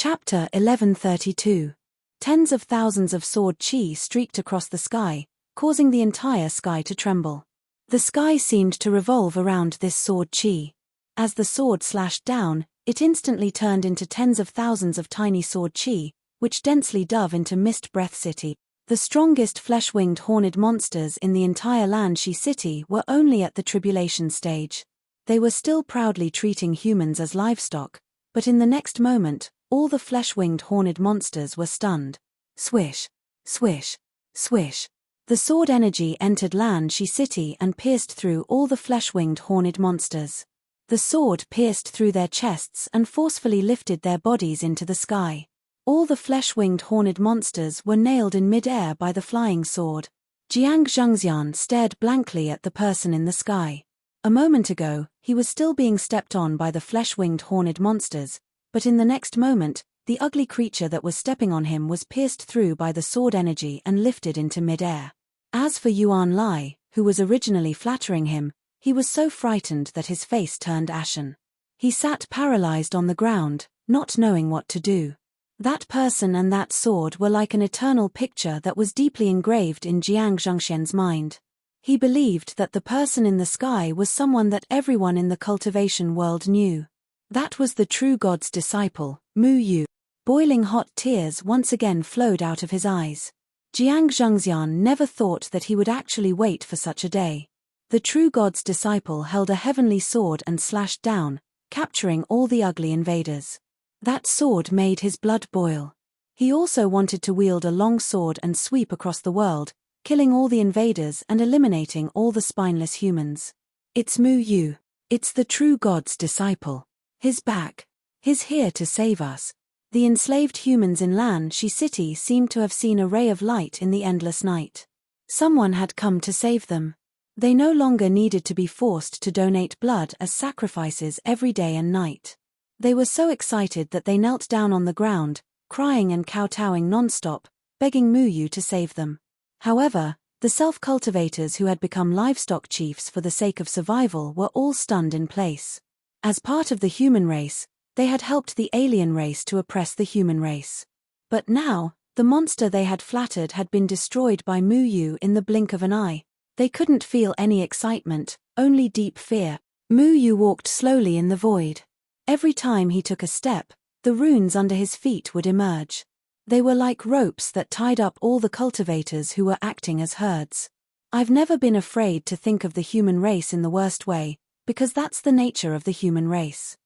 Chapter 1132. Tens of thousands of sword chi streaked across the sky, causing the entire sky to tremble. The sky seemed to revolve around this sword chi. As the sword slashed down, it instantly turned into tens of thousands of tiny sword chi, which densely dove into Mist Breath City. The strongest flesh-winged horned monsters in the entire Land Shi City were only at the tribulation stage. They were still proudly treating humans as livestock, but in the next moment, all the flesh-winged horned monsters were stunned. Swish, swish, swish. The sword energy entered Land Shi City and pierced through all the flesh-winged horned monsters. The sword pierced through their chests and forcefully lifted their bodies into the sky. All the flesh-winged horned monsters were nailed in mid-air by the flying sword. Jiang Zhengxian stared blankly at the person in the sky. A moment ago, he was still being stepped on by the flesh-winged horned monsters, but in the next moment, the ugly creature that was stepping on him was pierced through by the sword energy and lifted into mid-air. As for Yuan Lai, who was originally flattering him, he was so frightened that his face turned ashen. He sat paralyzed on the ground, not knowing what to do. That person and that sword were like an eternal picture that was deeply engraved in Jiang Zhengxian's mind. He believed that the person in the sky was someone that everyone in the cultivation world knew. That was the true God's disciple, Mu Yu. Boiling hot tears once again flowed out of his eyes. Jiang Zhengxian never thought that he would actually wait for such a day. The true God's disciple held a heavenly sword and slashed down, capturing all the ugly invaders. That sword made his blood boil. He also wanted to wield a long sword and sweep across the world, killing all the invaders and eliminating all the spineless humans. It's Mu Yu. It's the true God's disciple. He's back. He's here to save us. The enslaved humans in Lan Shi City seemed to have seen a ray of light in the endless night. Someone had come to save them. They no longer needed to be forced to donate blood as sacrifices every day and night. They were so excited that they knelt down on the ground, crying and kowtowing non-stop, begging Mu Yu to save them. However, the self-cultivators who had become livestock chiefs for the sake of survival were all stunned in place. As part of the human race, they had helped the alien race to oppress the human race. But now, the monster they had flattered had been destroyed by Mu Yu in the blink of an eye. They couldn't feel any excitement, only deep fear. Mu Yu walked slowly in the void. Every time he took a step, the runes under his feet would emerge. They were like ropes that tied up all the cultivators who were acting as herds. I've never been afraid to think of the human race in the worst way, because that's the nature of the human race.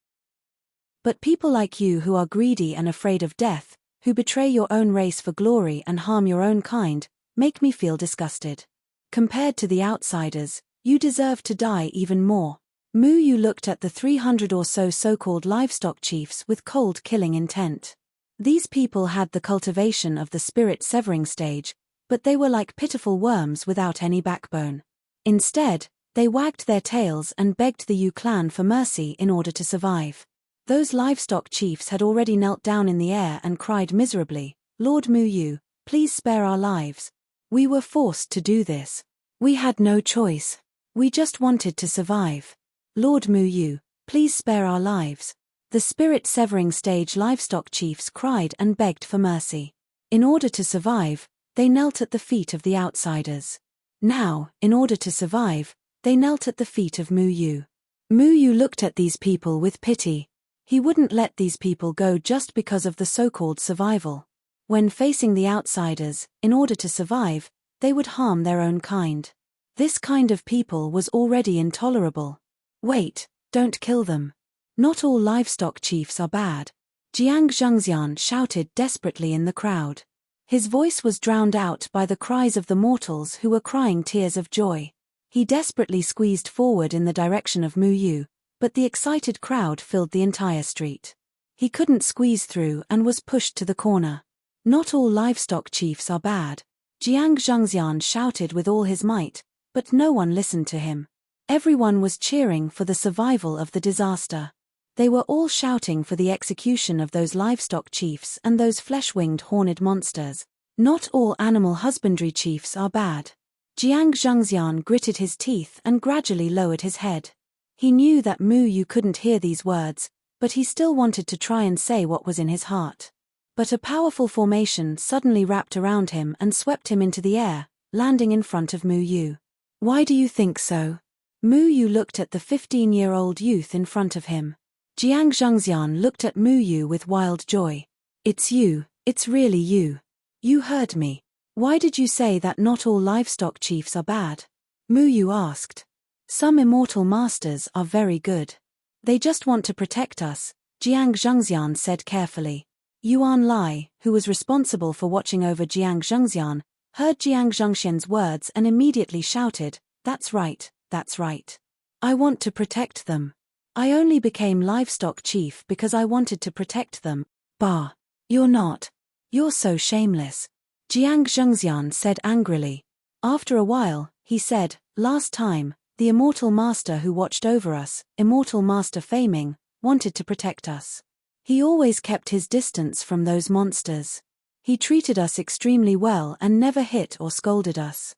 But people like you who are greedy and afraid of death, who betray your own race for glory and harm your own kind, make me feel disgusted. Compared to the outsiders, you deserve to die even more. Mu Yu looked at the 300 or so-called livestock chiefs with cold killing intent. These people had the cultivation of the spirit severing stage, but they were like pitiful worms without any backbone. Instead, they wagged their tails and begged the Yu clan for mercy in order to survive. Those livestock chiefs had already knelt down in the air and cried miserably, "Lord Mu Yu, please spare our lives. We were forced to do this. We had no choice. We just wanted to survive. Lord Mu Yu, please spare our lives." The spirit-severing stage livestock chiefs cried and begged for mercy. In order to survive, they knelt at the feet of the outsiders. Now, in order to survive, they knelt at the feet of Mu Yu. Mu Yu looked at these people with pity. He wouldn't let these people go just because of the so-called survival. When facing the outsiders, in order to survive, they would harm their own kind. This kind of people was already intolerable. Wait, don't kill them. Not all livestock chiefs are bad. Jiang Zhengxian shouted desperately in the crowd. His voice was drowned out by the cries of the mortals who were crying tears of joy. He desperately squeezed forward in the direction of Mu Yu, but the excited crowd filled the entire street. He couldn't squeeze through and was pushed to the corner. Not all livestock chiefs are bad. Jiang Zhengxian shouted with all his might, but no one listened to him. Everyone was cheering for the survival of the disaster. They were all shouting for the execution of those livestock chiefs and those flesh-winged horned monsters. Not all animal husbandry chiefs are bad. Jiang Zhengxian gritted his teeth and gradually lowered his head. He knew that Mu Yu couldn't hear these words, but he still wanted to try and say what was in his heart. But a powerful formation suddenly wrapped around him and swept him into the air, landing in front of Mu Yu. Why do you think so? Mu Yu looked at the 15-year-old youth in front of him. Jiang Zhengxian looked at Mu Yu with wild joy. It's you, it's really you. You heard me. Why did you say that not all livestock chiefs are bad? Mu Yu asked. Some immortal masters are very good. They just want to protect us, Jiang Zhengxian said carefully. Yuan Lai, who was responsible for watching over Jiang Zhengxian, heard Jiang Zhengxian's words and immediately shouted, That's right, that's right. I want to protect them. I only became livestock chief because I wanted to protect them. Bah! You're not. You're so shameless. Jiang Zhengxian said angrily. After a while, he said, Last time, the immortal master who watched over us, immortal master Fei Ming, wanted to protect us. He always kept his distance from those monsters. He treated us extremely well and never hit or scolded us.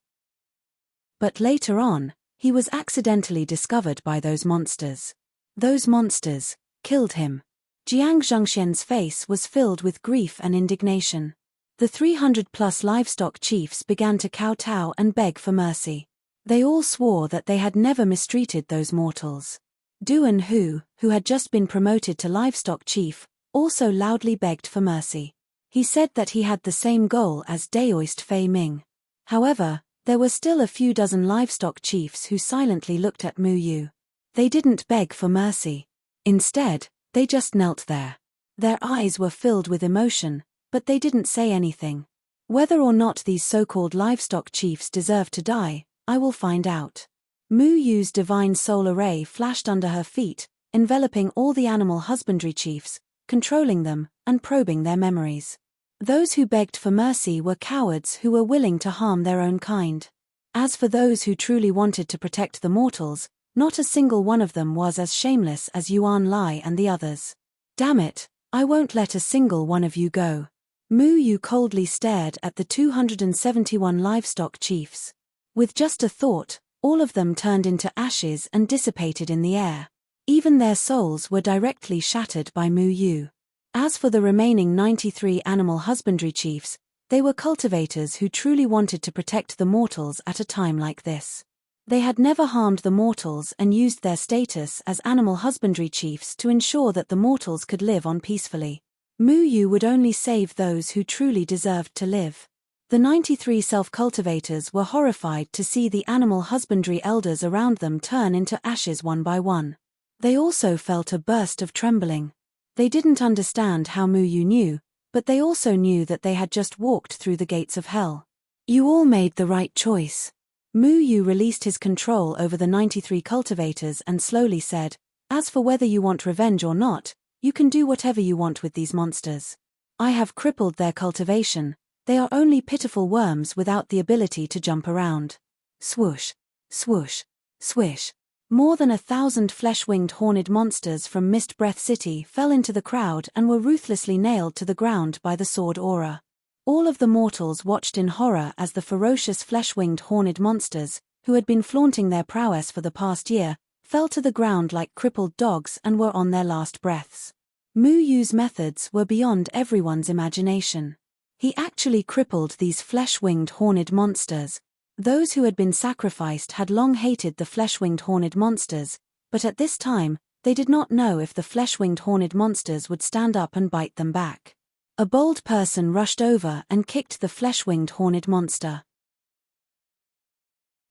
But later on, he was accidentally discovered by those monsters. Those monsters killed him. Jiang Zhengxian's face was filled with grief and indignation. The 300-plus livestock chiefs began to kowtow and beg for mercy. They all swore that they had never mistreated those mortals. Duan Hu, who had just been promoted to livestock chief, also loudly begged for mercy. He said that he had the same goal as Daoist Fei Ming. However, there were still a few dozen livestock chiefs who silently looked at Mu Yu. They didn't beg for mercy. Instead, they just knelt there. Their eyes were filled with emotion, but they didn't say anything. Whether or not these so-called livestock chiefs deserve to die, I will find out. Mu Yu's divine soul array flashed under her feet, enveloping all the animal husbandry chiefs, controlling them, and probing their memories. Those who begged for mercy were cowards who were willing to harm their own kind. As for those who truly wanted to protect the mortals, not a single one of them was as shameless as Yuan Lai and the others. Damn it, I won't let a single one of you go. Mu Yu coldly stared at the 271 livestock chiefs. With just a thought, all of them turned into ashes and dissipated in the air. Even their souls were directly shattered by Mu Yu. As for the remaining 93 animal husbandry chiefs, they were cultivators who truly wanted to protect the mortals at a time like this. They had never harmed the mortals and used their status as animal husbandry chiefs to ensure that the mortals could live on peacefully. Mu Yu would only save those who truly deserved to live. The 93 self-cultivators were horrified to see the animal husbandry elders around them turn into ashes one by one. They also felt a burst of trembling. They didn't understand how Mu Yu knew, but they also knew that they had just walked through the gates of hell. You all made the right choice. Mu Yu released his control over the 93 cultivators and slowly said, As for whether you want revenge or not, you can do whatever you want with these monsters. I have crippled their cultivation. They are only pitiful worms without the ability to jump around. Swoosh, swoosh, swish. More than 1,000 flesh-winged horned monsters from Mist Breath City fell into the crowd and were ruthlessly nailed to the ground by the sword aura. All of the mortals watched in horror as the ferocious flesh-winged horned monsters, who had been flaunting their prowess for the past year, fell to the ground like crippled dogs and were on their last breaths. Mu Yu's methods were beyond everyone's imagination. He actually crippled these flesh-winged horned monsters. Those who had been sacrificed had long hated the flesh-winged horned monsters, but at this time, they did not know if the flesh-winged horned monsters would stand up and bite them back. A bold person rushed over and kicked the flesh-winged horned monster.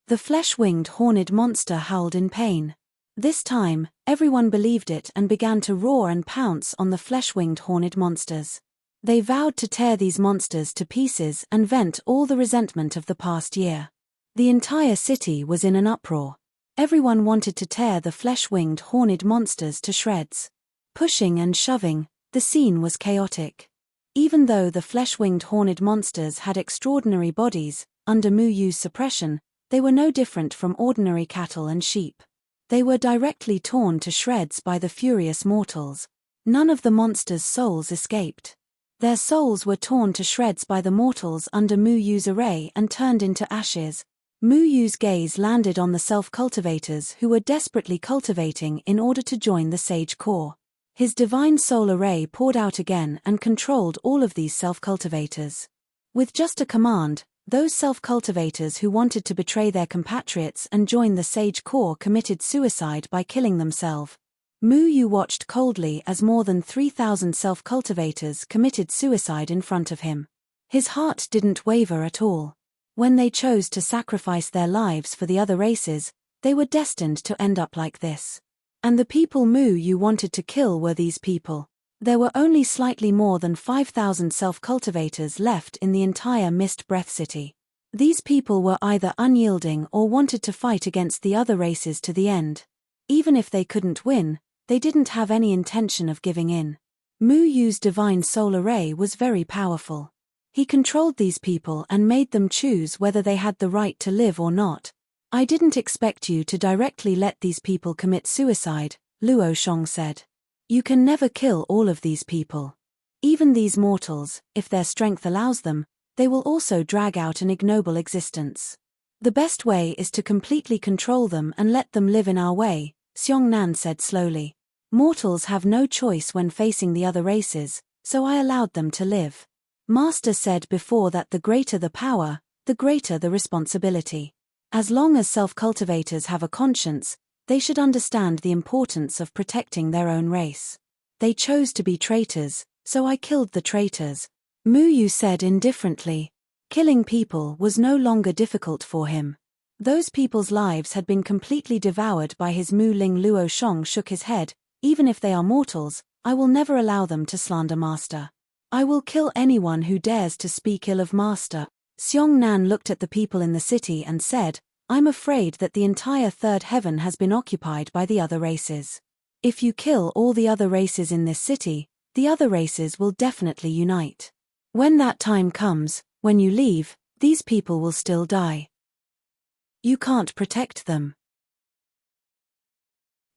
The flesh-winged horned monster howled in pain. This time, everyone believed it and began to roar and pounce on the flesh-winged horned monsters. They vowed to tear these monsters to pieces and vent all the resentment of the past year. The entire city was in an uproar. Everyone wanted to tear the flesh-winged horned monsters to shreds. Pushing and shoving, the scene was chaotic. Even though the flesh-winged horned monsters had extraordinary bodies, under Mu Yu's suppression, they were no different from ordinary cattle and sheep. They were directly torn to shreds by the furious mortals. None of the monsters' souls escaped. Their souls were torn to shreds by the mortals under Mu Yu's array and turned into ashes. Mu Yu's gaze landed on the self-cultivators who were desperately cultivating in order to join the Sage Corps. His divine solar ray poured out again and controlled all of these self-cultivators. With just a command, those self-cultivators who wanted to betray their compatriots and join the Sage Corps committed suicide by killing themselves. Mu Yu watched coldly as more than 3,000 self-cultivators committed suicide in front of him. His heart didn't waver at all. When they chose to sacrifice their lives for the other races, they were destined to end up like this. And the people Mu Yu wanted to kill were these people. There were only slightly more than 5,000 self-cultivators left in the entire Mist Breath City. These people were either unyielding or wanted to fight against the other races to the end. Even if they couldn't win, they didn't have any intention of giving in. Mu Yu's divine solar ray was very powerful. He controlled these people and made them choose whether they had the right to live or not. I didn't expect you to directly let these people commit suicide, Luo Shong said. You can never kill all of these people. Even these mortals, if their strength allows them, they will also drag out an ignoble existence. The best way is to completely control them and let them live in our way, Xiong Nan said slowly. Mortals have no choice when facing the other races, so I allowed them to live. Master said before that the greater the power, the greater the responsibility. As long as self-cultivators have a conscience, they should understand the importance of protecting their own race. They chose to be traitors, so I killed the traitors, Mu Yu said indifferently. Killing people was no longer difficult for him. Those people's lives had been completely devoured by his Mu Ling. Luo Shong shook his head. Even if they are mortals, I will never allow them to slander Master. I will kill anyone who dares to speak ill of Master. Xiong Nan looked at the people in the city and said, I'm afraid that the entire third heaven has been occupied by the other races. If you kill all the other races in this city, the other races will definitely unite. When that time comes, when you leave, these people will still die. You can't protect them.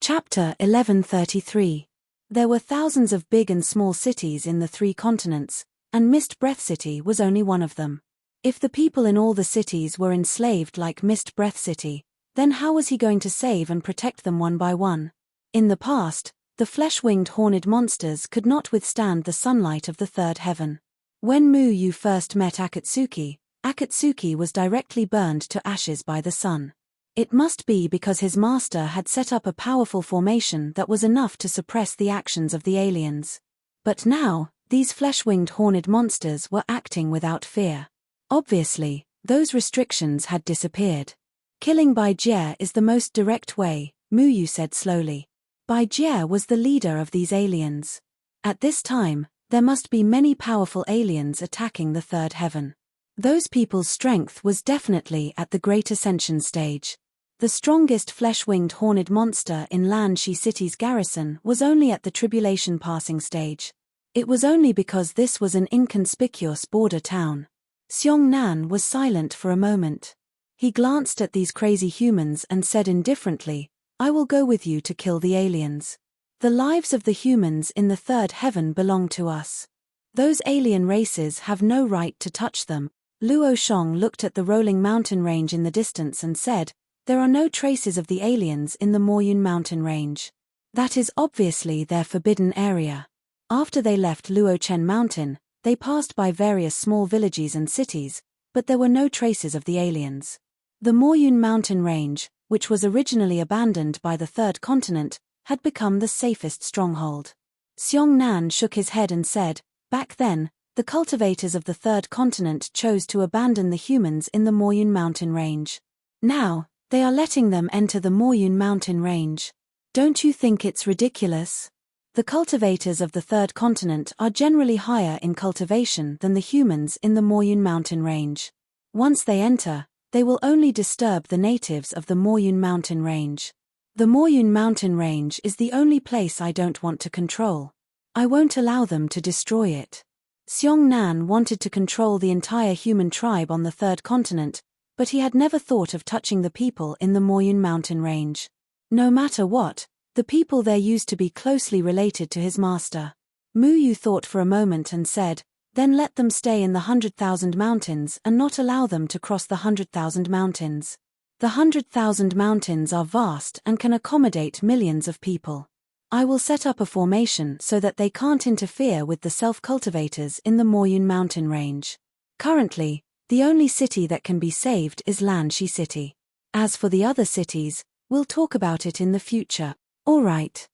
Chapter 1133. There were thousands of big and small cities in the 3 continents, and Mist Breath City was only one of them. If the people in all the cities were enslaved like Mist Breath City, then how was he going to save and protect them one by one? In the past, the flesh-winged horned monsters could not withstand the sunlight of the third heaven. When Mu Yu first met Akatsuki, Akatsuki was directly burned to ashes by the sun. It must be because his master had set up a powerful formation that was enough to suppress the actions of the aliens. But now, these flesh-winged horned monsters were acting without fear. Obviously, those restrictions had disappeared. Killing Bai Jie is the most direct way, Mu Yu said slowly. Bai Jie was the leader of these aliens. At this time, there must be many powerful aliens attacking the third heaven. Those people's strength was definitely at the Great Ascension stage. The strongest flesh-winged horned monster in Lan Shi City's garrison was only at the tribulation passing stage. It was only because this was an inconspicuous border town. Xiong Nan was silent for a moment. He glanced at these crazy humans and said indifferently, I will go with you to kill the aliens. The lives of the humans in the third heaven belong to us. Those alien races have no right to touch them. Luo Shong looked at the rolling mountain range in the distance and said, there are no traces of the aliens in the Moyun mountain range. That is obviously their forbidden area. After they left Luochen Mountain, they passed by various small villages and cities, but there were no traces of the aliens. The Moyun mountain range, which was originally abandoned by the third continent, had become the safest stronghold. Xiong Nan shook his head and said, back then, the cultivators of the third continent chose to abandon the humans in the Moyun mountain range. Now, they are letting them enter the Moyun mountain range. Don't you think it's ridiculous? The cultivators of the third continent are generally higher in cultivation than the humans in the Moyun mountain range. Once they enter, they will only disturb the natives of the Moyun mountain range. The Moyun mountain range is the only place I don't want to control. I won't allow them to destroy it. Xiong Nan wanted to control the entire human tribe on the third continent, but he had never thought of touching the people in the Moyun mountain range. No matter what, the people there used to be closely related to his master. Mu Yu thought for a moment and said, then let them stay in the 100,000 mountains and not allow them to cross the 100,000 mountains. The 100,000 mountains are vast and can accommodate millions of people. I will set up a formation so that they can't interfere with the self-cultivators in the Moyun mountain range. Currently, the only city that can be saved is Lanshi City. As for the other cities, we'll talk about it in the future. All right.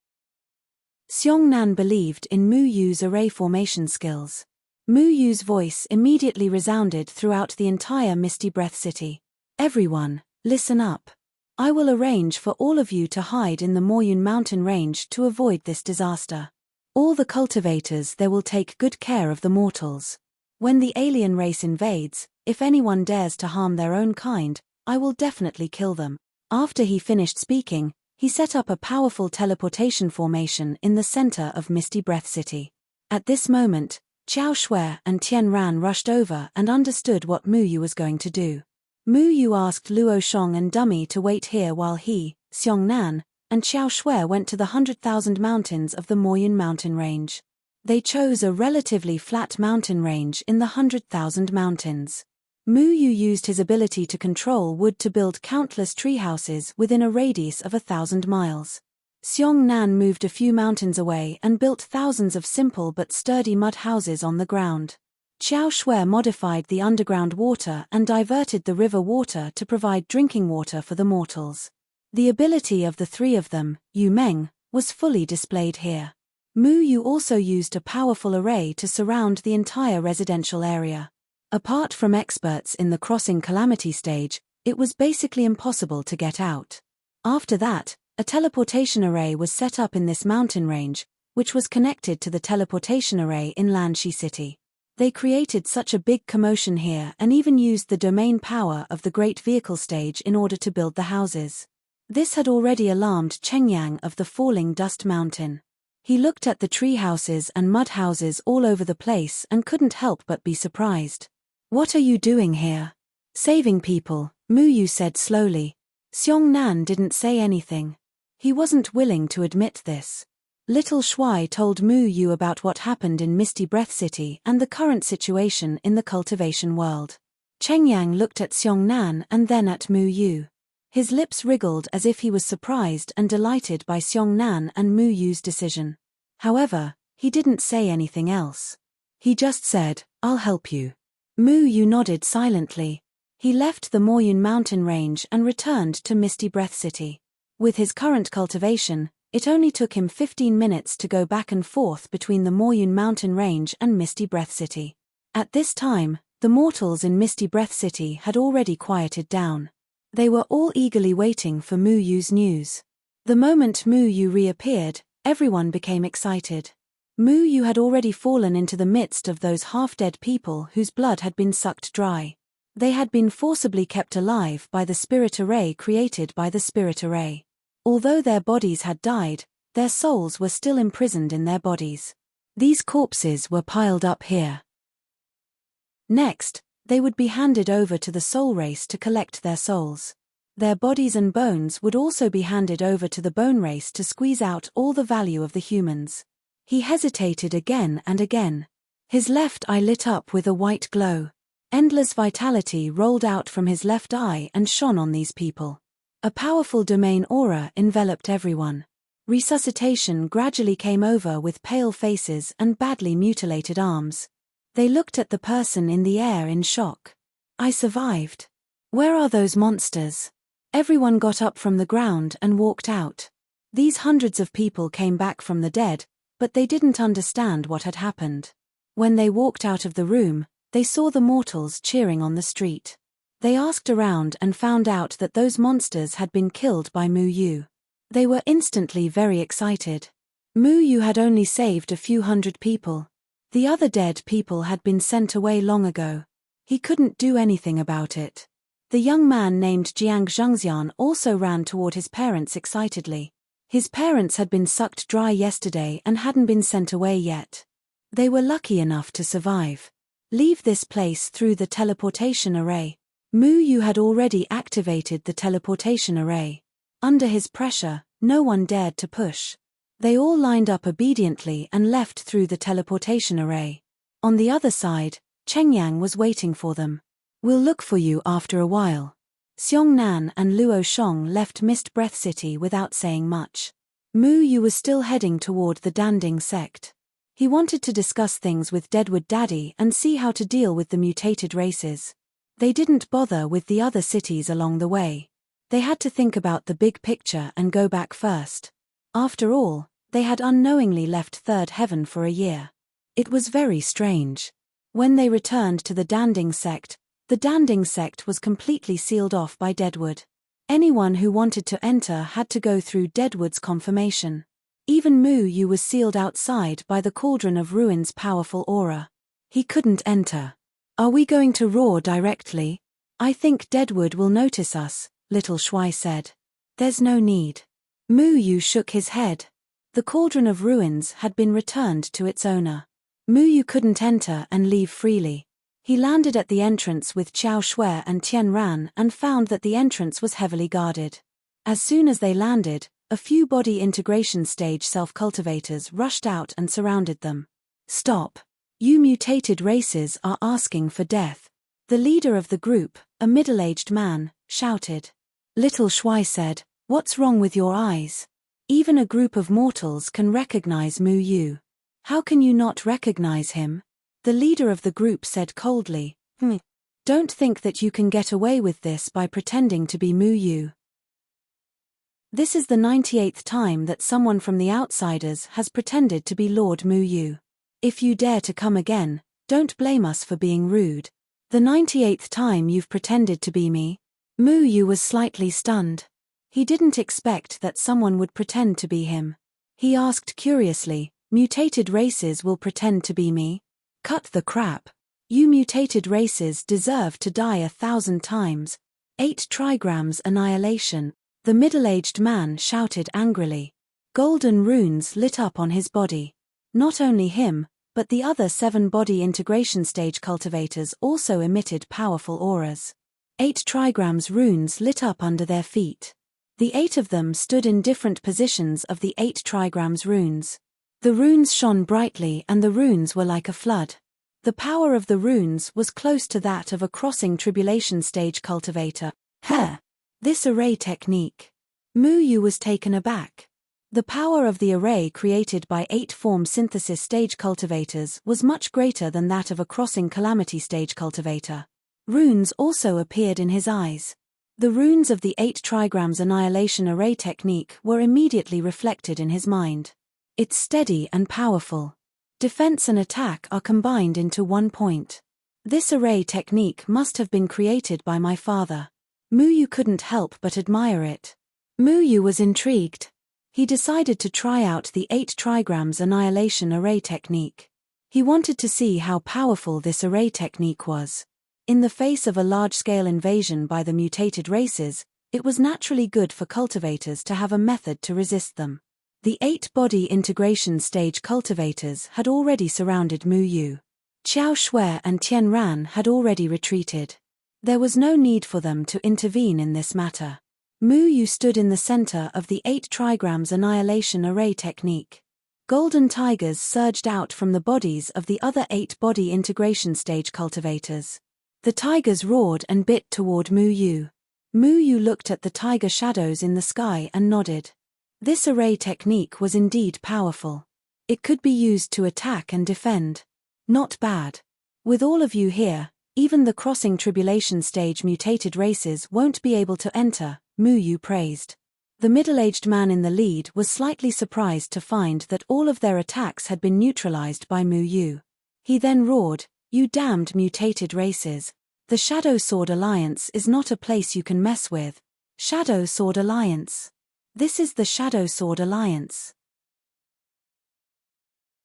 Xiongnan believed in Mu Yu's array formation skills. Mu Yu's voice immediately resounded throughout the entire Misty Breath City. Everyone, listen up. I will arrange for all of you to hide in the Moyun mountain range to avoid this disaster. All the cultivators there will take good care of the mortals. When the alien race invades, if anyone dares to harm their own kind, I will definitely kill them. After he finished speaking, he set up a powerful teleportation formation in the center of Misty Breath City. At this moment, Qiao Shui and Tian Ran rushed over and understood what Mu Yu was going to do. Mu Yu asked Luo Shong and Dummy to wait here while he, Xiongnan, and Qiao Shui went to the 100,000 mountains of the Moyun mountain range. They chose a relatively flat mountain range in the 100,000 mountains. Mu Yu used his ability to control wood to build countless treehouses within a radius of 1,000 miles. Xiongnan moved a few mountains away and built thousands of simple but sturdy mud houses on the ground. Qiao Shui modified the underground water and diverted the river water to provide drinking water for the mortals. The ability of the three of them, Yu Meng, was fully displayed here. Mu Yu also used a powerful array to surround the entire residential area. Apart from experts in the crossing calamity stage, it was basically impossible to get out. After that, a teleportation array was set up in this mountain range, which was connected to the teleportation array in Lanshi City. They created such a big commotion here and even used the domain power of the Great Vehicle Stage in order to build the houses. This had already alarmed Chengyang of the Falling Dust Mountain. He looked at the tree houses and mud houses all over the place and couldn't help but be surprised. What are you doing here? Saving people, Mu Yu said slowly. Xiongnan didn't say anything. He wasn't willing to admit this. Little Shui told Mu Yu about what happened in Misty Breath City and the current situation in the cultivation world. Chengyang looked at Xiongnan and then at Mu Yu. His lips wriggled as if he was surprised and delighted by Xiongnan and Mu Yu's decision. However, he didn't say anything else. He just said, "I'll help you." Mu Yu nodded silently. He left the Moyun mountain range and returned to Misty Breath City. With his current cultivation, it only took him 15 minutes to go back and forth between the Moyun mountain range and Misty Breath City. At this time, the mortals in Misty Breath City had already quieted down. They were all eagerly waiting for Mu Yu's news. The moment Mu Yu reappeared, everyone became excited. Mu Yu had already fallen into the midst of those half-dead people whose blood had been sucked dry. They had been forcibly kept alive by the spirit array created by the spirit array. Although their bodies had died, their souls were still imprisoned in their bodies. These corpses were piled up here. Next, they would be handed over to the soul race to collect their souls. Their bodies and bones would also be handed over to the bone race to squeeze out all the value of the humans. He hesitated again and again. His left eye lit up with a white glow. Endless vitality rolled out from his left eye and shone on these people. A powerful domain aura enveloped everyone. Resuscitation gradually came over with pale faces and badly mutilated arms. They looked at the person in the air in shock. I survived. Where are those monsters? Everyone got up from the ground and walked out. These hundreds of people came back from the dead, but they didn't understand what had happened. When they walked out of the room, they saw the mortals cheering on the street. They asked around and found out that those monsters had been killed by Mu Yu. They were instantly very excited. Mu Yu had only saved a few hundred people. The other dead people had been sent away long ago. He couldn't do anything about it. The young man named Jiang Zhengxian also ran toward his parents excitedly. His parents had been sucked dry yesterday and hadn't been sent away yet. They were lucky enough to survive. Leave this place through the teleportation array. Mu Yu had already activated the teleportation array. Under his pressure, no one dared to push. They all lined up obediently and left through the teleportation array. On the other side, Chengyang was waiting for them. We'll look for you after a while. Xiongnan and Luo Shong left Mist Breath City without saying much. Mu Yu was still heading toward the Danding sect. He wanted to discuss things with Deadwood Daddy and see how to deal with the mutated races. They didn't bother with the other cities along the way. They had to think about the big picture and go back first. After all, they had unknowingly left Third Heaven for a year. It was very strange. When they returned to the Danding sect was completely sealed off by Deadwood. Anyone who wanted to enter had to go through Deadwood's confirmation. Even Mu Yu was sealed outside by the Cauldron of Ruin's powerful aura. He couldn't enter. Are we going to roar directly? I think Deadwood will notice us, Little Shui said. There's no need. Mu Yu shook his head. The Cauldron of Ruins had been returned to its owner. Mu Yu couldn't enter and leave freely. He landed at the entrance with Qiao Shui and Tian Ran and found that the entrance was heavily guarded. As soon as they landed, a few body integration stage self-cultivators rushed out and surrounded them. Stop. You mutated races are asking for death. The leader of the group, a middle-aged man, shouted. Little Shui said, what's wrong with your eyes? Even a group of mortals can recognize Mu Yu. How can you not recognize him? The leader of the group said coldly, Don't think that you can get away with this by pretending to be Mu Yu. This is the 98th time that someone from the outsiders has pretended to be Lord Mu Yu. If you dare to come again, don't blame us for being rude. The 98th time you've pretended to be me? Mu Yu was slightly stunned. He didn't expect that someone would pretend to be him. He asked curiously, mutated races will pretend to be me? Cut the crap. You mutated races deserve to die 1,000 times. 8 trigrams annihilation. The middle-aged man shouted angrily. Golden runes lit up on his body. Not only him, but the other 7 body integration stage cultivators also emitted powerful auras. 8 trigrams runes lit up under their feet. The 8 of them stood in different positions of the 8 trigrams runes. The runes shone brightly and the runes were like a flood. The power of the runes was close to that of a crossing tribulation stage cultivator. This array technique. Mu Yu was taken aback. The power of the array created by 8 form synthesis stage cultivators was much greater than that of a crossing calamity stage cultivator. Runes also appeared in his eyes. The runes of the 8 trigrams annihilation array technique were immediately reflected in his mind. It's steady and powerful. Defense and attack are combined into one point. This array technique must have been created by my father. Mu Yu couldn't help but admire it. Mu Yu was intrigued. He decided to try out the 8 trigrams annihilation array technique. He wanted to see how powerful this array technique was. In the face of a large-scale invasion by the mutated races, it was naturally good for cultivators to have a method to resist them. The 8 body integration stage cultivators had already surrounded Mu Yu. Qiao Shui and Tian Ran had already retreated. There was no need for them to intervene in this matter. Mu Yu stood in the center of the 8 trigrams annihilation array technique. Golden tigers surged out from the bodies of the other 8 body integration stage cultivators. The tigers roared and bit toward Mu Yu. Mu Yu looked at the tiger shadows in the sky and nodded. This array technique was indeed powerful. It could be used to attack and defend. Not bad. With all of you here, even the crossing tribulation stage mutated races won't be able to enter, Mu Yu praised. The middle-aged man in the lead was slightly surprised to find that all of their attacks had been neutralized by Mu Yu. He then roared, "You damned mutated races. The Shadow Sword Alliance is not a place you can mess with. Shadow Sword Alliance. This is the Shadow Sword Alliance."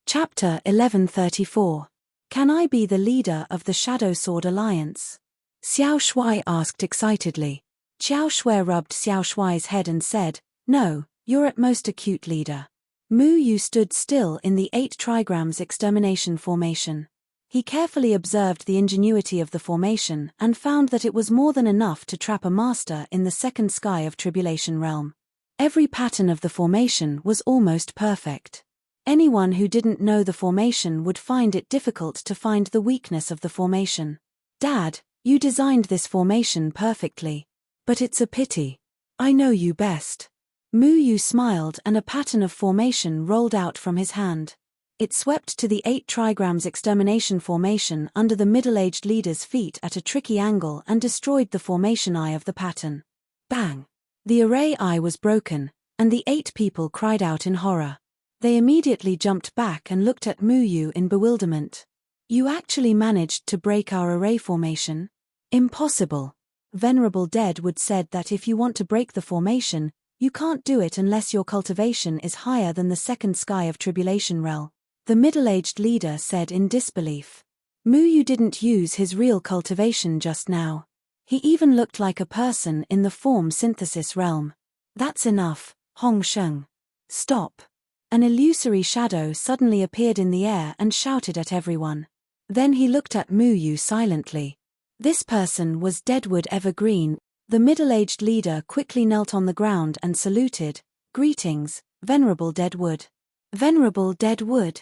Chapter 1134. Can I be the leader of the Shadow Sword Alliance? Xiao Shui asked excitedly. Qiao Shui rubbed Xiao Shui's head and said, "No, you're at most a cute leader." Mu Yu stood still in the 8 trigrams extermination formation. He carefully observed the ingenuity of the formation and found that it was more than enough to trap a master in the second sky of Tribulation Realm. Every pattern of the formation was almost perfect. Anyone who didn't know the formation would find it difficult to find the weakness of the formation. "Dad, you designed this formation perfectly. But it's a pity. I know you best. Mu Yu smiled and a pattern of formation rolled out from his hand. It swept to the 8 trigrams extermination formation under the middle-aged leader's feet at a tricky angle and destroyed the formation eye of the pattern. Bang! The array eye was broken, and the 8 people cried out in horror. They immediately jumped back and looked at Mu Yu in bewilderment. You actually managed to break our array formation? Impossible. Venerable Deadwood said that if you want to break the formation, you can't do it unless your cultivation is higher than the second sky of Tribulation Realm. The middle-aged leader said in disbelief. Mu Yu didn't use his real cultivation just now. He even looked like a person in the form synthesis realm. That's enough, Hong Sheng. Stop. An illusory shadow suddenly appeared in the air and shouted at everyone. Then he looked at Mu Yu silently. This person was Deadwood Evergreen. The middle-aged leader quickly knelt on the ground and saluted. Greetings, Venerable Deadwood. Venerable Deadwood.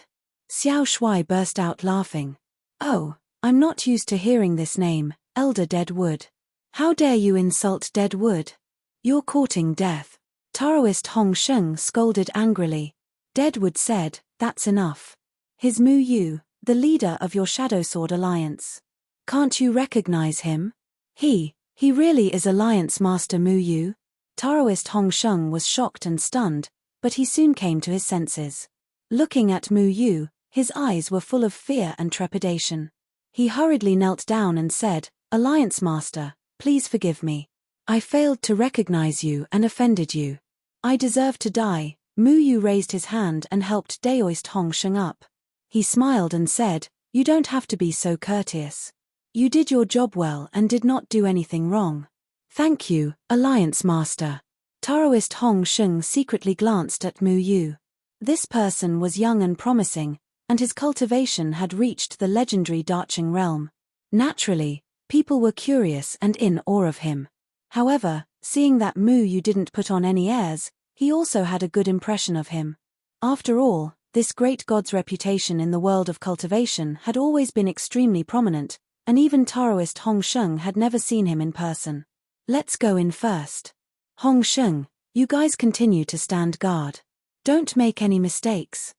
Xiao Shuai burst out laughing. Oh, I'm not used to hearing this name, Elder Deadwood. How dare you insult Deadwood? You're courting death. Taoist Hong Sheng scolded angrily. Deadwood said, that's enough. Here's Mu Yu, the leader of your Shadow Sword Alliance. Can't you recognize him? He really is Alliance Master Mu Yu? Taoist Hong Sheng was shocked and stunned, but he soon came to his senses. Looking at Mu Yu, his eyes were full of fear and trepidation. He hurriedly knelt down and said, Alliance Master, please forgive me. I failed to recognize you and offended you. I deserve to die. Mu Yu raised his hand and helped Daoist Hong Sheng up. He smiled and said, you don't have to be so courteous. You did your job well and did not do anything wrong. Thank you, Alliance Master. Taoist Hong Sheng secretly glanced at Mu Yu. This person was young and promising, and his cultivation had reached the legendary Darching realm. Naturally, people were curious and in awe of him. However, seeing that Mu Yu didn't put on any airs, he also had a good impression of him. After all, this great god's reputation in the world of cultivation had always been extremely prominent, and even Taoist Hong Sheng had never seen him in person. Let's go in first. Hong Sheng, you guys continue to stand guard. Don't make any mistakes.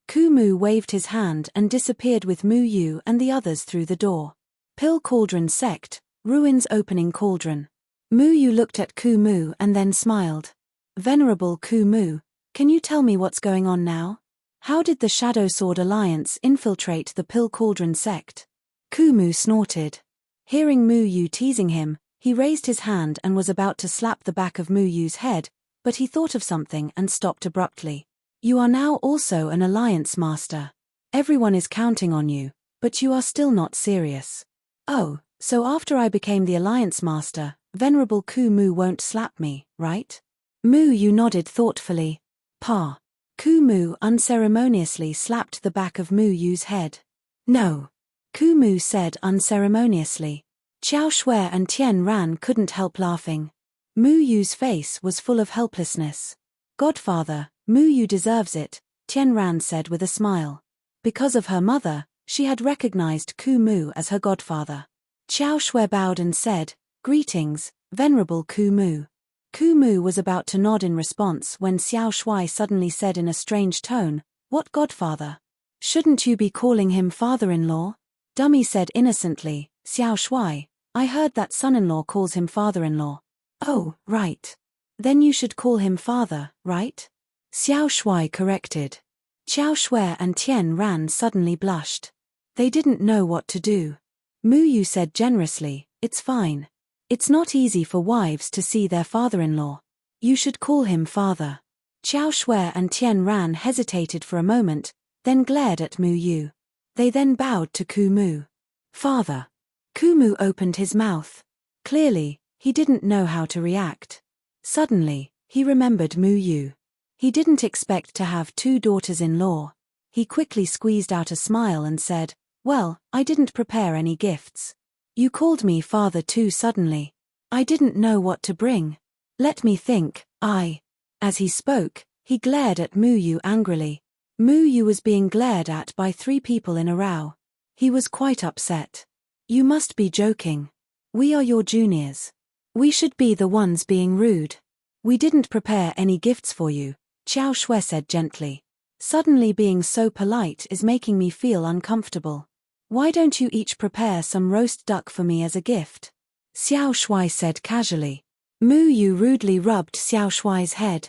Kumu waved his hand and disappeared with Mu Yu and the others through the door. Pill Cauldron Sect, Ruins Opening Cauldron. Mu Yu looked at Kumu and then smiled. Venerable Kumu, can you tell me what's going on now? How did the Shadow Sword Alliance infiltrate the Pill Cauldron Sect? Kumu snorted. Hearing Mu Yu teasing him, he raised his hand and was about to slap the back of Mu Yu's head, but he thought of something and stopped abruptly. You are now also an Alliance Master. Everyone is counting on you, but you are still not serious. Oh, so after I became the Alliance Master, Venerable Kumu won't slap me, right? Mu Yu nodded thoughtfully. Pa. Kumu unceremoniously slapped the back of Mu Yu's head. No. Kumu said unceremoniously. Qiao Shui and Tian Ran couldn't help laughing. Mu Yu's face was full of helplessness. Godfather, Mu Yu deserves it, Tian Ran said with a smile. Because of her mother, she had recognized Kumu as her godfather. Qiao Shui bowed and said, Greetings, Venerable Kumu. Kumu was about to nod in response when Xiao Shui suddenly said in a strange tone, What godfather? Shouldn't you be calling him father-in-law? Dummy said innocently, Xiao Shui, I heard that son-in-law calls him father-in-law. Oh, right. Then you should call him father, right? Xiao Shui corrected. Qiao Shui and Tian Ran suddenly blushed. They didn't know what to do. Mu Yu said generously, It's fine. It's not easy for wives to see their father-in-law. You should call him father. Qiao Shui and Tian Ran hesitated for a moment, then glared at Mu Yu. They then bowed to Kumu. Father. Kumu opened his mouth. Clearly, he didn't know how to react. Suddenly, he remembered Mu Yu. He didn't expect to have 2 daughters-in-law. He quickly squeezed out a smile and said, Well, I didn't prepare any gifts. You called me father too suddenly. I didn't know what to bring. Let me think, As he spoke, he glared at Mu Yu angrily. Mu Yu was being glared at by 3 people in a row. He was quite upset. You must be joking. We are your juniors. We should be the ones being rude. We didn't prepare any gifts for you, Xiao Shui said gently. Suddenly being so polite is making me feel uncomfortable. Why don't you each prepare some roast duck for me as a gift? Xiao Shui said casually. Mu Yu rudely rubbed Xiao Shui's head.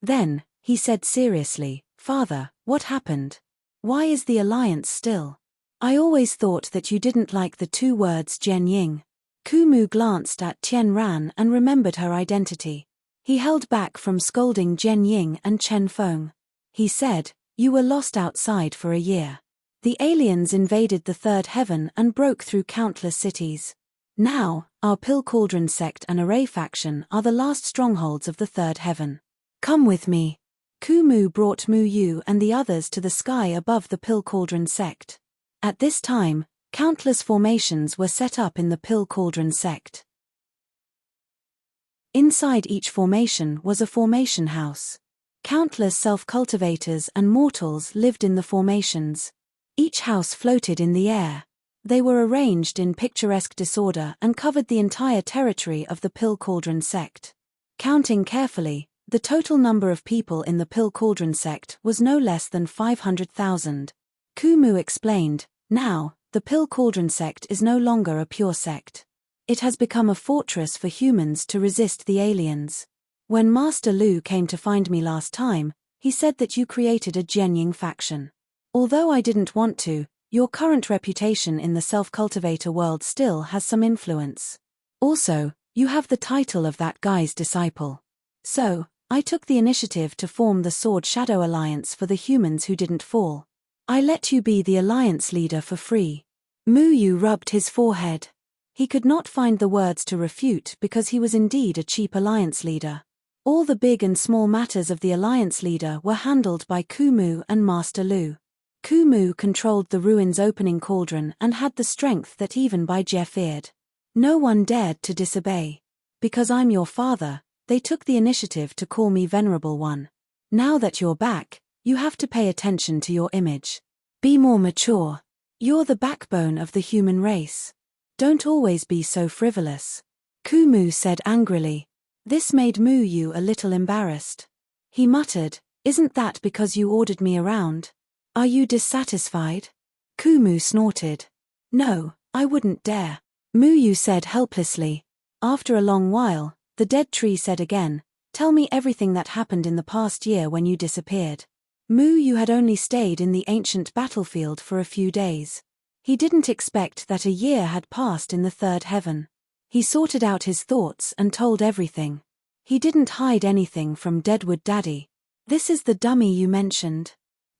Then, he said seriously, Father, what happened? Why is the alliance still? I always thought that you didn't like the two words Jian Ying. Kumu glanced at Tian Ran and remembered her identity. He held back from scolding Jian Ying and Chen Feng. He said, you were lost outside for a year. The aliens invaded the third heaven and broke through countless cities. Now, our Pill Cauldron sect and Array faction are the last strongholds of the third heaven. Come with me. Kumu brought Mu Yu and the others to the sky above the Pill Cauldron sect. At this time, countless formations were set up in the Pill Cauldron sect. Inside each formation was a formation house. Countless self-cultivators and mortals lived in the formations. Each house floated in the air. They were arranged in picturesque disorder and covered the entire territory of the Pill Cauldron sect. Counting carefully, the total number of people in the Pill Cauldron sect was no less than 500,000. Kumu explained, now, the Pill Cauldron sect is no longer a pure sect. It has become a fortress for humans to resist the aliens. When Master Lu came to find me last time, he said that you created a Jianying faction. Although I didn't want to, your current reputation in the self-cultivator world still has some influence. Also, you have the title of that guy's disciple. So, I took the initiative to form the Sword Shadow Alliance for the humans who didn't fall. I let you be the alliance leader for free. Mu Yu rubbed his forehead. He could not find the words to refute because he was indeed a cheap alliance leader. All the big and small matters of the alliance leader were handled by Kumu and Master Lu. Kumu controlled the ruins opening cauldron and had the strength that even Bai Jie feared. No one dared to disobey. Because I'm your father, they took the initiative to call me Venerable One. Now that you're back, you have to pay attention to your image. Be more mature. You're the backbone of the human race. Don't always be so frivolous. Kumu said angrily. This made Mu Yu a little embarrassed. He muttered, isn't that because you ordered me around? Are you dissatisfied? Kumu snorted. No, I wouldn't dare. Mu Yu said helplessly. After a long while, the dead tree said again, tell me everything that happened in the past year when you disappeared. Mu Yu had only stayed in the ancient battlefield for a few days. He didn't expect that a year had passed in the third heaven. He sorted out his thoughts and told everything. He didn't hide anything from Deadwood Daddy. This is the dummy you mentioned.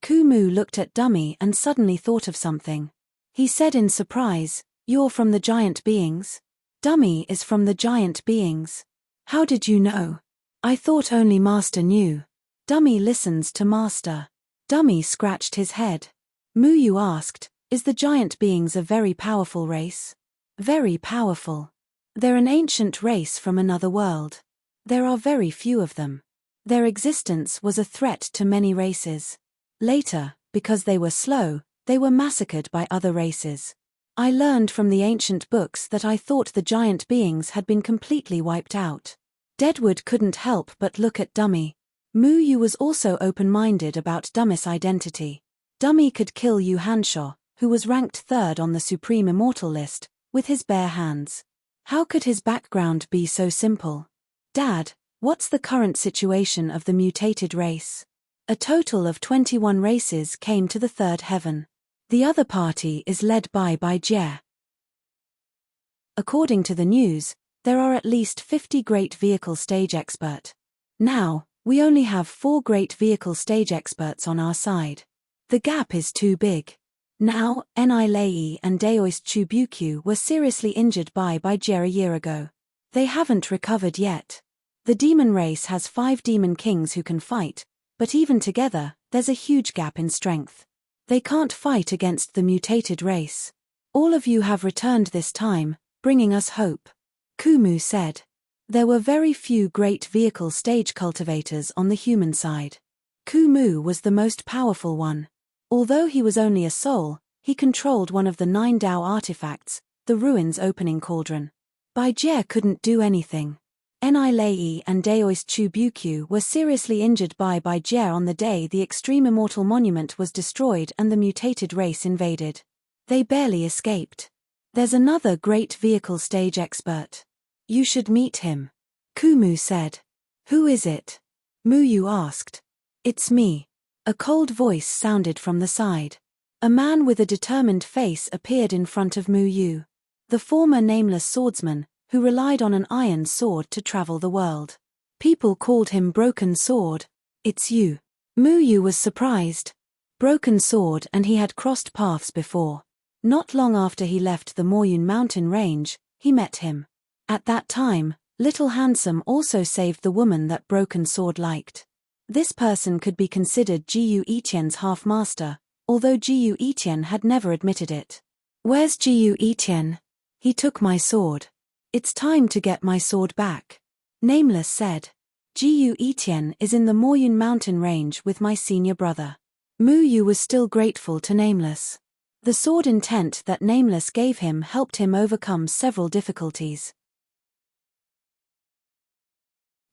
Kumu looked at Dummy and suddenly thought of something. He said in surprise, you're from the giant beings? Dummy is from the giant beings. How did you know? I thought only Master knew. Dummy listens to Master. Dummy scratched his head. Mu Yu asked, is the giant beings a very powerful race? Very powerful. They're an ancient race from another world. There are very few of them. Their existence was a threat to many races. Later, because they were slow, they were massacred by other races. I learned from the ancient books that I thought the giant beings had been completely wiped out. Deadwood couldn't help but look at Dummy. Mu Yu was also open-minded about Dummy's identity. Dummy could kill Yu Hanshaw, who was ranked third on the Supreme Immortal list, with his bare hands. How could his background be so simple? Dad, what's the current situation of the mutated race? A total of 21 races came to the third heaven. The other party is led by Bai Jie. According to the news, there are at least 50 great vehicle stage expert. Now, we only have 4 great vehicle stage experts on our side. The gap is too big. Now, Ni Lei and Daoist Chubukyu were seriously injured by Bai Jie a year ago. They haven't recovered yet. The demon race has 5 demon kings who can fight, but even together, there's a huge gap in strength. They can't fight against the mutated race. All of you have returned this time, bringing us hope. Kumu said. There were very few great vehicle stage cultivators on the human side. Kumu was the most powerful one. Although he was only a soul, he controlled one of the 9 Dao artifacts, the ruins opening cauldron. Bai Jie couldn't do anything. Nilei and Daoist Chubukyu were seriously injured by Jie on the day the Extreme Immortal Monument was destroyed and the mutated race invaded. They barely escaped. There's another great vehicle stage expert. You should meet him. Kumu said. Who is it? Muyu asked. It's me. A cold voice sounded from the side. A man with a determined face appeared in front of Muyu. The former nameless swordsman, who relied on an iron sword to travel the world. People called him Broken Sword. It's you. Muyu was surprised. Broken Sword and he had crossed paths before. Not long after he left the Moyun mountain range, he met him. At that time, Little Handsome also saved the woman that Broken Sword liked. This person could be considered Jiyu Etien's half-master, although Jiyu Etien had never admitted it. Where's Jiyu Etien? He took my sword. It's time to get my sword back. Nameless said. Jiyu Etien is in the Moyun mountain range with my senior brother. Muyu was still grateful to Nameless. The sword intent that Nameless gave him helped him overcome several difficulties.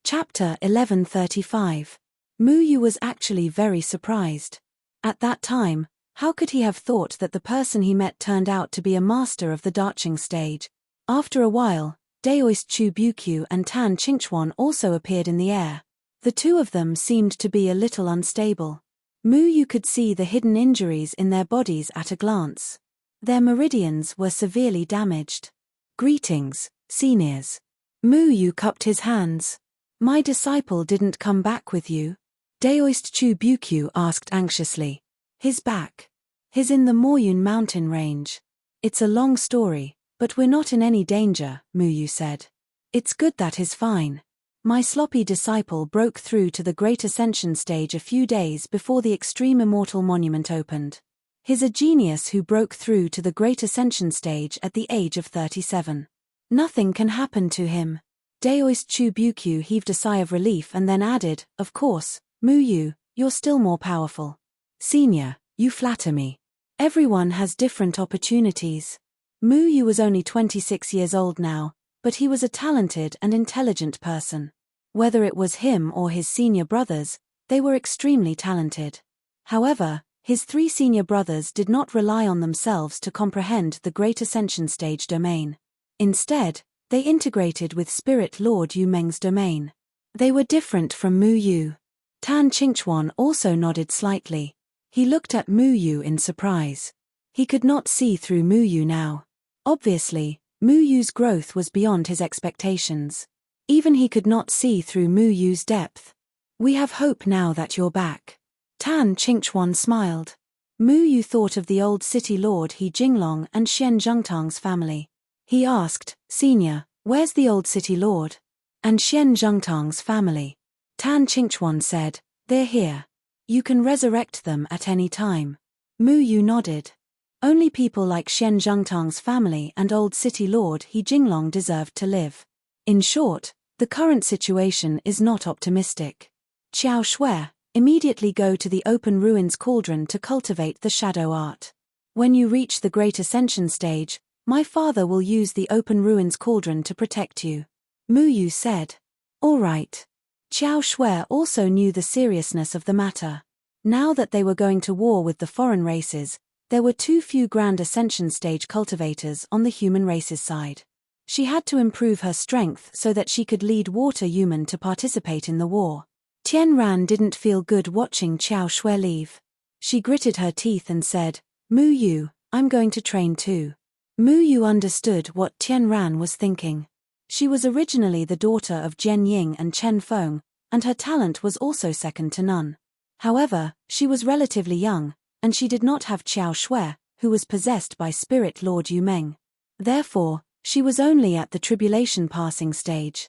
Chapter 1135. Muyu was actually very surprised. At that time, how could he have thought that the person he met turned out to be a master of the Daching stage? After a while, Daoist Chubukyu and Tan Qingchuan also appeared in the air. The two of them seemed to be a little unstable. Muyu could see the hidden injuries in their bodies at a glance. Their meridians were severely damaged. Greetings, seniors. Muyu cupped his hands. My disciple didn't come back with you? Daoist Chubukyu asked anxiously. His back. He's in the Moyun mountain range. It's a long story, but we're not in any danger, Muyu said. It's good that he's fine. My sloppy disciple broke through to the Great Ascension stage a few days before the Extreme Immortal Monument opened. He's a genius who broke through to the Great Ascension stage at the age of 37. Nothing can happen to him. Daoist Chubukyu heaved a sigh of relief and then added, of course, Muyu, you're still more powerful. Senior, you flatter me. Everyone has different opportunities. Muyu was only 26 years old now, but he was a talented and intelligent person. Whether it was him or his senior brothers, they were extremely talented. However, his three senior brothers did not rely on themselves to comprehend the Great Ascension stage domain. Instead, they integrated with Spirit Lord Yu Meng's domain. They were different from Muyu. Tan Qingchuan also nodded slightly. He looked at Muyu in surprise. He could not see through Muyu now. Obviously, Muyu's growth was beyond his expectations. Even he could not see through Muyu's depth. We have hope now that you're back. Tan Qingchuan smiled. Muyu thought of the old city lord He Jinglong and Xian Zhengtang's family. He asked, Senior, where's the old city lord? And Xian Zhengtang's family? Tan Qingchuan said, they're here. You can resurrect them at any time. Muyu nodded. Only people like Xian Zhengtang's family and old city lord He Jinglong deserved to live. In short, the current situation is not optimistic. Qiao Shui, immediately go to the open ruins cauldron to cultivate the shadow art. When you reach the Great Ascension stage, my father will use the open ruins cauldron to protect you. Muyu said. All right. Qiao Shui also knew the seriousness of the matter. Now that they were going to war with the foreign races, there were too few Grand Ascension stage cultivators on the human race's side. She had to improve her strength so that she could lead water human to participate in the war. Tian Ran didn't feel good watching Qiao Shui leave. She gritted her teeth and said, Muyu, I'm going to train too. Muyu understood what Tian Ran was thinking. She was originally the daughter of Jian Ying and Chen Feng, and her talent was also second to none. However, she was relatively young, and she did not have Qiao Shui, who was possessed by Spirit Lord Yu Meng. Therefore, she was only at the tribulation passing stage.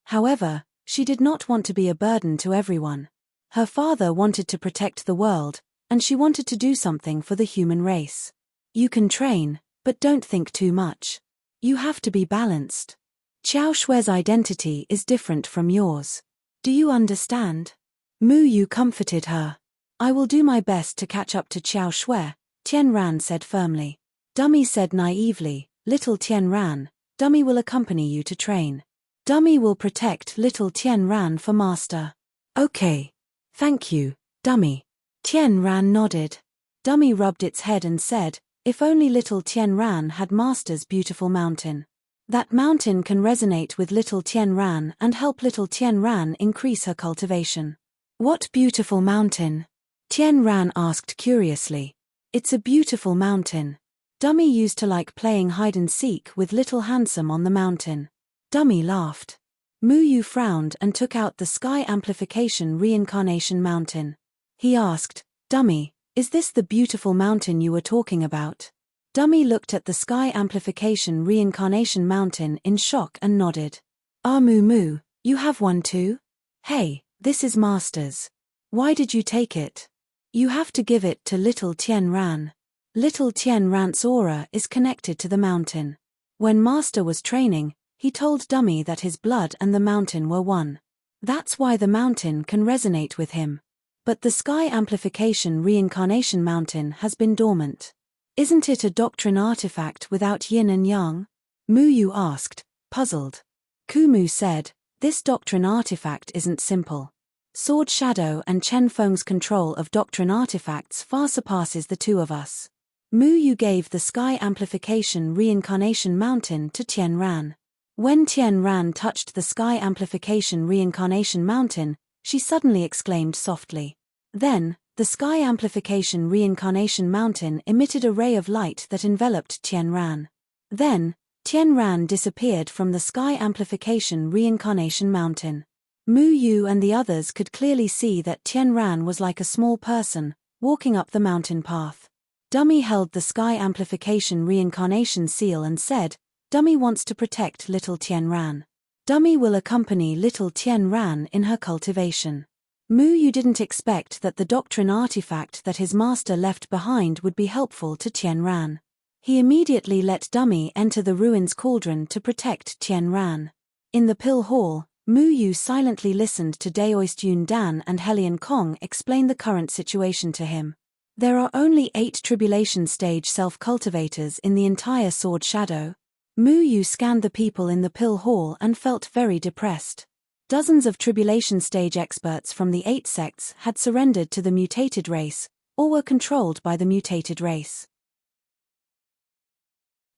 However, she did not want to be a burden to everyone. Her father wanted to protect the world, and she wanted to do something for the human race. You can train, but don't think too much. You have to be balanced. Qiao Shui's identity is different from yours. Do you understand? Muyu comforted her. I will do my best to catch up to Qiao Shui, Tian Ran said firmly. Dummy said naively, Little Tian Ran, Dummy will accompany you to train. Dummy will protect little Tien Ran for master. Okay. Thank you, Dummy. Tien Ran nodded. Dummy rubbed its head and said, if only little Tien Ran had master's beautiful mountain. That mountain can resonate with little Tien Ran and help little Tien Ran increase her cultivation. What beautiful mountain? Tien Ran asked curiously. It's a beautiful mountain. Dummy used to like playing hide-and-seek with little Handsome on the mountain. Dummy laughed. Mu Yu frowned and took out the Sky Amplification Reincarnation Mountain. He asked, Dummy, is this the beautiful mountain you were talking about? Dummy looked at the Sky Amplification Reincarnation Mountain in shock and nodded. Mu Mu, you have one too? Hey, this is Master's. Why did you take it? You have to give it to little Tien Ran. Little Tien Ran's aura is connected to the mountain. When Master was training, he told Dummy that his blood and the mountain were one. That's why the mountain can resonate with him. But the Sky Amplification Reincarnation Mountain has been dormant. Isn't it a doctrine artifact without yin and yang? Mu Yu asked, puzzled. Kumu said, this doctrine artifact isn't simple. Sword Shadow and Chen Feng's control of doctrine artifacts far surpasses the two of us. Mu Yu gave the Sky Amplification Reincarnation Mountain to Tien Ran. When Tien Ran touched the Sky Amplification Reincarnation Mountain, she suddenly exclaimed softly. Then, the Sky Amplification Reincarnation Mountain emitted a ray of light that enveloped Tien Ran. Then, Tien Ran disappeared from the Sky Amplification Reincarnation Mountain. Mu Yu and the others could clearly see that Tien Ran was like a small person, walking up the mountain path. Dummy held the Sky Amplification Reincarnation seal and said, Dummy wants to protect little Tien Ran. Dummy will accompany little Tien Ran in her cultivation. Mu Yu didn't expect that the doctrine artifact that his master left behind would be helpful to Tien Ran. He immediately let Dummy enter the ruins cauldron to protect Tien Ran. In the pill hall, Mu Yu silently listened to Daoist Yun Dan and Helian Kong explain the current situation to him. There are only 8 tribulation stage self-cultivators in the entire Sword Shadow. Mu Yu scanned the people in the pill hall and felt very depressed. Dozens of tribulation stage experts from the 8 sects had surrendered to the mutated race, or were controlled by the mutated race.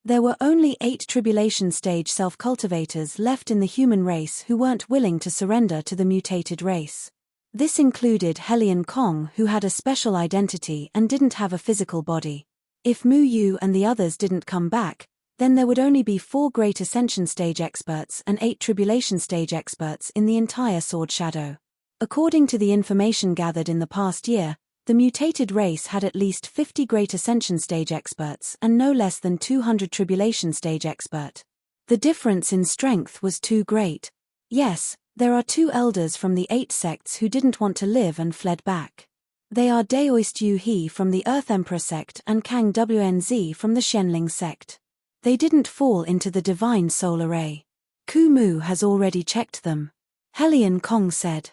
There were only 8 tribulation stage self-cultivators left in the human race who weren't willing to surrender to the mutated race. This included Helian Kong, who had a special identity and didn't have a physical body. If Mu Yu and the others didn't come back, then there would only be 4 Great Ascension Stage experts and 8 Tribulation Stage experts in the entire Sword Shadow. According to the information gathered in the past year, the mutated race had at least 50 Great Ascension Stage experts and no less than 200 Tribulation Stage expert. The difference in strength was too great. Yes, there are 2 elders from the 8 sects who didn't want to live and fled back. They are Daoist Yu He from the Earth Emperor sect and Kang Wnz from the Shenling sect. They didn't fall into the Divine Soul Array. Kumu has already checked them. Helian Kong said.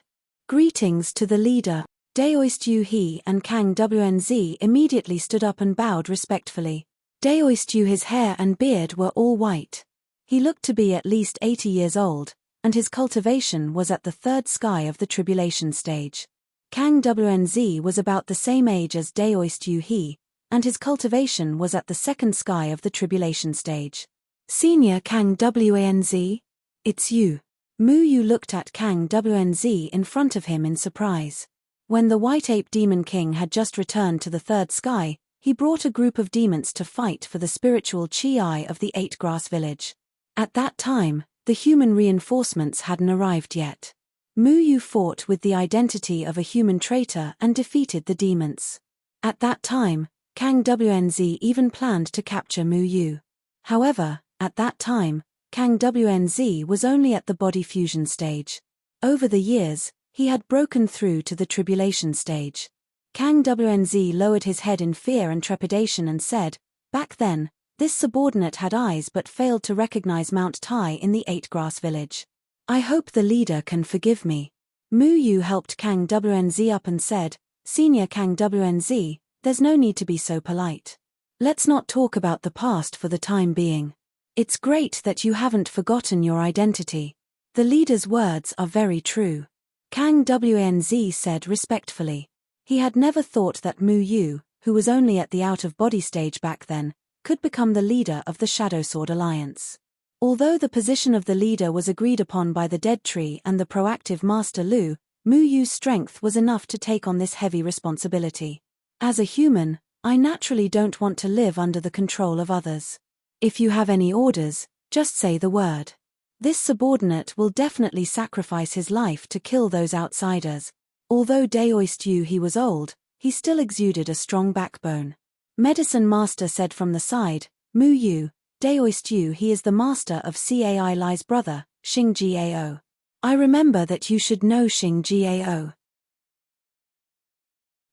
Greetings to the leader. Daoist Yu He and Kang Wnz immediately stood up and bowed respectfully. Daoist Yu, his hair and beard were all white. He looked to be at least 80 years old, and his cultivation was at the 3rd sky of the tribulation stage. Kang Wnz was about the same age as Daoist Yu He, and his cultivation was at the 2nd sky of the tribulation stage. Senior Kang Wnz? It's you. Mu Yu looked at Kang Wnz in front of him in surprise. When the White Ape Demon King had just returned to the 3rd sky, he brought a group of demons to fight for the spiritual Chi of the 8 Grass Village. At that time, the human reinforcements hadn't arrived yet. Mu Yu fought with the identity of a human traitor and defeated the demons. At that time, Kang Wnz even planned to capture Mu Yu. However, at that time, Kang Wnz was only at the body fusion stage. Over the years, he had broken through to the tribulation stage. Kang Wnz lowered his head in fear and trepidation and said, back then, this subordinate had eyes but failed to recognize Mount Tai in the 8 Grass Village. I hope the leader can forgive me. Mu Yu helped Kang Wnz up and said, Senior Kang Wnz, there's no need to be so polite. Let's not talk about the past for the time being. It's great that you haven't forgotten your identity. The leader's words are very true. Kang Wanz said respectfully. He had never thought that Mu Yu, who was only at the out-of-body stage back then, could become the leader of the Shadow Sword Alliance. Although the position of the leader was agreed upon by the Dead Tree and the proactive Master Lu, Mu Yu's strength was enough to take on this heavy responsibility. As a human, I naturally don't want to live under the control of others. If you have any orders, just say the word. This subordinate will definitely sacrifice his life to kill those outsiders. Although Daoist Yu he was old, he still exuded a strong backbone. Medicine Master said from the side, Mu Yu, Daoist Yu he is the master of Cai Lai's brother, Xing Gao. I remember that you should know Xing Gao.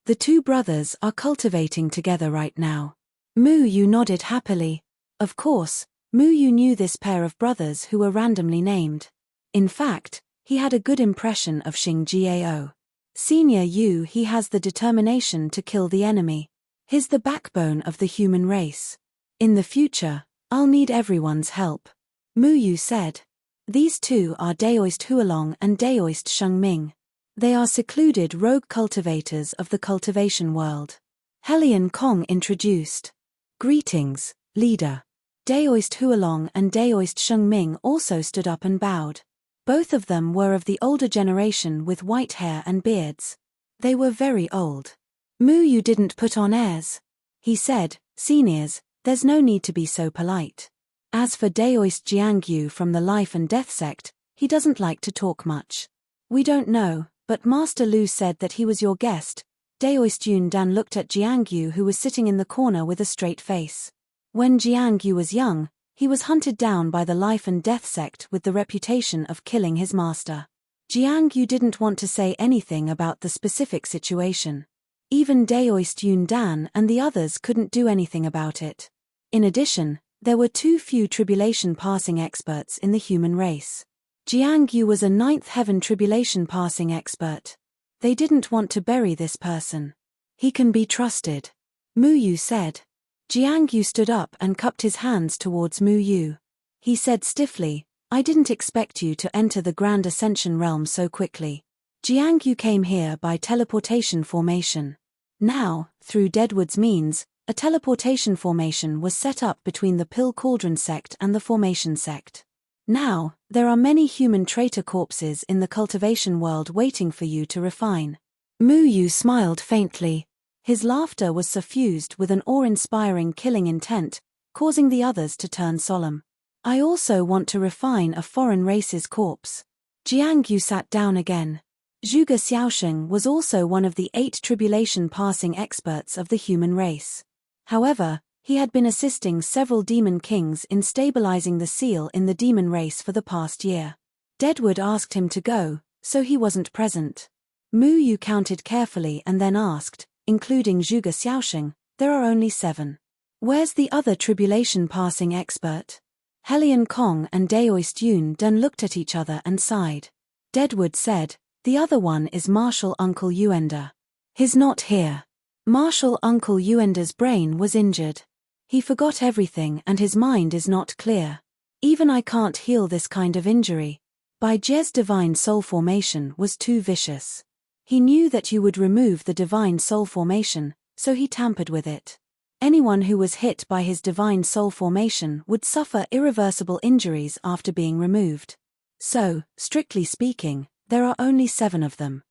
The two brothers are cultivating together right now. Mu Yu nodded happily. Of course, Mu Yu knew this pair of brothers who were randomly named. In fact, he had a good impression of Xing Gao. Senior Yu he has the determination to kill the enemy. He's the backbone of the human race. In the future, I'll need everyone's help. Mu Yu said. These two are Daoist Hualong and Daoist Shengming. They are secluded rogue cultivators of the cultivation world. Helion Kong introduced. Greetings, leader. Daoist Hualong and Daoist Shengming also stood up and bowed. Both of them were of the older generation with white hair and beards. They were very old. Mu Yu didn't put on airs. He said, Seniors, there's no need to be so polite. As for Daoist Jiangyu from the Life and Death sect, he doesn't like to talk much. We don't know, but Master Lu said that he was your guest. Daoist Yun Dan looked at Jiangyu who was sitting in the corner with a straight face. When Jiangyu was young, he was hunted down by the Life and Death sect with the reputation of killing his master. Jiangyu didn't want to say anything about the specific situation. Even Daoist Yun Dan and the others couldn't do anything about it. In addition, there were too few tribulation passing experts in the human race. Jiangyu was a 9th heaven tribulation passing expert. They didn't want to bury this person. He can be trusted. Mu Yu said. Jiangyu stood up and cupped his hands towards Mu Yu. He said stiffly, I didn't expect you to enter the Grand Ascension realm so quickly. Jiangyu came here by teleportation formation. Now, through Deadwood's means, a teleportation formation was set up between the Pill Cauldron sect and the Formation sect. Now, there are many human traitor corpses in the cultivation world waiting for you to refine. Mu Yu smiled faintly. His laughter was suffused with an awe-inspiring killing intent, causing the others to turn solemn. I also want to refine a foreign race's corpse. Jiangyu sat down again. Zhuge Xiaosheng was also one of the 8 tribulation-passing experts of the human race. However, he had been assisting several demon kings in stabilizing the seal in the demon race for the past year. Deadwood asked him to go, so he wasn't present. Mu Yu counted carefully and then asked, including Zhuge Xiaosheng, there are only 7. Where's the other tribulation-passing expert? Helion Kong and Daoist Yun Dan looked at each other and sighed. Deadwood said, the other one is Marshal Uncle Yuenda. He's not here. Marshal Uncle Yuenda's brain was injured. He forgot everything and his mind is not clear. Even I can't heal this kind of injury. Bai Jie's divine soul formation was too vicious. He knew that you would remove the divine soul formation, so he tampered with it. Anyone who was hit by his divine soul formation would suffer irreversible injuries after being removed. So, strictly speaking, there are only 7 of them.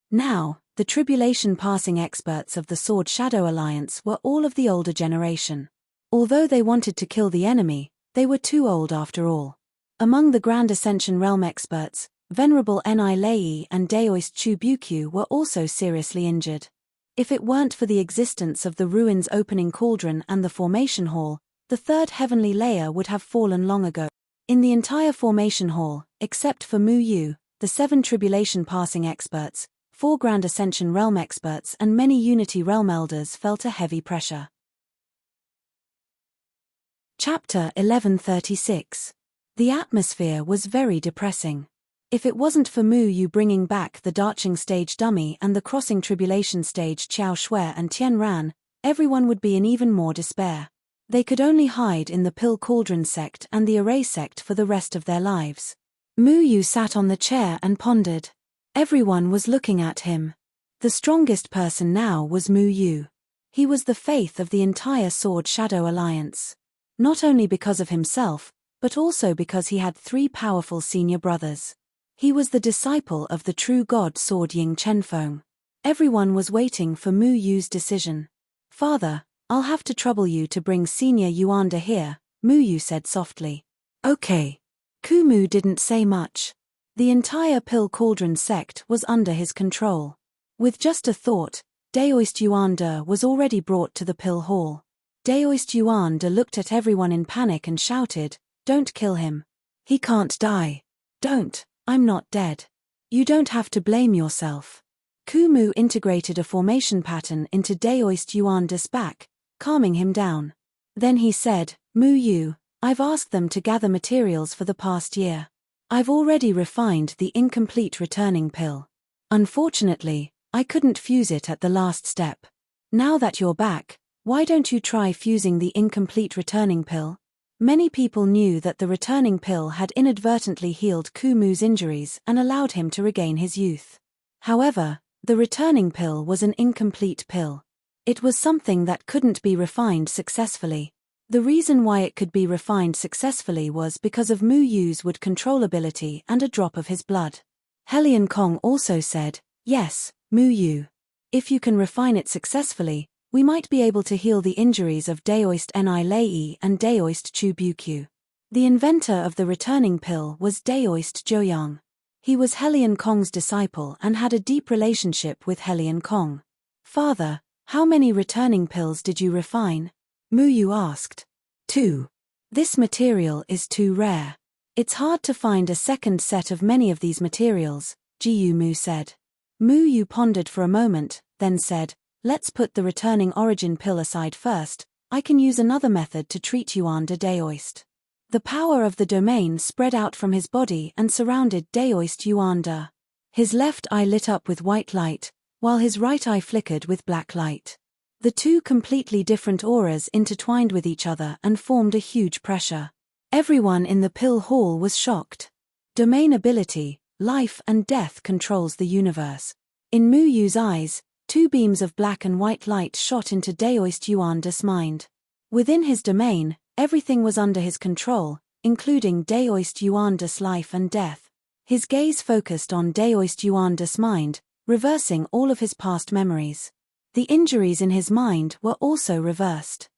Now, the tribulation-passing experts of the Sword Shadow Alliance were all of the older generation. Although they wanted to kill the enemy, they were too old after all. Among the Grand Ascension Realm experts, Venerable Ni Lei and Daoist Chu Bukyu were also seriously injured. If it weren't for the existence of the ruins opening cauldron and the formation hall, the 3rd heavenly layer would have fallen long ago. In the entire formation hall, except for Mu Yu, the 7 tribulation-passing experts, 4 Grand Ascension Realm experts and many Unity Realm elders felt a heavy pressure. Chapter 1136. The atmosphere was very depressing. If it wasn't for Mu Yu bringing back the Darching stage dummy and the crossing tribulation stage Qiao Shui and Tian Ran, everyone would be in even more despair. They could only hide in the Pill Cauldron sect and the Array sect for the rest of their lives. Mu Yu sat on the chair and pondered. Everyone was looking at him. The strongest person now was Mu Yu. He was the faith of the entire Sword Shadow Alliance. Not only because of himself, but also because he had 3 powerful senior brothers. He was the disciple of the true god Sword Ying Chenfeng. Everyone was waiting for Mu Yu's decision. "Father, I'll have to trouble you to bring Senior Yuanda here," Mu Yu said softly. "Okay." Kumu didn't say much. The entire Pill Cauldron sect was under his control. With just a thought, Daoist Yuanda was already brought to the Pill Hall. Daoist Yuanda looked at everyone in panic and shouted, "Don't kill him. He can't die. Don't, I'm not dead. You don't have to blame yourself." Kumu integrated a formation pattern into Daoist Yuanda's back, calming him down. Then he said, "Mu Yu, I've asked them to gather materials for the past year. I've already refined the incomplete returning pill. Unfortunately, I couldn't fuse it at the last step. Now that you're back, why don't you try fusing the incomplete returning pill?" Many people knew that the returning pill had inadvertently healed Kumu's injuries and allowed him to regain his youth. However, the returning pill was an incomplete pill. It was something that couldn't be refined successfully. The reason why it could be refined successfully was because of Mu Yu's wood control ability and a drop of his blood. Helion Kong also said, "Yes, Mu Yu. If you can refine it successfully, we might be able to heal the injuries of Daoist Ni Lei and Daoist Chu Bukyu." The inventor of the returning pill was Daoist Joyang. He was Helion Kong's disciple and had a deep relationship with Helion Kong. "Father, how many returning pills did you refine?" Mu Yu asked. 2. This material is too rare. It's hard to find a second set of many of these materials, Jiyu Mu said. Mu Yu pondered for a moment, then said, "Let's put the returning origin pill aside first. I can use another method to treat Yuanda Daoist." The power of the domain spread out from his body and surrounded Daoist Yuanda. His left eye lit up with white light, while his right eye flickered with black light. The 2 completely different auras intertwined with each other and formed a huge pressure. Everyone in the Pill Hall was shocked. Domain ability, life and death controls the universe. In Mu Yu's eyes, 2 beams of black and white light shot into Daoist Yuanda's mind. Within his domain, everything was under his control, including Daoist Yuanda's life and death. His gaze focused on Daoist Yuanda's mind, reversing all of his past memories. The injuries in his mind were also reversed.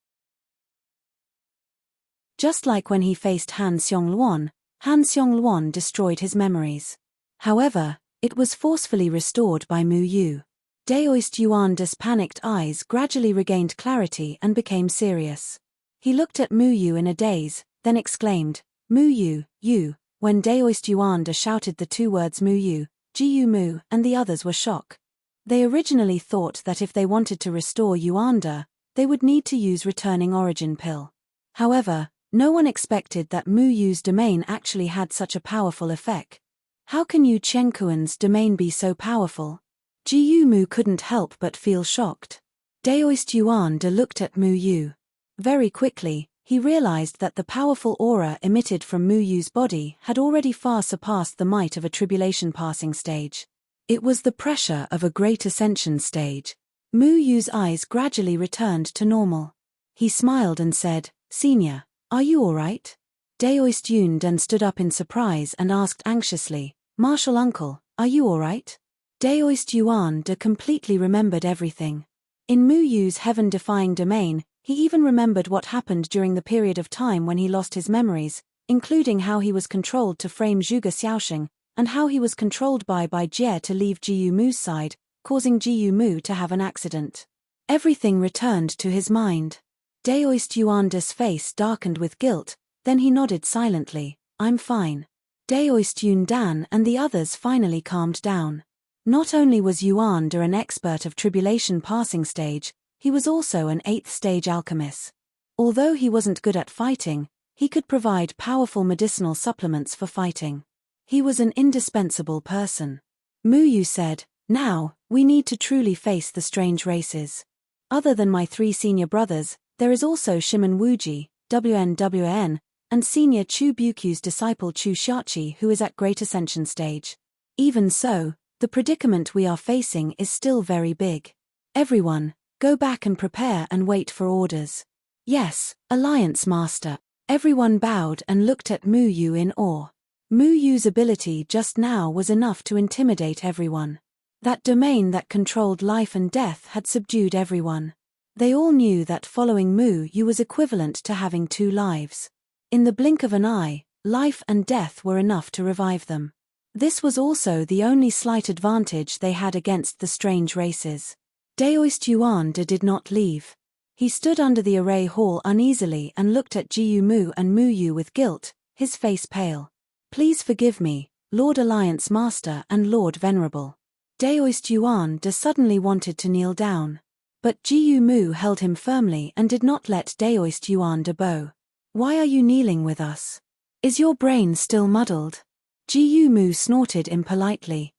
Just like when he faced Han Xiongluan destroyed his memories. However, it was forcefully restored by Mu Yu. Daoist Yuanda's panicked eyes gradually regained clarity and became serious. He looked at Mu Yu in a daze, then exclaimed, "Mu Yu, you," when Daoist Yuanda shouted the 2 words Mu Yu, Jiyu Mu and the others were shocked. They originally thought that if they wanted to restore Yuanda, they would need to use returning origin pill. However, no one expected that Mu Yu's domain actually had such a powerful effect. How can Yu Chenkuan's domain be so powerful? Jiyu Mu couldn't help but feel shocked. Daoist Yuanda looked at Mu Yu. Very quickly, he realized that the powerful aura emitted from Mu Yu's body had already far surpassed the might of a tribulation passing stage. It was the pressure of a great ascension stage. Mu Yu's eyes gradually returned to normal. He smiled and said, "Senior, are you alright?" Daoist Yun then stood up in surprise and asked anxiously, "Martial Uncle, are you alright?" Daoist Yuanda completely remembered everything. In Mu Yu's heaven-defying domain, he even remembered what happened during the period of time when he lost his memories, including how he was controlled to frame Zhuge Xiaoxing, and how he was controlled by Jie to leave Jiyu Mu's side, causing Jiyu Mu to have an accident. Everything returned to his mind. Daoist Yuanda's face darkened with guilt, then he nodded silently, "I'm fine." Daoist Yun Dan and the others finally calmed down. Not only was Yuanda an expert of tribulation passing stage, he was also an 8th stage alchemist. Although he wasn't good at fighting, he could provide powerful medicinal supplements for fighting. He was an indispensable person. Mu Yu said, "Now, we need to truly face the strange races. Other than my 3 senior brothers, There is also Shimon Wuji, WN, and senior Chu Bukyu's disciple Chu Shachi, who is at great ascension stage. Even so, the predicament we are facing is still very big. Everyone, go back and prepare and wait for orders. Yes, Alliance Master. Everyone bowed and looked at Mu Yu in awe. Mu Yu's ability just now was enough to intimidate everyone. That domain that controlled life and death had subdued everyone. They all knew that following Mu Yu was equivalent to having two lives. In the blink of an eye, life and death were enough to revive them. This was also the only slight advantage they had against the strange races. Daoist Yuanda did not leave. He stood under the array hall uneasily and looked at Jiyu Mu and Mu Yu with guilt, his face pale. Please forgive me, Lord Alliance Master and Lord Venerable. Daoist Yuanda suddenly wanted to kneel down. But Jiyu Mu held him firmly and did not let Daoist Yuanda bow. Why are you kneeling with us? Is your brain still muddled? Jiyu Mu snorted impolitely.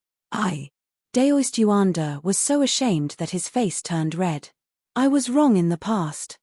Daoist Yuanda was so ashamed that his face turned red. I was wrong in the past.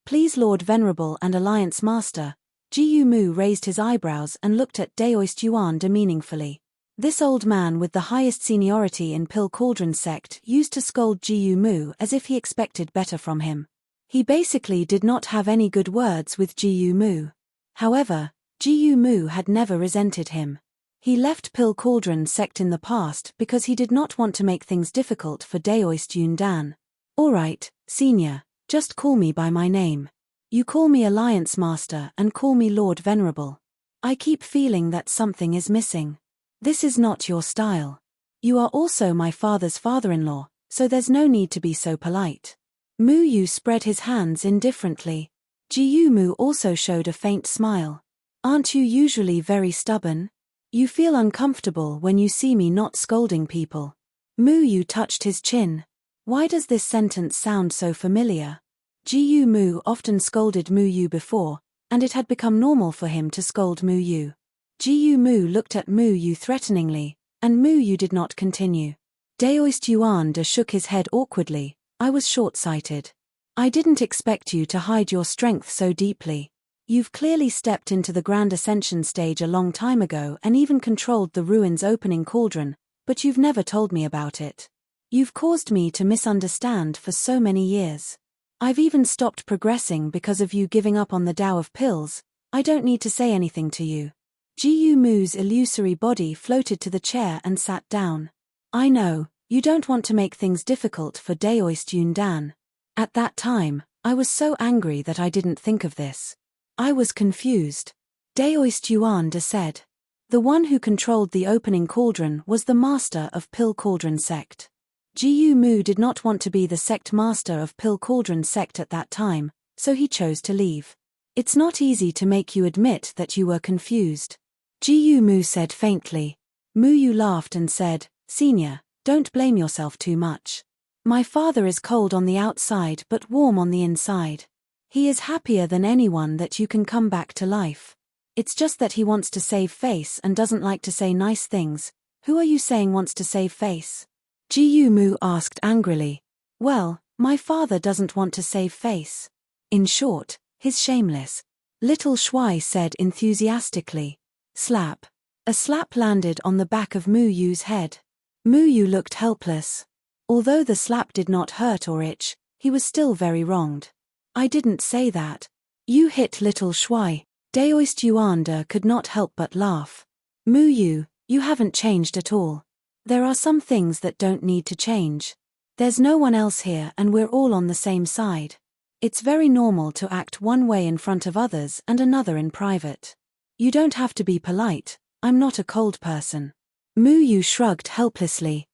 Please Lord Venerable and Alliance Master. Jiyu Mu raised his eyebrows and looked at Daoist Yuanda meaningfully. This old man with the highest seniority in Pill Cauldron sect used to scold Jiyu Mu as if he expected better from him. He basically did not have any good words with Jiyu Mu. However, Jiyu Mu had never resented him. He left Pill Cauldron sect in the past because he did not want to make things difficult for Daoist Yundan. Alright, senior, just call me by my name. You call me Alliance Master and call me Lord Venerable. I keep feeling that something is missing. This is not your style. You are also my father's father-in-law, so there's no need to be so polite. Mu Yu spread his hands indifferently. Jiyu Mu also showed a faint smile. Aren't you usually very stubborn? You feel uncomfortable when you see me not scolding people. Mu Yu touched his chin. Why does this sentence sound so familiar? Jiyu Mu often scolded Mu Yu before, and it had become normal for him to scold Mu Yu. Jiyu Mu looked at Mu Yu threateningly, and Mu Yu did not continue. Daoist Yuanda shook his head awkwardly. I was short-sighted. I didn't expect you to hide your strength so deeply. You've clearly stepped into the Grand Ascension stage a long time ago and even controlled the ruins opening cauldron, but you've never told me about it. You've caused me to misunderstand for so many years. I've even stopped progressing because of you giving up on the Tao of Pills. I don't need to say anything to you. Jiyu Mu's illusory body floated to the chair and sat down. I know, you don't want to make things difficult for Daoist Yundan. At that time, I was so angry that I didn't think of this. I was confused. Daoist Yuanda said. The one who controlled the opening cauldron was the master of Pill Cauldron sect. Jiyu Mu did not want to be the sect master of Pill Cauldron sect at that time, so he chose to leave. It's not easy to make you admit that you were confused. Jiyu Mu said faintly. Mu Yu laughed and said, Senior, don't blame yourself too much. My father is cold on the outside but warm on the inside. He is happier than anyone that you can come back to life. It's just that he wants to save face and doesn't like to say nice things. Who are you saying wants to save face? Jiyu Mu asked angrily. Well, my father doesn't want to save face. In short, he's shameless. Little Shuai said enthusiastically. Slap. A slap landed on the back of Mu Yu's head. Mu Yu looked helpless. Although the slap did not hurt or itch, he was still very wronged. I didn't say that. You hit Little Shuai. Daoist Yuanda could not help but laugh. Mu Yu, you haven't changed at all. There are some things that don't need to change. There's no one else here and we're all on the same side. It's very normal to act one way in front of others and another in private. You don't have to be polite. I'm not a cold person. Mu Yu shrugged helplessly.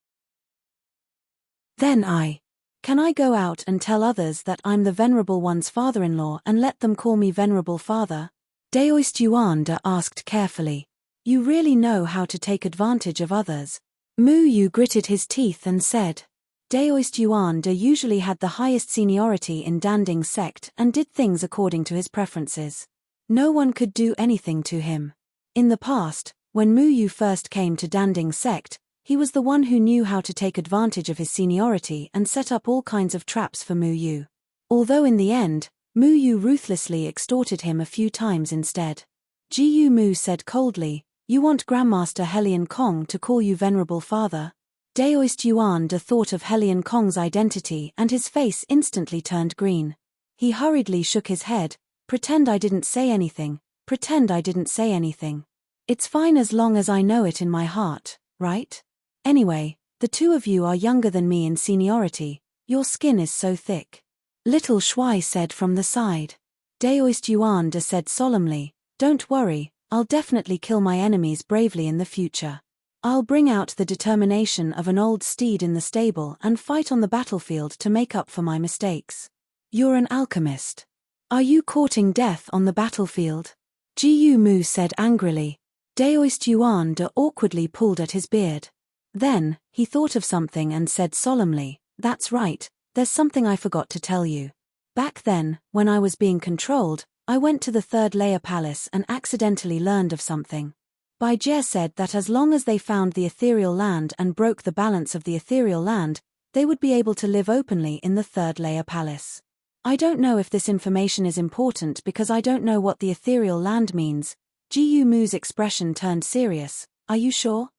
Then Can I go out and tell others that I'm the Venerable One's father-in-law and let them call me Venerable Father? Daoist Yuanda asked carefully. You really know how to take advantage of others. Mu Yu gritted his teeth and said. Daoist Yuanda usually had the highest seniority in Danding sect and did things according to his preferences. No one could do anything to him. In the past, when Mu Yu first came to Danding sect, he was the one who knew how to take advantage of his seniority and set up all kinds of traps for Mu Yu. Although in the end, Mu Yu ruthlessly extorted him a few times instead. Gu Mu said coldly, "You want Grandmaster Helian Kong to call you Venerable Father?" Daoist Yuan De thought of Helian Kong's identity and his face instantly turned green. He hurriedly shook his head, "Pretend I didn't say anything, pretend I didn't say anything. It's fine as long as I know it in my heart, right? Anyway, the two of you are younger than me in seniority, your skin is so thick." Little Shuai said from the side. Daoist Yuan De said solemnly, "Don't worry, I'll definitely kill my enemies bravely in the future. I'll bring out the determination of an old steed in the stable and fight on the battlefield to make up for my mistakes." "You're an alchemist. Are you courting death on the battlefield?" Gu Mu said angrily. Daoist Yuan De awkwardly pulled at his beard. Then, he thought of something and said solemnly, "That's right, there's something I forgot to tell you. Back then, when I was being controlled, I went to the third layer palace and accidentally learned of something. Bai Jie said that as long as they found the ethereal land and broke the balance of the ethereal land, they would be able to live openly in the third layer palace. I don't know if this information is important because I don't know what the ethereal land means." Gu Mu's expression turned serious. "Are you sure?"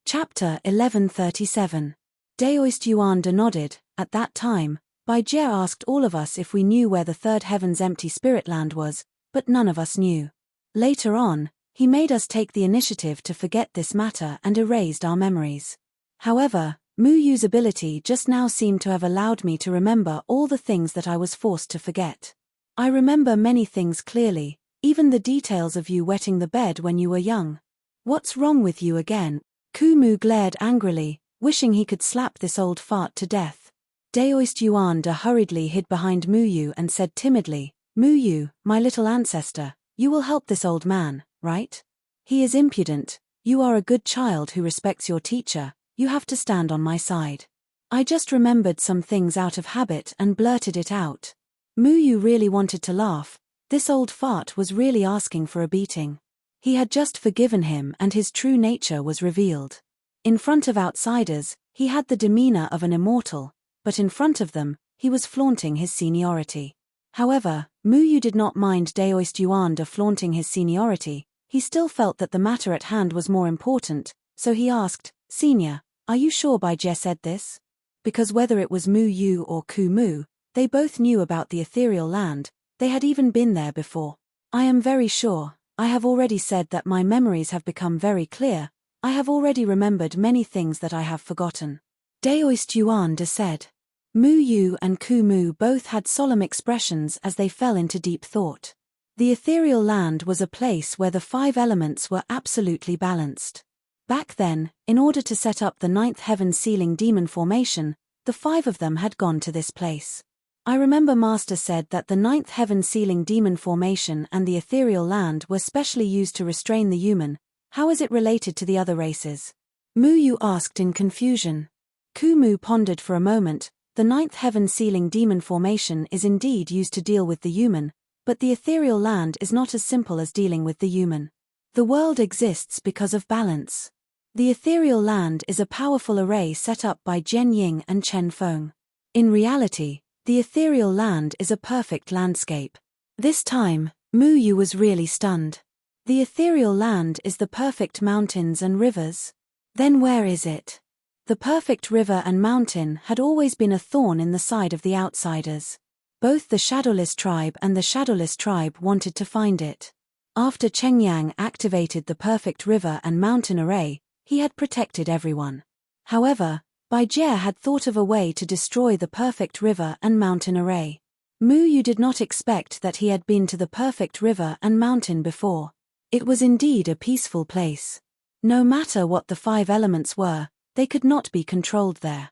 Chapter 1137. Daoist Yuan De nodded. At that time, Bai Jie asked all of us if we knew where the third heaven's empty spirit land was, but none of us knew. Later on, he made us take the initiative to forget this matter and erased our memories. However, Mu Yu's ability just now seemed to have allowed me to remember all the things that I was forced to forget. I remember many things clearly, even the details of you wetting the bed when you were young. What's wrong with you again? Ku Mu glared angrily, wishing he could slap this old fart to death. Daoist Yuan De hurriedly hid behind Mu Yu and said timidly, "Mu Yu, my little ancestor, you will help this old man, right? He is impudent, you are a good child who respects your teacher, you have to stand on my side." I just remembered some things out of habit and blurted it out. Mu Yu really wanted to laugh, this old fart was really asking for a beating. He had just forgiven him and his true nature was revealed. In front of outsiders, he had the demeanor of an immortal, but in front of them, he was flaunting his seniority. However, Mu Yu did not mind Daoist Yuan De flaunting his seniority, he still felt that the matter at hand was more important, so he asked, "Senior, are you sure Bai Jie said this?" Because whether it was Mu Yu or Ku Mu, they both knew about the ethereal land, they had even been there before. "I am very sure. I have already said that my memories have become very clear, I have already remembered many things that I have forgotten." Daoist Yuan De said. Mu Yu and Ku Mu both had solemn expressions as they fell into deep thought. The ethereal land was a place where the 5 elements were absolutely balanced. Back then, in order to set up the 9th heaven sealing demon formation, the 5 of them had gone to this place. I remember Master said that the 9th heaven sealing demon formation and the ethereal land were specially used to restrain the human. How is it related to the other races? Mu Yu asked in confusion. Ku Mu pondered for a moment. The 9th heaven sealing demon formation is indeed used to deal with the human, but the ethereal land is not as simple as dealing with the human. The world exists because of balance. The ethereal land is a powerful array set up by Jian Ying and Chen Feng. In reality, the ethereal land is a perfect landscape. This time, Mu Yu was really stunned. The ethereal land is the perfect mountains and rivers. Then where is it? The perfect river and mountain had always been a thorn in the side of the outsiders. Both the Shadowless tribe and the Shadowless tribe wanted to find it. After Cheng Yang activated the perfect river and mountain array, he had protected everyone. However, Bai Jie had thought of a way to destroy the perfect river and mountain array. Mu Yu did not expect that he had been to the perfect river and mountain before. It was indeed a peaceful place. No matter what the 5 elements were, they could not be controlled there.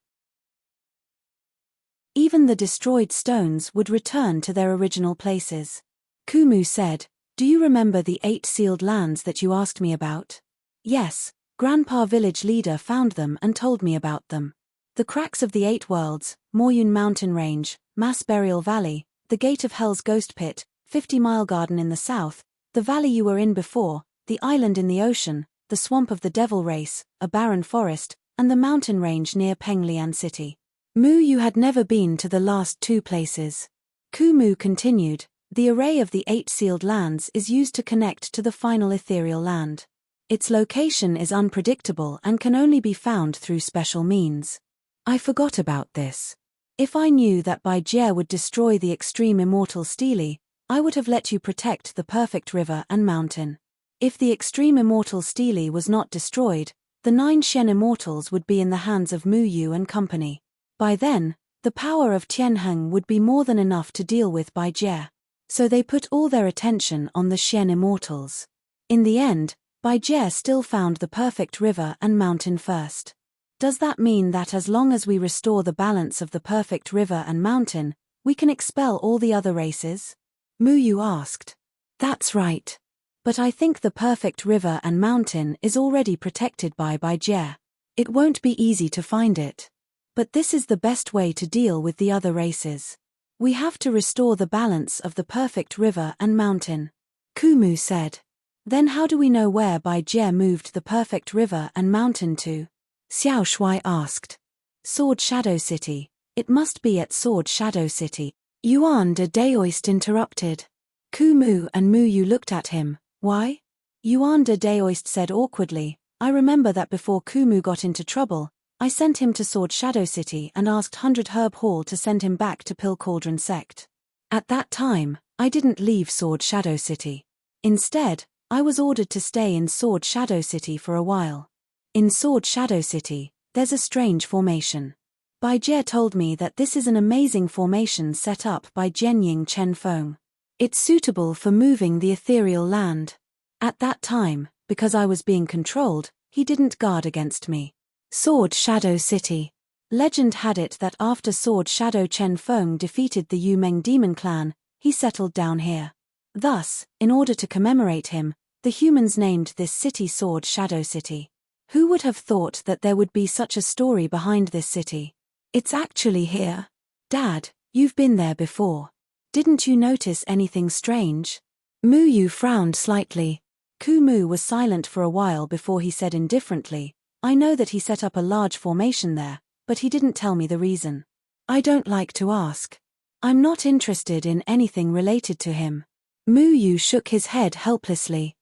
Even the destroyed stones would return to their original places. Ku Mu said, "Do you remember the 8 sealed lands that you asked me about?" "Yes. Grandpa village leader found them and told me about them. The cracks of the 8 worlds, Moyun Mountain Range, Mass Burial Valley, the Gate of Hell's Ghost Pit, 50-Mile Garden in the south, the valley you were in before, the island in the ocean, the swamp of the Devil Race, a barren forest, and the mountain range near Penglian City. Mu Yu had never been to the last two places. Kumu continued, the array of the 8 sealed lands is used to connect to the final ethereal land. Its location is unpredictable and can only be found through special means. I forgot about this. If I knew that Bai Jie would destroy the extreme immortal Stele, I would have let you protect the perfect river and mountain. If the extreme immortal Stele was not destroyed, the 9 Shen immortals would be in the hands of Mu Yu and company. By then, the power of Tianheng would be more than enough to deal with Bai Jie. So they put all their attention on the Shen immortals. In the end, Bai Jie still found the perfect river and mountain first. Does that mean that as long as we restore the balance of the perfect river and mountain, we can expel all the other races? Mu Yu asked. That's right. But I think the perfect river and mountain is already protected by Bai Jie. It won't be easy to find it. But this is the best way to deal with the other races. We have to restore the balance of the perfect river and mountain. Kumu said. Then how do we know where Bai Jie moved the perfect river and mountain to? Xiao Shui asked. Sword Shadow City. It must be at Sword Shadow City. Yuan de Daoist interrupted. Kumu and Mu Yu looked at him. Why? Yuan de Daoist said awkwardly, I remember that before Kumu got into trouble, I sent him to Sword Shadow City and asked 100 Herb Hall to send him back to Pill Cauldron Sect. At that time, I didn't leave Sword Shadow City. Instead, I was ordered to stay in Sword Shadow City for a while. In Sword Shadow City, there's a strange formation. Bai Jie told me that this is an amazing formation set up by Jianying Chen Feng. It's suitable for moving the ethereal land. At that time, because I was being controlled, he didn't guard against me. Sword Shadow City. Legend had it that after Sword Shadow Chen Feng defeated the Yu Meng demon clan, he settled down here. Thus, in order to commemorate him, the humans named this city Sword Shadow City. Who would have thought that there would be such a story behind this city? It's actually here. Dad, you've been there before. Didn't you notice anything strange? Mu Yu frowned slightly. Kumu was silent for a while before he said indifferently, I know that he set up a large formation there, but he didn't tell me the reason. I don't like to ask. I'm not interested in anything related to him. Mu Yu shook his head helplessly.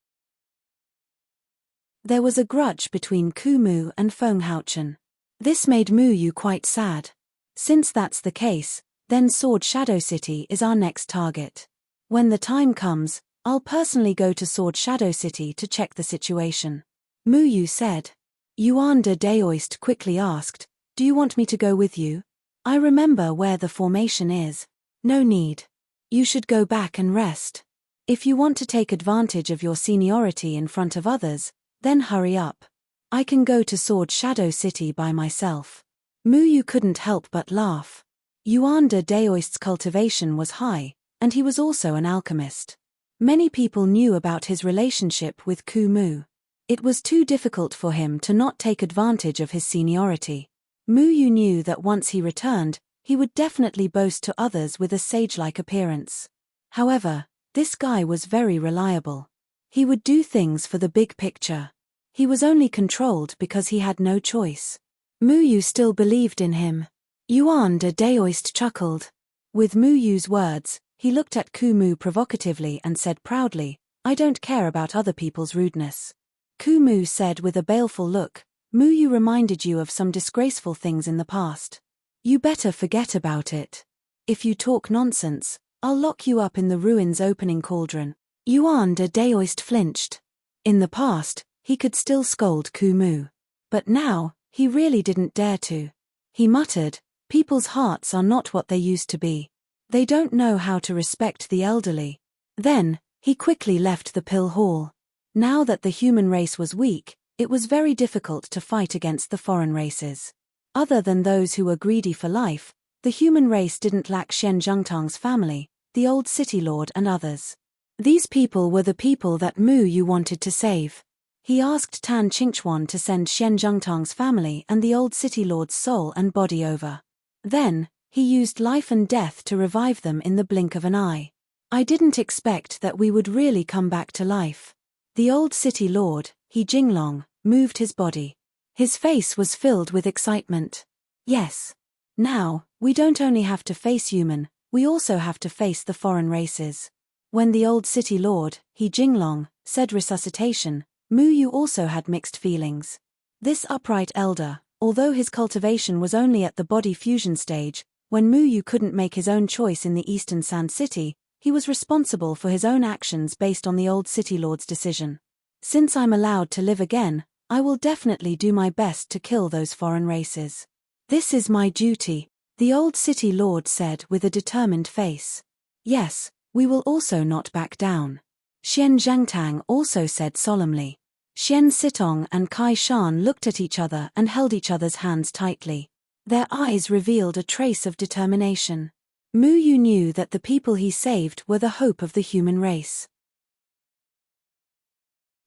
There was a grudge between Kumu and Feng Haochen. This made Mu Yu quite sad. Since that's the case, then Sword Shadow City is our next target. When the time comes, I'll personally go to Sword Shadow City to check the situation. Mu Yu said. Yuan de Daoist quickly asked, do you want me to go with you? I remember where the formation is. No need. You should go back and rest. If you want to take advantage of your seniority in front of others, then hurry up. I can go to Sword Shadow City by myself. Mu Yu couldn't help but laugh. Yuan de Daoist's cultivation was high, and he was also an alchemist. Many people knew about his relationship with Kumu. It was too difficult for him to not take advantage of his seniority. Mu Yu knew that once he returned, he would definitely boast to others with a sage-like appearance. However, this guy was very reliable. He would do things for the big picture. He was only controlled because he had no choice. Mu Yu still believed in him. Yuan de Daoist chuckled. With Mu Yu's words, he looked at Kumu provocatively and said proudly, I don't care about other people's rudeness. Kumu said with a baleful look, Mu Yu reminded you of some disgraceful things in the past. You better forget about it. If you talk nonsense, I'll lock you up in the ruins opening cauldron. Yuan de Daoist flinched. In the past, he could still scold Kumu. But now, he really didn't dare to. He muttered, people's hearts are not what they used to be. They don't know how to respect the elderly. Then, he quickly left the pill hall. Now that the human race was weak, it was very difficult to fight against the foreign races. Other than those who were greedy for life, the human race didn't lack Shen Zhengtang's family, the old city lord and others. These people were the people that Mu Yu wanted to save. He asked Tan Qingchuan to send Shen Zhengtang's family and the old city lord's soul and body over. Then, he used life and death to revive them in the blink of an eye. I didn't expect that we would really come back to life. The old city lord, He Jinglong, moved his body. His face was filled with excitement. Yes. Now, we don't only have to face human, we also have to face the foreign races. When the old city lord, He Jinglong, said resuscitation, Mu Yu also had mixed feelings. This upright elder, although his cultivation was only at the body fusion stage, when Mu Yu couldn't make his own choice in the Eastern Sand City, he was responsible for his own actions based on the old city lord's decision. Since I'm allowed to live again, I will definitely do my best to kill those foreign races. This is my duty, the old city lord said with a determined face. Yes, we will also not back down. Xian Zhangtang also said solemnly. Xian Sitong and Kai Shan looked at each other and held each other's hands tightly. Their eyes revealed a trace of determination. Mu Yu knew that the people he saved were the hope of the human race.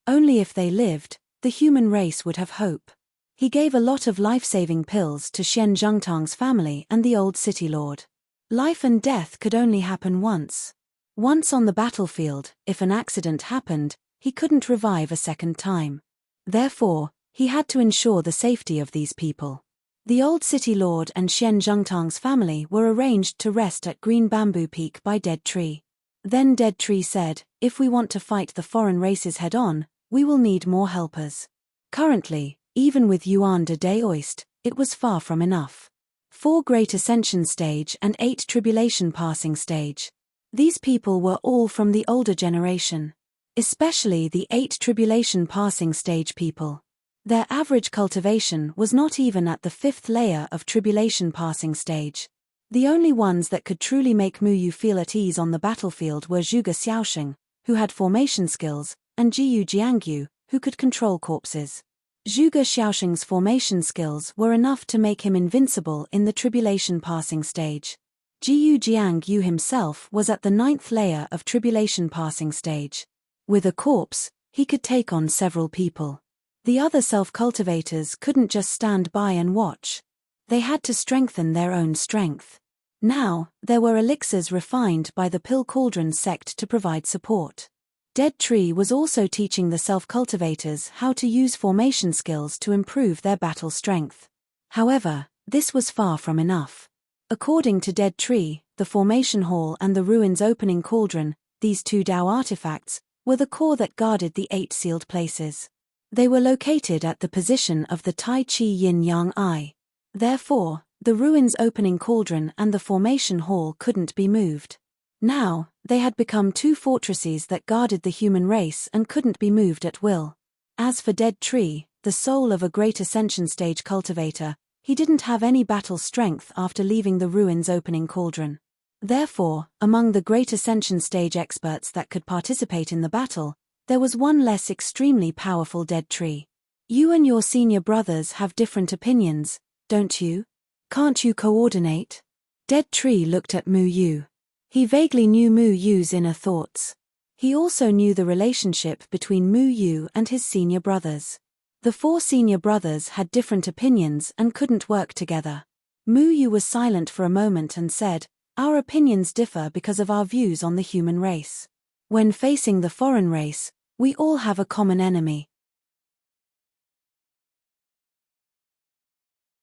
Only if they lived, the human race would have hope. He gave a lot of life-saving pills to Xian Zhangtang's family and the old city lord. Life and death could only happen once. Once on the battlefield, if an accident happened, he couldn't revive a second time. Therefore, he had to ensure the safety of these people. The old city lord and Xian Zhangtang's family were arranged to rest at Green Bamboo Peak by Dead Tree. Then Dead Tree said, if we want to fight the foreign races head-on, we will need more helpers. Currently, even with Yuan de Daoist, it was far from enough. 4 Great Ascension Stage and 8 Tribulation Passing Stage. These people were all from the older generation. Especially the 8 Tribulation Passing Stage people. Their average cultivation was not even at the 5th layer of Tribulation Passing Stage. The only ones that could truly make Mu Yu feel at ease on the battlefield were Zhuge Xiaosheng, who had formation skills, and Jiyu Jiangyu, who could control corpses. Zhuge Xiaosheng's formation skills were enough to make him invincible in the Tribulation Passing Stage. Jiyu Jiangyu himself was at the 9th layer of Tribulation Passing Stage. With a corpse, he could take on several people. The other self-cultivators couldn't just stand by and watch. They had to strengthen their own strength. Now, there were elixirs refined by the Pill Cauldron sect to provide support. Dead Tree was also teaching the self-cultivators how to use formation skills to improve their battle strength. However, this was far from enough. According to Dead Tree, the Formation Hall and the Ruins Opening Cauldron, these 2 Dao artifacts, were the core that guarded the 8 sealed places. They were located at the position of the Tai Chi Yin-Yang Eye. Therefore, the Ruins Opening Cauldron and the Formation Hall couldn't be moved. Now, they had become 2 fortresses that guarded the human race and couldn't be moved at will. As for Dead Tree, the soul of a Great Ascension Stage cultivator, he didn't have any battle strength after leaving the Ruins Opening Cauldron. Therefore, among the Great Ascension Stage experts that could participate in the battle, there was one less extremely powerful Dead Tree. You and your senior brothers have different opinions, don't you? Can't you coordinate? Dead Tree looked at Mu Yu. He vaguely knew Mu Yu's inner thoughts. He also knew the relationship between Mu Yu and his senior brothers. The 4 senior brothers had different opinions and couldn't work together. Mu Yu was silent for a moment and said, our opinions differ because of our views on the human race. When facing the foreign race, we all have a common enemy.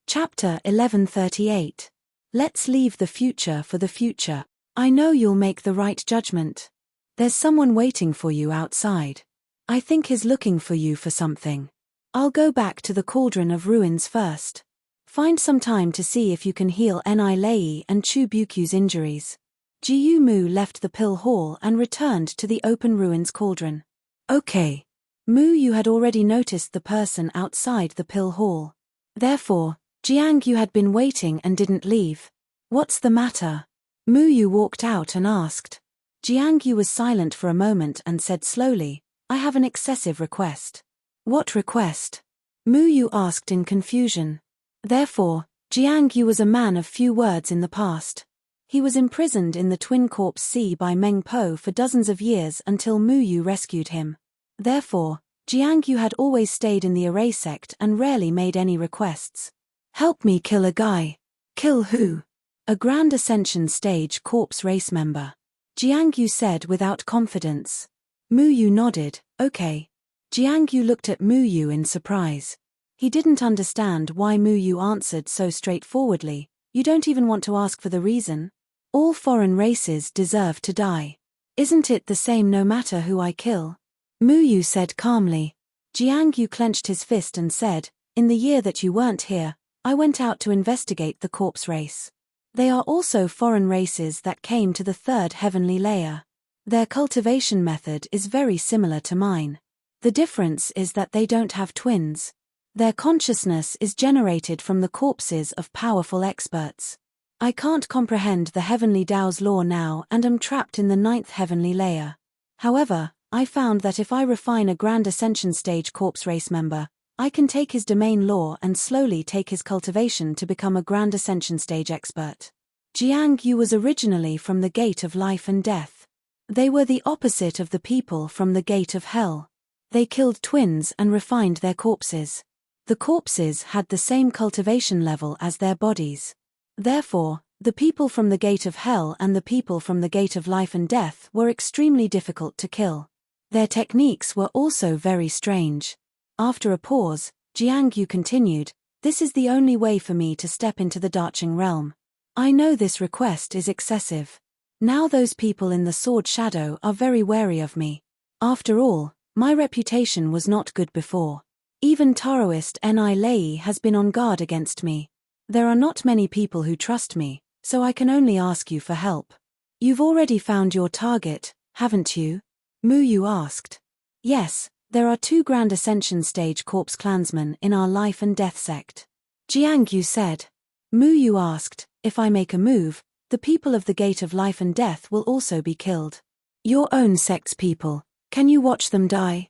Chapter 1138. Let's leave the future for the future. I know you'll make the right judgment. There's someone waiting for you outside. I think he's looking for you for something. I'll go back to the Cauldron of Ruins first. Find some time to see if you can heal Ni Lei and Chu Bukyu's injuries. Jiyu Mu left the Pill Hall and returned to the open Ruins Cauldron. Okay. Mu Yu had already noticed the person outside the Pill Hall. Therefore, Jiang Yu had been waiting and didn't leave. What's the matter? Mu Yu walked out and asked. Jiang Yu was silent for a moment and said slowly, I have an excessive request. What request? Mu Yu asked in confusion. Therefore, Jiang Yu was a man of few words in the past. He was imprisoned in the Twin Corpse Sea by Meng Po for dozens of years until Mu Yu rescued him. Therefore, Jiang Yu had always stayed in the Array sect and rarely made any requests. Help me kill a guy. Kill who? A Grand Ascension Stage Corpse race member. Jiang Yu said without confidence. Mu Yu nodded, okay. Jiang Yu looked at Mu Yu in surprise. He didn't understand why Mu Yu answered so straightforwardly, "You don't even want to ask for the reason? All foreign races deserve to die. Isn't it the same no matter who I kill?" Mu Yu said calmly. Jiang Yu clenched his fist and said, "In the year that you weren't here, I went out to investigate the corpse race. They are also foreign races that came to the third heavenly layer. Their cultivation method is very similar to mine. The difference is that they don't have twins. Their consciousness is generated from the corpses of powerful experts. I can't comprehend the heavenly Tao's law now and am trapped in the ninth heavenly layer. However, I found that if I refine a Grand Ascension stage corpse race member, I can take his domain law and slowly take his cultivation to become a Grand Ascension stage expert." Jiang Yu was originally from the Gate of Life and Death. They were the opposite of the people from the Gate of Hell. They killed twins and refined their corpses. The corpses had the same cultivation level as their bodies. Therefore, the people from the Gate of Hell and the people from the Gate of Life and Death were extremely difficult to kill. Their techniques were also very strange. After a pause, Jiang Yu continued, "This is the only way for me to step into the Darching realm. I know this request is excessive. Now those people in the sword shadow are very wary of me. After all, my reputation was not good before. Even Taoist Ni Lei has been on guard against me. There are not many people who trust me, so I can only ask you for help." "You've already found your target, haven't you?" Mu Yu asked. "Yes, there are 2 Grand Ascension stage corpse clansmen in our Life and Death sect," Jiang Yu said. Mu Yu asked, "If I make a move, the people of the Gate of Life and Death will also be killed. Your own sect's people, can you watch them die?"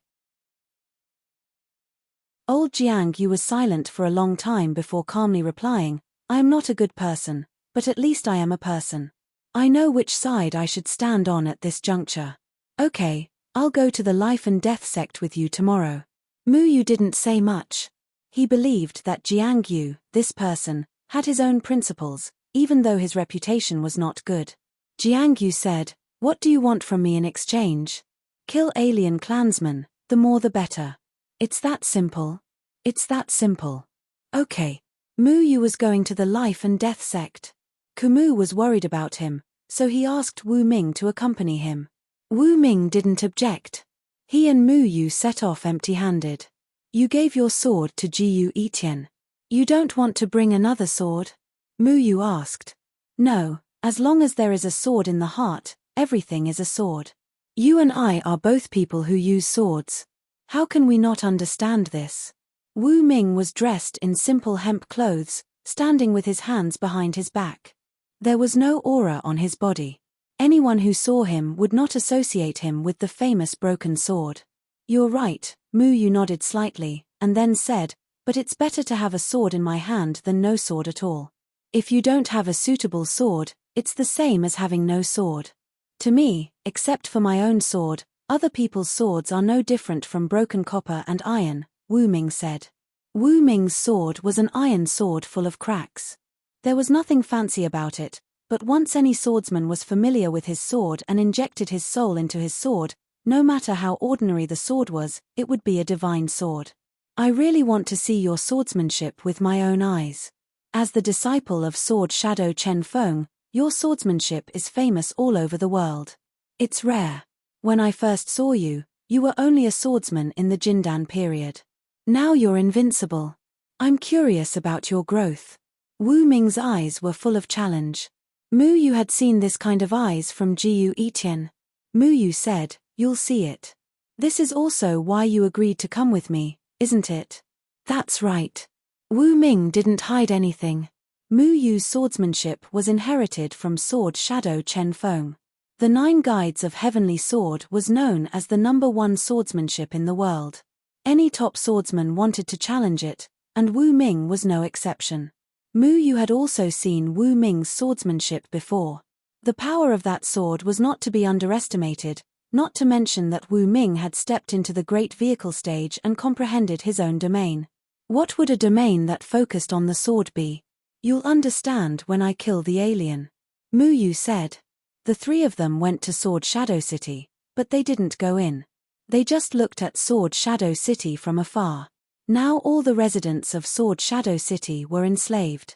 Old Jiang Yu was silent for a long time before calmly replying, "I am not a good person, but at least I am a person. I know which side I should stand on at this juncture. Okay, I'll go to the Life and Death sect with you tomorrow." Mu Yu didn't say much. He believed that Jiang Yu, this person, had his own principles, even though his reputation was not good. Jiang Yu said, "What do you want from me in exchange?" "Kill alien clansmen, the more the better. It's that simple. It's that simple." Okay. Mu Yu was going to the Life and Death sect. Kumu was worried about him, so he asked Wu Ming to accompany him. Wu Ming didn't object. He and Mu Yu set off empty-handed. "You gave your sword to Jiyu Etian. You don't want to bring another sword?" Mu Yu asked. "No, as long as there is a sword in the heart, everything is a sword. You and I are both people who use swords. How can we not understand this?" Wu Ming was dressed in simple hemp clothes, standing with his hands behind his back. There was no aura on his body. Anyone who saw him would not associate him with the famous broken sword. "You're right," Mu Yu nodded slightly, and then said, "But it's better to have a sword in my hand than no sword at all. If you don't have a suitable sword, it's the same as having no sword. To me, except for my own sword, other people's swords are no different from broken copper and iron," Wu Ming said. Wu Ming's sword was an iron sword full of cracks. There was nothing fancy about it, but once any swordsman was familiar with his sword and injected his soul into his sword, no matter how ordinary the sword was, it would be a divine sword. "I really want to see your swordsmanship with my own eyes. As the disciple of Sword Shadow Chen Feng, your swordsmanship is famous all over the world. It's rare. When I first saw you, you were only a swordsman in the Jindan period. Now you're invincible. I'm curious about your growth." Wu Ming's eyes were full of challenge. Mu Yu had seen this kind of eyes from Jiyu Etian. Mu Yu said, "You'll see it. This is also why you agreed to come with me, isn't it?" "That's right." Wu Ming didn't hide anything. Mu Yu's swordsmanship was inherited from Sword Shadow Chen Feng. The 9 Guides of Heavenly Sword was known as the #1 swordsmanship in the world. Any top swordsman wanted to challenge it, and Wu Ming was no exception. Mu Yu had also seen Wu Ming's swordsmanship before. The power of that sword was not to be underestimated, not to mention that Wu Ming had stepped into the great vehicle stage and comprehended his own domain. What would a domain that focused on the sword be? "You'll understand when I kill the alien," Mu Yu said. The 3 of them went to Sword Shadow City, but they didn't go in. They just looked at Sword Shadow City from afar. Now all the residents of Sword Shadow City were enslaved.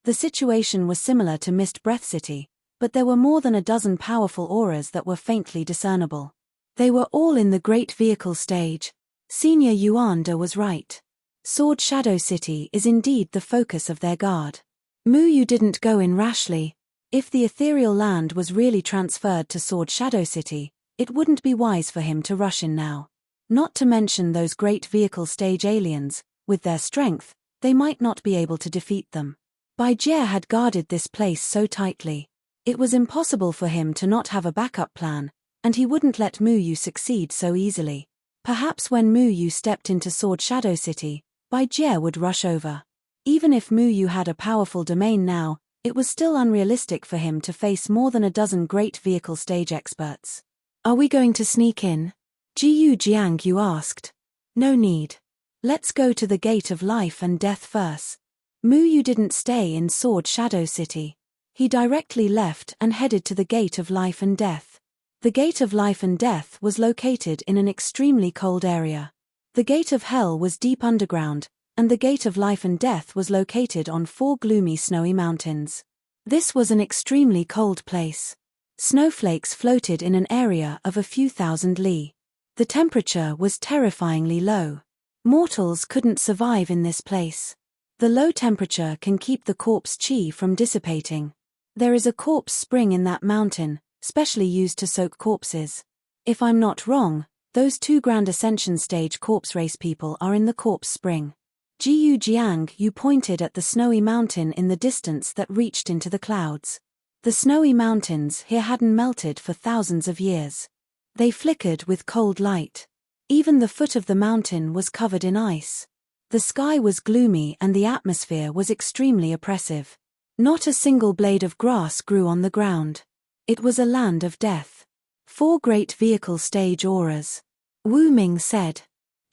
The situation was similar to Mist Breath City, but there were more than a dozen powerful auras that were faintly discernible. They were all in the Great Vehicle stage. Senior Yuanda was right. Sword Shadow City is indeed the focus of their guard. Muyu didn't go in rashly. If the ethereal land was really transferred to Sword Shadow City, it wouldn't be wise for him to rush in now. Not to mention those Great Vehicle stage aliens, with their strength, they might not be able to defeat them. Baijie had guarded this place so tightly. It was impossible for him to not have a backup plan, and he wouldn't let Muyu succeed so easily. Perhaps when Muyu stepped into Sword Shadow City, Baijie would rush over. Even if Muyu had a powerful domain now, it was still unrealistic for him to face more than a dozen Great Vehicle stage experts. Are we going to sneak in? Jiyu Jiangyu asked. No need. Let's go to the Gate of Life and Death first. Muyu didn't stay in Sword Shadow City. He directly left and headed to the Gate of Life and Death. The Gate of Life and Death was located in an extremely cold area. The Gate of Hell was deep underground, and the Gate of Life and Death was located on 4 gloomy snowy mountains. This was an extremely cold place. Snowflakes floated in an area of a few thousand li. The temperature was terrifyingly low. Mortals couldn't survive in this place. The low temperature can keep the corpse chi from dissipating. There is a corpse spring in that mountain, specially used to soak corpses. If I'm not wrong, those 2 Grand Ascension Stage corpse race people are in the corpse spring. Jiyu Jiangyu pointed at the snowy mountain in the distance that reached into the clouds. The snowy mountains here hadn't melted for thousands of years. They flickered with cold light. Even the foot of the mountain was covered in ice. The sky was gloomy and the atmosphere was extremely oppressive. Not a single blade of grass grew on the ground. It was a land of death. 4 Great Vehicle stage auras. Wu Ming said.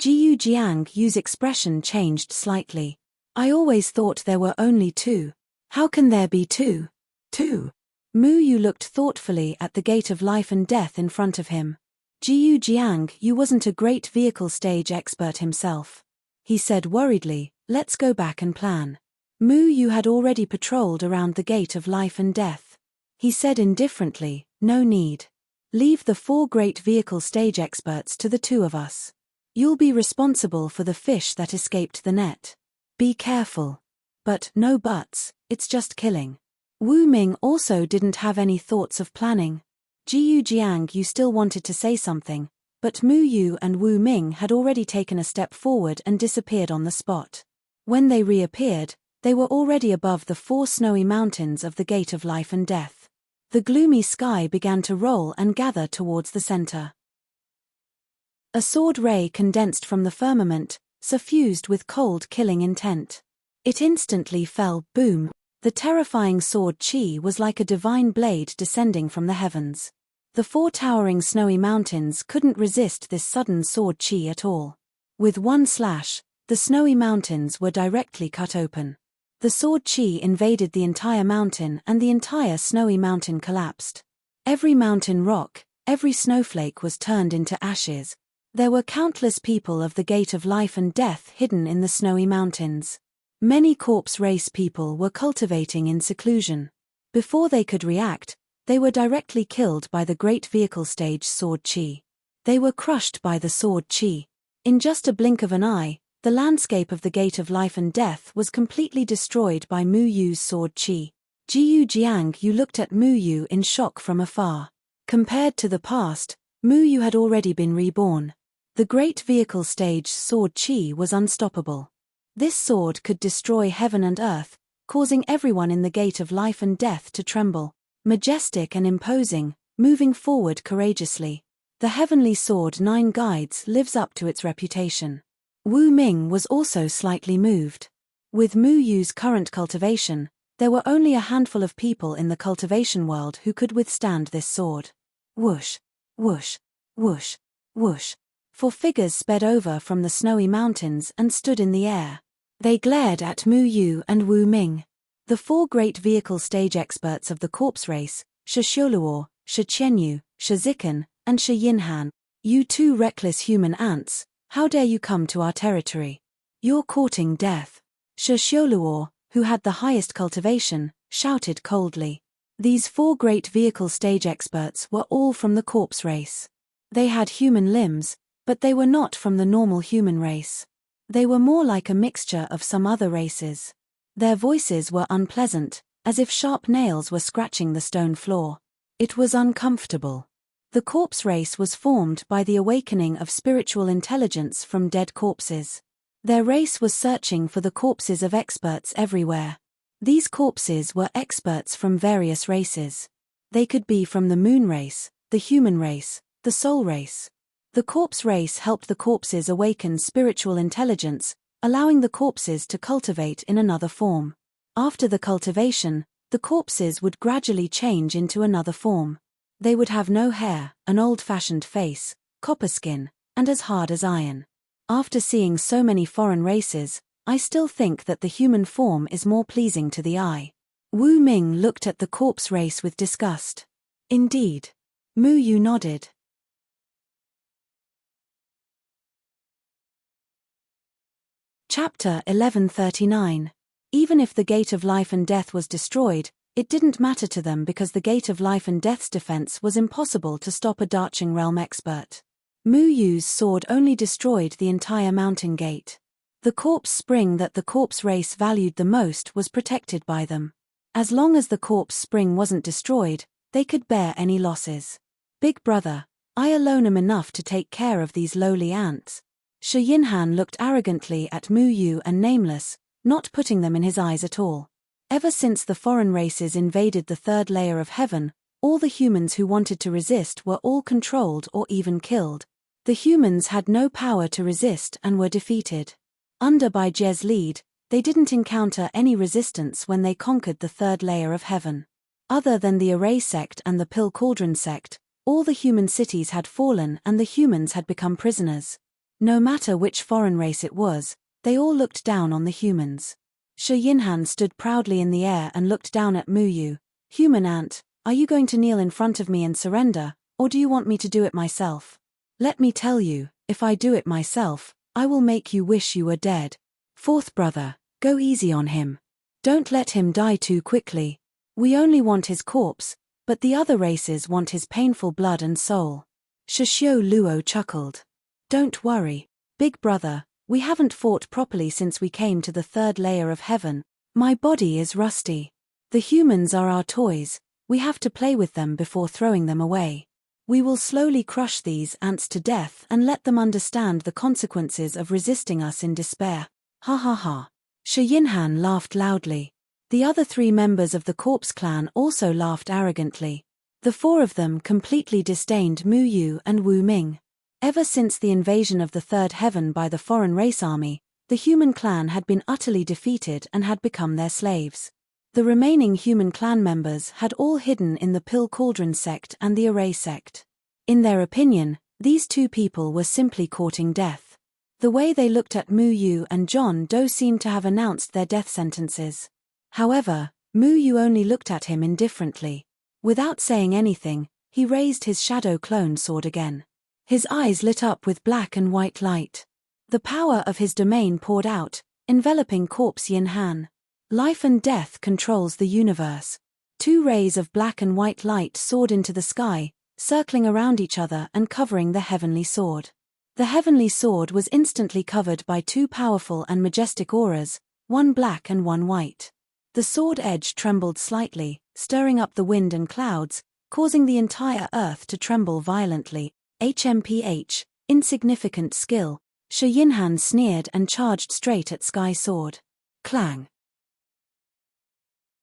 Jiyu Jiangyu's expression changed slightly. I always thought there were only 2. How can there be 2? 2. Muyu looked thoughtfully at the Gate of Life and Death in front of him. Jiyu Jiangyu wasn't a Great Vehicle stage expert himself. He said worriedly, let's go back and plan. Muyu had already patrolled around the Gate of Life and Death. He said indifferently, no need. Leave the 4 Great Vehicle stage experts to the 2 of us. You'll be responsible for the fish that escaped the net. Be careful. But no buts, it's just killing. Wu Ming also didn't have any thoughts of planning. Jiyu Jiangyu still wanted to say something, but Muyu and Wu Ming had already taken a step forward and disappeared on the spot. When they reappeared, they were already above the 4 snowy mountains of the Gate of Life and Death. The gloomy sky began to roll and gather towards the center. A sword ray condensed from the firmament, suffused with cold killing intent. It instantly fell, boom. The terrifying sword chi was like a divine blade descending from the heavens. The 4 towering snowy mountains couldn't resist this sudden sword chi at all. With one slash, the snowy mountains were directly cut open. The sword chi invaded the entire mountain and the entire snowy mountain collapsed. Every mountain rock, every snowflake was turned into ashes. There were countless people of the Gate of Life and Death hidden in the snowy mountains. Many corpse race people were cultivating in seclusion. Before they could react, they were directly killed by the Great Vehicle stage sword chi. They were crushed by the sword chi. In just a blink of an eye, the landscape of the Gate of Life and Death was completely destroyed by Muyu's sword chi. Jiyu Jiangyu looked at Muyu in shock from afar. Compared to the past, Muyu had already been reborn. The Great Vehicle stage sword chi was unstoppable. This sword could destroy heaven and earth, causing everyone in the Gate of Life and Death to tremble. Majestic and imposing, moving forward courageously. The heavenly sword 9 guides lives up to its reputation. Wu Ming was also slightly moved. With Muyu's current cultivation, there were only a handful of people in the cultivation world who could withstand this sword. Whoosh, whoosh, whoosh, whoosh. 4 figures sped over from the snowy mountains and stood in the air. They glared at Muyu and Wu Ming. The 4 Great Vehicle stage experts of the corpse race, Shi Qiuluo, Shi Qianyu, Shi Zikan, and Shi Yinhan, you 2 reckless human ants, How dare you come to our territory? You're courting death. Xioluo, who had the highest cultivation, shouted coldly. These 4 great vehicle stage experts were all from the corpse race. They had human limbs, but they were not from the normal human race. They were more like a mixture of some other races. Their voices were unpleasant, as if sharp nails were scratching the stone floor. It was uncomfortable. The corpse race was formed by the awakening of spiritual intelligence from dead corpses. Their race was searching for the corpses of experts everywhere. These corpses were experts from various races. They could be from the moon race, the human race, the soul race. The corpse race helped the corpses awaken spiritual intelligence, allowing the corpses to cultivate in another form. After the cultivation, the corpses would gradually change into another form. They would have no hair, an old-fashioned face, copper skin, and as hard as iron. After seeing so many foreign races, I still think that the human form is more pleasing to the eye. Wu Ming looked at the corpse race with disgust. Indeed. Mu Yu nodded. Chapter 1139. Even if the Gate of Life and Death was destroyed, it didn't matter to them because the Gate of Life and Death's defense was impossible to stop a Darching Realm expert. Mu Yu's sword only destroyed the entire mountain gate. The corpse spring that the corpse race valued the most was protected by them. As long as the corpse spring wasn't destroyed, they could bear any losses. Big brother, I alone am enough to take care of these lowly ants. Shi Yinhan looked arrogantly at Mu Yu and Nameless, not putting them in his eyes at all. Ever since the foreign races invaded the 3rd layer of heaven, all the humans who wanted to resist were all controlled or even killed. The humans had no power to resist and were defeated. Under Bai Jie's lead, they didn't encounter any resistance when they conquered the 3rd layer of heaven. Other than the Array sect and the Pill Cauldron sect, all the human cities had fallen and the humans had become prisoners. No matter which foreign race it was, they all looked down on the humans. Shi Yinhan stood proudly in the air and looked down at Mu Yu. Human ant, are you going to kneel in front of me and surrender, or do you want me to do it myself? Let me tell you, if I do it myself, I will make you wish you were dead. 4th brother, go easy on him. Don't let him die too quickly. We only want his corpse, but the other races want his painful blood and soul. Xioluo chuckled. Don't worry, big brother, we haven't fought properly since we came to the 3rd layer of heaven. My body is rusty. The humans are our toys, we have to play with them before throwing them away. We will slowly crush these ants to death and let them understand the consequences of resisting us in despair. Ha ha ha. Shi Yinhan laughed loudly. The other 3 members of the corpse clan also laughed arrogantly. The 4 of them completely disdained Mu Yu and Wu Ming. Ever since the invasion of the 3rd heaven by the foreign race army, the human clan had been utterly defeated and had become their slaves. The remaining human clan members had all hidden in the Pill Cauldron sect and the Array sect. In their opinion, these 2 people were simply courting death. The way they looked at Mu Yu and John Doe seemed to have announced their death sentences. However, Mu Yu only looked at him indifferently. Without saying anything, he raised his shadow clone sword again. His eyes lit up with black and white light. The power of his domain poured out, enveloping corpse Yinhan. Life and death controls the universe. 2 rays of black and white light soared into the sky, circling around each other and covering the heavenly sword. The heavenly sword was instantly covered by 2 powerful and majestic auras, one black and one white. The sword edge trembled slightly, stirring up the wind and clouds, causing the entire earth to tremble violently. HMPH, insignificant skill. Shi Yinhan sneered and charged straight at Sky Sword. Clang.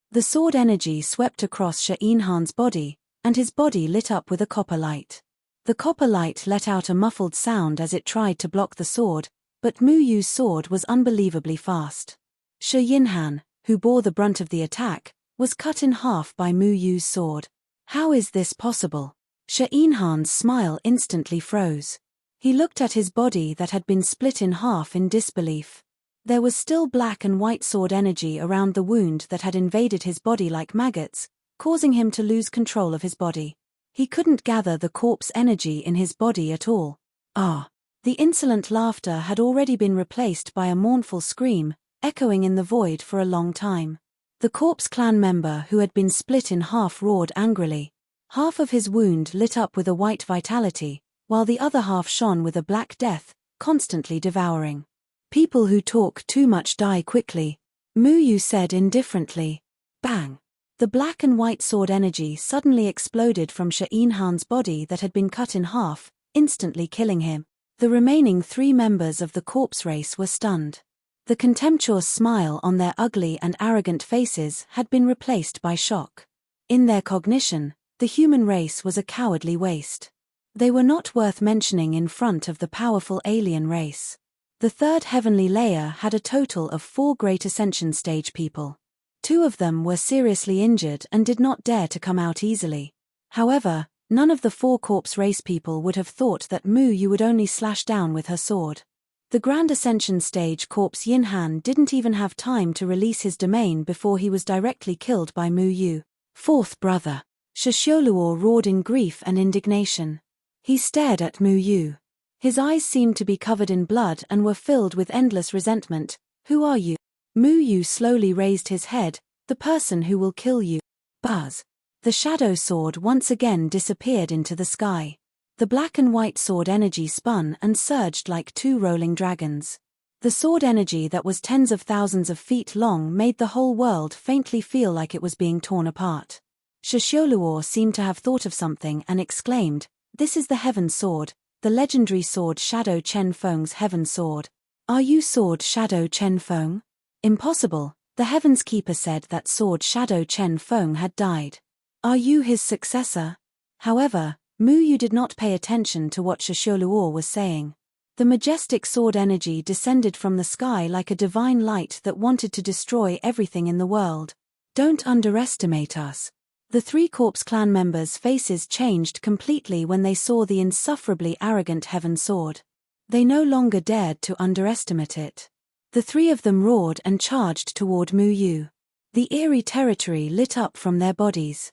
The sword energy swept across Shi Yinhan's body, and his body lit up with a copper light. The copper light let out a muffled sound as it tried to block the sword, but Mu Yu's sword was unbelievably fast. Shi Yinhan, who bore the brunt of the attack, was cut in half by Mu Yu's sword. How is this possible? Shi Yinhan's smile instantly froze. He looked at his body that had been split in half in disbelief. There was still black and white sword energy around the wound that had invaded his body like maggots, causing him to lose control of his body. He couldn't gather the corpse energy in his body at all. Ah! The insolent laughter had already been replaced by a mournful scream, echoing in the void for a long time. The corpse clan member who had been split in half roared angrily. Half of his wound lit up with a white vitality, while the other half shone with a black death, constantly devouring. People who talk too much die quickly, Mu Yu said indifferently. Bang! The black and white sword energy suddenly exploded from Sha'in Han's body that had been cut in half, instantly killing him. The remaining 3 members of the corpse race were stunned. The contemptuous smile on their ugly and arrogant faces had been replaced by shock. In their cognition, the human race was a cowardly waste. They were not worth mentioning in front of the powerful alien race. The third heavenly layer had a total of 4 great ascension stage people. 2 of them were seriously injured and did not dare to come out easily. However, none of the 4 corpse race people would have thought that Mu Yu would only slash down with her sword. The Grand Ascension Stage corpse Yinhan didn't even have time to release his domain before he was directly killed by Mu Yu. Fourth brother. Shisholuo roared in grief and indignation. He stared at Mu Yu. His eyes seemed to be covered in blood and were filled with endless resentment. Who are you? Mu Yu slowly raised his head. The person who will kill you. Buzz. The shadow sword once again disappeared into the sky. The black and white sword energy spun and surged like 2 rolling dragons. The sword energy that was tens of thousands of feet long made the whole world faintly feel like it was being torn apart. Shisholuo seemed to have thought of something and exclaimed, "This is the Heaven Sword, the legendary sword Shadow Chen Feng's Heaven Sword. Are you sword Shadow Chen Feng?" Impossible, the Heaven's Keeper said that sword Shadow Chen Feng had died. Are you his successor? However, Mu Yu did not pay attention to what Shisholuo was saying. The majestic sword energy descended from the sky like a divine light that wanted to destroy everything in the world. Don't underestimate us. The 3 corpse clan members' faces changed completely when they saw the insufferably arrogant Heaven Sword. They no longer dared to underestimate it. The 3 of them roared and charged toward Mu Yu. The eerie territory lit up from their bodies.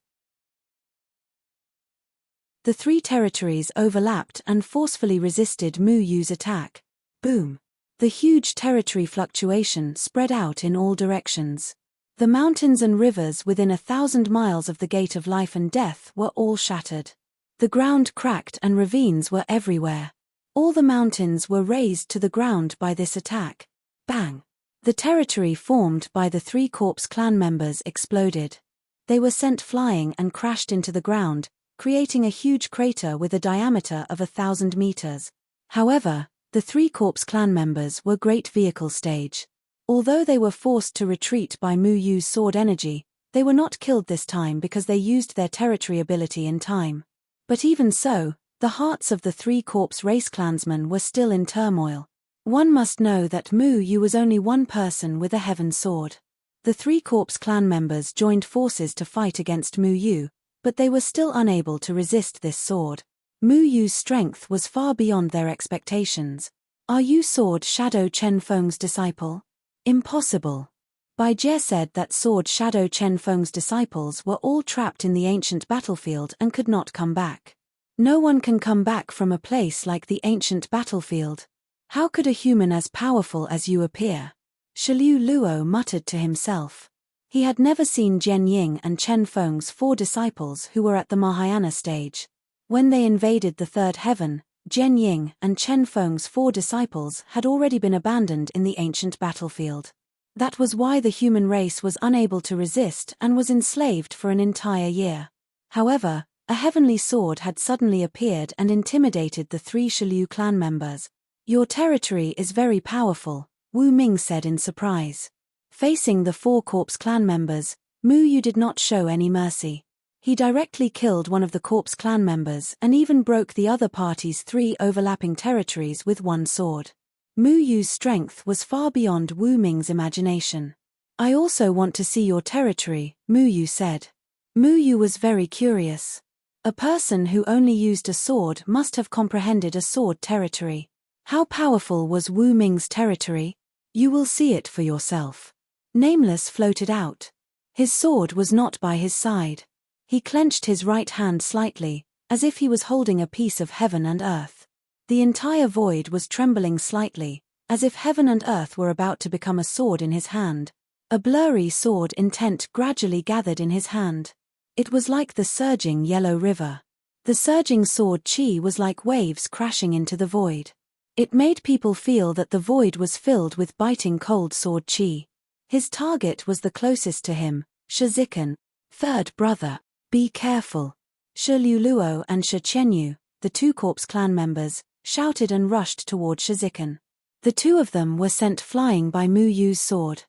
The 3 territories overlapped and forcefully resisted Mu Yu's attack. Boom! The huge territory fluctuation spread out in all directions. The mountains and rivers within 1,000 miles of the Gate of Life and Death were all shattered. The ground cracked and ravines were everywhere. All the mountains were razed to the ground by this attack. Bang! The territory formed by the 3 corpse clan members exploded. They were sent flying and crashed into the ground, creating a huge crater with a diameter of 1,000 meters. However, the 3 corpse clan members were great vehicle stage. Although they were forced to retreat by Mu Yu's sword energy, they were not killed this time because they used their territory ability in time. But even so, the hearts of the 3 corpse race clansmen were still in turmoil. One must know that Mu Yu was only one person with a Heaven Sword. The 3 corpse clan members joined forces to fight against Mu Yu, but they were still unable to resist this sword. Mu Yu's strength was far beyond their expectations. Are you sword Shadow Chen Feng's disciple? Impossible. Bai Jie said that sword Shadow Chen Feng's disciples were all trapped in the ancient battlefield and could not come back. No one can come back from a place like the ancient battlefield. How could a human as powerful as you appear? Shilu Luo muttered to himself. He had never seen Jian Ying and Chen Feng's 4 disciples who were at the Mahayana stage. When they invaded the third heaven, Jian Ying and Chen Feng's 4 disciples had already been abandoned in the ancient battlefield. That was why the human race was unable to resist and was enslaved for an entire year. However, a heavenly sword had suddenly appeared and intimidated the 3 Shilu clan members. Your territory is very powerful, Wu Ming said in surprise. Facing the 4 corpse clan members, Mu Yu did not show any mercy. He directly killed one of the corpse clan members and even broke the other party's 3 overlapping territories with one sword. Mu Yu's strength was far beyond Wu Ming's imagination. I also want to see your territory, Mu Yu said. Mu Yu was very curious. A person who only used a sword must have comprehended a sword territory. How powerful was Wu Ming's territory? You will see it for yourself. Nameless floated out. His sword was not by his side. He clenched his right hand slightly, as if he was holding a piece of heaven and earth. The entire void was trembling slightly, as if heaven and earth were about to become a sword in his hand. A blurry sword intent gradually gathered in his hand. It was like the surging yellow river. The surging sword chi was like waves crashing into the void. It made people feel that the void was filled with biting cold sword chi. His target was the closest to him, Shiziken, third brother. Be careful. Shi Liuluo and Shi Chenyu, the two corpse clan members, shouted and rushed toward Shiziken. The two of them were sent flying by Mu Yu's sword.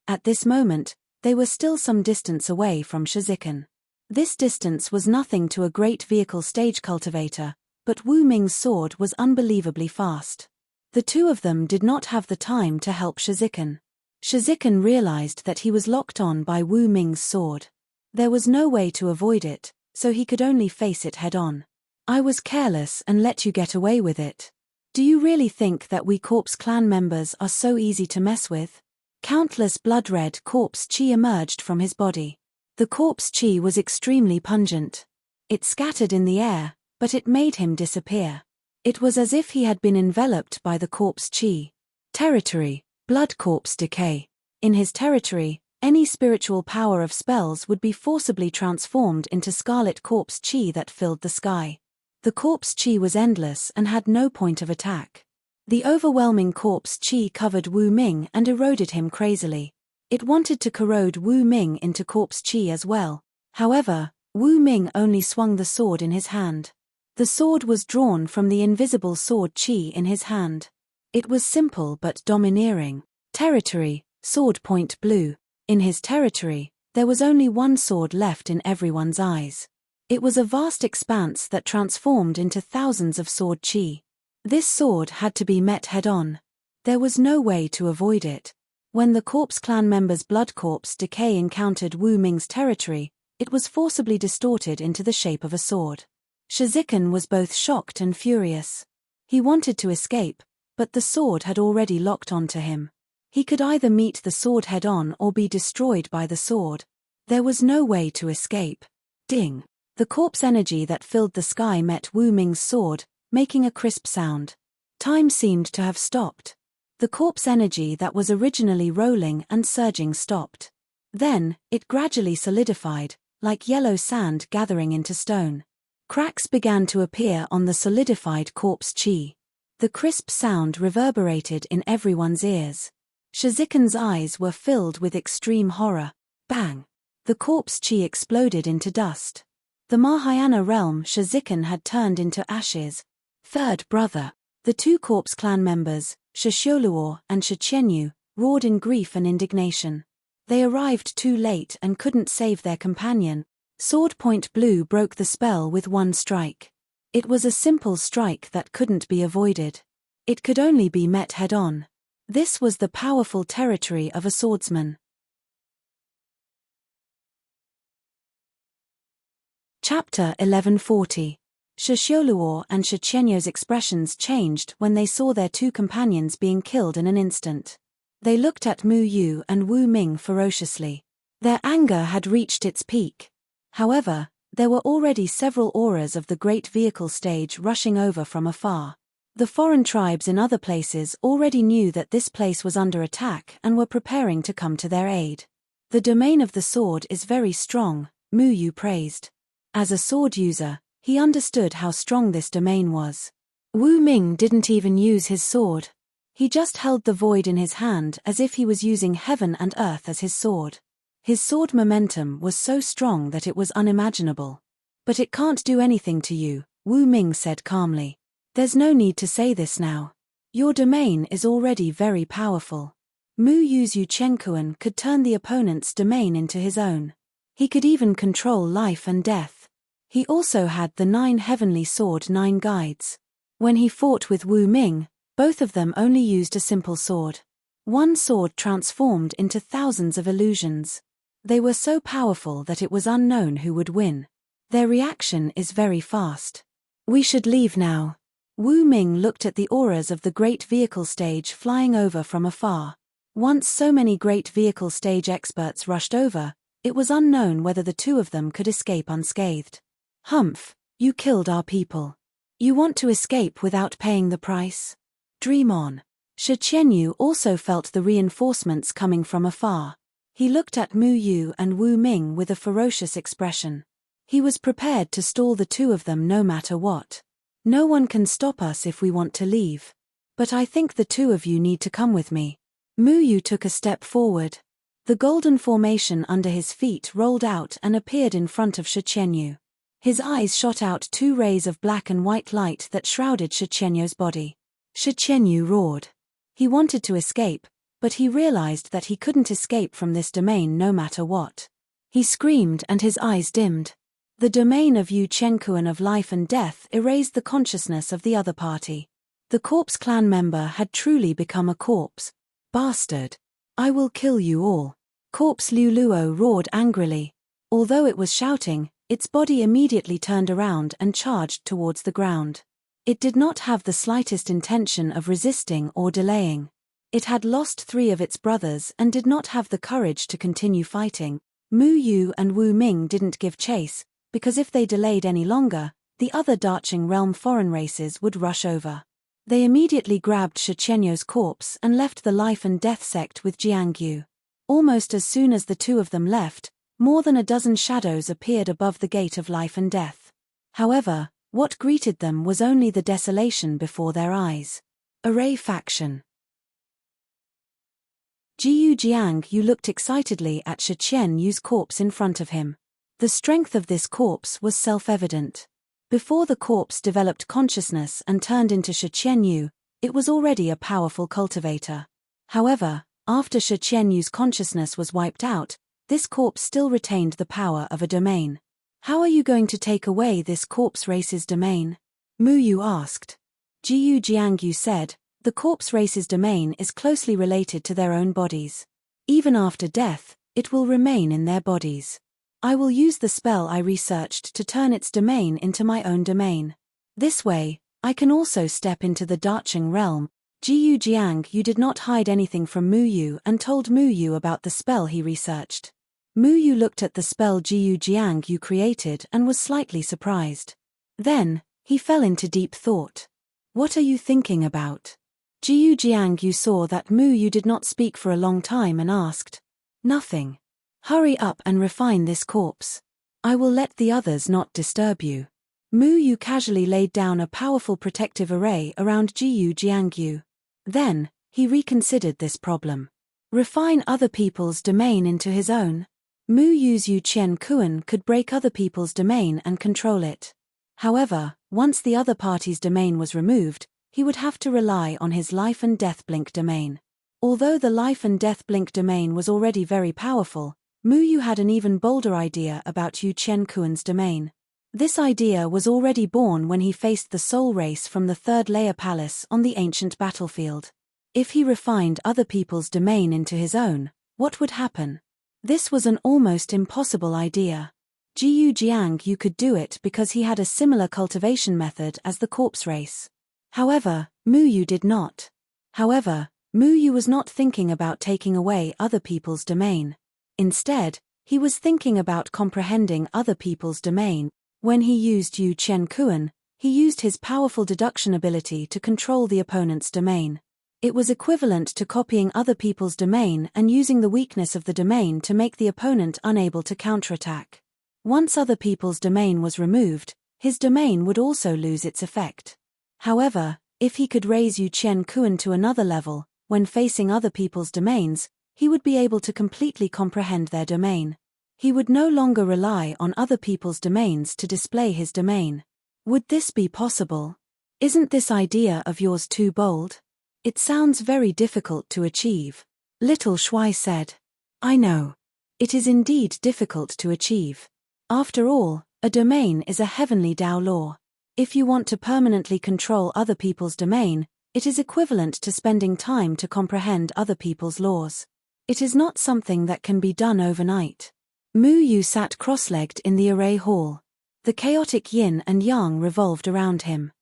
At this moment, they were still some distance away from Shiziken. This distance was nothing to a great vehicle stage cultivator, but Wu Ming's sword was unbelievably fast. The two of them did not have the time to help Shiziken. Shiziken realized that he was locked on by Wu Ming's sword. There was no way to avoid it, so he could only face it head-on. I was careless and let you get away with it. Do you really think that we corpse clan members are so easy to mess with? Countless blood-red corpse chi emerged from his body. The corpse chi was extremely pungent. It scattered in the air, but it made him disappear. It was as if he had been enveloped by the corpse chi. Territory, blood corpse decay. In his territory, any spiritual power of spells would be forcibly transformed into scarlet corpse chi that filled the sky. The corpse chi was endless and had no point of attack. The overwhelming corpse chi covered Wu Ming and eroded him crazily. It wanted to corrode Wu Ming into corpse chi as well. However, Wu Ming only swung the sword in his hand. The sword was drawn from the invisible sword chi in his hand. It was simple but domineering. Territory, sword point blue. In his territory, there was only one sword left in everyone's eyes. It was a vast expanse that transformed into thousands of sword chi. This sword had to be met head-on. There was no way to avoid it. When the corpse clan member's blood corpse decay encountered Wu Ming's territory, it was forcibly distorted into the shape of a sword. Shiziken was both shocked and furious. He wanted to escape, but the sword had already locked onto him. He could either meet the sword head-on or be destroyed by the sword. There was no way to escape. Ding! The corpse energy that filled the sky met Wu Ming's sword, making a crisp sound. Time seemed to have stopped. The corpse energy that was originally rolling and surging stopped. Then, it gradually solidified, like yellow sand gathering into stone. Cracks began to appear on the solidified corpse chi. The crisp sound reverberated in everyone's ears. Shiziken's eyes were filled with extreme horror. Bang! The corpse chi exploded into dust. The Mahayana realm Shiziken had turned into ashes. Third brother. The two corpse clan members, Shi Xioluo and Shi Chenyu, roared in grief and indignation. They arrived too late and couldn't save their companion. Sword Point Blue broke the spell with one strike. It was a simple strike that couldn't be avoided. It could only be met head-on. This was the powerful territory of a swordsman. Chapter 1140. Shi Xioluo and Shi Chenyu's expressions changed when they saw their two companions being killed in an instant. They looked at Mu Yu and Wu Ming ferociously. Their anger had reached its peak. However, there were already several auras of the great vehicle stage rushing over from afar. The foreign tribes in other places already knew that this place was under attack and were preparing to come to their aid. The domain of the sword is very strong, Mu Yu praised. As a sword user, he understood how strong this domain was. Wu Ming didn't even use his sword. He just held the void in his hand as if he was using heaven and earth as his sword. His sword momentum was so strong that it was unimaginable. But it can't do anything to you, Wu Ming said calmly. There's no need to say this now. Your domain is already very powerful. Mu Yu's Yuchenkuan could turn the opponent's domain into his own. He could even control life and death. He also had the 9 heavenly sword 9 guides. When he fought with Wu Ming, both of them only used a simple sword. One sword transformed into thousands of illusions. They were so powerful that it was unknown who would win. Their reaction is very fast. We should leave now. Wu Ming looked at the auras of the great vehicle stage flying over from afar. Once so many great vehicle stage experts rushed over, it was unknown whether the two of them could escape unscathed. Humph, You killed our people. You want to escape without paying the price? Dream on. Shi Qianyu also felt the reinforcements coming from afar. He looked at Mu Yu and Wu Ming with a ferocious expression. He was prepared to stall the two of them no matter what. No one can stop us if we want to leave. But I think the two of you need to come with me. Mu Yu took a step forward. The golden formation under his feet rolled out and appeared in front of Shi Qianyu. His eyes shot out two rays of black and white light that shrouded Shi Qianyu's body. Shi Qianyu roared. He wanted to escape, but he realized that he couldn't escape from this domain no matter what. He screamed and his eyes dimmed. The domain of Yu Chenkuan of life and death erased the consciousness of the other party. The corpse clan member had truly become a corpse. Bastard! I will kill you all. Corpse Liu Luo roared angrily. Although it was shouting, its body immediately turned around and charged towards the ground. It did not have the slightest intention of resisting or delaying. It had lost 3 of its brothers and did not have the courage to continue fighting. Mu Yu and Wu Ming didn't give chase, because if they delayed any longer, the other Darching Realm foreign races would rush over. They immediately grabbed Shi Qianyu's corpse and left the life and death sect with Jiangyu. Almost as soon as the two of them left, more than a dozen shadows appeared above the gate of life and death. However, what greeted them was only the desolation before their eyes. Array faction. Jiangyu looked excitedly at Shi Qianyu's corpse in front of him. The strength of this corpse was self-evident. Before the corpse developed consciousness and turned into Shi Qianyu, it was already a powerful cultivator. However, after Shi Qianyu's consciousness was wiped out, this corpse still retained the power of a domain. How are you going to take away this corpse race's domain? Mu Yu asked. Jiangyu said, the corpse race's domain is closely related to their own bodies. Even after death, it will remain in their bodies. I will use the spell I researched to turn its domain into my own domain. This way, I can also step into the Darching realm. Jiangyu did not hide anything from Mu Yu and told Mu Yu about the spell he researched. Mu Yu looked at the spell Jiangyu created and was slightly surprised. Then, he fell into deep thought. What are you thinking about? Jiangyu saw that Mu Yu did not speak for a long time and asked. Nothing. Hurry up and refine this corpse. I will let the others not disturb you. Mu Yu casually laid down a powerful protective array around Jiangyu. Then, he reconsidered this problem. Refine other people's domain into his own. Mu Yu's Yu Chenkuan could break other people's domain and control it. However, once the other party's domain was removed, he would have to rely on his life and death blink domain. Although the life and death blink domain was already very powerful, Mu Yu had an even bolder idea about Yu Chenkuan's domain. This idea was already born when he faced the soul race from the third layer palace on the ancient battlefield. If he refined other people's domain into his own, what would happen? This was an almost impossible idea. Jiangyu could do it because he had a similar cultivation method as the corpse race. However, Mu Yu did not. However, Mu Yu was not thinking about taking away other people's domain. Instead, he was thinking about comprehending other people's domain. When he used Yu Chenkuan, he used his powerful deduction ability to control the opponent's domain. It was equivalent to copying other people's domain and using the weakness of the domain to make the opponent unable to counterattack. Once other people's domain was removed, his domain would also lose its effect. However, if he could raise Yu Chenkuan to another level, when facing other people's domains, he would be able to completely comprehend their domain. He would no longer rely on other people's domains to display his domain. Would this be possible? Isn't this idea of yours too bold? It sounds very difficult to achieve. Little Shuai said. I know. It is indeed difficult to achieve. After all, a domain is a heavenly Tao law. If you want to permanently control other people's domain, it is equivalent to spending time to comprehend other people's laws. It is not something that can be done overnight. Mu Yu sat cross-legged in the array hall. The chaotic yin and yang revolved around him.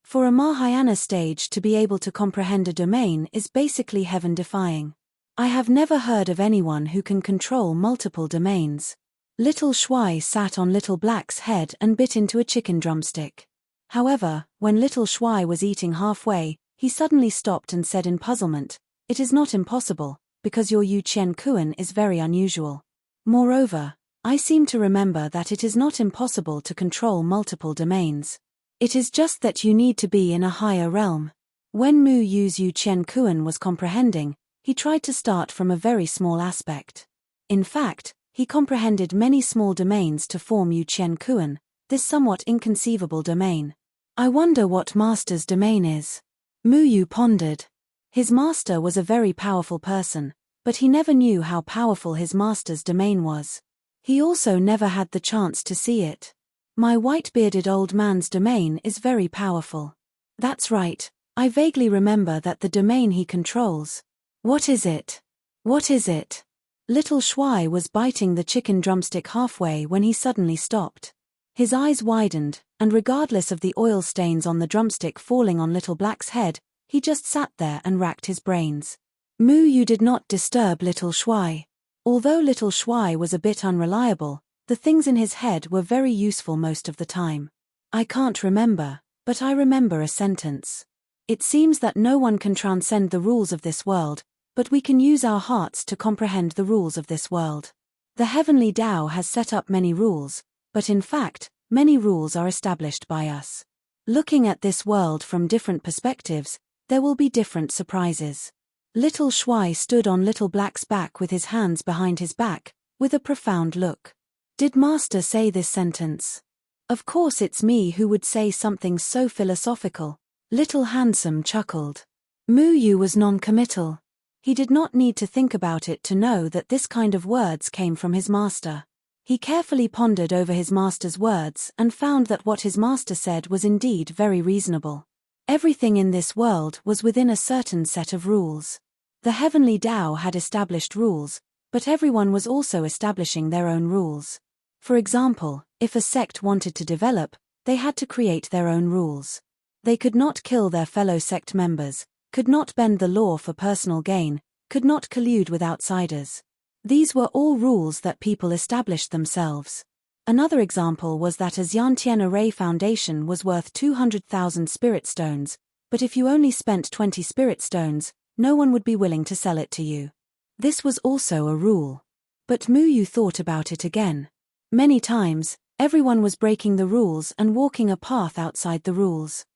For a Mahayana stage to be able to comprehend a domain is basically heaven-defying. I have never heard of anyone who can control multiple domains. Little Shuai sat on Little Black's head and bit into a chicken drumstick. However, when Little Shuai was eating halfway, he suddenly stopped and said in puzzlement, "It is not impossible, because your Yu Qian Kuan is very unusual. Moreover, I seem to remember that it is not impossible to control multiple domains. It is just that you need to be in a higher realm." When Mu Yu's Yu Qian Kuan was comprehending, he tried to start from a very small aspect. In fact, he comprehended many small domains to form Yu Qian Kuan, this somewhat inconceivable domain. I wonder what Master's domain is. Mu Yu pondered. His master was a very powerful person, but he never knew how powerful his master's domain was. He also never had the chance to see it. My white-bearded old man's domain is very powerful. That's right, I vaguely remember that the domain he controls. What is it? What is it? Little Shuai was biting the chicken drumstick halfway when he suddenly stopped. His eyes widened, and regardless of the oil stains on the drumstick falling on Little Black's head, he just sat there and racked his brains. Mu Yu did not disturb Little Shuai. Although Little Shuai was a bit unreliable, the things in his head were very useful most of the time. I can't remember, but I remember a sentence. It seems that no one can transcend the rules of this world, but we can use our hearts to comprehend the rules of this world. The heavenly Tao has set up many rules, but in fact, many rules are established by us. Looking at this world from different perspectives, there will be different surprises. Little Shuai stood on Little Black's back with his hands behind his back, with a profound look. Did Master say this sentence? Of course it's me who would say something so philosophical. Little Handsome chuckled. Mu Yu was non-committal. He did not need to think about it to know that this kind of words came from his master. He carefully pondered over his master's words and found that what his master said was indeed very reasonable. Everything in this world was within a certain set of rules. The heavenly Tao had established rules, but everyone was also establishing their own rules. For example, if a sect wanted to develop, they had to create their own rules. They could not kill their fellow sect members, could not bend the law for personal gain, could not collude with outsiders. These were all rules that people established themselves. Another example was that a Xiantian Array Foundation was worth 200,000 spirit stones, but if you only spent 20 spirit stones, no one would be willing to sell it to you. This was also a rule. But Mu Yu thought about it again. Many times, everyone was breaking the rules and walking a path outside the rules.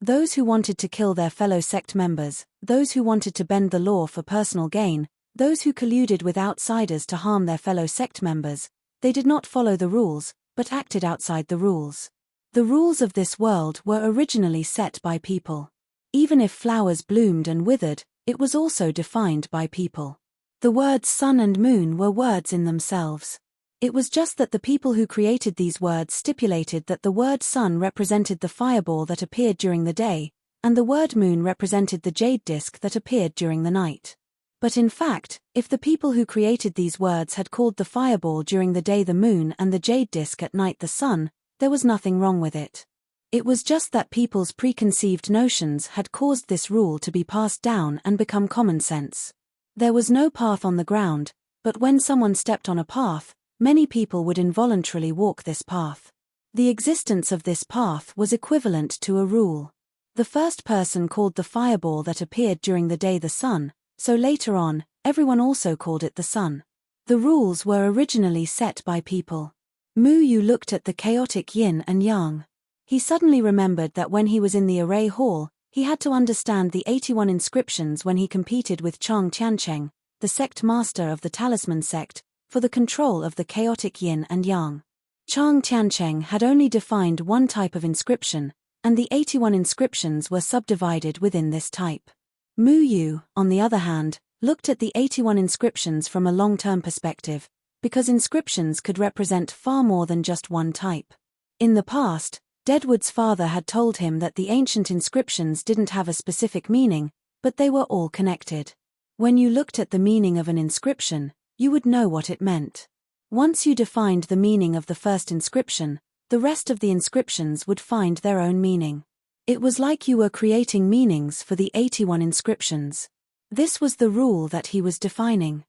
Those who wanted to kill their fellow sect members, those who wanted to bend the law for personal gain, those who colluded with outsiders to harm their fellow sect members, they did not follow the rules, but acted outside the rules. The rules of this world were originally set by people. Even if flowers bloomed and withered, it was also defined by people. The words sun and moon were words in themselves. It was just that the people who created these words stipulated that the word sun represented the fireball that appeared during the day, and the word moon represented the jade disk that appeared during the night. But in fact, if the people who created these words had called the fireball during the day the moon and the jade disk at night the sun, there was nothing wrong with it. It was just that people's preconceived notions had caused this rule to be passed down and become common sense. There was no path on the ground, but when someone stepped on a path, many people would involuntarily walk this path. The existence of this path was equivalent to a rule. The first person called the fireball that appeared during the day the sun, so later on, everyone also called it the sun. The rules were originally set by people. Mu Yu looked at the chaotic yin and yang. He suddenly remembered that when he was in the array hall, he had to understand the 81 inscriptions when he competed with Chang Tiancheng, the sect master of the Talisman sect, for the control of the chaotic yin and yang. Chang Tiancheng had only defined one type of inscription, and the 81 inscriptions were subdivided within this type. Mu Yu, on the other hand, looked at the 81 inscriptions from a long-term perspective, because inscriptions could represent far more than just one type. In the past, Deadwood's father had told him that the ancient inscriptions didn't have a specific meaning, but they were all connected. When you looked at the meaning of an inscription, you would know what it meant. Once you defined the meaning of the first inscription, the rest of the inscriptions would find their own meaning. It was like you were creating meanings for the 81 inscriptions. This was the rule that he was defining.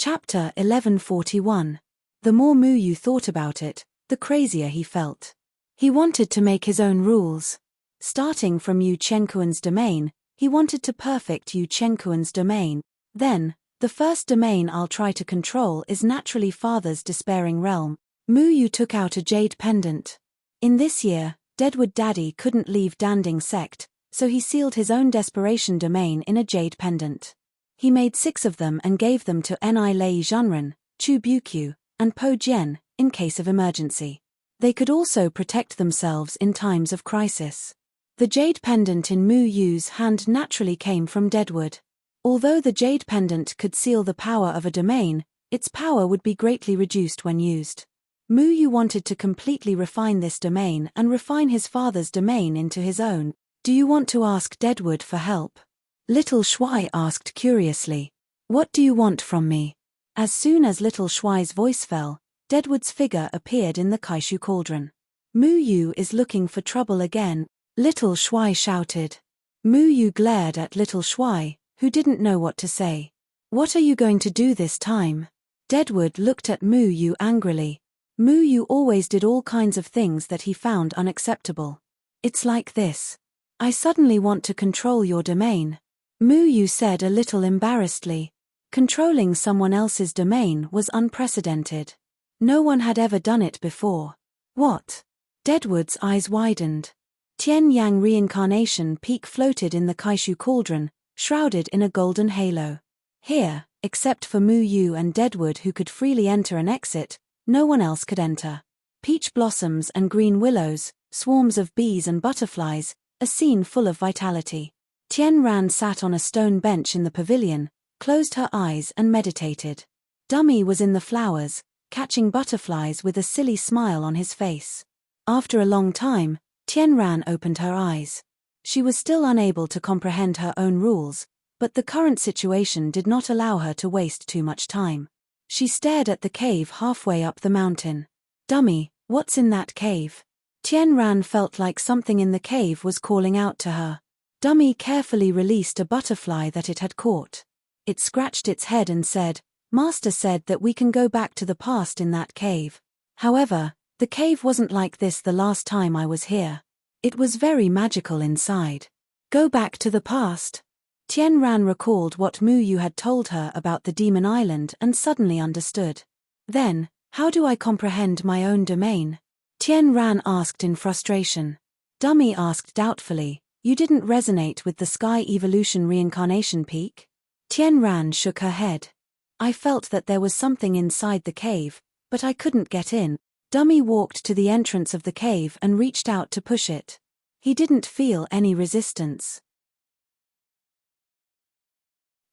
Chapter 1141. The more Muyu thought about it, the crazier he felt. He wanted to make his own rules. Starting from Yu Chenkuan's domain, he wanted to perfect Yu Chenkuan's domain. Then, the first domain I'll try to control is naturally Father's despairing realm. Muyu took out a jade pendant. In this year, Deadwood Daddy couldn't leave Danding sect, so he sealed his own desperation domain in a jade pendant. He made 6 of them and gave them to Ni Lei Zhenren, Chu Bukyu, and Po Jian, in case of emergency. They could also protect themselves in times of crisis. The jade pendant in Mu Yu's hand naturally came from Deadwood. Although the jade pendant could seal the power of a domain, its power would be greatly reduced when used. Mu Yu wanted to completely refine this domain and refine his father's domain into his own. Do you want to ask Deadwood for help? Little Shuai asked curiously. What do you want from me? As soon as Little Shuai's voice fell, Deadwood's figure appeared in the Kaishu cauldron. Mu Yu is looking for trouble again, Little Shuai shouted. Mu Yu glared at Little Shuai, who didn't know what to say. What are you going to do this time? Deadwood looked at Mu Yu angrily. Mu Yu always did all kinds of things that he found unacceptable. It's like this. I suddenly want to control your domain. Mu Yu said a little embarrassedly. Controlling someone else's domain was unprecedented. No one had ever done it before. What? Deadwood's eyes widened. Tian Yang reincarnation peak floated in the Kaishu cauldron, shrouded in a golden halo. Here, except for Mu Yu and Deadwood who could freely enter and exit, no one else could enter. Peach blossoms and green willows, swarms of bees and butterflies, a scene full of vitality. Tian Ran sat on a stone bench in the pavilion, closed her eyes and meditated. Dummy was in the flowers, catching butterflies with a silly smile on his face. After a long time, Tian Ran opened her eyes. She was still unable to comprehend her own rules, but the current situation did not allow her to waste too much time. She stared at the cave halfway up the mountain. Dummy, what's in that cave? Tian Ran felt like something in the cave was calling out to her. Dummy carefully released a butterfly that it had caught. It scratched its head and said, Master said that we can go back to the past in that cave. However, the cave wasn't like this the last time I was here. It was very magical inside. Go back to the past. Tian Ran recalled what Mu Yu had told her about the Demon Island and suddenly understood. Then, how do I comprehend my own domain? Tian Ran asked in frustration. Dummy asked doubtfully, you didn't resonate with the Sky Evolution reincarnation peak? Tian Ran shook her head. I felt that there was something inside the cave, but I couldn't get in. Dummy walked to the entrance of the cave and reached out to push it. He didn't feel any resistance.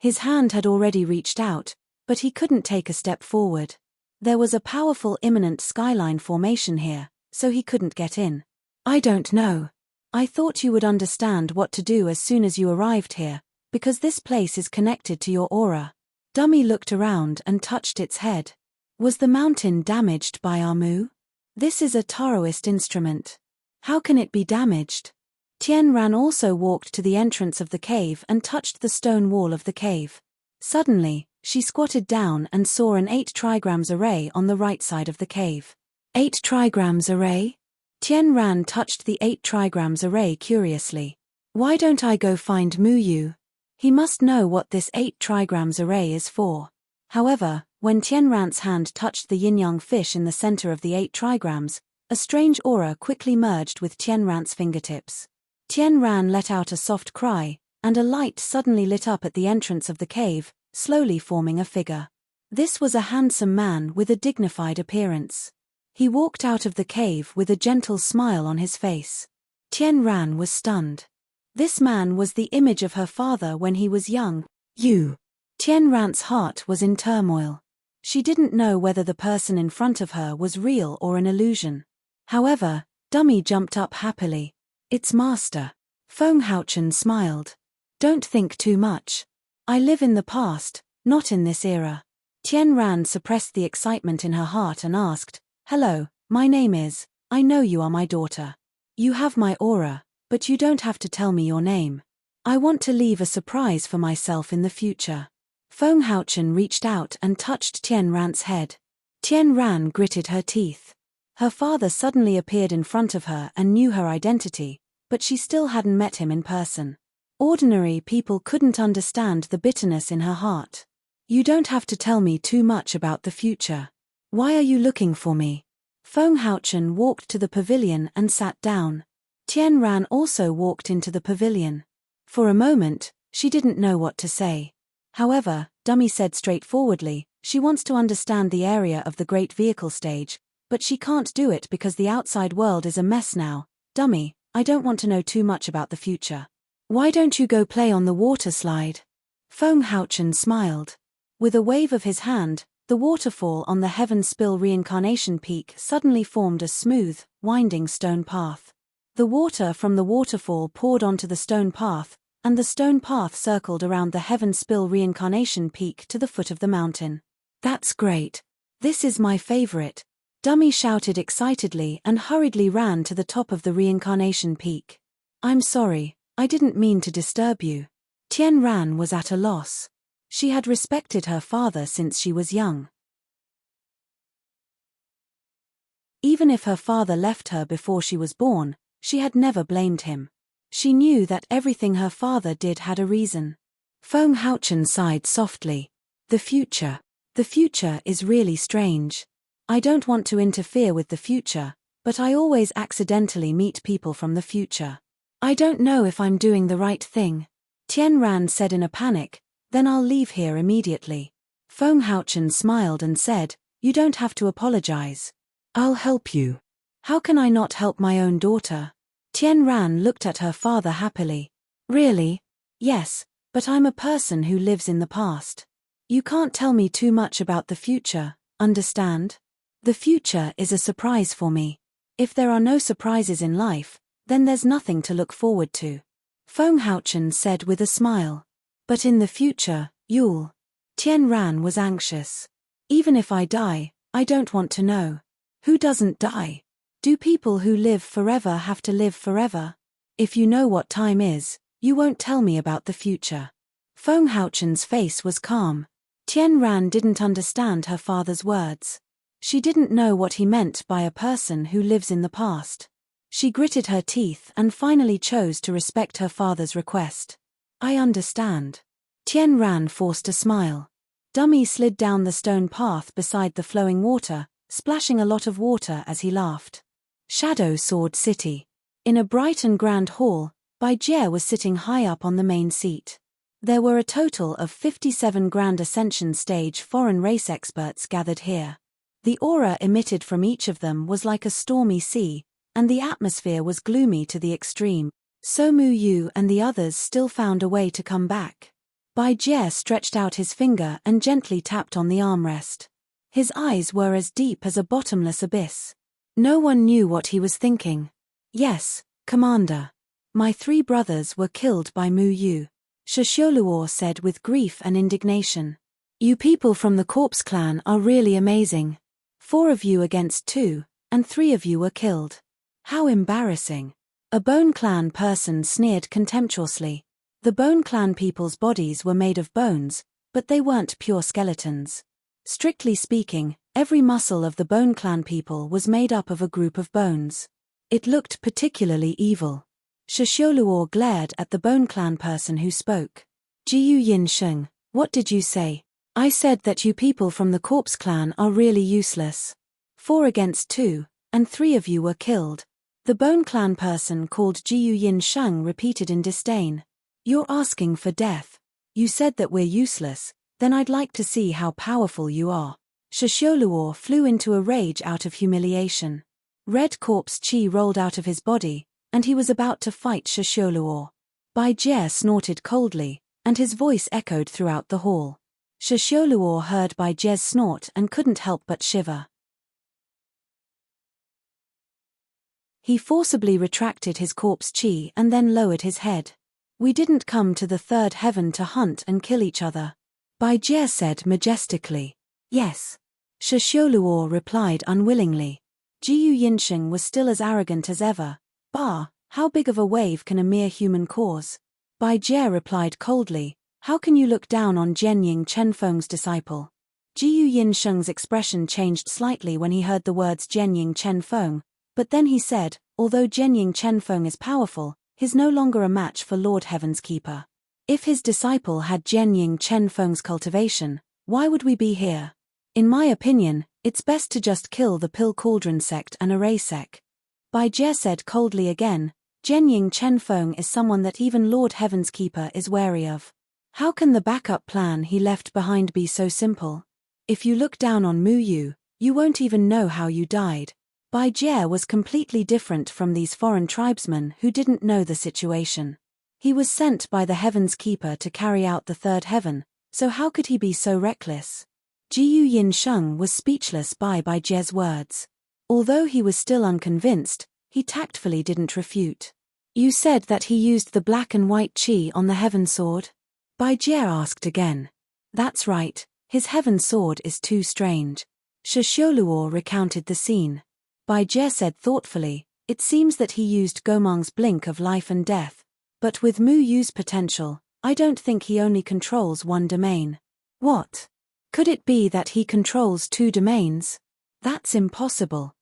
His hand had already reached out, but he couldn't take a step forward. There was a powerful imminent skyline formation here, so he couldn't get in. I don't know. I thought you would understand what to do as soon as you arrived here, because this place is connected to your aura. Dummy looked around and touched its head. Was the mountain damaged by our Mu? This is a Taoist instrument. How can it be damaged? Tian Ran also walked to the entrance of the cave and touched the stone wall of the cave. Suddenly, she squatted down and saw an 8 trigrams array on the right side of the cave. 8 trigrams array? Tian Ran touched the 8 trigrams array curiously. Why don't I go find Mu Yu? He must know what this 8 trigrams array is for. However, when Tian Ran's hand touched the yin-yang fish in the center of the 8 trigrams, a strange aura quickly merged with Tian Ran's fingertips. Tian Ran let out a soft cry, and a light suddenly lit up at the entrance of the cave, slowly forming a figure. This was a handsome man with a dignified appearance. He walked out of the cave with a gentle smile on his face. Tian Ran was stunned. This man was the image of her father when he was young. You. Tian Ran's heart was in turmoil. She didn't know whether the person in front of her was real or an illusion. However, Dummy jumped up happily. It's Master. Feng Haochen smiled. Don't think too much. I live in the past, not in this era. Tian Ran suppressed the excitement in her heart and asked, Hello, my name is, I know you are my daughter. You have my aura, but you don't have to tell me your name. I want to leave a surprise for myself in the future. Feng Haochen reached out and touched Tian Ran's head. Tian Ran gritted her teeth. Her father suddenly appeared in front of her and knew her identity, but she still hadn't met him in person. Ordinary people couldn't understand the bitterness in her heart. You don't have to tell me too much about the future. Why are you looking for me? Feng Haochen walked to the pavilion and sat down. Tian Ran also walked into the pavilion. For a moment, she didn't know what to say. However, Dummy said straightforwardly, she wants to understand the area of the great vehicle stage, but she can't do it because the outside world is a mess now. Dummy, I don't want to know too much about the future. Why don't you go play on the water slide? Feng Haochen smiled. With a wave of his hand, the waterfall on the Heaven Spill Reincarnation Peak suddenly formed a smooth, winding stone path. The water from the waterfall poured onto the stone path, and the stone path circled around the Heaven Spill Reincarnation Peak to the foot of the mountain. That's great. This is my favorite. Dummy shouted excitedly and hurriedly ran to the top of the Reincarnation Peak. I'm sorry, I didn't mean to disturb you. Tian Ran was at a loss. She had respected her father since she was young. Even if her father left her before she was born, she had never blamed him. She knew that everything her father did had a reason. Feng Haochen sighed softly. The future is really strange. I don't want to interfere with the future, but I always accidentally meet people from the future. I don't know if I'm doing the right thing. Tian Ran said in a panic, then I'll leave here immediately. Feng Haochen smiled and said, you don't have to apologize. I'll help you. How can I not help my own daughter? Tian Ran looked at her father happily. Really? Yes, but I'm a person who lives in the past. You can't tell me too much about the future, understand? The future is a surprise for me. If there are no surprises in life, then there's nothing to look forward to. Feng Haochen said with a smile. But in the future, you'll... Tian Ran was anxious. Even if I die, I don't want to know. Who doesn't die? Do people who live forever have to live forever? If you know what time is, you won't tell me about the future. Feng Haochen's face was calm. Tian Ran didn't understand her father's words. She didn't know what he meant by a person who lives in the past. She gritted her teeth and finally chose to respect her father's request. I understand. Tian Ran forced a smile. Dummy slid down the stone path beside the flowing water, splashing a lot of water as he laughed. Shadow Sword City. In a bright and grand hall, Bai Jie was sitting high up on the main seat. There were a total of 57 Grand Ascension Stage foreign race experts gathered here. The aura emitted from each of them was like a stormy sea, and the atmosphere was gloomy to the extreme. So Mu Yu and the others still found a way to come back. Bai Jie stretched out his finger and gently tapped on the armrest. His eyes were as deep as a bottomless abyss. No one knew what he was thinking. Yes, Commander. My 3 brothers were killed by Mu Yu. Shishioluo said with grief and indignation. You people from the Corpse Clan are really amazing. 4 of you against 2, and 3 of you were killed. How embarrassing. A Bone Clan person sneered contemptuously. The Bone Clan people's bodies were made of bones, but they weren't pure skeletons. Strictly speaking, every muscle of the Bone Clan people was made up of a group of bones. It looked particularly evil. Shishioluo glared at the Bone Clan person who spoke. Jiyu Yin Sheng, what did you say? I said that you people from the Corpse Clan are really useless. 4 against 2, and 3 of you were killed. The Bone Clan person called Jiyu Yin Sheng repeated in disdain. You're asking for death. You said that we're useless, then I'd like to see how powerful you are. Shishioluo flew into a rage out of humiliation. Red corpse chi rolled out of his body, and he was about to fight Shishioluo. Bai Jie snorted coldly, and his voice echoed throughout the hall. Shishioluo heard Bai Jie's snort and couldn't help but shiver. He forcibly retracted his corpse chi and then lowered his head. We didn't come to the 3rd heaven to hunt and kill each other. Bai Jie said majestically. Yes. Shishioluo replied unwillingly. Jiyu Yinsheng was still as arrogant as ever. Bah, how big of a wave can a mere human cause? Bai Jie replied coldly, How can you look down on Jianying Chenfeng's disciple? Jiyu Yinsheng's expression changed slightly when he heard the words Jianying Chenfeng, but then he said, although Jianying Chenfeng is powerful, he's no longer a match for Lord Heaven's Keeper. If his disciple had Jianying Chenfeng's cultivation, why would we be here? In my opinion, it's best to just kill the Pill Cauldron sect and Array sect. Bai Jie said coldly again, Jianying Chenfeng is someone that even Lord Heaven's Keeper is wary of. How can the backup plan he left behind be so simple? If you look down on Mu Yu, you won't even know how you died. Bai Jie was completely different from these foreign tribesmen who didn't know the situation. He was sent by the Heaven's Keeper to carry out the third heaven, so how could he be so reckless? Jiyu Yinsheng was speechless by Bai Jie's words. Although he was still unconvinced, he tactfully didn't refute. You said that he used the black and white qi on the heaven sword? Bai Jie asked again. That's right, his heaven sword is too strange. Shishioluo recounted the scene. Bai Jie said thoughtfully, it seems that he used Gomang's blink of life and death. But with Mu Yu's potential, I don't think he only controls one domain. What? Could it be that he controls two domains? That's impossible.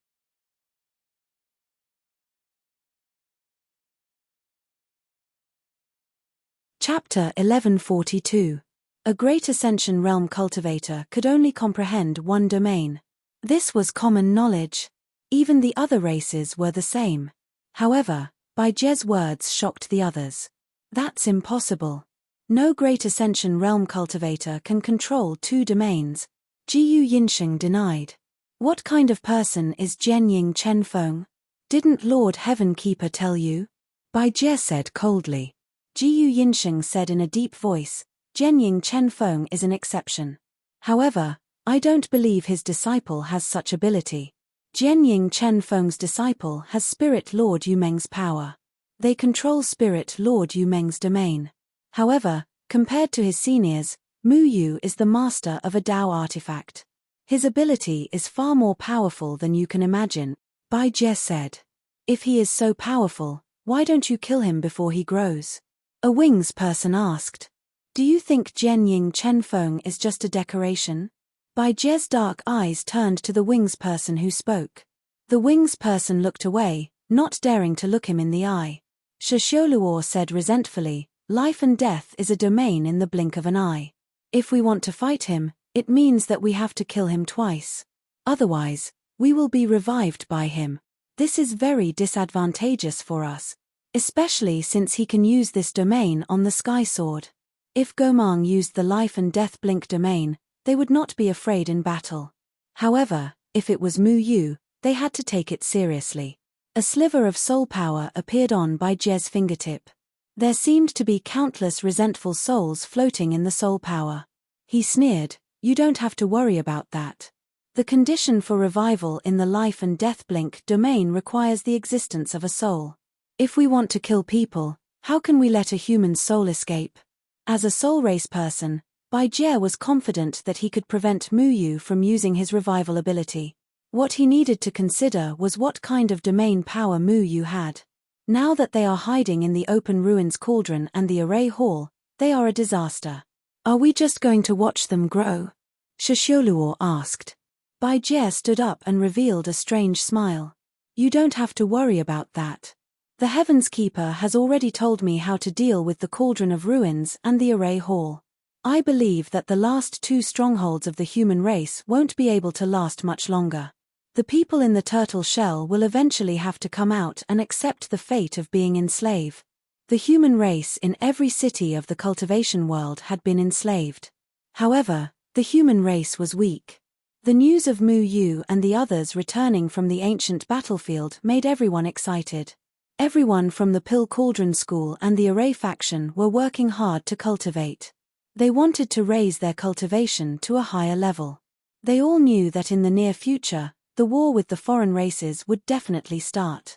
Chapter 1142. A Great Ascension Realm cultivator could only comprehend one domain. This was common knowledge. Even the other races were the same. However, Bai Jie's words shocked the others. That's impossible. No Great Ascension Realm cultivator can control two domains, Jiyu Yinsheng denied. What kind of person is Jianying Chenfeng? Didn't Lord Heaven Keeper tell you? Bai Jie said coldly. Jiyu Yinsheng said in a deep voice, Jianying Chenfeng is an exception. However, I don't believe his disciple has such ability. Jianying Chenfeng's disciple has Spirit Lord Yumeng's power. They control Spirit Lord Yumeng's domain. However, compared to his seniors, Mu Yu is the master of a Dao artifact. His ability is far more powerful than you can imagine, Bai Jie said. If he is so powerful, why don't you kill him before he grows? A wings person asked. Do you think Jianying Chenfeng is just a decoration? Bai Jie's dark eyes turned to the wings person who spoke. The wings person looked away, not daring to look him in the eye. Shishioluo said resentfully, life and death is a domain in the blink of an eye. If we want to fight him, it means that we have to kill him twice. Otherwise, we will be revived by him. This is very disadvantageous for us, especially since he can use this domain on the Sky Sword. If Gomang used the life and death blink domain, they would not be afraid in battle. However, if it was Mu Yu, they had to take it seriously. A sliver of soul power appeared on Bai Jie's fingertip. There seemed to be countless resentful souls floating in the soul power. He sneered, you don't have to worry about that. The condition for revival in the life and death blink domain requires the existence of a soul. If we want to kill people, how can we let a human soul escape? As a soul race person, Bai Jie was confident that he could prevent Mu Yu from using his revival ability. What he needed to consider was what kind of domain power Mu Yu had. Now that they are hiding in the open ruins cauldron and the array hall, they are a disaster. Are we just going to watch them grow? Shishioluo asked. Bai Jie stood up and revealed a strange smile. You don't have to worry about that. The Heaven's Keeper has already told me how to deal with the cauldron of ruins and the array hall. I believe that the last two strongholds of the human race won't be able to last much longer. The people in the turtle shell will eventually have to come out and accept the fate of being enslaved. The human race in every city of the cultivation world had been enslaved. However, the human race was weak. The news of Mu Yu and the others returning from the ancient battlefield made everyone excited. Everyone from the Pill Cauldron School and the Array faction were working hard to cultivate. They wanted to raise their cultivation to a higher level. They all knew that in the near future, the war with the foreign races would definitely start.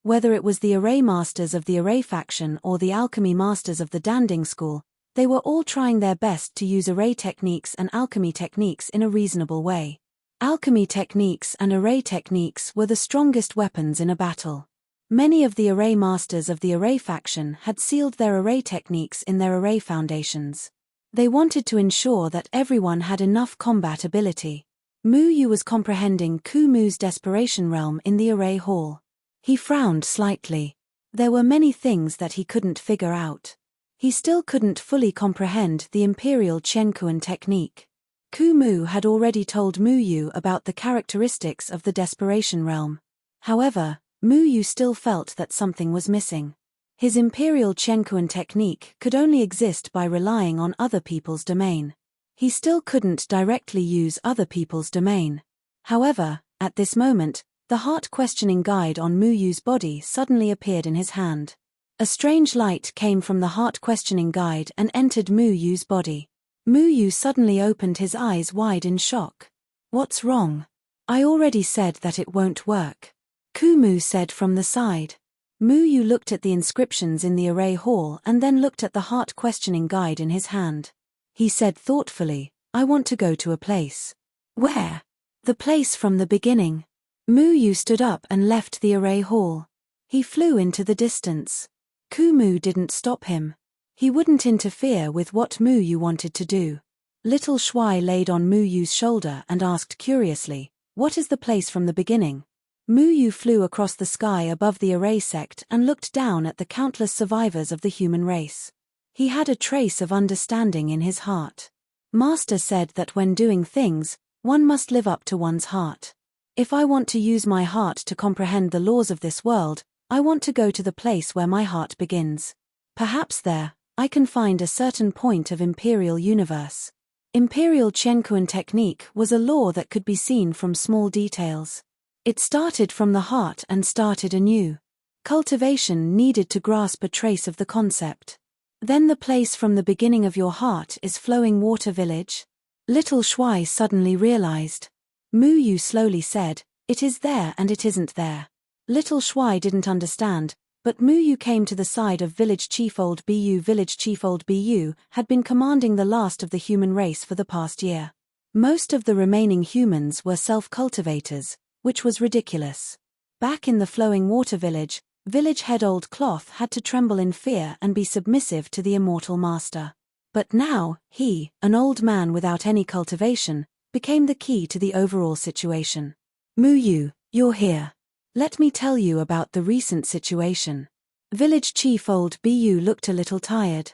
Whether it was the Array Masters of the Array faction or the Alchemy Masters of the Danding School, they were all trying their best to use Array techniques and Alchemy techniques in a reasonable way. Alchemy techniques and Array techniques were the strongest weapons in a battle. Many of the array masters of the array faction had sealed their array techniques in their array foundations. They wanted to ensure that everyone had enough combat ability. Mu Yu was comprehending Ku Mu's desperation realm in the array hall. He frowned slightly. There were many things that he couldn't figure out. He still couldn't fully comprehend the Imperial Qianquan technique. Ku Mu had already told Mu Yu about the characteristics of the desperation realm. However, Mu Yu still felt that something was missing. His Imperial Qianquan technique could only exist by relying on other people's domain. He still couldn't directly use other people's domain. However, at this moment, the heart-questioning guide on Mu Yu's body suddenly appeared in his hand. A strange light came from the heart-questioning guide and entered Mu Yu's body. Mu Yu suddenly opened his eyes wide in shock. "What's wrong? I already said that it won't work," Ku Mu said from the side. Mu Yu looked at the inscriptions in the array hall and then looked at the heart-questioning guide in his hand. He said thoughtfully, "I want to go to a place." "Where?" "The place from the beginning." Mu Yu stood up and left the array hall. He flew into the distance. Ku Mu didn't stop him. He wouldn't interfere with what Mu Yu wanted to do. Little Shuai laid on Mu Yu's shoulder and asked curiously, "What is the place from the beginning?" Mu Yu flew across the sky above the array sect and looked down at the countless survivors of the human race. He had a trace of understanding in his heart. Master said that when doing things, one must live up to one's heart. If I want to use my heart to comprehend the laws of this world, I want to go to the place where my heart begins. Perhaps there, I can find a certain point of Imperial universe. Imperial Qianquan technique was a law that could be seen from small details. It started from the heart and started anew. Cultivation needed to grasp a trace of the concept. Then the place from the beginning of your heart is Flowing Water Village? Little Shuai suddenly realized. Mu Yu slowly said, "It is there and it isn't there." Little Shuai didn't understand, but Mu Yu came to the side of Village Chief Old Bu. Village Chief Old Bu had been commanding the last of the human race for the past year. Most of the remaining humans were self-cultivators, which was ridiculous. Back in the Flowing Water Village, village head Old Cloth had to tremble in fear and be submissive to the immortal master. But now, he, an old man without any cultivation, became the key to the overall situation. "Mu Yu, you're here. Let me tell you about the recent situation." Village Chief Old Bu looked a little tired.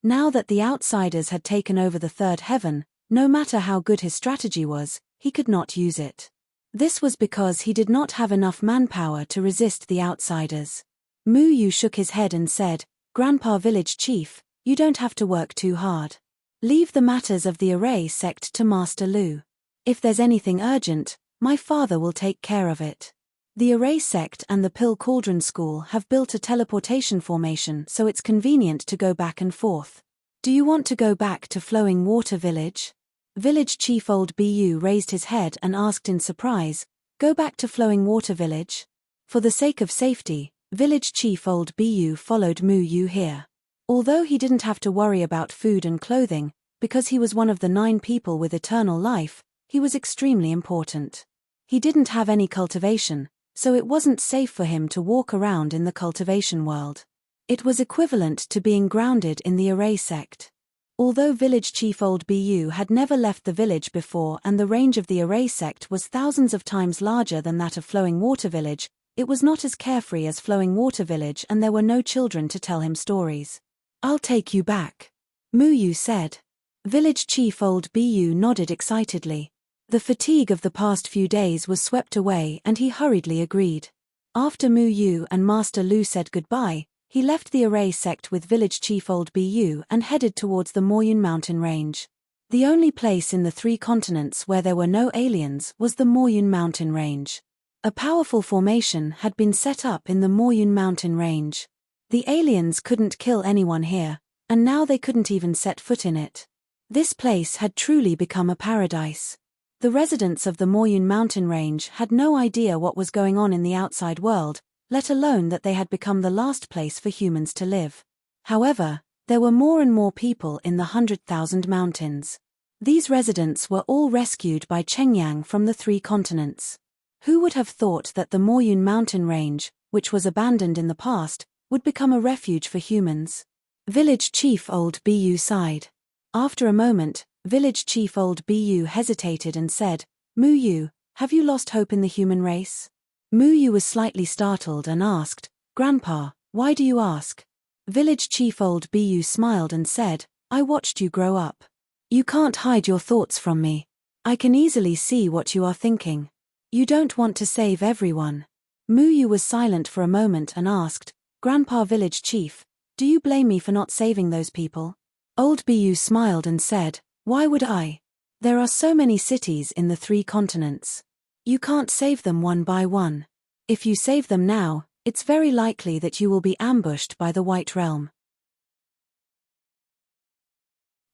Now that the outsiders had taken over the third heaven, no matter how good his strategy was, he could not use it. This was because he did not have enough manpower to resist the outsiders. Mu Yu shook his head and said, "Grandpa Village Chief, you don't have to work too hard. Leave the matters of the array sect to Master Lu. If there's anything urgent, my father will take care of it. The array sect and the Pill Cauldron School have built a teleportation formation so it's convenient to go back and forth. Do you want to go back to Flowing Water Village?" Village Chief Old Bu raised his head and asked in surprise, "Go back to Flowing Water Village?" For the sake of safety, Village Chief Old Bu followed Mu Yu here. Although he didn't have to worry about food and clothing, because he was one of the 9 people with eternal life, he was extremely important. He didn't have any cultivation, so it wasn't safe for him to walk around in the cultivation world. It was equivalent to being grounded in the array sect. Although Village Chief Old Bu had never left the village before and the range of the array sect was thousands of times larger than that of Flowing Water Village, it was not as carefree as Flowing Water Village and there were no children to tell him stories. "I'll take you back," Mu Yu said. Village Chief Old Bu nodded excitedly. The fatigue of the past few days was swept away and he hurriedly agreed. After Mu Yu and Master Lu said goodbye, he left the array sect with Village Chief Old Bu and headed towards the Moyun mountain range. The only place in the 3 continents where there were no aliens was the Moyun mountain range. A powerful formation had been set up in the Moyun mountain range. The aliens couldn't kill anyone here, and now they couldn't even set foot in it. This place had truly become a paradise. The residents of the Moyun mountain range had no idea what was going on in the outside world, let alone that they had become the last place for humans to live. However, there were more and more people in the 100,000 mountains. These residents were all rescued by Chengyang from the 3 continents. Who would have thought that the Moryun mountain range, which was abandoned in the past, would become a refuge for humans? Village Chief Old Bu sighed. After a moment, Village Chief Old Bu hesitated and said, Muyu, have you lost hope in the human race? Muyu was slightly startled and asked, Grandpa, why do you ask? Village Chief Old Bu smiled and said, I watched you grow up. You can't hide your thoughts from me. I can easily see what you are thinking. You don't want to save everyone. Muyu was silent for a moment and asked, Grandpa Village Chief, do you blame me for not saving those people? Old Bu smiled and said, Why would I? There are so many cities in the 3 continents. You can't save them one by one. If you save them now, it's very likely that you will be ambushed by the White Realm.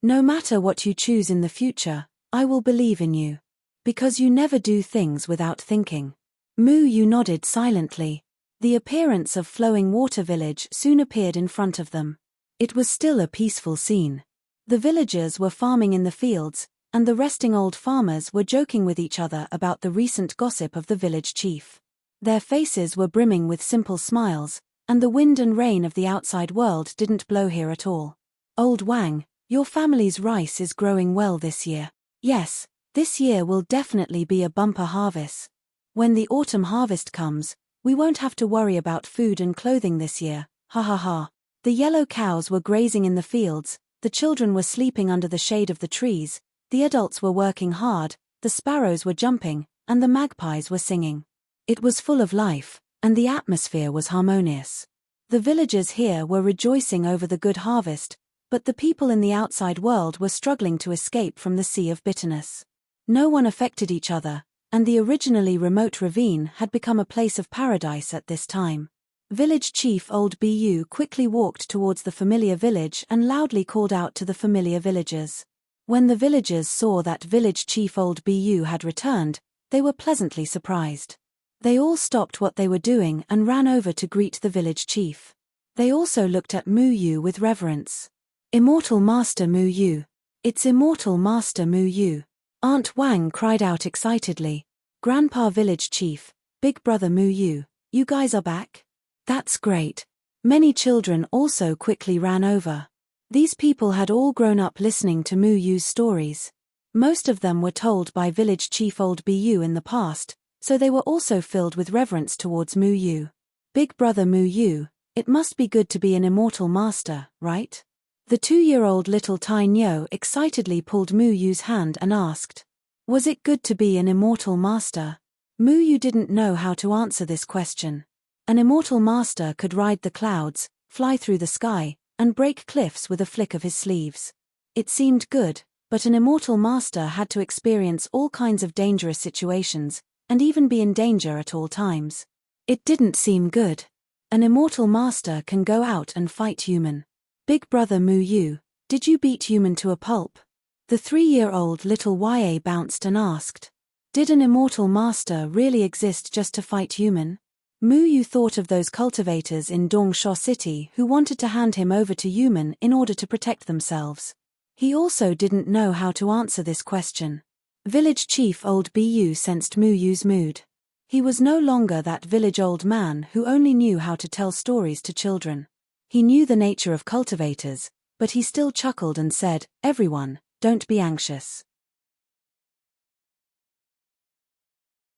No matter what you choose in the future, I will believe in you. Because you never do things without thinking. Muyu nodded silently. The appearance of Flowing Water Village soon appeared in front of them. It was still a peaceful scene. The villagers were farming in the fields, and the resting old farmers were joking with each other about the recent gossip of the village chief. Their faces were brimming with simple smiles, and the wind and rain of the outside world didn't blow here at all. Old Wang, your family's rice is growing well this year. Yes, this year will definitely be a bumper harvest. When the autumn harvest comes, we won't have to worry about food and clothing this year, ha ha ha. The yellow cows were grazing in the fields, the children were sleeping under the shade of the trees, the adults were working hard, the sparrows were jumping, and the magpies were singing. It was full of life, and the atmosphere was harmonious. The villagers here were rejoicing over the good harvest, but the people in the outside world were struggling to escape from the sea of bitterness. No one affected each other, and the originally remote ravine had become a place of paradise at this time. Village Chief Old Bu quickly walked towards the familiar village and loudly called out to the familiar villagers. When the villagers saw that Village Chief Old Bu had returned, they were pleasantly surprised. They all stopped what they were doing and ran over to greet the village chief. They also looked at Muyu with reverence. Immortal Master Muyu. It's Immortal Master Muyu. Aunt Wang cried out excitedly. Grandpa Village Chief, Big Brother Muyu, you guys are back? That's great. Many children also quickly ran over. These people had all grown up listening to Muyu's stories. Most of them were told by Village Chief Old Bu in the past, so they were also filled with reverence towards Muyu. Big Brother Muyu, it must be good to be an immortal master, right? The 2-year-old little Tai Nyo excitedly pulled Muyu's hand and asked, Was it good to be an immortal master? Muyu didn't know how to answer this question. An immortal master could ride the clouds, fly through the sky, and break cliffs with a flick of his sleeves. It seemed good, but an immortal master had to experience all kinds of dangerous situations, and even be in danger at all times. It didn't seem good. An immortal master can go out and fight human. Big Brother Muyu, did you beat human to a pulp? The 3-year-old little YA bounced and asked. Did an immortal master really exist just to fight human? Muyu thought of those cultivators in Dongsho City who wanted to hand him over to human in order to protect themselves. He also didn't know how to answer this question. Village Chief Old Bu sensed Muyu's mood. He was no longer that village old man who only knew how to tell stories to children. He knew the nature of cultivators, but he still chuckled and said, Everyone, don't be anxious.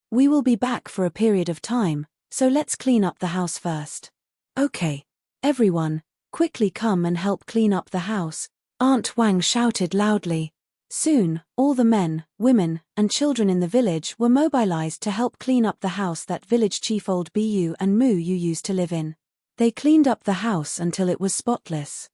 We will be back for a period of time, so let's clean up the house first. Okay. Everyone, quickly come and help clean up the house, Aunt Wang shouted loudly. Soon, all the men, women, and children in the village were mobilized to help clean up the house that Village Chief Old Bu and Muyu used to live in. They cleaned up the house until it was spotless.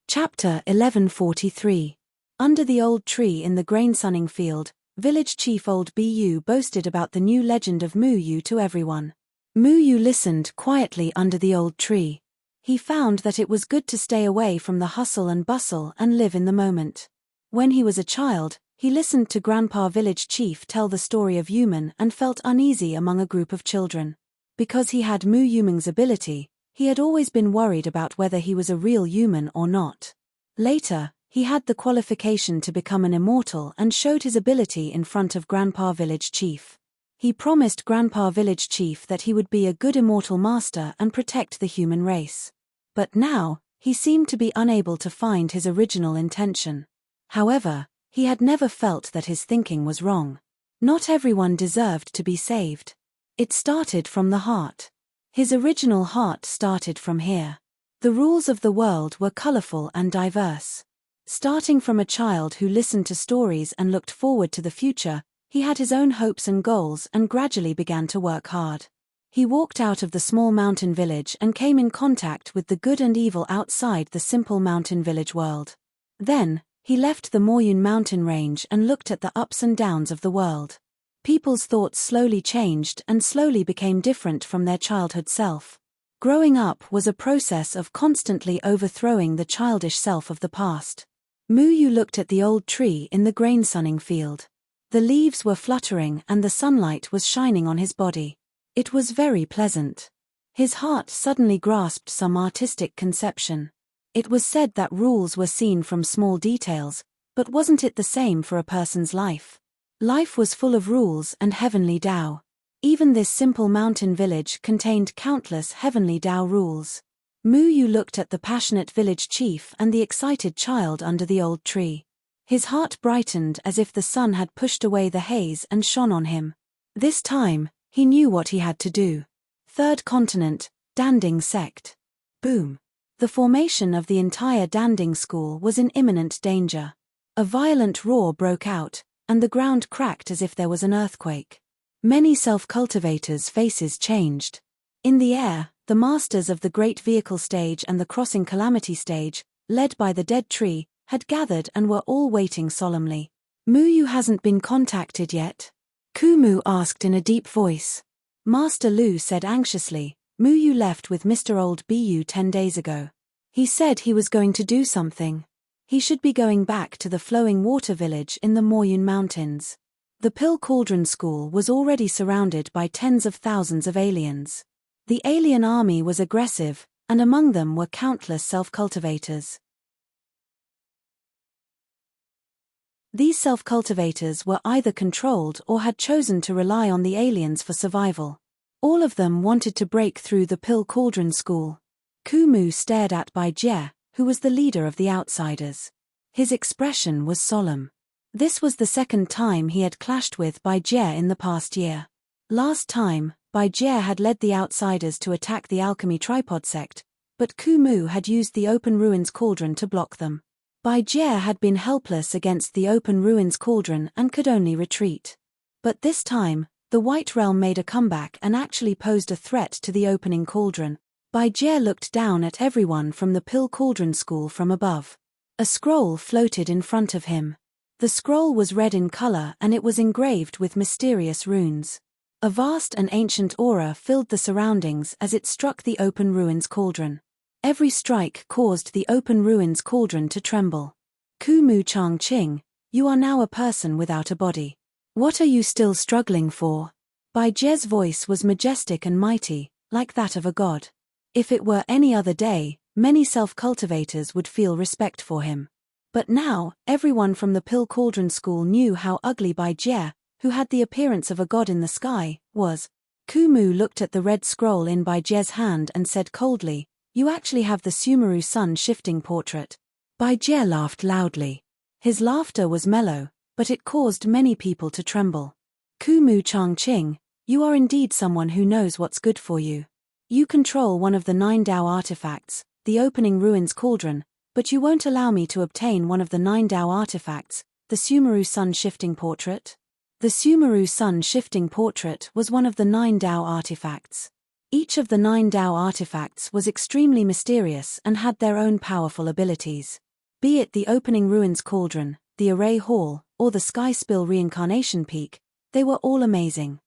Chapter 1143. Under the old tree in the grain-sunning field, Village Chief Old Bu boasted about the new legend of Muyu to everyone. Muyu listened quietly under the old tree. He found that it was good to stay away from the hustle and bustle and live in the moment. When he was a child, he listened to Grandpa Village Chief tell the story of Yuman and felt uneasy among a group of children. Because he had Mu Yuming's ability, he had always been worried about whether he was a real human or not. Later, He had the qualification to become an immortal and showed his ability in front of Grandpa Village Chief. He promised Grandpa Village Chief that he would be a good immortal master and protect the human race. But now, he seemed to be unable to find his original intention. However, he had never felt that his thinking was wrong. Not everyone deserved to be saved. It started from the heart. His original heart started from here. The rules of the world were colorful and diverse. Starting from a child who listened to stories and looked forward to the future, he had his own hopes and goals and gradually began to work hard. He walked out of the small mountain village and came in contact with the good and evil outside the simple mountain village world. Then, he left the Moyun mountain range and looked at the ups and downs of the world. People's thoughts slowly changed and slowly became different from their childhood self. Growing up was a process of constantly overthrowing the childish self of the past. Muyu looked at the old tree in the grain sunning field. The leaves were fluttering and the sunlight was shining on his body. It was very pleasant. His heart suddenly grasped some artistic conception. It was said that rules were seen from small details, but wasn't it the same for a person's life? Life was full of rules and heavenly Tao. Even this simple mountain village contained countless heavenly Tao rules. Muyu looked at the passionate village chief and the excited child under the old tree. His heart brightened as if the sun had pushed away the haze and shone on him. This time, he knew what he had to do. Third continent, Danding sect. Boom. The formation of the entire Danding school was in imminent danger. A violent roar broke out, and the ground cracked as if there was an earthquake. Many self-cultivators' faces changed. In the air, the masters of the Great Vehicle Stage and the Crossing Calamity Stage, led by the dead tree, had gathered and were all waiting solemnly. Muyu hasn't been contacted yet? Kumu asked in a deep voice. Master Lu said anxiously, Muyu left with Mr. Old Bu 10 days ago. He said he was going to do something. He should be going back to the flowing water village in the Moyun Mountains. The Pill Cauldron School was already surrounded by tens of thousands of aliens. The alien army was aggressive, and among them were countless self-cultivators. These self-cultivators were either controlled or had chosen to rely on the aliens for survival. All of them wanted to break through the Pill Cauldron School. Kumu stared at Bai Jie, who was the leader of the outsiders. His expression was solemn. This was the second time he had clashed with Bai Jie in the past year. Last time, Bai Jie had led the outsiders to attack the Alchemy Tripod sect, but Kumu had used the Open Ruins Cauldron to block them. Bai Jie had been helpless against the Open Ruins Cauldron and could only retreat. But this time, the White Realm made a comeback and actually posed a threat to the opening cauldron. Bai Jie looked down at everyone from the Pill Cauldron School from above. A scroll floated in front of him. The scroll was red in color and it was engraved with mysterious runes. A vast and ancient aura filled the surroundings as it struck the Open Ruins Cauldron. Every strike caused the Open Ruins Cauldron to tremble. Kumu Changqing, you are now a person without a body. What are you still struggling for? Bai Jie's voice was majestic and mighty, like that of a god. If it were any other day, many self-cultivators would feel respect for him. But now, everyone from the Pill Cauldron School knew how ugly Bai Jie, who had the appearance of a god in the sky, was. Kumu looked at the red scroll in Bai Jie's hand and said coldly, you actually have the Sumeru sun shifting portrait. Bai Jie laughed loudly. His laughter was mellow, but it caused many people to tremble. Kumu Changqing, you are indeed someone who knows what's good for you. You control one of the 9 Dao artifacts, the Opening Ruins Cauldron, but you won't allow me to obtain one of the 9 Dao artifacts, the Sumeru sun shifting portrait? The Sumeru sun shifting portrait was one of the 9 Dao artifacts. Each of the 9 Dao artifacts was extremely mysterious and had their own powerful abilities. Be it the Opening Ruins Cauldron, the Array Hall, or the Sky Spill Reincarnation Peak, they were all amazing.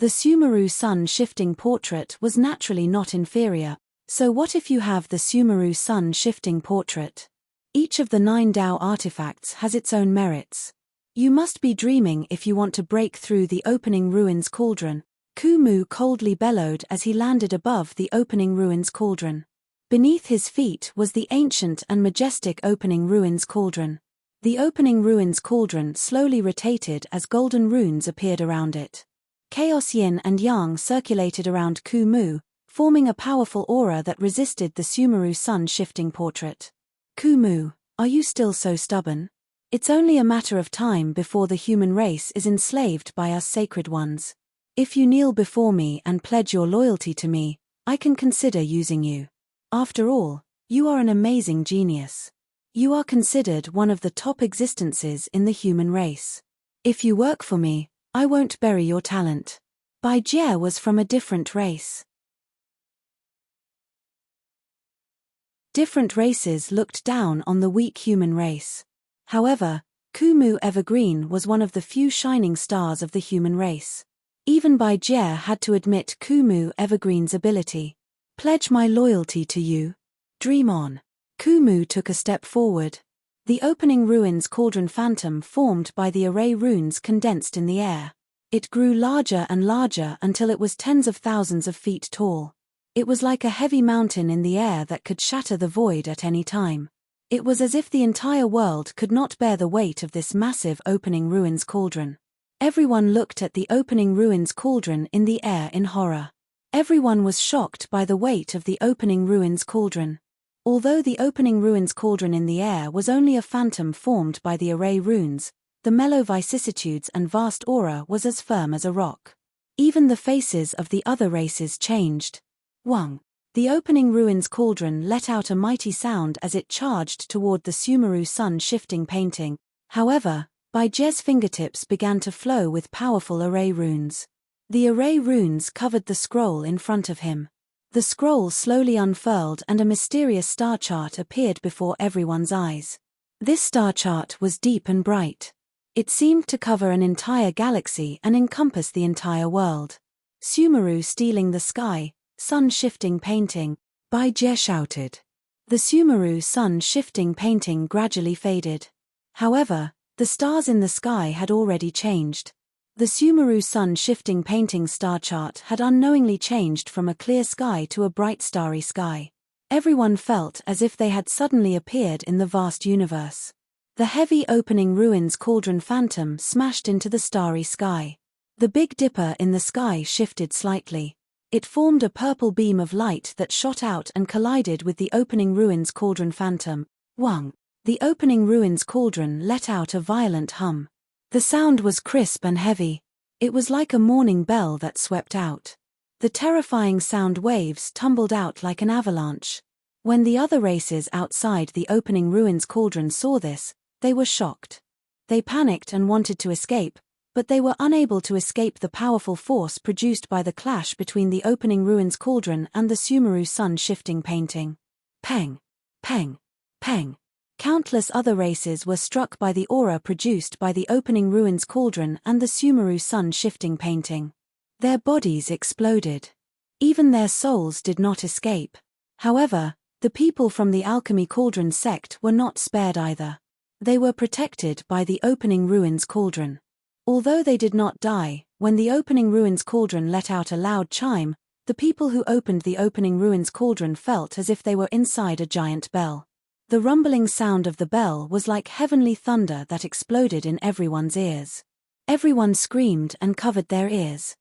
The Sumeru sun shifting portrait was naturally not inferior, so what if you have the Sumeru sun shifting portrait? Each of the 9 Dao artifacts has its own merits. You must be dreaming if you want to break through the Opening Ruins Cauldron. Kumu coldly bellowed as he landed above the Opening Ruins Cauldron. Beneath his feet was the ancient and majestic opening ruins cauldron. The opening ruins cauldron slowly rotated as golden runes appeared around it. Chaos yin and yang circulated around Ku Mu, forming a powerful aura that resisted the Sumeru sun shifting portrait. Ku Mu, are you still so stubborn? It's only a matter of time before the human race is enslaved by us sacred ones. If you kneel before me and pledge your loyalty to me, I can consider using you. After all, you are an amazing genius. You are considered one of the top existences in the human race. If you work for me, I won't bury your talent. Bai Jie was from a different race. Different races looked down on the weak human race. However, Ku Mu Evergreen was one of the few shining stars of the human race. Even Bai Jie had to admit Ku Mu Evergreen's ability. Pledge my loyalty to you. Dream on. Ku Mu took a step forward. The opening ruins cauldron phantom formed by the array runes condensed in the air. It grew larger and larger until it was tens of thousands of feet tall. It was like a heavy mountain in the air that could shatter the void at any time. It was as if the entire world could not bear the weight of this massive opening ruins cauldron. Everyone looked at the opening ruins cauldron in the air in horror. Everyone was shocked by the weight of the opening ruins cauldron. Although the opening ruins cauldron in the air was only a phantom formed by the array runes, the mellow vicissitudes and vast aura was as firm as a rock. Even the faces of the other races changed. Wang. The opening ruins cauldron let out a mighty sound as it charged toward the Sumeru sun shifting painting. However, Bai Jie's fingertips began to flow with powerful array runes. The array runes covered the scroll in front of him. The scroll slowly unfurled and a mysterious star chart appeared before everyone's eyes. This star chart was deep and bright. It seemed to cover an entire galaxy and encompass the entire world. Sumeru stealing the sky, sun shifting painting, Bai Jie shouted. The Sumeru sun shifting painting gradually faded. However, the stars in the sky had already changed. The Sumeru sun shifting painting star chart had unknowingly changed from a clear sky to a bright starry sky. Everyone felt as if they had suddenly appeared in the vast universe. The heavy opening ruins cauldron phantom smashed into the starry sky. The Big Dipper in the sky shifted slightly. It formed a purple beam of light that shot out and collided with the opening ruins cauldron phantom. Wang. The opening ruins cauldron let out a violent hum. The sound was crisp and heavy. It was like a morning bell that swept out. The terrifying sound waves tumbled out like an avalanche. When the other races outside the opening ruins cauldron saw this, they were shocked. They panicked and wanted to escape, but they were unable to escape the powerful force produced by the clash between the opening ruins cauldron and the Sumeru sun shifting painting. Peng! Peng! Peng! Countless other races were struck by the aura produced by the opening ruins cauldron and the Sumeru sun shifting painting. Their bodies exploded. Even their souls did not escape. However, the people from the alchemy cauldron sect were not spared either. They were protected by the opening ruins cauldron. Although they did not die, when the opening ruins cauldron let out a loud chime, the people who opened the opening ruins cauldron felt as if they were inside a giant bell. The rumbling sound of the bell was like heavenly thunder that exploded in everyone's ears. Everyone screamed and covered their ears.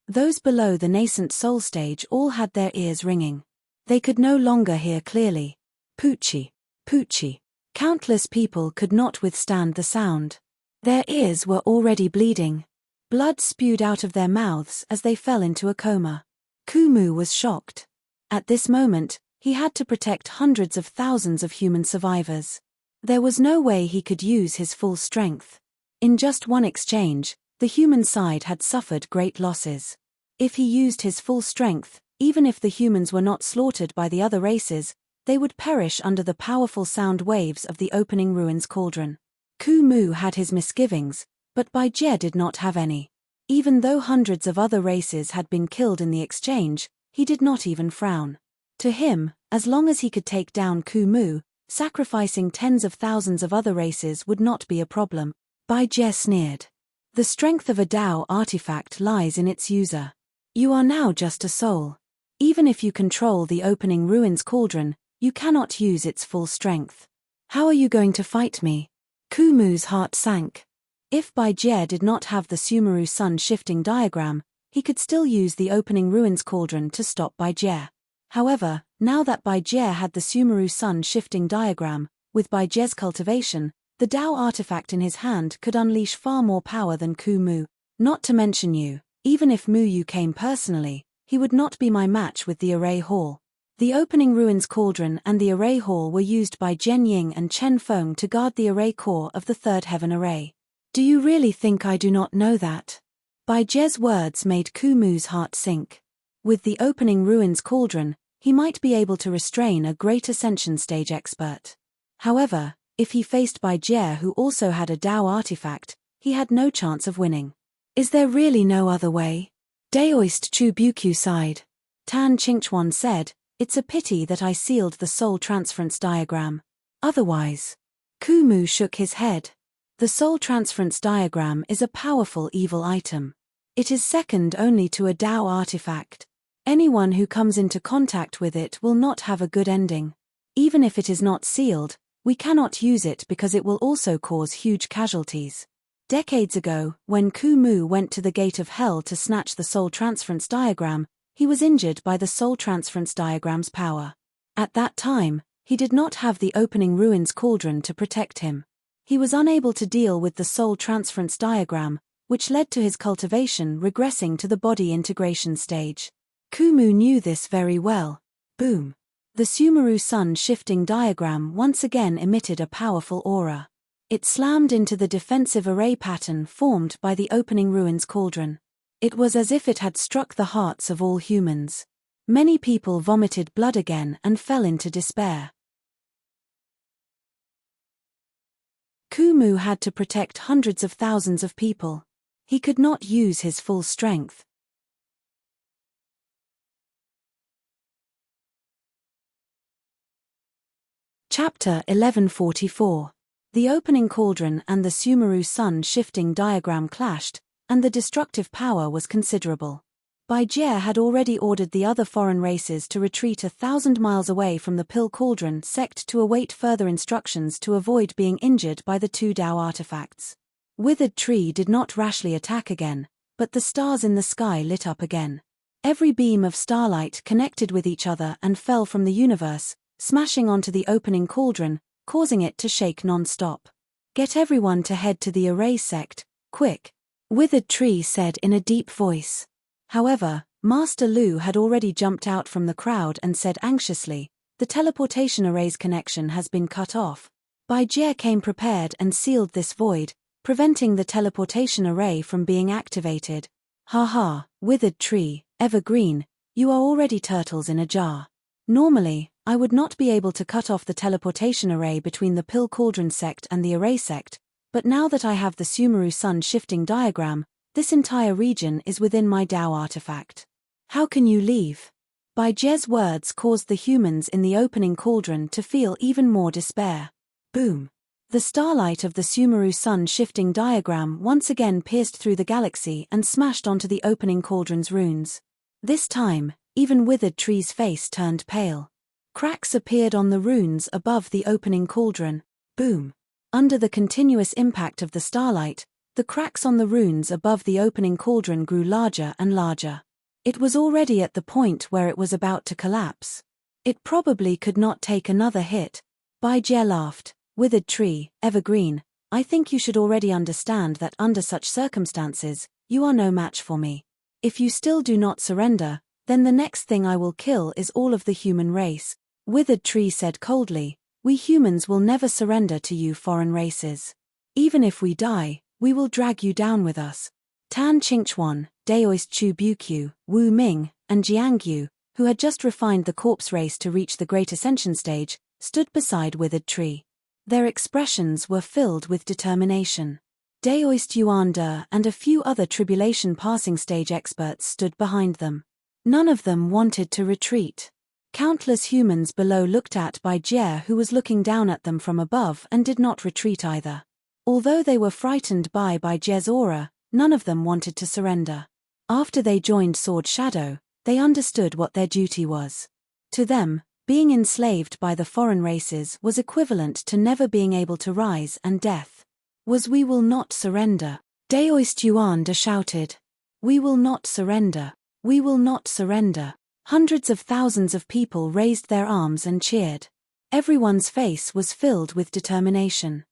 Those below the nascent soul stage all had their ears ringing. They could no longer hear clearly. Poochie, poochie. Countless people could not withstand the sound. Their ears were already bleeding. Blood spewed out of their mouths as they fell into a coma. Ku Mu was shocked. At this moment, he had to protect hundreds of thousands of human survivors. There was no way he could use his full strength. In just one exchange, the human side had suffered great losses. If he used his full strength, even if the humans were not slaughtered by the other races, they would perish under the powerful sound waves of the opening ruins cauldron. Ku Mu had his misgivings, but Bai Jie did not have any. Even though hundreds of other races had been killed in the exchange, he did not even frown. To him, as long as he could take down Ku Mu, sacrificing tens of thousands of other races would not be a problem. Bai Jie sneered. The strength of a Dao artifact lies in its user. You are now just a soul. Even if you control the opening ruins cauldron, you cannot use its full strength. How are you going to fight me? Kumu's heart sank. If Baijie did not have the Sumeru sun shifting diagram, he could still use the opening ruins cauldron to stop Baijie. However, now that Baijie had the Sumeru sun shifting diagram, with Baijie's cultivation, the Dao artifact in his hand could unleash far more power than Kumu. Not to mention you, even if Mu Yu came personally, he would not be my match with the array hall. The opening ruins cauldron and the array hall were used by Zhen Ying and Chen Feng to guard the array core of the third heaven array. Do you really think I do not know that? Baijie's words made Kumu's heart sink. With the opening ruins cauldron, he might be able to restrain a great ascension stage expert. However, if he faced Baijie who also had a Dao artifact, he had no chance of winning. Is there really no other way? Daoist Chu Bukyu sighed. Tan Qingchuan said, it's a pity that I sealed the soul transference diagram. Otherwise. Kumu shook his head. The soul transference diagram is a powerful evil item. It is second only to a Dao artifact. Anyone who comes into contact with it will not have a good ending. Even if it is not sealed, we cannot use it because it will also cause huge casualties. Decades ago, when Kumu went to the gate of hell to snatch the soul transference diagram, he was injured by the soul transference diagram's power. At that time, he did not have the opening ruins cauldron to protect him. He was unable to deal with the soul transference diagram, which led to his cultivation regressing to the body integration stage. Kumu knew this very well. Boom. The Sumeru sun shifting diagram once again emitted a powerful aura. It slammed into the defensive array pattern formed by the opening ruins cauldron. It was as if it had struck the hearts of all humans. Many people vomited blood again and fell into despair. Kumu had to protect hundreds of thousands of people. He could not use his full strength. Chapter 1144. The opening cauldron and the Sumeru sun shifting diagram clashed, and the destructive power was considerable. Baijie had already ordered the other foreign races to retreat 1,000 miles away from the Pill Cauldron sect to await further instructions to avoid being injured by the two Dao artifacts. Withered Tree did not rashly attack again, but the stars in the sky lit up again. Every beam of starlight connected with each other and fell from the universe, smashing onto the opening cauldron, causing it to shake non-stop. Get everyone to head to the array sect, quick, Withered Tree said in a deep voice. However, Master Lu had already jumped out from the crowd and said anxiously, the teleportation array's connection has been cut off. Baijie came prepared and sealed this void, preventing the teleportation array from being activated. Ha, Withered Tree, Evergreen, you are already turtles in a jar. Normally, I would not be able to cut off the teleportation array between the Pill Cauldron sect and the array sect, but now that I have the Sumeru sun shifting diagram, this entire region is within my Dao artifact. How can you leave? Baijie's words caused the humans in the opening cauldron to feel even more despair. Boom. The starlight of the Sumeru sun shifting diagram once again pierced through the galaxy and smashed onto the opening cauldron's runes. This time, even Withered Tree's face turned pale. Cracks appeared on the runes above the opening cauldron. Boom. Under the continuous impact of the starlight, the cracks on the runes above the opening cauldron grew larger and larger. It was already at the point where it was about to collapse. It probably could not take another hit. Baijie laughed. Withered Tree, Evergreen, I think you should already understand that under such circumstances, you are no match for me. If you still do not surrender, then the next thing I will kill is all of the human race. Withered Tree said coldly, we humans will never surrender to you foreign races. Even if we die, we will drag you down with us. Tan Qingchuan, Daoist Chu Bukyu, Wu Ming, and Jiangyu, who had just refined the corpse race to reach the Great Ascension stage, stood beside Withered Tree. Their expressions were filled with determination. Daoist Yuan De and a few other tribulation passing stage experts stood behind them. None of them wanted to retreat. Countless humans below looked at Baijie who was looking down at them from above and did not retreat either. Although they were frightened by Baijie's aura, none of them wanted to surrender. After they joined Sword Shadow, they understood what their duty was. To them, being enslaved by the foreign races was equivalent to never being able to rise, and death was "We will not surrender." Daoist Yuanda shouted. "We will not surrender. We will not surrender." Hundreds of thousands of people raised their arms and cheered. Everyone's face was filled with determination.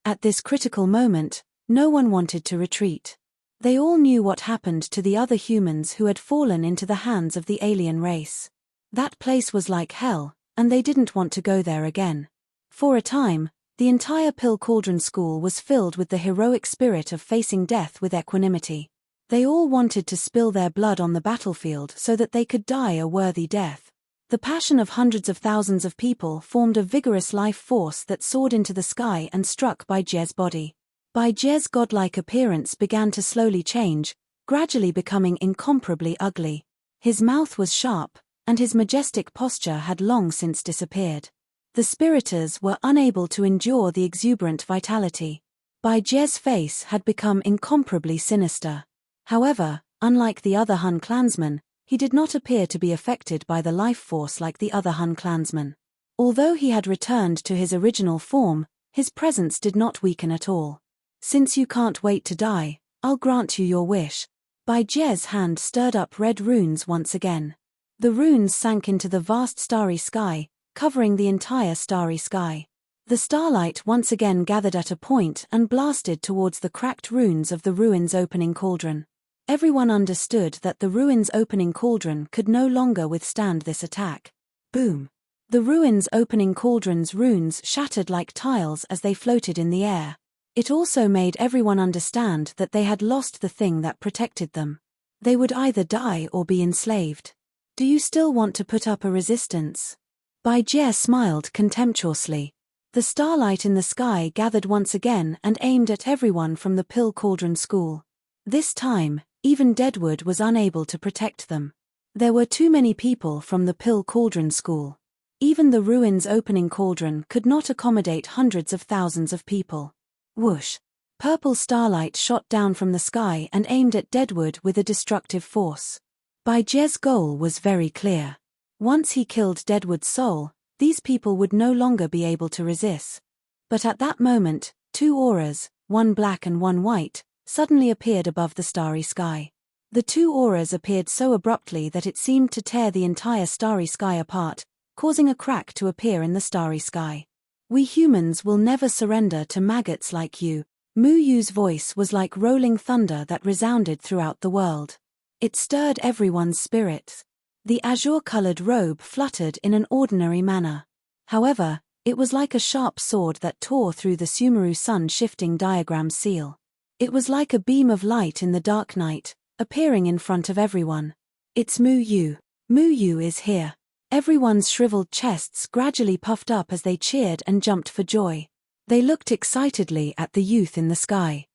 At this critical moment, no one wanted to retreat. They all knew what happened to the other humans who had fallen into the hands of the alien race. That place was like hell, and they didn't want to go there again. For a time, the entire Pill Cauldron School was filled with the heroic spirit of facing death with equanimity. They all wanted to spill their blood on the battlefield so that they could die a worthy death. The passion of hundreds of thousands of people formed a vigorous life force that soared into the sky and struck Bai Jie's body. Bai Jie's godlike appearance began to slowly change, gradually becoming incomparably ugly. His mouth was sharp, and his majestic posture had long since disappeared. The spiriters were unable to endure the exuberant vitality. Bai Jie's face had become incomparably sinister. However, unlike the other Hun clansmen, he did not appear to be affected by the life force like the other Hun clansmen. Although he had returned to his original form, his presence did not weaken at all. "Since you can't wait to die, I'll grant you your wish." Bai Jie's hand stirred up red runes once again. The runes sank into the vast starry sky, covering the entire starry sky. The starlight once again gathered at a point and blasted towards the cracked ruins of the ruins' opening cauldron. Everyone understood that the ruins' opening cauldron could no longer withstand this attack. Boom! The ruins' opening cauldron's runes shattered like tiles as they floated in the air. It also made everyone understand that they had lost the thing that protected them. They would either die or be enslaved. "Do you still want to put up a resistance?" Bai Jie smiled contemptuously. The starlight in the sky gathered once again and aimed at everyone from the Pill Cauldron School. This time, even Deadwood was unable to protect them. There were too many people from the Pill Cauldron School. Even the ruins' opening cauldron could not accommodate hundreds of thousands of people. Whoosh! Purple starlight shot down from the sky and aimed at Deadwood with a destructive force. Bai Jie's goal was very clear. Once he killed Deadwood's soul, these people would no longer be able to resist. But at that moment, two auras, one black and one white, suddenly appeared above the starry sky. The two auras appeared so abruptly that it seemed to tear the entire starry sky apart, causing a crack to appear in the starry sky. "We humans will never surrender to maggots like you." Mu Yu's voice was like rolling thunder that resounded throughout the world. It stirred everyone's spirits. The azure-colored robe fluttered in an ordinary manner. However, it was like a sharp sword that tore through the Sumeru sun-shifting diagram seal. It was like a beam of light in the dark night, appearing in front of everyone. "It's Mu Yu. Mu Yu is here." Everyone's shriveled chests gradually puffed up as they cheered and jumped for joy. They looked excitedly at the youth in the sky.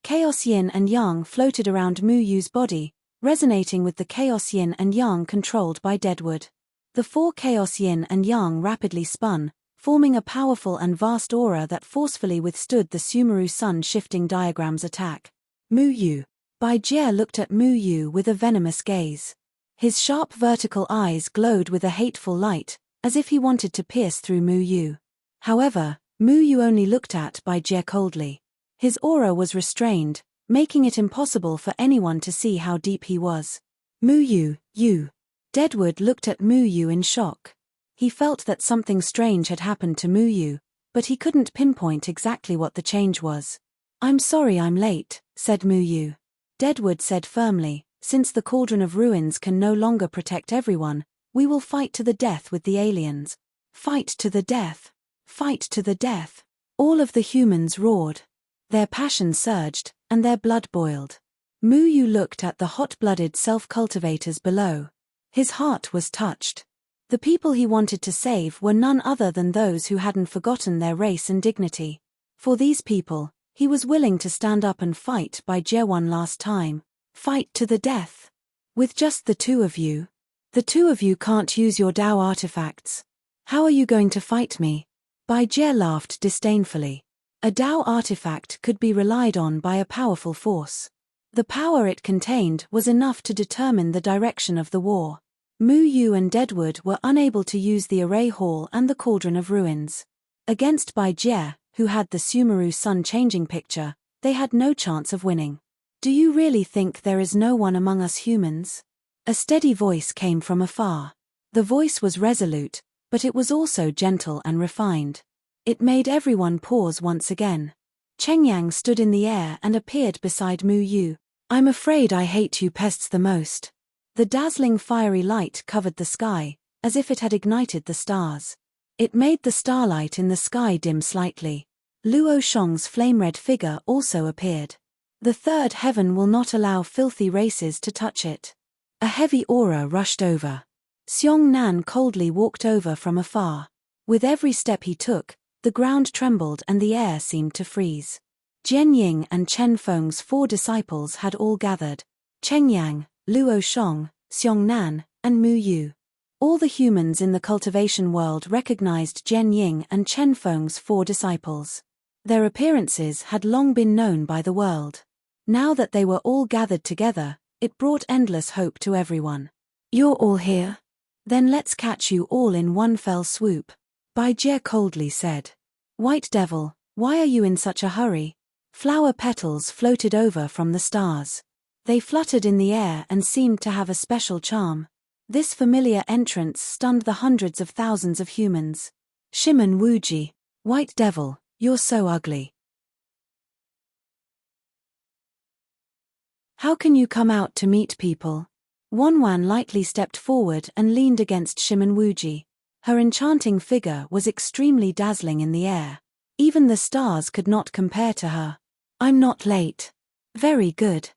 Chaos yin and yang floated around Mu Yu's body, resonating with the chaos yin and yang controlled by Deadwood. The four chaos yin and yang rapidly spun, forming a powerful and vast aura that forcefully withstood the Sumeru sun-shifting diagram's attack. "Mu Yu." Bai Jie looked at Mu Yu with a venomous gaze. His sharp vertical eyes glowed with a hateful light, as if he wanted to pierce through Mu Yu. However, Mu Yu only looked at Bai Jie coldly. His aura was restrained, making it impossible for anyone to see how deep he was. "Mu Yu, you." Deadwood looked at Mu Yu in shock. He felt that something strange had happened to Mu Yu, but he couldn't pinpoint exactly what the change was. "I'm sorry I'm late," said Mu Yu. Deadwood said firmly, "Since the Cauldron of Ruins can no longer protect everyone, we will fight to the death with the aliens." "Fight to the death! Fight to the death!" All of the humans roared. Their passion surged, and their blood boiled. Mu Yu looked at the hot-blooded self-cultivators below. His heart was touched. The people he wanted to save were none other than those who hadn't forgotten their race and dignity. For these people, he was willing to stand up and fight Bai Jie one last time. Fight to the death. With just the two of you. The two of you can't use your Dao artifacts. How are you going to fight me? Bai Jie laughed disdainfully. A Dao artifact could be relied on by a powerful force. The power it contained was enough to determine the direction of the war. Mu Yu and Deadwood were unable to use the array hall and the cauldron of ruins. Against Bai Jie, who had the Sumeru sun changing picture, they had no chance of winning. Do you really think there is no one among us humans? A steady voice came from afar. The voice was resolute, but it was also gentle and refined. It made everyone pause once again. Cheng Yang stood in the air and appeared beside Mu Yu. I'm afraid I hate you pests the most. The dazzling fiery light covered the sky, as if it had ignited the stars. It made the starlight in the sky dim slightly. Luo Shong's flame-red figure also appeared. The third heaven will not allow filthy races to touch it. A heavy aura rushed over. Xiong Nan coldly walked over from afar. With every step he took, the ground trembled and the air seemed to freeze. Jian Ying and Chen Feng's 4 disciples had all gathered. Cheng Yang, Luo Shong, Xiong Nan, and Mu Yu. All the humans in the cultivation world recognized Jian Ying and Chen Feng's 4 disciples. Their appearances had long been known by the world. Now that they were all gathered together, it brought endless hope to everyone. You're all here? Then let's catch you all in one fell swoop. Bai Jie coldly said. White Devil, why are you in such a hurry? Flower petals floated over from the stars. They fluttered in the air and seemed to have a special charm. This familiar entrance stunned the hundreds of thousands of humans. Shimon Wuji, White Devil, you're so ugly. How can you come out to meet people? Wanwan lightly stepped forward and leaned against Shimon Wuji. Her enchanting figure was extremely dazzling in the air. Even the stars could not compare to her. I'm not late. Very good.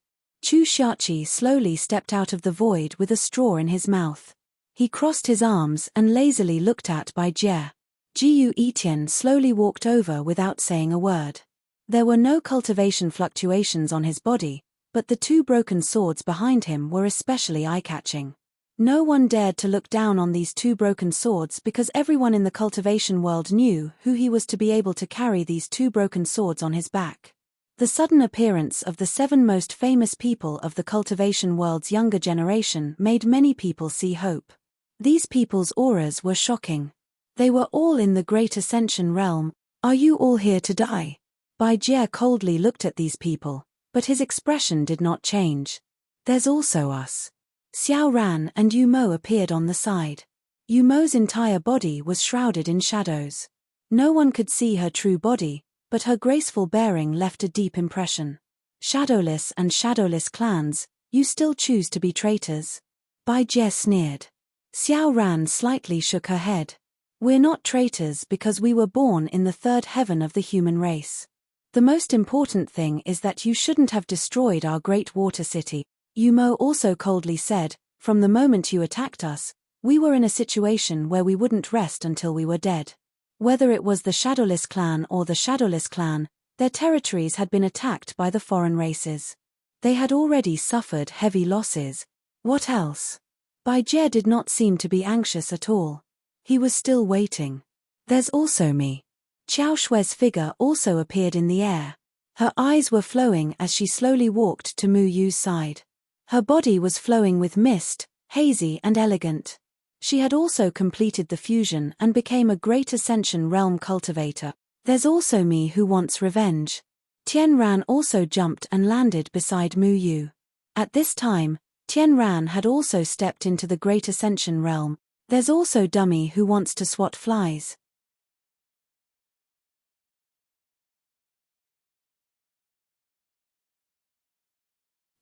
Chu Xiaoqi slowly stepped out of the void with a straw in his mouth. He crossed his arms and lazily looked at Bai Jie. Jiyu Etian slowly walked over without saying a word. There were no cultivation fluctuations on his body, but the 2 broken swords behind him were especially eye-catching. No one dared to look down on these 2 broken swords because everyone in the cultivation world knew who he was to be able to carry these 2 broken swords on his back. The sudden appearance of the 7 most famous people of the cultivation world's younger generation made many people see hope. These people's auras were shocking. They were all in the Great Ascension realm. Are you all here to die? Bai Jie coldly looked at these people, but his expression did not change. There's also us. Xiao Ran and Yu Mo appeared on the side. Yu Mo's entire body was shrouded in shadows. No one could see her true body, but her graceful bearing left a deep impression. Shadowless and shadowless clans, you still choose to be traitors? Bai Jie sneered. Xiao Ran slightly shook her head. We're not traitors because we were born in the 3rd heaven of the human race. The most important thing is that you shouldn't have destroyed our great water city. Yu Mo also coldly said, from the moment you attacked us, we were in a situation where we wouldn't rest until we were dead. Whether it was the Shadowless clan or the Shadowless clan, their territories had been attacked by the foreign races. They had already suffered heavy losses. What else? Bai Jie did not seem to be anxious at all. He was still waiting. There's also me. Qiao Shue's figure also appeared in the air. Her eyes were flowing as she slowly walked to Mu Yu's side. Her body was flowing with mist, hazy and elegant. She had also completed the fusion and became a Great Ascension realm cultivator. There's also me who wants revenge. Tian Ran also jumped and landed beside Mu Yu. At this time, Tian Ran had also stepped into the Great Ascension realm. There's also Dummy who wants to swat flies.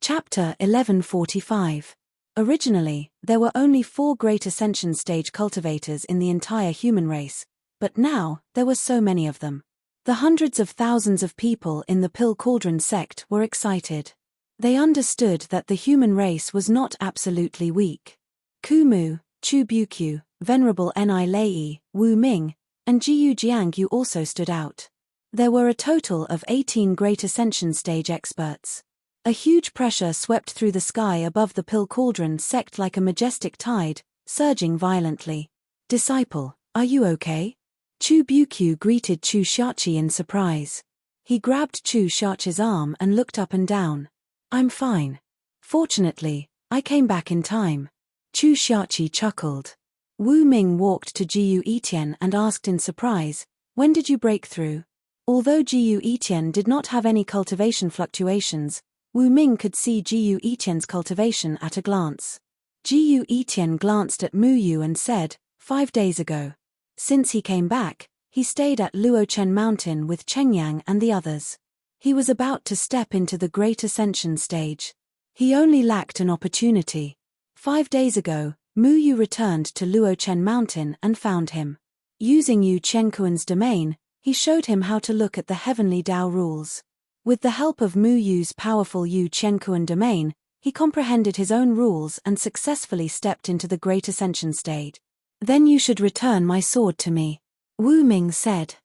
Chapter 1145. Originally, there were only 4 Great Ascension stage cultivators in the entire human race, but now, there were so many of them. The hundreds of thousands of people in the Pill Cauldron sect were excited. They understood that the human race was not absolutely weak. Kumu, Chu Bukyu, Venerable Ni Lei, Wu Ming, and Jiyu Jiangyu also stood out. There were a total of 18 Great Ascension stage experts. A huge pressure swept through the sky above the Pill Cauldron sect like a majestic tide, surging violently. Disciple, are you okay? Chu Bukyu greeted Chu Shachi in surprise. He grabbed Chu Shachi's arm and looked up and down. I'm fine. Fortunately, I came back in time. Chu Shachi chuckled. Wu Ming walked to Jiyu Etian and asked in surprise, when did you break through? Although Jiyu Etian did not have any cultivation fluctuations, Wu Ming could see Jiyu Etian's cultivation at a glance. Jiyu Etian glanced at Mu Yu and said, 5 days ago. Since he came back, he stayed at Luochen Mountain with Chengyang and the others. He was about to step into the Great Ascension stage. He only lacked an opportunity. 5 days ago, Mu Yu returned to Luochen Mountain and found him. Using Yu Chenkuan's domain, he showed him how to look at the heavenly Tao rules. With the help of Mu Yu's powerful Yu Chenkuan domain, he comprehended his own rules and successfully stepped into the Great Ascension state. Then you should return my sword to me, Wu Ming said.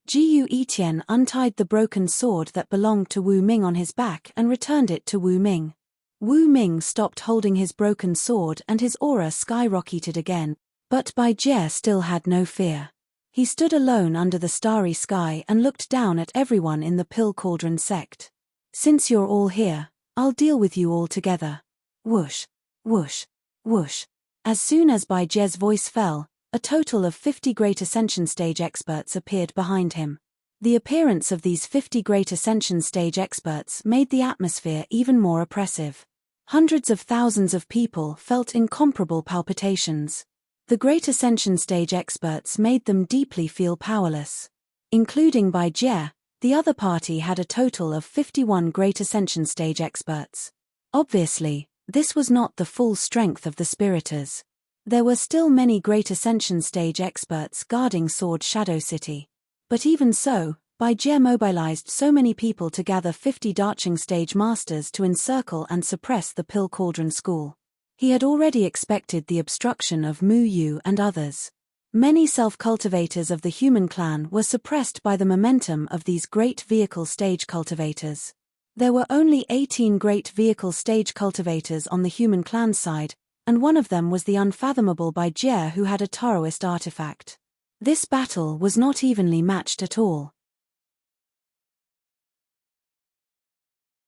Jiyu Etian untied the broken sword that belonged to Wu Ming on his back and returned it to Wu Ming. Wu Ming stopped holding his broken sword and his aura skyrocketed again, but Bai Jie still had no fear. He stood alone under the starry sky and looked down at everyone in the Pill Cauldron sect. Since you're all here, I'll deal with you all together. Whoosh, whoosh, whoosh. As soon as Bai Jie's voice fell, a total of 50 Great Ascension Stage experts appeared behind him. The appearance of these 50 Great Ascension Stage experts made the atmosphere even more oppressive. Hundreds of thousands of people felt incomparable palpitations. The Great Ascension Stage experts made them deeply feel powerless. Including Bai Jie, the other party had a total of 51 Great Ascension Stage experts. Obviously, this was not the full strength of the Spiriters. There were still many Great Ascension Stage experts guarding Sword Shadow City. But even so, Bai Jie mobilized so many people to gather 50 Darching Stage Masters to encircle and suppress the Pill Cauldron School. He had already expected the obstruction of Mu Yu and others. Many self-cultivators of the human clan were suppressed by the momentum of these great vehicle stage cultivators. There were only 18 great vehicle stage cultivators on the human clan side, and one of them was the unfathomable Bai Jie who had a Taoist artifact. This battle was not evenly matched at all.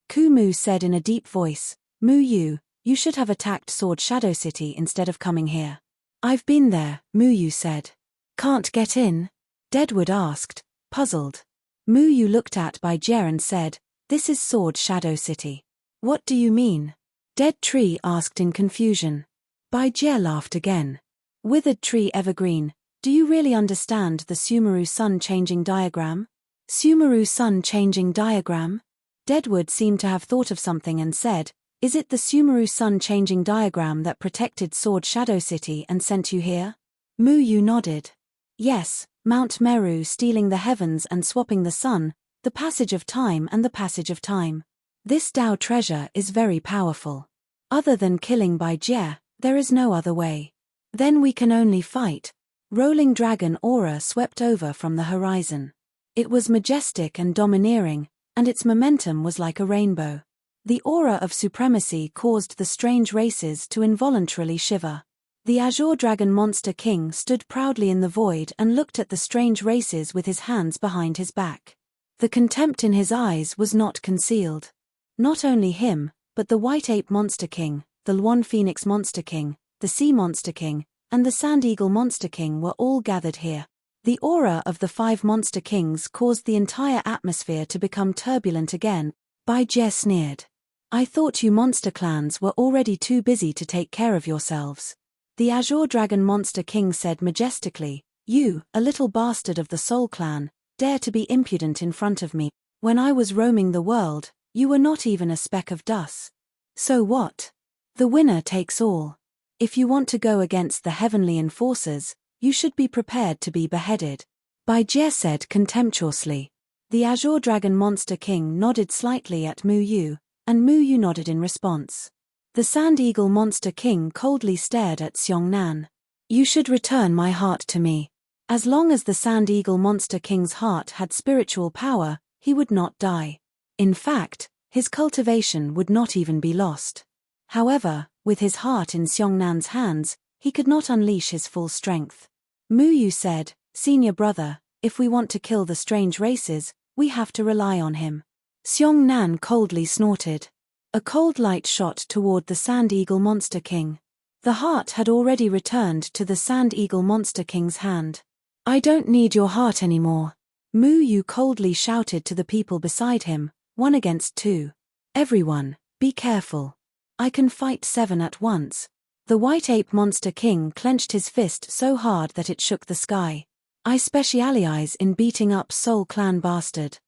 Kumu said in a deep voice, Mu Yu, you should have attacked Sword Shadow City instead of coming here. I've been there, Mu Yu said. Can't get in? Deadwood asked, puzzled. Mu Yu looked at Bai Jie and said, this is Sword Shadow City. What do you mean? Dead Tree asked in confusion. Bai Jie laughed again. Withered Tree Evergreen, do you really understand the Sumeru Sun changing diagram? Sumeru Sun changing diagram? Deadwood seemed to have thought of something and said, is it the Sumeru Sun changing diagram that protected Sword Shadow City and sent you here? Mu Yu nodded. Yes, Mount Meru stealing the heavens and swapping the sun, the passage of time and the passage of time. This Tao treasure is very powerful. Other than killing Bai Jie, there is no other way. Then we can only fight. Rolling dragon aura swept over from the horizon. It was majestic and domineering, and its momentum was like a rainbow. The aura of supremacy caused the strange races to involuntarily shiver. The Azure Dragon Monster King stood proudly in the void and looked at the strange races with his hands behind his back. The contempt in his eyes was not concealed. Not only him, but the White Ape Monster King, the Luan Phoenix Monster King, the Sea Monster King, and the Sand Eagle Monster King were all gathered here. The aura of the 5 Monster Kings caused the entire atmosphere to become turbulent again. Bai Jie sneered. I thought you monster clans were already too busy to take care of yourselves. The Azure Dragon Monster King said majestically, you, a little bastard of the Soul Clan, dare to be impudent in front of me. When I was roaming the world, you were not even a speck of dust. So what? The winner takes all. If you want to go against the heavenly enforcers, you should be prepared to be beheaded. Bai Jie said contemptuously. The Azure Dragon Monster King nodded slightly at Mu Yu, and Mu Yu nodded in response. The Sand Eagle Monster King coldly stared at Xiongnan. You should return my heart to me. As long as the Sand Eagle Monster King's heart had spiritual power, he would not die. In fact, his cultivation would not even be lost. However, with his heart in Xiongnan hands, he could not unleash his full strength. Mu Yu said, Senior brother, If we want to kill the strange races, we have to rely on him. Seong Nan coldly snorted. A cold light shot toward the Sand Eagle Monster King. The heart had already returned to the Sand Eagle Monster King's hand. I don't need your heart anymore. Mu Yu coldly shouted to the people beside him, 1 against 2. Everyone, be careful. I can fight 7 at once. The White Ape Monster King clenched his fist so hard that it shook the sky. I specialize in beating up Soul Clan bastard.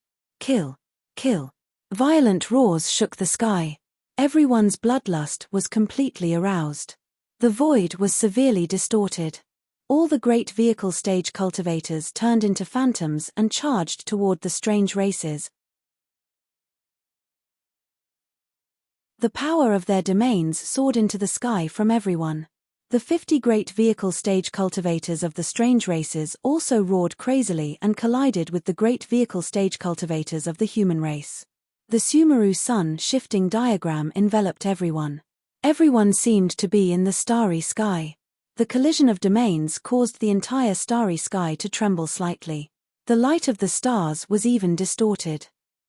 Kill. Kill. Violent roars shook the sky. Everyone's bloodlust was completely aroused. The void was severely distorted. All the great vehicle stage cultivators turned into phantoms and charged toward the strange races. The power of their domains soared into the sky from everyone. The 50 great vehicle stage cultivators of the strange races also roared crazily and collided with the great vehicle stage cultivators of the human race. The Sumeru sun-shifting diagram enveloped everyone. Everyone seemed to be in the starry sky. The collision of domains caused the entire starry sky to tremble slightly. The light of the stars was even distorted.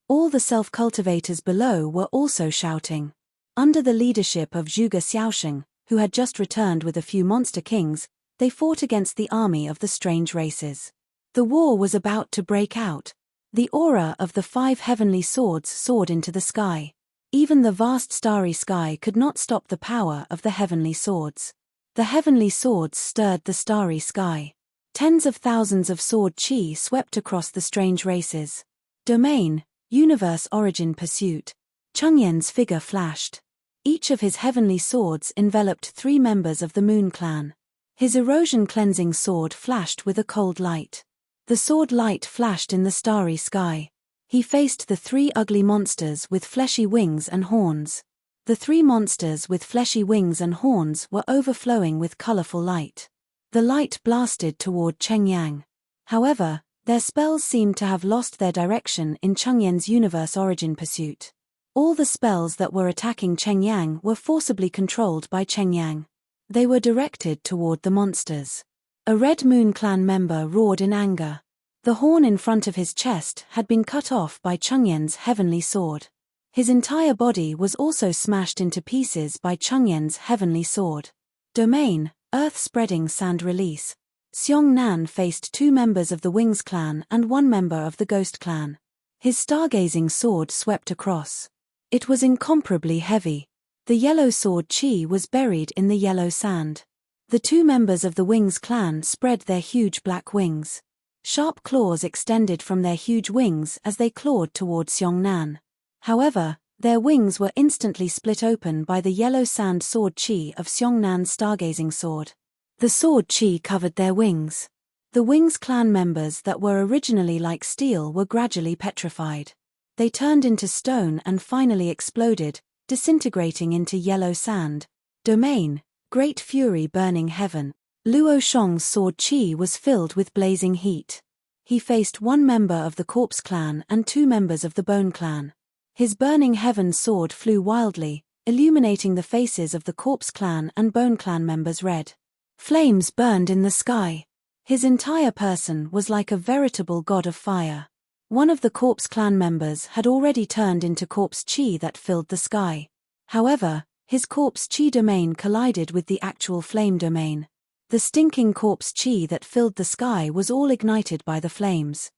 All the self-cultivators below were also shouting. Under the leadership of Zhuge Xiaosheng, who had just returned with a few monster kings, they fought against the army of the strange races. The war was about to break out. The aura of the 5 heavenly swords soared into the sky. Even the vast starry sky could not stop the power of the heavenly swords. The heavenly swords stirred the starry sky. Tens of thousands of sword chi swept across the strange races. Domain, universe origin pursuit. Chengyan's figure flashed. Each of his heavenly swords enveloped 3 members of the Moon Clan. His erosion cleansing sword flashed with a cold light. The sword light flashed in the starry sky. He faced the 3 ugly monsters with fleshy wings and horns. The 3 monsters with fleshy wings and horns were overflowing with colorful light. The light blasted toward Chengyang. However, their spells seemed to have lost their direction in Chengyan's universe origin pursuit. All the spells that were attacking Chengyang were forcibly controlled by Chengyang. They were directed toward the monsters. A Red Moon Clan member roared in anger. The horn in front of his chest had been cut off by Chengyan's heavenly sword. His entire body was also smashed into pieces by Chengyan's heavenly sword. Domain, earth-spreading sand release. Seong Nan faced 2 members of the Wings clan and 1 member of the Ghost clan. His stargazing sword swept across. It was incomparably heavy. The yellow sword chi was buried in the yellow sand. The 2 members of the Wings clan spread their huge black wings. Sharp claws extended from their huge wings as they clawed toward Seong Nan. However, their wings were instantly split open by the yellow sand sword chi of Seong Nan's stargazing sword. The sword chi covered their wings. The Wings clan members that were originally like steel were gradually petrified. They turned into stone and finally exploded, disintegrating into yellow sand. Domain, great fury burning heaven. Luo Shong's sword chi was filled with blazing heat. He faced 1 member of the Corpse clan and 2 members of the Bone clan. His burning heaven sword flew wildly, illuminating the faces of the Corpse clan and Bone clan members red. Flames burned in the sky. His entire person was like a veritable god of fire. One of the Corpse clan members had already turned into corpse chi that filled the sky. However, his corpse chi domain collided with the actual flame domain. The stinking corpse chi that filled the sky was all ignited by the flames.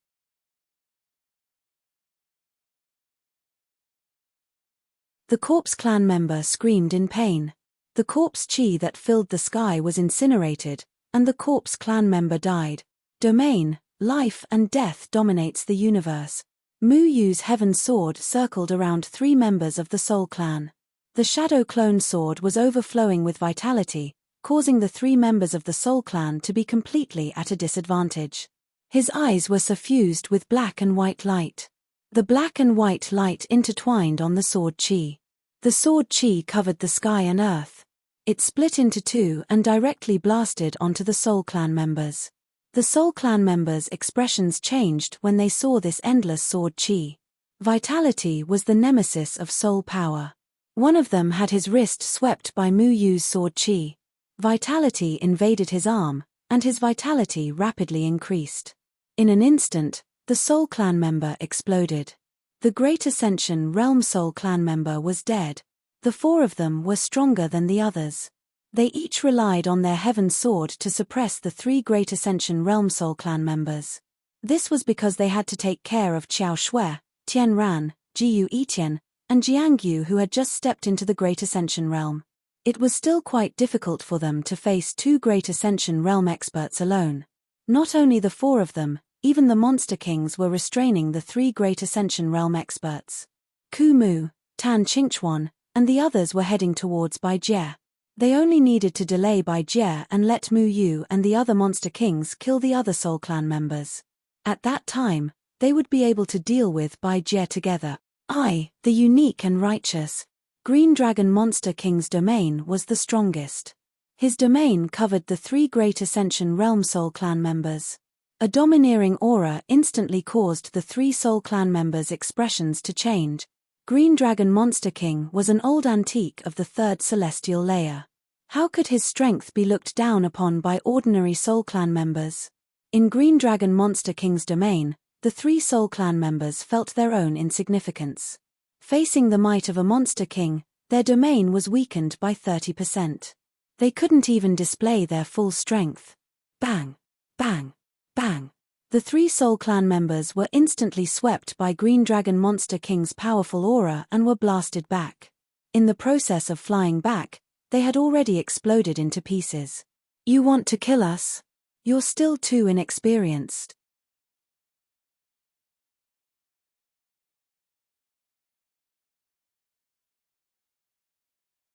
The Corpse clan member screamed in pain. The corpse chi that filled the sky was incinerated, and the Corpse clan member died. Domain, life and death dominates the universe. Mu Yu's heaven sword circled around 3 members of the Soul clan. The Shadow Clone sword was overflowing with vitality, causing the 3 members of the Soul clan to be completely at a disadvantage. His eyes were suffused with black and white light. The black and white light intertwined on the sword chi. The sword chi covered the sky and earth. It split into 2 and directly blasted onto the Soul clan members. The Soul clan members' expressions changed when they saw this endless sword chi. Vitality was the nemesis of soul power. One of them had his wrist swept by Mu Yu's sword chi. Vitality invaded his arm, and his vitality rapidly increased. In an instant, the Soul Clan member exploded. The Great Ascension Realm Soul Clan member was dead. The four of them were stronger than the others. They each relied on their Heaven Sword to suppress the three Great Ascension Realm Soul Clan members. This was because they had to take care of Qiao Shui, Tian Ran, Jiyu Etian, and Jiang Yu, who had just stepped into the Great Ascension realm. It was still quite difficult for them to face two Great Ascension realm experts alone. Not only the four of them, even the Monster Kings were restraining the three Great Ascension realm experts. Ku Mu, Tan Qingchuan, and the others were heading towards Bai Jie. They only needed to delay Bai Jie and let Mu Yu and the other Monster Kings kill the other Soul Clan members. At that time, they would be able to deal with Bai Jie together. The unique and righteous Green Dragon Monster King's domain was the strongest. His domain covered the three Great Ascension Realm Soul Clan members. A domineering aura instantly caused the three Soul Clan members' expressions to change. Green Dragon Monster King was an old antique of the third celestial layer. How could his strength be looked down upon by ordinary Soul Clan members? In Green Dragon Monster King's domain, the three Soul Clan members felt their own insignificance. Facing the might of a Monster King, their domain was weakened by 30%. They couldn't even display their full strength. Bang! Bang! Bang! The three Soul Clan members were instantly swept by Green Dragon Monster King's powerful aura and were blasted back. In the process of flying back, they had already exploded into pieces. You want to kill us? You're still too inexperienced.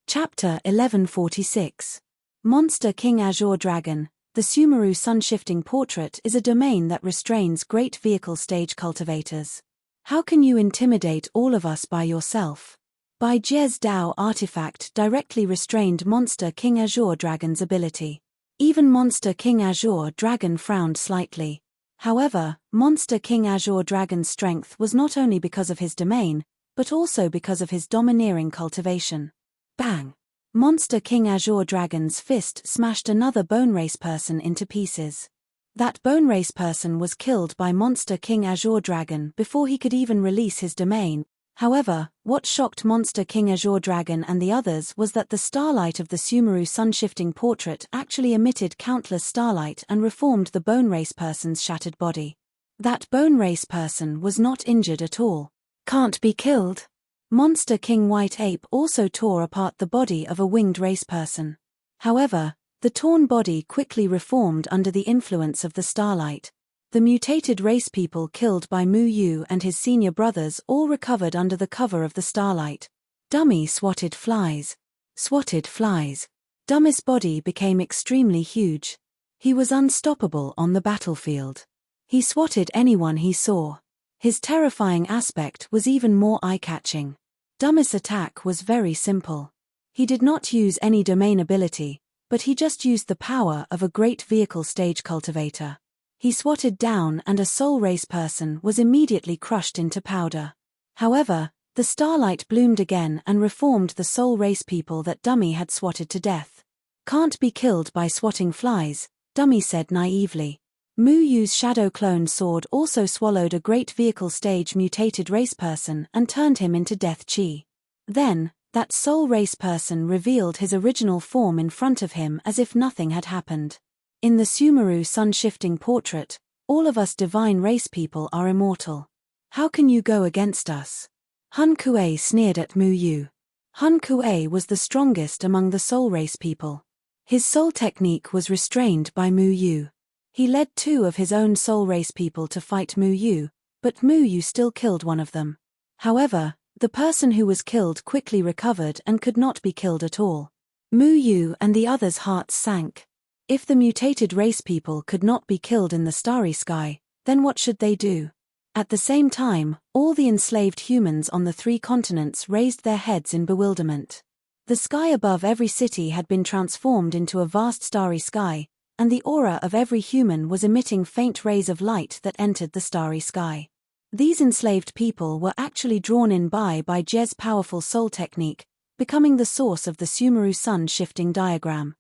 Chapter 1146. Monster King Azure Dragon. The Sumeru Sun-Shifting Portrait is a domain that restrains great vehicle stage cultivators. How can you intimidate all of us by yourself? Bai Jie's Dao artifact directly restrained Monster King Azure Dragon's ability. Even Monster King Azure Dragon frowned slightly. However, Monster King Azure Dragon's strength was not only because of his domain, but also because of his domineering cultivation. Bang! Monster King Azure Dragon's fist smashed another Bone Race person into pieces. That Bone Race person was killed by Monster King Azure Dragon before he could even release his domain. However, what shocked Monster King Azure Dragon and the others was that the starlight of the Sumeru Sun-Shifting Portrait actually emitted countless starlight and reformed the Bone Race person's shattered body. That Bone Race person was not injured at all. Can't be killed. Monster King White Ape also tore apart the body of a winged race person. However, the torn body quickly reformed under the influence of the starlight. The mutated race people killed by Mu Yu and his senior brothers all recovered under the cover of the starlight. Dummy swatted flies. Swatted flies. Dummy's body became extremely huge. He was unstoppable on the battlefield. He swatted anyone he saw. His terrifying aspect was even more eye-catching. Dummy's attack was very simple. He did not use any domain ability, but he just used the power of a great vehicle stage cultivator. He swatted down and a soul race person was immediately crushed into powder. However, the starlight bloomed again and reformed the soul race people that Dummy had swatted to death. Can't be killed by swatting flies, Dummy said naively. Mu Yu's shadow clone sword also swallowed a great vehicle stage mutated race person and turned him into death chi. Then, that soul race person revealed his original form in front of him as if nothing had happened. In the Sumeru Sun-Shifting Portrait, all of us divine race people are immortal. How can you go against us? Hun Kuei sneered at Mu Yu. Hun Kuei was the strongest among the soul race people. His soul technique was restrained by Mu Yu. He led two of his own soul race people to fight Mu Yu, but Mu Yu still killed one of them. However, the person who was killed quickly recovered and could not be killed at all. Mu Yu and the others' hearts sank. If the mutated race people could not be killed in the starry sky, then what should they do? At the same time, all the enslaved humans on the three continents raised their heads in bewilderment. The sky above every city had been transformed into a vast starry sky, and the aura of every human was emitting faint rays of light that entered the starry sky. These enslaved people were actually drawn in by Jie's powerful soul technique, becoming the source of the Sumeru Sun-Shifting diagram.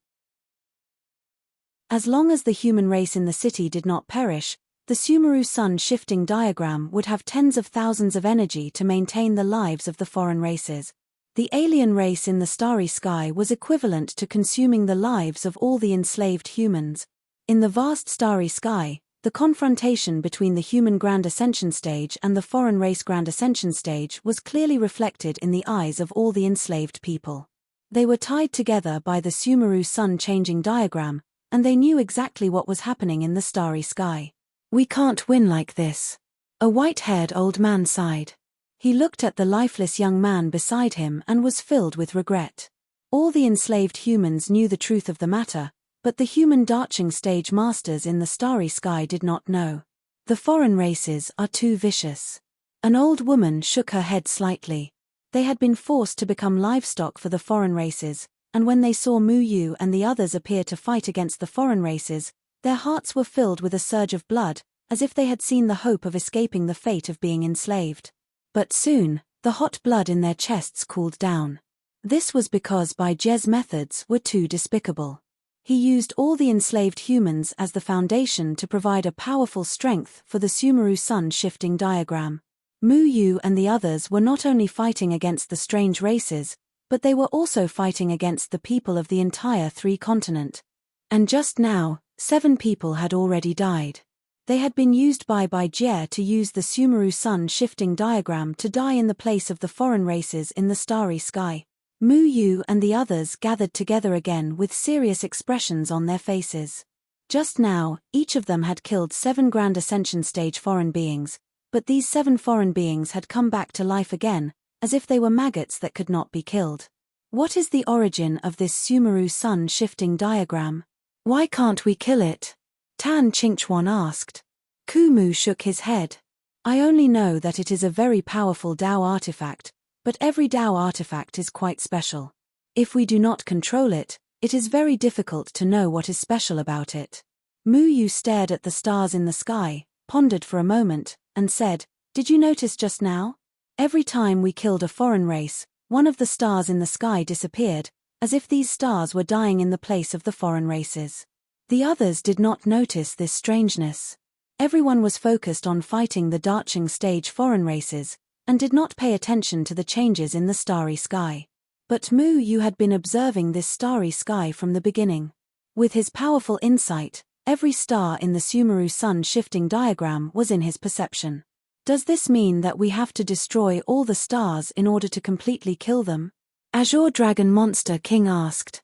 As long as the human race in the city did not perish, The Sumeru sun shifting diagram would have tens of thousands of energy to maintain the lives of the foreign races. The alien race in the starry sky was equivalent to consuming the lives of all the enslaved humans. In the vast starry sky, the confrontation between the human Grand Ascension stage and the foreign race Grand Ascension stage was clearly reflected in the eyes of all the enslaved people. They were tied together by the Sumeru sun changing diagram, and they knew exactly what was happening in the starry sky. "We can't win like this," a white-haired old man sighed. He looked at the lifeless young man beside him and was filled with regret. All the enslaved humans knew the truth of the matter, but the human darching stage masters in the starry sky did not know. The foreign races are too vicious. An old woman shook her head slightly. They had been forced to become livestock for the foreign races, and when they saw Mu Yu and the others appear to fight against the foreign races, their hearts were filled with a surge of blood, as if they had seen the hope of escaping the fate of being enslaved. But soon, the hot blood in their chests cooled down. This was because Bai Jie's methods were too despicable. He used all the enslaved humans as the foundation to provide a powerful strength for the Sumeru sun shifting diagram. Mu Yu and the others were not only fighting against the strange races, but they were also fighting against the people of the entire 3-continent. And just now, 7 people had already died. They had been used by Bai Jie to use the Sumeru sun shifting diagram to die in the place of the foreign races in the starry sky. Mu Yu and the others gathered together again with serious expressions on their faces. Just now, each of them had killed 7 Grand Ascension stage foreign beings, but these 7 foreign beings had come back to life again, as if they were maggots that could not be killed. What is the origin of this Sumeru sun shifting diagram? Why can't we kill it? Tan Qingchuan asked. Kumu shook his head. I only know that it is a very powerful Dao artifact, but every Dao artifact is quite special. If we do not control it, it is very difficult to know what is special about it. Mu Yu stared at the stars in the sky, pondered for a moment, and said, "Did you notice just now? Every time we killed a foreign race, one of the stars in the sky disappeared, as if these stars were dying in the place of the foreign races." The others did not notice this strangeness. Everyone was focused on fighting the darching stage foreign races, and did not pay attention to the changes in the starry sky. But Mu Yu had been observing this starry sky from the beginning. With his powerful insight, every star in the Sumeru sun shifting diagram was in his perception. Does this mean that we have to destroy all the stars in order to completely kill them? Azure Dragon Monster King asked.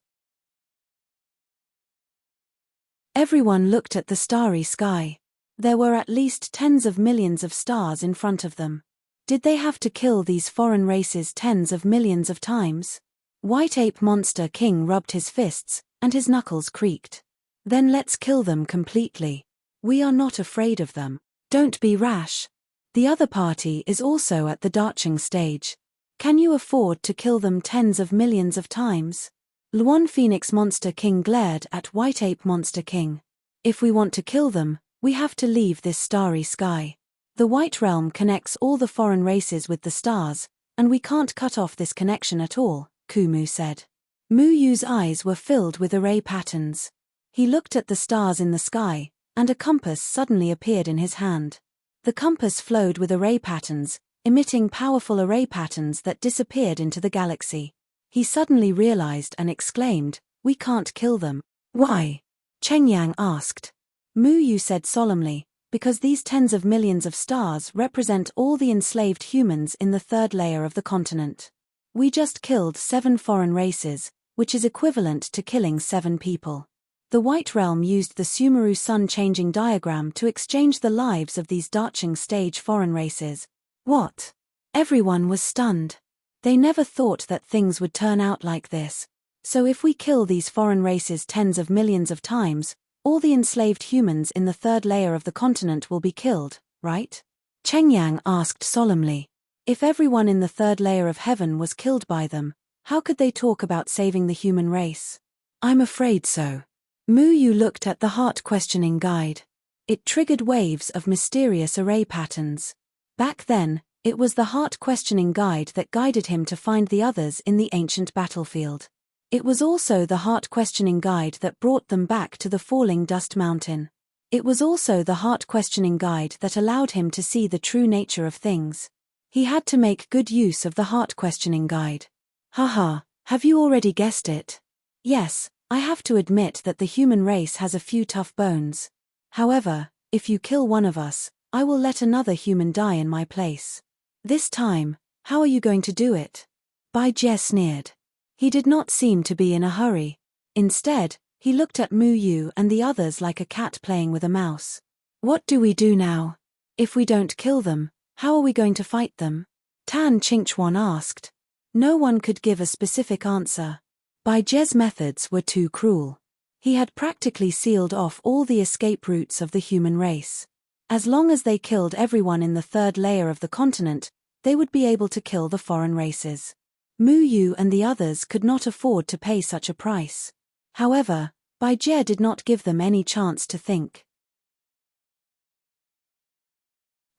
Everyone looked at the starry sky. There were at least tens of millions of stars in front of them. Did they have to kill these foreign races tens of millions of times? White Ape Monster King rubbed his fists, and his knuckles creaked. Then let's kill them completely. We are not afraid of them. Don't be rash. The other party is also at the darching stage. Can you afford to kill them tens of millions of times? Luan Phoenix Monster King glared at White Ape Monster King. If we want to kill them, we have to leave this starry sky. The White Realm connects all the foreign races with the stars, and we can't cut off this connection at all, Kumu said. Mu Yu's eyes were filled with array patterns. He looked at the stars in the sky, and a compass suddenly appeared in his hand. The compass flowed with array patterns, emitting powerful array patterns that disappeared into the galaxy. He suddenly realized and exclaimed, "We can't kill them." "Why?" Cheng Yang asked. Mu Yu said solemnly, "Because these tens of millions of stars represent all the enslaved humans in the 3rd layer of the continent. We just killed 7 foreign races, which is equivalent to killing 7 people. The White Realm used the Sumeru sun changing diagram to exchange the lives of these darching stage foreign races." What? Everyone was stunned. They never thought that things would turn out like this. So if we kill these foreign races tens of millions of times, all the enslaved humans in the 3rd layer of the continent will be killed, right? Cheng Yang asked solemnly. If everyone in the 3rd layer of heaven was killed by them, how could they talk about saving the human race? I'm afraid so. Mu Yu looked at the heart-questioning guide. It triggered waves of mysterious array patterns. Back then, it was the heart-questioning guide that guided him to find the others in the ancient battlefield. It was also the heart-questioning guide that brought them back to the falling dust mountain. It was also the heart-questioning guide that allowed him to see the true nature of things. He had to make good use of the heart-questioning guide. Haha, have you already guessed it? Yes, I have to admit that the human race has a few tough bones. However, if you kill one of us, I will let another human die in my place. This time, how are you going to do it? Bai-je sneered. He did not seem to be in a hurry. Instead, he looked at Mu Yu and the others like a cat playing with a mouse. What do we do now? If we don't kill them, how are we going to fight them? Tan Qingchuan asked. No one could give a specific answer. Bai-je's methods were too cruel. He had practically sealed off all the escape routes of the human race. As long as they killed everyone in the third layer of the continent, they would be able to kill the foreign races. Mu Yu and the others could not afford to pay such a price. However, Bai-je did not give them any chance to think.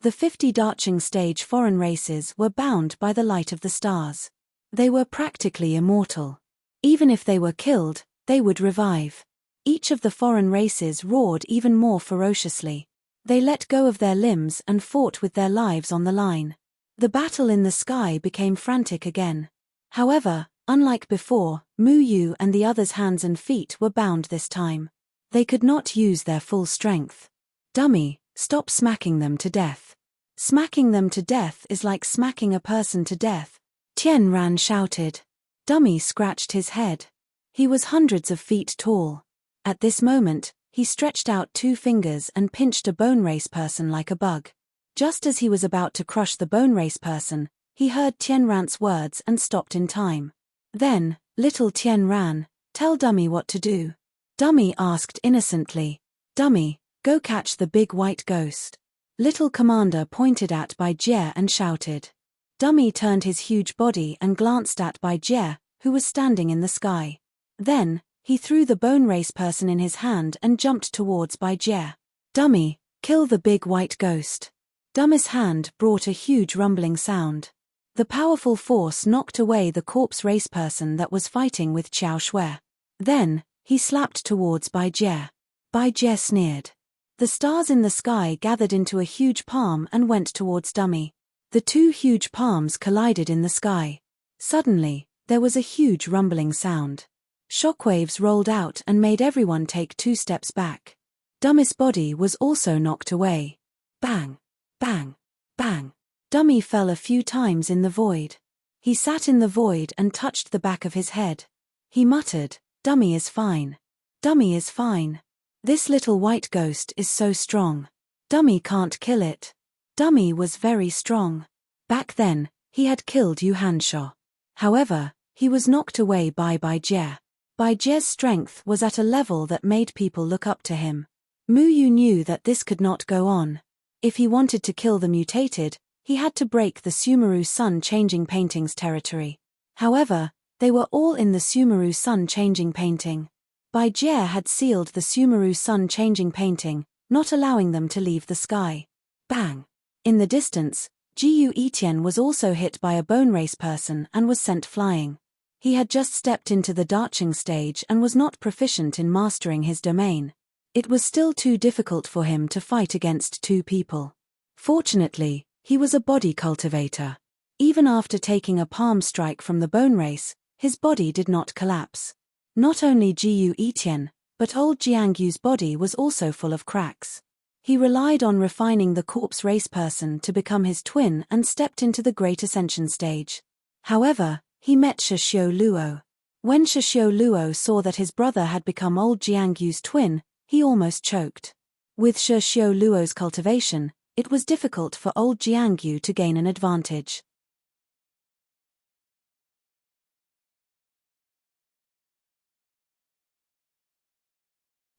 The 50 Darching stage foreign races were bound by the light of the stars. They were practically immortal. Even if they were killed, they would revive. Each of the foreign races roared even more ferociously. They let go of their limbs and fought with their lives on the line. The battle in the sky became frantic again. However, unlike before, Mu Yu and the others' hands and feet were bound this time. They could not use their full strength. Dummy, stop smacking them to death. Smacking them to death is like smacking a person to death, Tian Ran shouted. Dummy scratched his head. He was hundreds of feet tall. At this moment, he stretched out 2 fingers and pinched a bone race person like a bug. Just as he was about to crush the bone race person, he heard Tian Ran's words and stopped in time. Then, little Tian Ran, tell Dummy what to do. Dummy asked innocently. Dummy, go catch the big white ghost. Little Commander pointed at Bai-je and shouted. Dummy turned his huge body and glanced at Bai-je, who was standing in the sky. Then, he threw the bone race person in his hand and jumped towards Bai-je. Dummy, kill the big white ghost. Dummy's hand brought a huge rumbling sound. The powerful force knocked away the corpse race person that was fighting with Qiao Shui. Then, he slapped towards Bai-je. Bai-je sneered. The stars in the sky gathered into a huge palm and went towards Dummy. The 2 huge palms collided in the sky. Suddenly, there was a huge rumbling sound. Shockwaves rolled out and made everyone take 2 steps back. Dummy's body was also knocked away. Bang! Bang! Bang! Dummy fell a few times in the void. He sat in the void and touched the back of his head. He muttered, Dummy is fine. Dummy is fine. This little white ghost is so strong. Dummy can't kill it. Dummy was very strong. Back then, he had killed Yu Hanshaw. However, he was knocked away by Bai-je. Bai-je's strength was at a level that made people look up to him. Mu Yu knew that this could not go on. If he wanted to kill the mutated, he had to break the Sumeru sun-changing painting's territory. However, they were all in the Sumeru sun-changing painting. Bai-je had sealed the Sumeru sun-changing painting, not allowing them to leave the sky. Bang! In the distance, Jiyu Etian was also hit by a bone race person and was sent flying. He had just stepped into the Darching stage and was not proficient in mastering his domain. It was still too difficult for him to fight against 2 people. Fortunately, he was a body cultivator. Even after taking a palm strike from the bone race, his body did not collapse. Not only Jiyu Etian, but old Jiangyu's body was also full of cracks. He relied on refining the corpse race person to become his twin and stepped into the Great Ascension stage. However, he met Shishio Luo. When Shishio Luo saw that his brother had become old Jiangyu's twin, he almost choked. With Shishio Luo's cultivation, it was difficult for old Jiangyu to gain an advantage.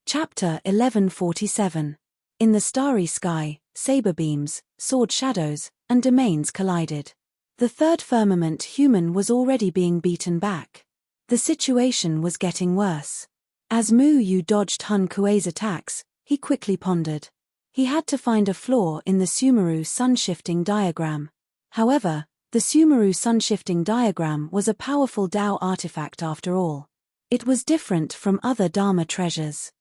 Chapter 1147. In the starry sky, saber beams, sword shadows, and domains collided. The third firmament human was already being beaten back. The situation was getting worse. As Mu Yu dodged Hun Kuei's attacks, he quickly pondered. He had to find a flaw in the Sumeru sun-shifting diagram. However, the Sumeru sun-shifting diagram was a powerful Dao artifact after all. It was different from other Dharma treasures.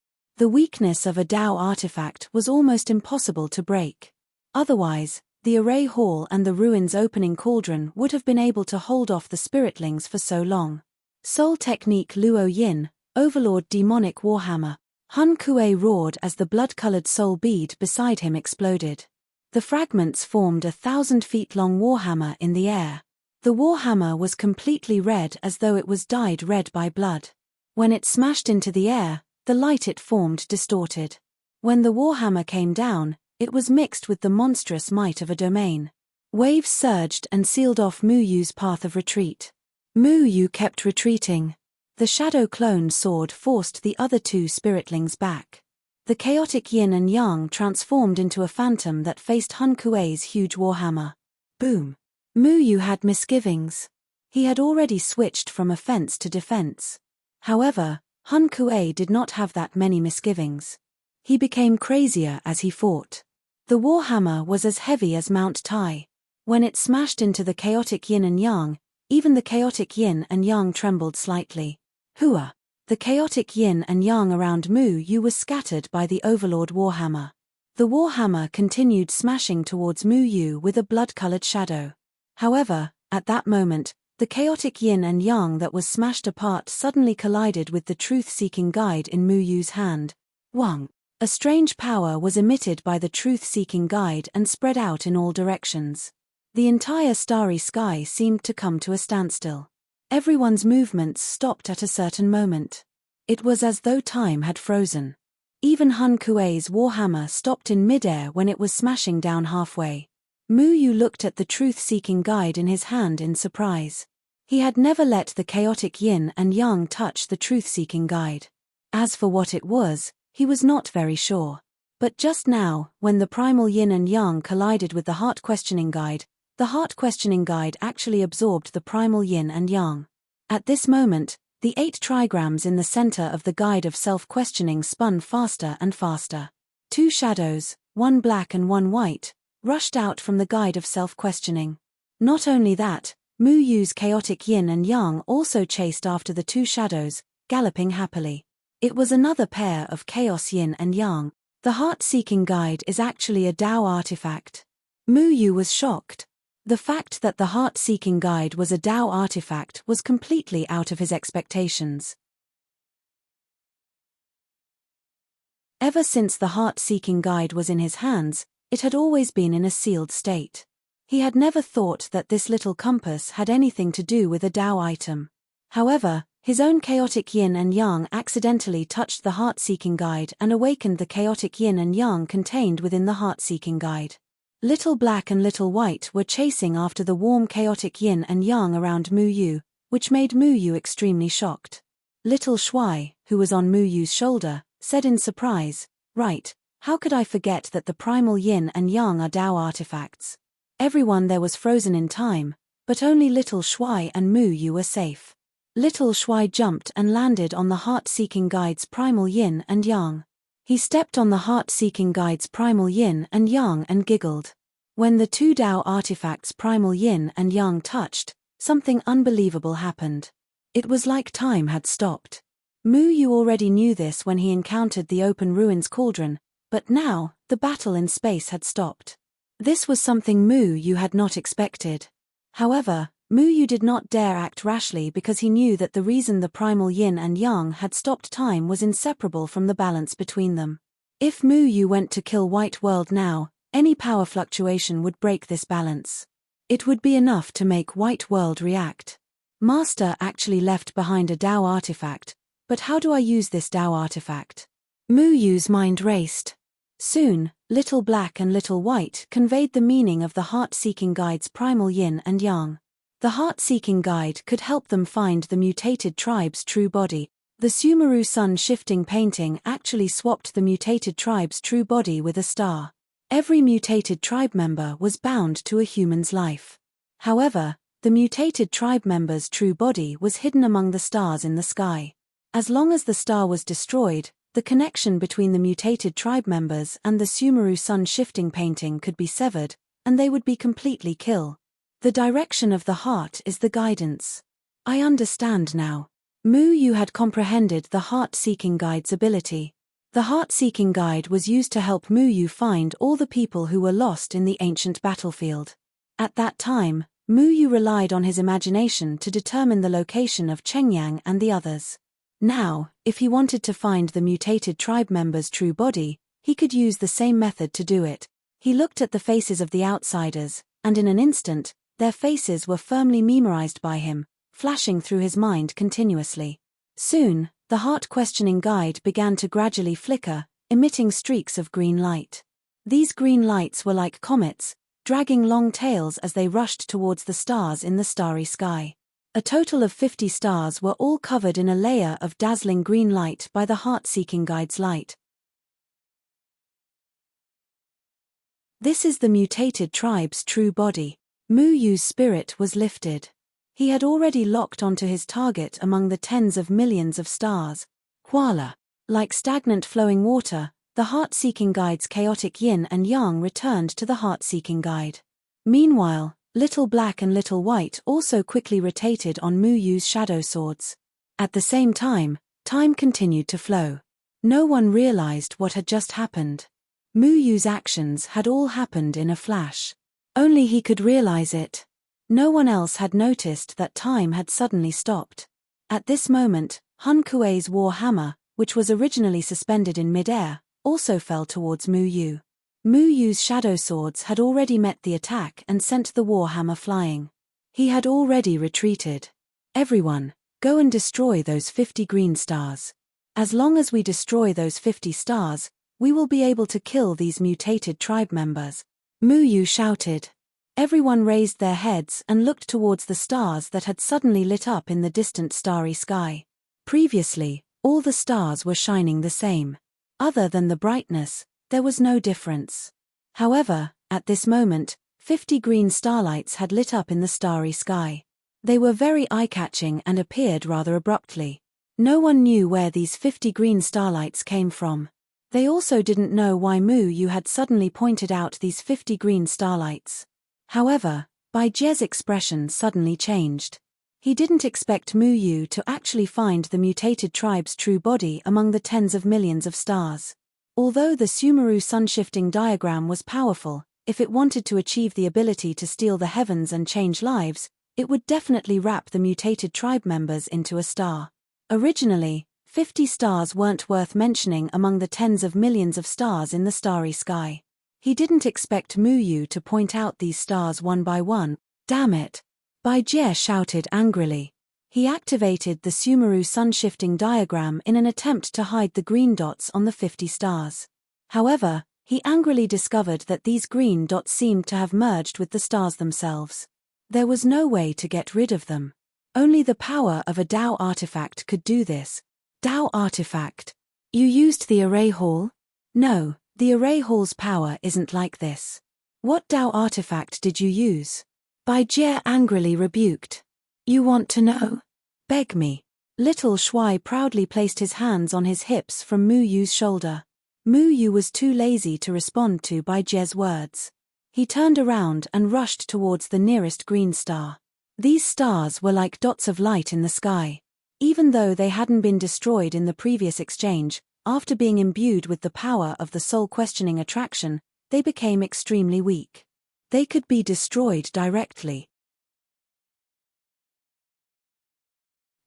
The weakness of a Tao artifact was almost impossible to break. Otherwise, the array hall and the ruins opening cauldron would have been able to hold off the spiritlings for so long. Soul Technique Luo Yin, Overlord Demonic Warhammer. Hun Kuei roared as the blood-colored soul bead beside him exploded. The fragments formed a 1,000-feet-long warhammer in the air. The warhammer was completely red as though it was dyed red by blood. When it smashed into the air, the light it formed distorted. When the warhammer came down, it was mixed with the monstrous might of a domain. Waves surged and sealed off Mu Yu's path of retreat. Mu Yu kept retreating. The shadow clone sword forced the other two spiritlings back. The chaotic yin and yang transformed into a phantom that faced Hun Kuei's huge warhammer. Boom! Mu Yu had misgivings. He had already switched from offense to defense. However, Hun Kuei did not have that many misgivings. He became crazier as he fought. The warhammer was as heavy as Mount Tai. When it smashed into the chaotic yin and yang, even the chaotic yin and yang trembled slightly. Hua! The chaotic yin and yang around Mu Yu was scattered by the Overlord Warhammer. The Warhammer continued smashing towards Mu Yu with a blood-colored shadow. However, at that moment, the chaotic yin and yang that was smashed apart suddenly collided with the truth-seeking guide in Mu Yu's hand. Wang! A strange power was emitted by the truth-seeking guide and spread out in all directions. The entire starry sky seemed to come to a standstill. Everyone's movements stopped at a certain moment. It was as though time had frozen. Even Hun Kuei's warhammer stopped in midair when it was smashing down halfway. Mu Yu looked at the truth-seeking guide in his hand in surprise. He had never let the chaotic yin and yang touch the truth-seeking guide. As for what it was, he was not very sure. But just now, when the primal yin and yang collided with the heart-questioning guide, the heart-questioning guide actually absorbed the primal yin and yang. At this moment, the 8 trigrams in the center of the guide of self-questioning spun faster and faster. 2 shadows, one black and one white, rushed out from the guide of self-questioning. Not only that, Mu Yu's chaotic yin and yang also chased after the 2 shadows, galloping happily. It was another pair of chaos yin and yang. The heart-seeking guide is actually a Tao artifact. Mu Yu was shocked. The fact that the heart-seeking guide was a Tao artifact was completely out of his expectations. Ever since the heart-seeking guide was in his hands, it had always been in a sealed state. He had never thought that this little compass had anything to do with a Tao item. However, his own chaotic yin and yang accidentally touched the heart-seeking guide and awakened the chaotic yin and yang contained within the heart-seeking guide. Little Black and Little White were chasing after the warm chaotic yin and yang around Mu Yu, which made Mu Yu extremely shocked. Little Shuai, who was on Mu Yu's shoulder, said in surprise, "Right, how could I forget that the primal yin and yang are Tao artifacts?" Everyone there was frozen in time, but only Little Shuai and Mu Yu were safe. Little Shuai jumped and landed on the heart-seeking guide's primal yin and yang. He stepped on the heart-seeking guide's primal yin and yang and giggled. When the 2 Tao artifacts' primal yin and yang touched, something unbelievable happened. It was like time had stopped. Mu Yu already knew this when he encountered the open ruins cauldron, but now, the battle in space had stopped. This was something Mu Yu had not expected. However, Mu Yu did not dare act rashly because he knew that the reason the primal yin and yang had stopped time was inseparable from the balance between them. If Mu Yu went to kill White World now, any power fluctuation would break this balance. It would be enough to make White World react. Master actually left behind a Tao artifact, but how do I use this Tao artifact? Mu Yu's mind raced. Soon, Little Black and Little White conveyed the meaning of the heart-seeking guide's primal yin and yang. The heart-seeking guide could help them find the mutated tribe's true body. The Sumeru sun shifting painting actually swapped the mutated tribe's true body with a star. Every mutated tribe member was bound to a human's life. However, the mutated tribe member's true body was hidden among the stars in the sky. As long as the star was destroyed, the connection between the mutated tribe members and the Sumeru sun shifting painting could be severed, and they would be completely killed. The direction of the heart is the guidance. I understand now. Mu Yu had comprehended the heart-seeking guide's ability. The heart-seeking guide was used to help Mu Yu find all the people who were lost in the ancient battlefield. At that time, Mu Yu relied on his imagination to determine the location of Chengyang and the others. Now, if he wanted to find the mutated tribe member's true body, he could use the same method to do it. He looked at the faces of the outsiders, and in an instant, their faces were firmly memorized by him, flashing through his mind continuously. Soon, the heart-questioning guide began to gradually flicker, emitting streaks of green light. These green lights were like comets, dragging long tails as they rushed towards the stars in the starry sky. A total of 50 stars were all covered in a layer of dazzling green light by the heart-seeking guide's light. This is the mutated tribe's true body. Mu Yu's spirit was lifted. He had already locked onto his target among the tens of millions of stars. Voila! Like stagnant flowing water, the heart-seeking guide's chaotic yin and yang returned to the heart-seeking guide. Meanwhile, Little Black and Little White also quickly rotated on Mu Yu's shadow swords. At the same time, time continued to flow. No one realized what had just happened. Mu Yu's actions had all happened in a flash. Only he could realize it. No one else had noticed that time had suddenly stopped. At this moment, Hun Kuei's war hammer, which was originally suspended in midair, also fell towards Mu Yu. Mu Yu's shadow swords had already met the attack and sent the war hammer flying. He had already retreated. Everyone, go and destroy those 50 green stars. As long as we destroy those 50 stars, we will be able to kill these mutated tribe members. Mu Yu shouted. Everyone raised their heads and looked towards the stars that had suddenly lit up in the distant starry sky. Previously, all the stars were shining the same. Other than the brightness, there was no difference. However, at this moment, 50 green starlights had lit up in the starry sky. They were very eye-catching and appeared rather abruptly. No one knew where these 50 green starlights came from. They also didn't know why Mu Yu had suddenly pointed out these 50 green starlights. However, Bai Jie's expression suddenly changed. He didn't expect Mu Yu to actually find the mutated tribe's true body among the tens of millions of stars. Although the Sumeru sun-shifting diagram was powerful, if it wanted to achieve the ability to steal the heavens and change lives, it would definitely wrap the mutated tribe members into a star. Originally, 50 stars weren't worth mentioning among the tens of millions of stars in the starry sky. He didn't expect Mu Yu to point out these stars one by one. Damn it! Bai Jie shouted angrily. He activated the Sumeru sun-shifting diagram in an attempt to hide the green dots on the 50 stars. However, he angrily discovered that these green dots seemed to have merged with the stars themselves. There was no way to get rid of them. Only the power of a Dao artifact could do this. Dao artifact. You used the array hall? No, the array hall's power isn't like this. What Dao artifact did you use? Bai Jie angrily rebuked. You want to know? Beg me. Little Shuai proudly placed his hands on his hips from Mu Yu's shoulder. Mu Yu was too lazy to respond to Bai Jie's words. He turned around and rushed towards the nearest green star. These stars were like dots of light in the sky. Even though they hadn't been destroyed in the previous exchange, after being imbued with the power of the soul-questioning attraction, they became extremely weak. They could be destroyed directly.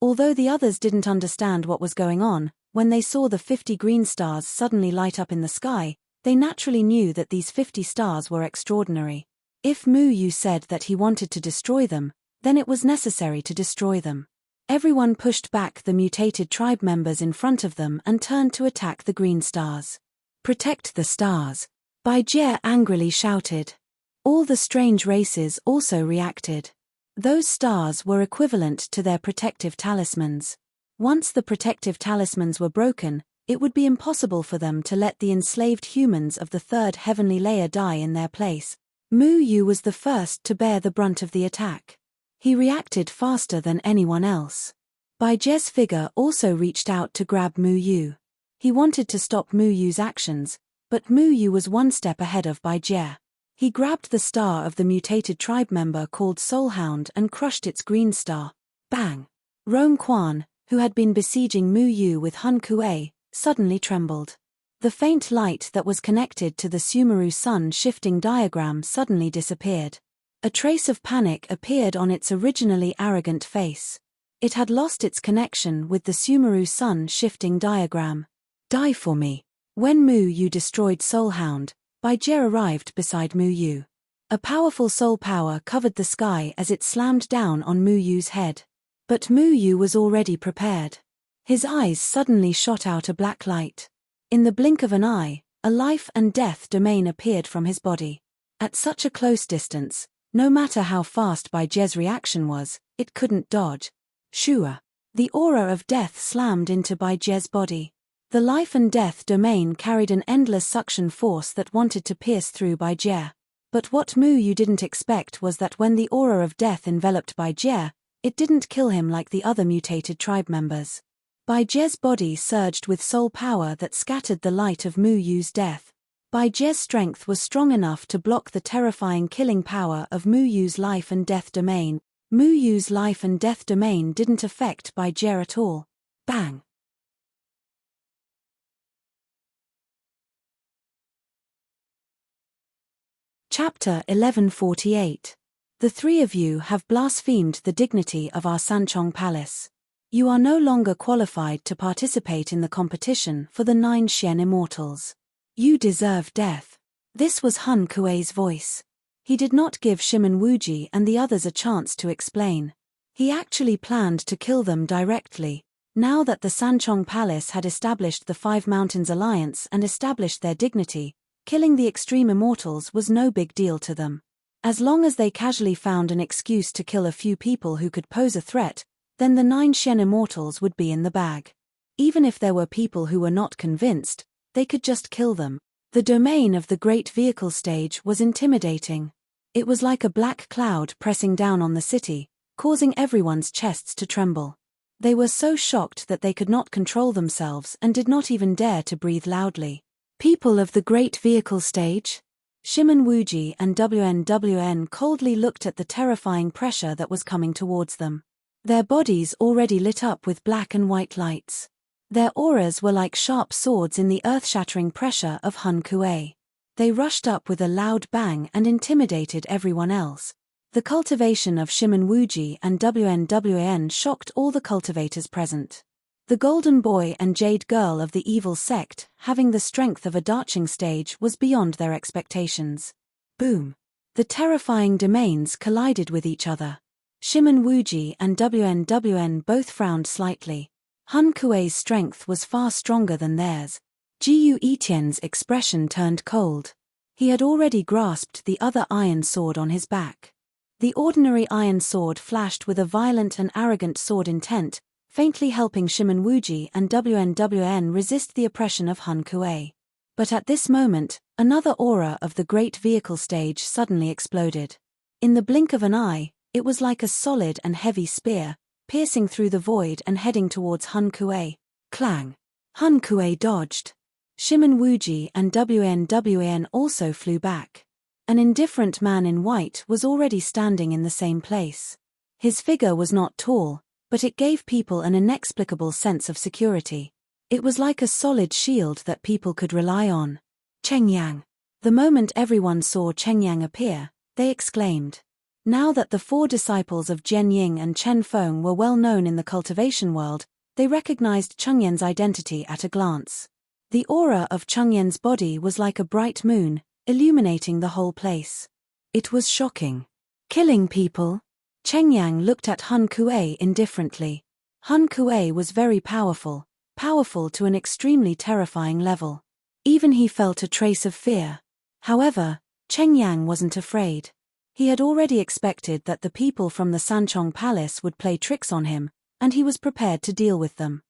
Although the others didn't understand what was going on, when they saw the 50 green stars suddenly light up in the sky, they naturally knew that these 50 stars were extraordinary. If Mu Yu said that he wanted to destroy them, then it was necessary to destroy them. Everyone pushed back the mutated tribe members in front of them and turned to attack the green stars. Protect the stars! Bai Jie angrily shouted. All the strange races also reacted. Those stars were equivalent to their protective talismans. Once the protective talismans were broken, it would be impossible for them to let the enslaved humans of the third heavenly layer die in their place. Mu Yu was the first to bear the brunt of the attack. He reacted faster than anyone else. Bai Jie's figure also reached out to grab Mu Yu. He wanted to stop Mu Yu's actions, but Mu Yu was one step ahead of Bai Jie. He grabbed the star of the mutated tribe member called Soulhound and crushed its green star. Bang! Rome Quan, who had been besieging Mu Yu with Hun Kuei, suddenly trembled. The faint light that was connected to the Sumeru sun shifting diagram suddenly disappeared. A trace of panic appeared on its originally arrogant face. It had lost its connection with the Sumeru sun shifting diagram. Die for me. When Mu Yu destroyed Soulhound, Baijie arrived beside Mu Yu. A powerful soul power covered the sky as it slammed down on Mu Yu's head. But Mu Yu was already prepared. His eyes suddenly shot out a black light. In the blink of an eye, a life and death domain appeared from his body. At such a close distance, no matter how fast Baijie's reaction was, it couldn't dodge. Shua. The aura of death slammed into Baijie's body. The life and death domain carried an endless suction force that wanted to pierce through Baijie. But what Mu Yu didn't expect was that when the aura of death enveloped Baijie, it didn't kill him like the other mutated tribe members. Baijie's body surged with soul power that scattered the light of Mu Yu's death. Baijie's strength was strong enough to block the terrifying killing power of Mu Yu's life and death domain. Mu Yu's life and death domain didn't affect Baijie at all. Bang! Chapter 1148. The three of you have blasphemed the dignity of our Sanchong Palace. You are no longer qualified to participate in the competition for the 9 Xian Immortals. You deserve death. This was Han Kuei's voice. He did not give Shimen Wuji and the others a chance to explain. He actually planned to kill them directly. Now that the Sanchong Palace had established the Five Mountains Alliance and established their dignity, killing the Extreme Immortals was no big deal to them. As long as they casually found an excuse to kill a few people who could pose a threat, then the 9 Xian Immortals would be in the bag. Even if there were people who were not convinced, they could just kill them. The domain of the Great Vehicle Stage was intimidating. It was like a black cloud pressing down on the city, causing everyone's chests to tremble. They were so shocked that they could not control themselves and did not even dare to breathe loudly. People of the Great Vehicle Stage? Shimen Wuji and WN coldly looked at the terrifying pressure that was coming towards them. Their bodies already lit up with black and white lights. Their auras were like sharp swords in the earth-shattering pressure of Han Kuei. They rushed up with a loud bang and intimidated everyone else. The cultivation of Shimen Wuji and WN shocked all the cultivators present. The Golden Boy and Jade Girl of the evil sect, having the strength of a Darching stage, was beyond their expectations. Boom! The terrifying domains collided with each other. Shimen Wuji and WN both frowned slightly. Han Kuei's strength was far stronger than theirs. Jiyu Etienne's expression turned cold. He had already grasped the other iron sword on his back. The ordinary iron sword flashed with a violent and arrogant sword intent, faintly helping Shimen Wuji and WN resist the oppression of Han Kuei. But at this moment, another aura of the Great Vehicle Stage suddenly exploded. In the blink of an eye, it was like a solid and heavy spear, piercing through the void and heading towards Han Kuei. Clang! Han Kuei dodged. Shimen Wuji and WN also flew back. An indifferent man in white was already standing in the same place. His figure was not tall, but it gave people an inexplicable sense of security. It was like a solid shield that people could rely on. Cheng Yang. The moment everyone saw Cheng Yang appear, they exclaimed. Now that the 4 disciples of Jian Ying and Chen Feng were well known in the cultivation world, they recognized Cheng Yan's identity at a glance. The aura of Cheng Yan's body was like a bright moon, illuminating the whole place. It was shocking. Killing people? Cheng Yang looked at Han Kuei indifferently. Han Kuei was very powerful to an extremely terrifying level. Even he felt a trace of fear. However, Cheng Yang wasn't afraid. He had already expected that the people from the Sanchong Palace would play tricks on him, and he was prepared to deal with them.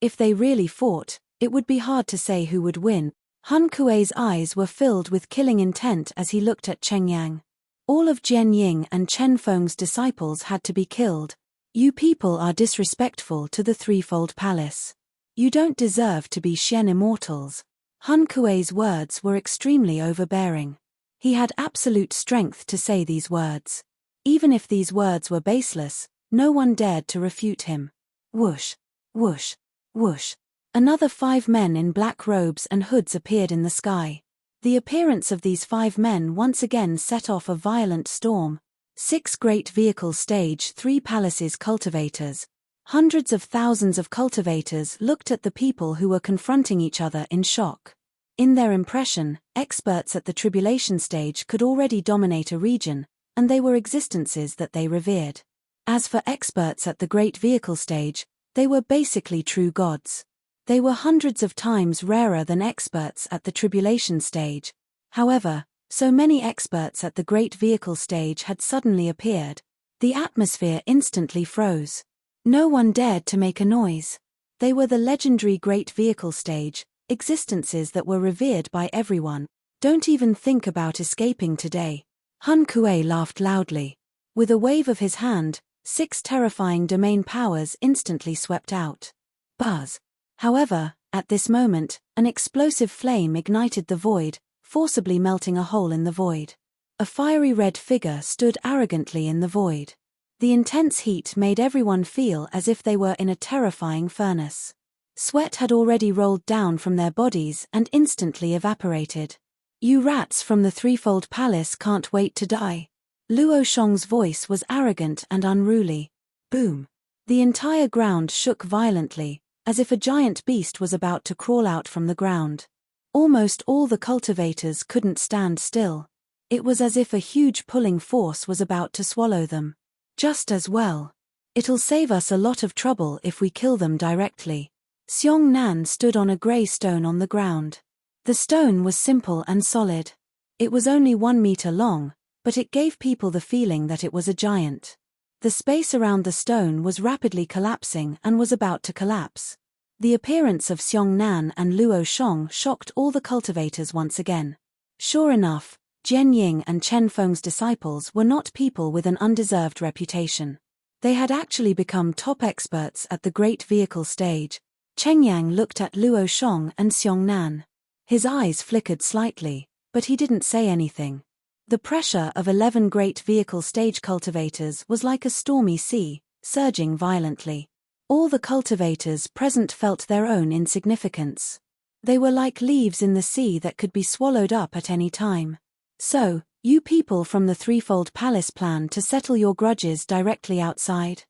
If they really fought, it would be hard to say who would win. Han Kuei's eyes were filled with killing intent as he looked at Cheng Yang. All of Jian Ying and Chen Feng's disciples had to be killed. You people are disrespectful to the Threefold Palace. You don't deserve to be Xian Immortals. Han Kuei's words were extremely overbearing. He had absolute strength to say these words. Even if these words were baseless, no one dared to refute him. Whoosh, whoosh, whoosh. Another 5 men in black robes and hoods appeared in the sky. The appearance of these 5 men once again set off a violent storm. 6 great vehicle stage 3 palaces cultivators. Hundreds of thousands of cultivators looked at the people who were confronting each other in shock. In their impression, experts at the tribulation stage could already dominate a region, and they were existences that they revered. As for experts at the great vehicle stage, they were basically true gods. They were hundreds of times rarer than experts at the tribulation stage. However, so many experts at the great vehicle stage had suddenly appeared. The atmosphere instantly froze. No one dared to make a noise. They were the legendary great vehicle stage, existences that were revered by everyone. Don't even think about escaping today. Hun Kuei laughed loudly. With a wave of his hand, 6 terrifying domain powers instantly swept out. Buzz. However, at this moment, an explosive flame ignited the void, forcibly melting a hole in the void. A fiery red figure stood arrogantly in the void. The intense heat made everyone feel as if they were in a terrifying furnace. Sweat had already rolled down from their bodies and instantly evaporated. You rats from the threefold palace can't wait to die. Luo Shong's voice was arrogant and unruly. Boom. The entire ground shook violently, as if a giant beast was about to crawl out from the ground. Almost all the cultivators couldn't stand still. It was as if a huge pulling force was about to swallow them. Just as well. It'll save us a lot of trouble if we kill them directly. Xiong Nan stood on a grey stone on the ground. The stone was simple and solid. It was only 1 meter long, but it gave people the feeling that it was a giant. The space around the stone was rapidly collapsing and was about to collapse. The appearance of Xiong Nan and Luo Shong shocked all the cultivators once again. Sure enough, Jian Ying and Chen Feng's disciples were not people with an undeserved reputation. They had actually become top experts at the great vehicle stage. Cheng Yang looked at Luo Shong and Xiong Nan. His eyes flickered slightly, but he didn't say anything. The pressure of 11 great vehicle stage cultivators was like a stormy sea, surging violently. All the cultivators present felt their own insignificance. They were like leaves in the sea that could be swallowed up at any time. So, you people from the threefold palace plan to settle your grudges directly outside?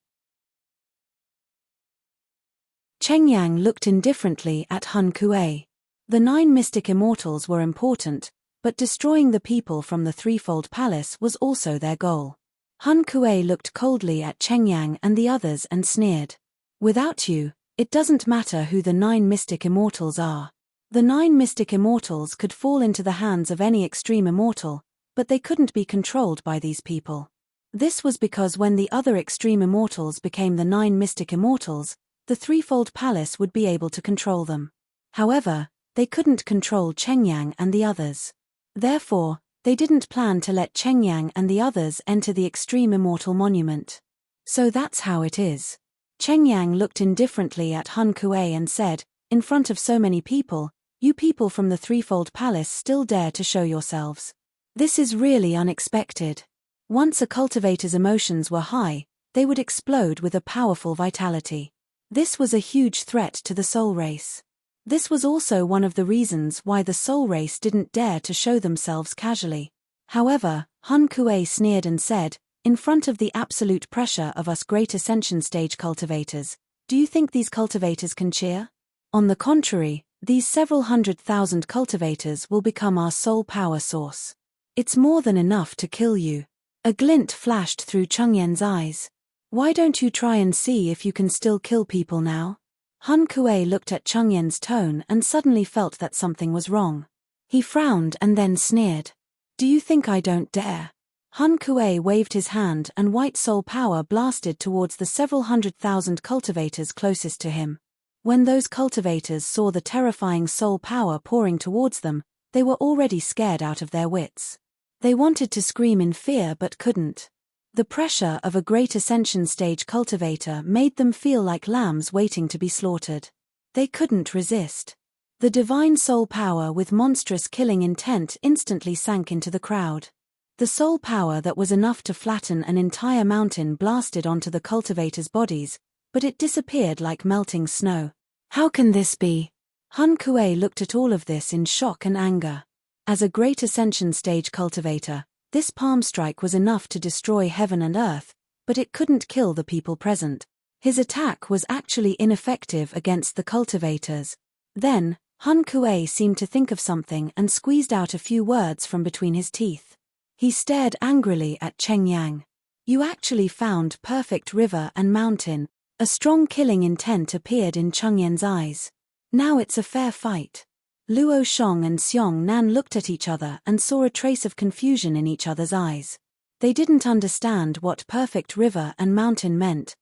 Cheng Yang looked indifferently at Hun Kuei. The 9 mystic immortals were important, but destroying the people from the threefold palace was also their goal. Hun Kuei looked coldly at Cheng Yang and the others and sneered. Without you, it doesn't matter who the 9 mystic immortals are. The 9 mystic immortals could fall into the hands of any extreme immortal, but they couldn't be controlled by these people. This was because when the other extreme immortals became the 9 mystic immortals, the threefold palace would be able to control them. However, they couldn't control Cheng Yang and the others. Therefore, they didn't plan to let Cheng Yang and the others enter the extreme immortal monument. So that's how it is. Cheng Yang looked indifferently at Hun Kuei and said, in front of so many people, you people from the threefold palace still dare to show yourselves. This is really unexpected. Once a cultivator's emotions were high, they would explode with a powerful vitality. This was a huge threat to the soul race. This was also one of the reasons why the soul race didn't dare to show themselves casually. However, Hun Kuei sneered and said, in front of the absolute pressure of us great ascension stage cultivators, do you think these cultivators can cheer? On the contrary, these several 100,000 cultivators will become our sole power source. It's more than enough to kill you. A glint flashed through Cheng Yan's eyes. Why don't you try and see if you can still kill people now? Hun Kuei looked at Cheng Yan's tone and suddenly felt that something was wrong. He frowned and then sneered. Do you think I don't dare? Hun Kuei waved his hand and white soul power blasted towards the several 100,000 cultivators closest to him. When those cultivators saw the terrifying soul power pouring towards them, they were already scared out of their wits. They wanted to scream in fear but couldn't. The pressure of a great ascension stage cultivator made them feel like lambs waiting to be slaughtered. They couldn't resist. The divine soul power with monstrous killing intent instantly sank into the crowd. The soul power that was enough to flatten an entire mountain blasted onto the cultivators' bodies, but it disappeared like melting snow. How can this be? Hun Kuei looked at all of this in shock and anger. As a great ascension stage cultivator, this palm strike was enough to destroy heaven and earth, but it couldn't kill the people present. His attack was actually ineffective against the cultivators. Then, Hun Kuei seemed to think of something and squeezed out a few words from between his teeth. He stared angrily at Cheng Yang. You actually found perfect river and mountain. A strong killing intent appeared in Cheng Yan's eyes. Now it's a fair fight. Luo Shong and Xiong Nan looked at each other and saw a trace of confusion in each other's eyes. They didn't understand what perfect river and mountain meant.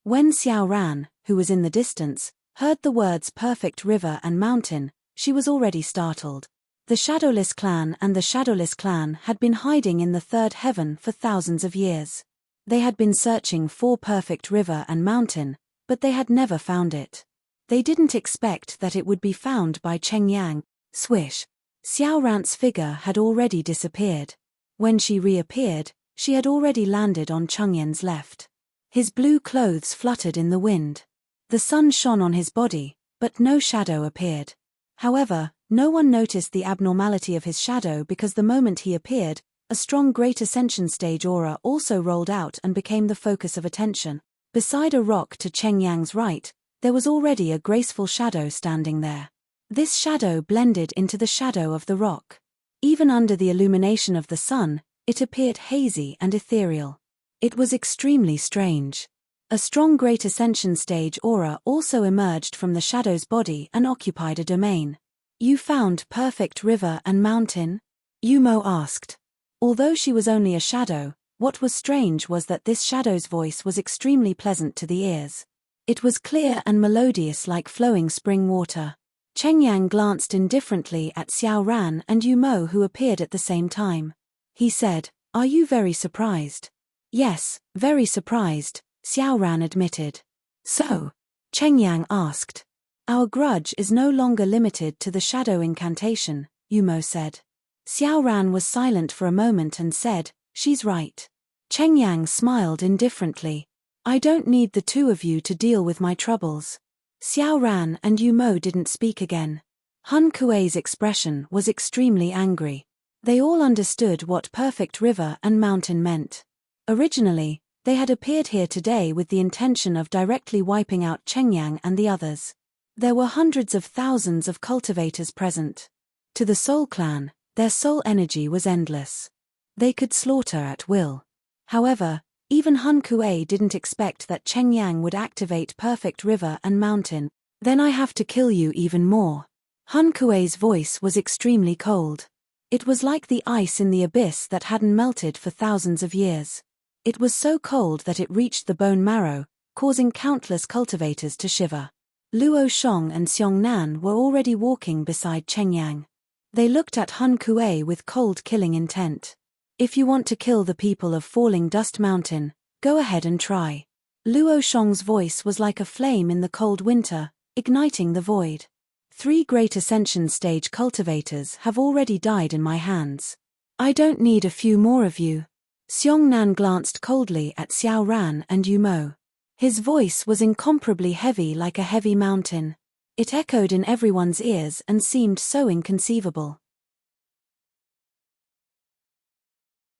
When Xiao Ran, who was in the distance, heard the words perfect river and mountain, she was already startled. The Shadowless clan and the Shadowless clan had been hiding in the third heaven for thousands of years. They had been searching for perfect river and mountain, but they had never found it. They didn't expect that it would be found by Cheng Yang. Swish. Xiao Ran's figure had already disappeared. When she reappeared, she had already landed on Cheng Yan's left. His blue clothes fluttered in the wind. The sun shone on his body, but no shadow appeared. However, no one noticed the abnormality of his shadow because the moment he appeared, a strong Great Ascension stage aura also rolled out and became the focus of attention. Beside a rock to Cheng Yang's right, there was already a graceful shadow standing there. This shadow blended into the shadow of the rock. Even under the illumination of the sun, it appeared hazy and ethereal. It was extremely strange. A strong Great Ascension stage aura also emerged from the shadow's body and occupied a domain. You found perfect river and mountain? Yumo asked. Although she was only a shadow, what was strange was that this shadow's voice was extremely pleasant to the ears. It was clear and melodious like flowing spring water. Cheng Yang glanced indifferently at Xiao Ran and Yumo, who appeared at the same time. He said, "Are you very surprised?" "Yes, very surprised," Xiao Ran admitted. "So?" Cheng Yang asked. "Our grudge is no longer limited to the shadow incantation," Yumo said. Xiao Ran was silent for a moment and said, "She's right." Cheng Yang smiled indifferently. "I don't need the two of you to deal with my troubles." Xiao Ran and Yumo didn't speak again. Hun Kuei's expression was extremely angry. They all understood what perfect river and mountain meant. Originally, they had appeared here today with the intention of directly wiping out Cheng Yang and the others. There were hundreds of thousands of cultivators present. To the Soul Clan, their soul energy was endless. They could slaughter at will. However, even Hun Kuei didn't expect that Cheng Yang would activate perfect river and mountain. "Then I have to kill you even more." Hun Kuei's voice was extremely cold. It was like the ice in the abyss that hadn't melted for thousands of years. It was so cold that it reached the bone marrow, causing countless cultivators to shiver. Luo Shong and Xiong Nan were already walking beside Cheng Yang. They looked at Hun Kuei with cold killing intent. "If you want to kill the people of Falling Dust Mountain, go ahead and try." Luo Shong's voice was like a flame in the cold winter, igniting the void. 3 Great Ascension stage cultivators have already died in my hands. I don't need a few more of you. Xiong Nan glanced coldly at Xiao Ran and Yumo. His voice was incomparably heavy like a heavy mountain. It echoed in everyone's ears and seemed so inconceivable.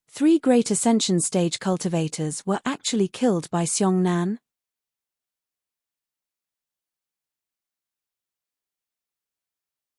3 Great Ascension stage cultivators were actually killed by Xiong Nan?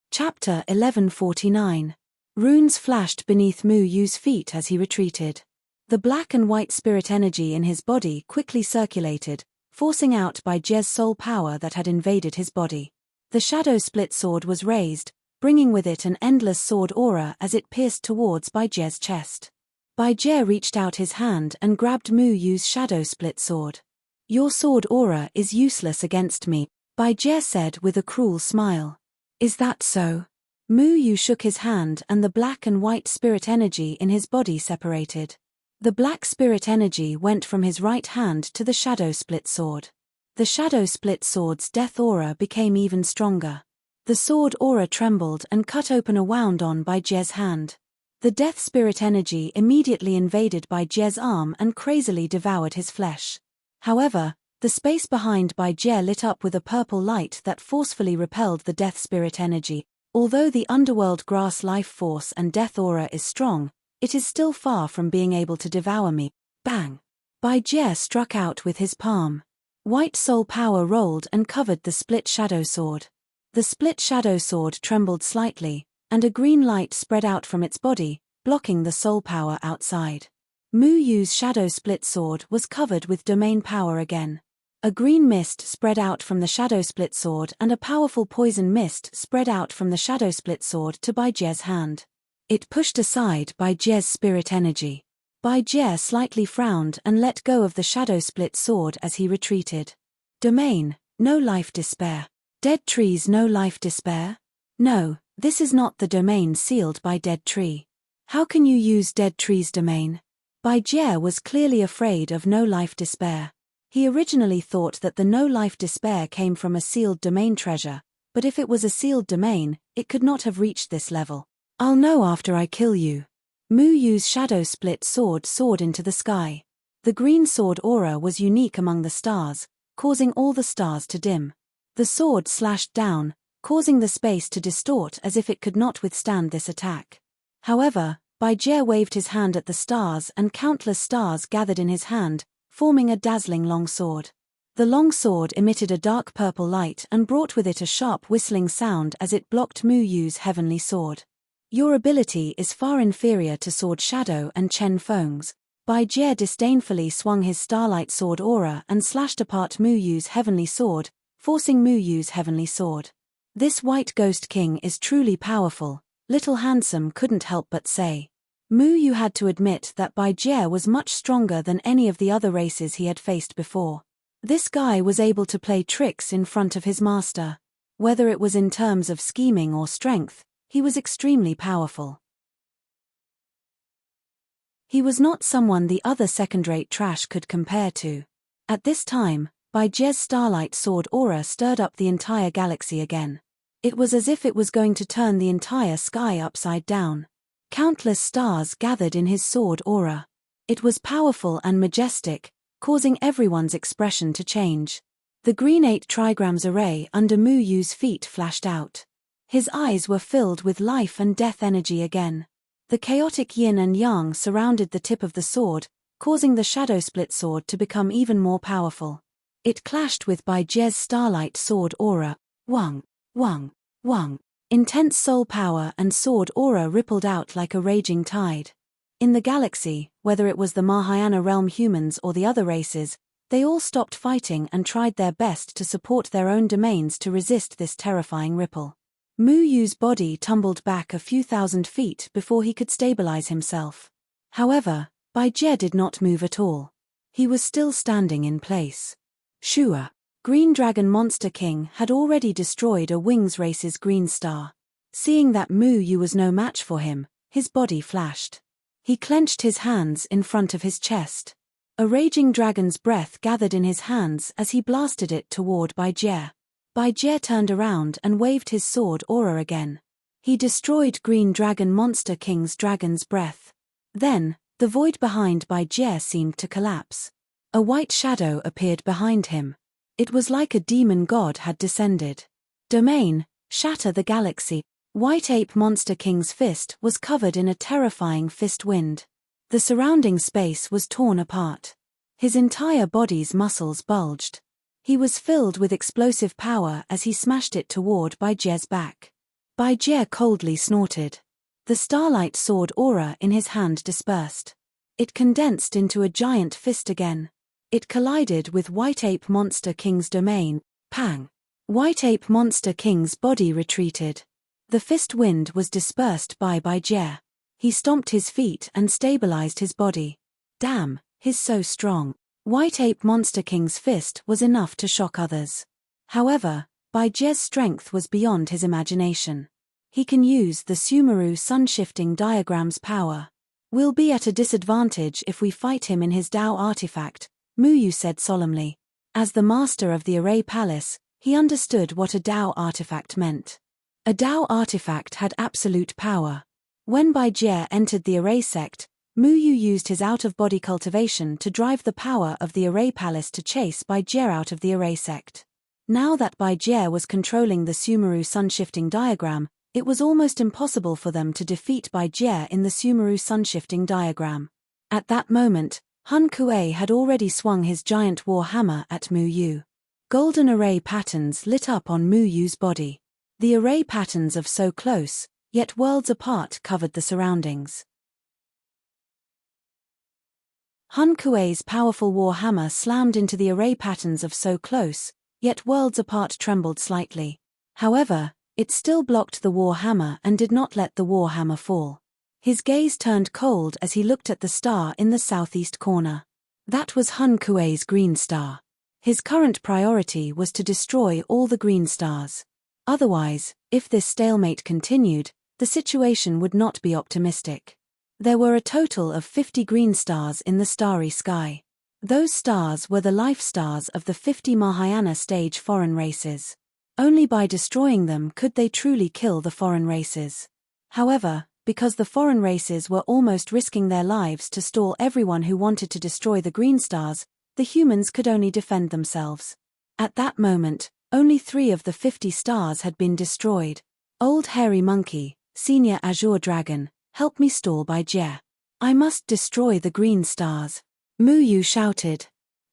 Chapter 1149. Runes flashed beneath Mu Yu's feet as he retreated. The black and white spirit energy in his body quickly circulated, forcing out by Jie's soul power that had invaded his body. The shadow split sword was raised, bringing with it an endless sword aura as it pierced towards Bai Jie's chest. Bai Jie reached out his hand and grabbed Mu Yu's shadow split sword. "Your sword aura is useless against me," Bai Jie said with a cruel smile. "Is that so?" Mu Yu shook his hand and the black and white spirit energy in his body separated. The black spirit energy went from his right hand to the shadow split sword. The shadow split sword's death aura became even stronger. The sword aura trembled and cut open a wound on Bai Jie's hand. The death spirit energy immediately invaded Bai Jie's arm and crazily devoured his flesh. However, The space behind Bai Jie lit up with a purple light that forcefully repelled the death spirit energy. Although the underworld grass life force and death aura is strong, it is still far from being able to devour me. Bang! Bai Jie struck out with his palm. White soul power rolled and covered the split shadow sword. The split shadow sword trembled slightly, and a green light spread out from its body, blocking the soul power outside. Mu Yu's shadow split sword was covered with domain power again. A green mist spread out from the shadow split sword and a powerful poison mist spread out from the shadow split sword to Bai Jie's hand. It pushed aside Bai Jie's spirit energy. Bai Jie slightly frowned and let go of the shadow split sword as he retreated. Domain, no life despair. Dead trees, no life despair? No, this is not the domain sealed by dead tree. How can you use dead tree's domain? Bai Jie was clearly afraid of no life despair. He originally thought that the no life despair came from a sealed domain treasure, but if it was a sealed domain, it could not have reached this level. I'll know after I kill you. Mu Yu's shadow split sword soared into the sky. The green sword aura was unique among the stars, causing all the stars to dim. The sword slashed down, causing the space to distort as if it could not withstand this attack. However, Bai Jie waved his hand at the stars and countless stars gathered in his hand, forming a dazzling long sword. The long sword emitted a dark purple light and brought with it a sharp whistling sound as it blocked Mu Yu's heavenly sword. Your ability is far inferior to Sword Shadow and Chen Feng's. Bai Jie disdainfully swung his starlight sword aura and slashed apart Mu Yu's heavenly sword, forcing Mu Yu's heavenly sword. This white ghost king is truly powerful, Little Handsome couldn't help but say. Mu Yu had to admit that Bai Jie was much stronger than any of the other races he had faced before. This guy was able to play tricks in front of his master. Whether it was in terms of scheming or strength, he was extremely powerful. He was not someone the other second-rate trash could compare to. At this time, Bai Jie's starlight sword aura stirred up the entire galaxy again. It was as if it was going to turn the entire sky upside down. Countless stars gathered in his sword aura. It was powerful and majestic, causing everyone's expression to change. The green 8 trigrams array under Mu Yu's feet flashed out. His eyes were filled with life and death energy again. The chaotic yin and yang surrounded the tip of the sword, causing the shadow split sword to become even more powerful. It clashed with Bai Jie's starlight sword aura. Wang, wang, wang. Intense soul power and sword aura rippled out like a raging tide. In the galaxy, whether it was the Mahayana realm humans or the other races, they all stopped fighting and tried their best to support their own domains to resist this terrifying ripple. Mu Yu's body tumbled back a few thousand feet before he could stabilize himself. However, Bai Jie did not move at all. He was still standing in place. Shua, Green Dragon Monster King, had already destroyed a Wings race's green star. Seeing that Mu Yu was no match for him, his body flashed. He clenched his hands in front of his chest. A raging dragon's breath gathered in his hands as he blasted it toward Bai Jie. Bai Jie turned around and waved his sword aura again. He destroyed Green Dragon Monster King's dragon's breath. Then, the void behind Bai Jie seemed to collapse. A white shadow appeared behind him. It was like a demon god had descended. Domain, shatter the galaxy. White Ape Monster King's fist was covered in a terrifying fist wind. The surrounding space was torn apart. His entire body's muscles bulged. He was filled with explosive power as he smashed it toward Bai Jie's back. Bai Jie coldly snorted. The starlight sword aura in his hand dispersed. It condensed into a giant fist again. It collided with White Ape Monster King's domain. Pang! White Ape Monster King's body retreated. The fist wind was dispersed by Bai Jie. He stomped his feet and stabilized his body. Damn, he's so strong. White Ape Monster King's fist was enough to shock others. However, Bai Jie's strength was beyond his imagination. He can use the Sumeru sun-shifting diagram's power. We'll be at a disadvantage if we fight him in his Dao artifact, Mu Yu said solemnly. As the master of the Array Palace, he understood what a Dao artifact meant. A Dao artifact had absolute power. When Bai Jie entered the Array sect, Mu Yu used his out-of-body cultivation to drive the power of the Array Palace to chase Bai Jie out of the Array sect. Now that Bai Jie was controlling the Sumeru sun-shifting diagram, it was almost impossible for them to defeat Bai Jie in the Sumeru sun-shifting diagram. At that moment, Hun Kuei had already swung his giant war hammer at Mu Yu. Golden array patterns lit up on Mu Yu's body. The array patterns of so close, yet worlds apart covered the surroundings. Hun Kuei's powerful war hammer slammed into the array patterns of so close, yet worlds apart trembled slightly. However, it still blocked the war hammer and did not let the war hammer fall. His gaze turned cold as he looked at the star in the southeast corner. That was Hun Kuei's green star. His current priority was to destroy all the green stars. Otherwise, if this stalemate continued, the situation would not be optimistic. There were a total of 50 green stars in the starry sky. Those stars were the life stars of the 50 Mahayana stage foreign races. Only by destroying them could they truly kill the foreign races. However, because the foreign races were almost risking their lives to stall everyone who wanted to destroy the green stars, the humans could only defend themselves. At that moment, only 3 of the 50 stars had been destroyed. Old Hairy Monkey, Senior Azure Dragon, help me stall Bai Jie. I must destroy the green stars. Mu Yu shouted.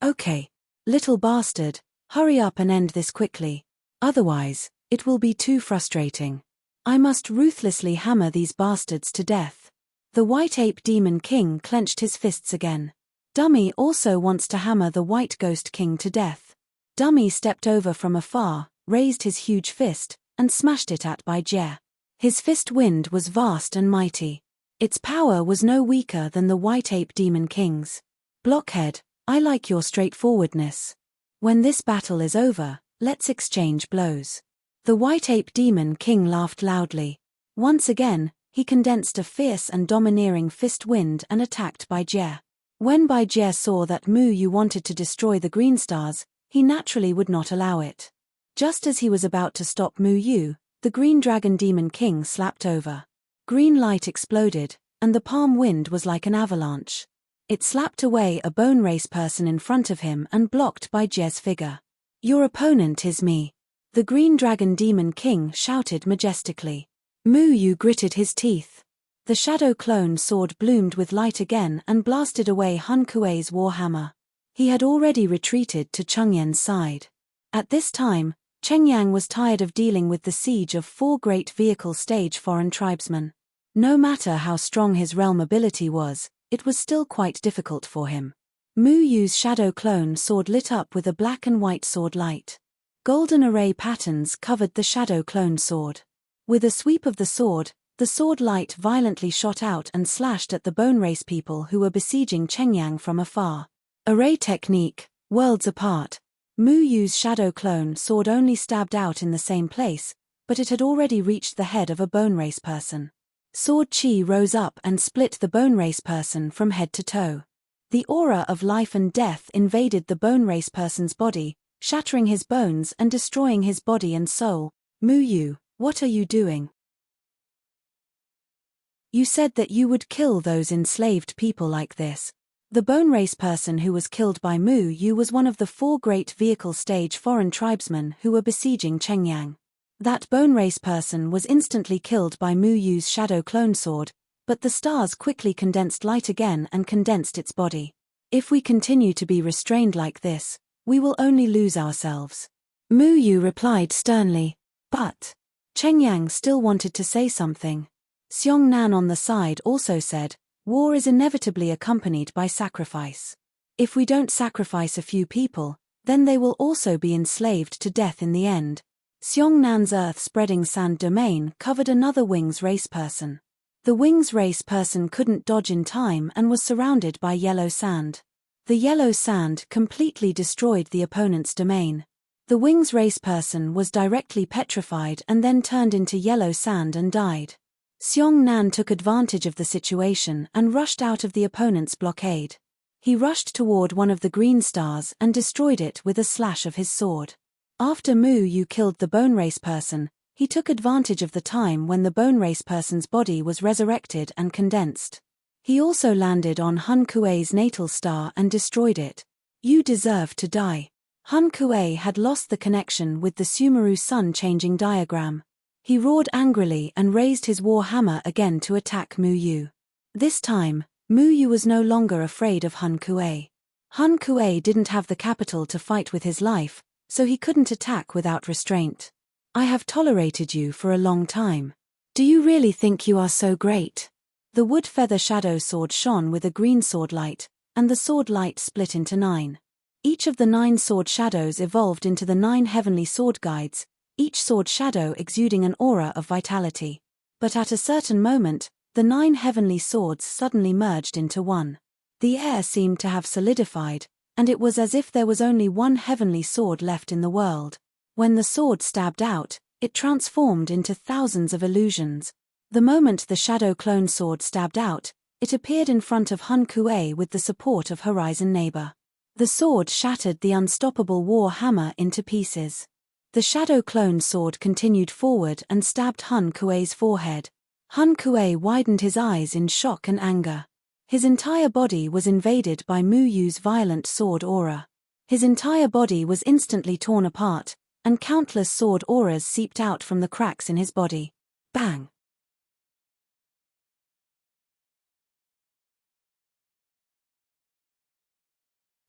Okay. Little bastard, hurry up and end this quickly. Otherwise, it will be too frustrating. I must ruthlessly hammer these bastards to death. The White Ape Demon King clenched his fists again. Dummy also wants to hammer the White Ghost King to death. Dummy stepped over from afar, raised his huge fist, and smashed it at Bai Jie. His fist wind was vast and mighty. Its power was no weaker than the White Ape Demon King's. Blockhead, I like your straightforwardness. When this battle is over, let's exchange blows. The White Ape Demon King laughed loudly. Once again, he condensed a fierce and domineering fist wind and attacked Bai Jie. When Bai Jie saw that Mu Yu wanted to destroy the green stars, he naturally would not allow it. Just as he was about to stop Mu Yu, the Green Dragon Demon King slapped over. Green light exploded, and the palm wind was like an avalanche. It slapped away a bone race person in front of him and blocked Bai Jie's figure. Your opponent is me. The Green Dragon Demon King shouted majestically. Mu Yu gritted his teeth. The shadow clone sword bloomed with light again and blasted away Hun Kuei's warhammer. He had already retreated to Chengyan's side. At this time, Chengyang was tired of dealing with the siege of 4 great vehicle stage foreign tribesmen. No matter how strong his realm ability was, it was still quite difficult for him. Mu Yu's shadow clone sword lit up with a black and white sword light. Golden array patterns covered the shadow clone sword. With a sweep of the sword light violently shot out and slashed at the bone race people who were besieging Chengyang from afar. Array technique, worlds apart. Mu Yu's shadow clone sword only stabbed out in the same place, but it had already reached the head of a bone race person. Sword chi rose up and split the bone race person from head to toe. The aura of life and death invaded the bone race person's body, shattering his bones and destroying his body and soul. Mu Yu, what are you doing? You said that you would kill those enslaved people like this. The bone race person who was killed by Mu Yu was one of the 4 great vehicle stage foreign tribesmen who were besieging Chengyang. That bone race person was instantly killed by Mu Yu's shadow clone sword, but the stars quickly condensed light again and condensed its body. If we continue to be restrained like this, we will only lose ourselves. Mu Yu replied sternly. But Chengyang still wanted to say something. Xiong Nan on the side also said, war is inevitably accompanied by sacrifice. If we don't sacrifice a few people, then they will also be enslaved to death in the end. Xiong Nan's earth-spreading sand domain covered another Wings race person. The Wings race person couldn't dodge in time and was surrounded by yellow sand. The yellow sand completely destroyed the opponent's domain. The Wings race person was directly petrified and then turned into yellow sand and died. Xiong Nan took advantage of the situation and rushed out of the opponent's blockade. He rushed toward one of the green stars and destroyed it with a slash of his sword. After Mu Yu killed the bone race person, he took advantage of the time when the bone race person's body was resurrected and condensed. He also landed on Hun Kuei's natal star and destroyed it. You deserve to die. Hun Kuei had lost the connection with the Sumeru sun-changing diagram. He roared angrily and raised his war hammer again to attack Mu Yu. This time, Mu Yu was no longer afraid of Hun Kuei. Hun Kuei didn't have the capital to fight with his life, so he couldn't attack without restraint. I have tolerated you for a long time. Do you really think you are so great? The wood feather shadow sword shone with a green sword light, and the sword light split into 9. Each of the 9 sword shadows evolved into the 9 heavenly sword guides, each sword shadow exuding an aura of vitality. But at a certain moment, the 9 heavenly swords suddenly merged into one. The air seemed to have solidified, and it was as if there was only one heavenly sword left in the world. When the sword stabbed out, it transformed into thousands of illusions. The moment the shadow clone sword stabbed out, it appeared in front of Hun Kuei with the support of Horizon Neighbor. The sword shattered the unstoppable war hammer into pieces. The shadow clone sword continued forward and stabbed Hun Kuei's forehead. Hun Kuei widened his eyes in shock and anger. His entire body was invaded by Mu Yu's violent sword aura. His entire body was instantly torn apart, and countless sword auras seeped out from the cracks in his body. Bang!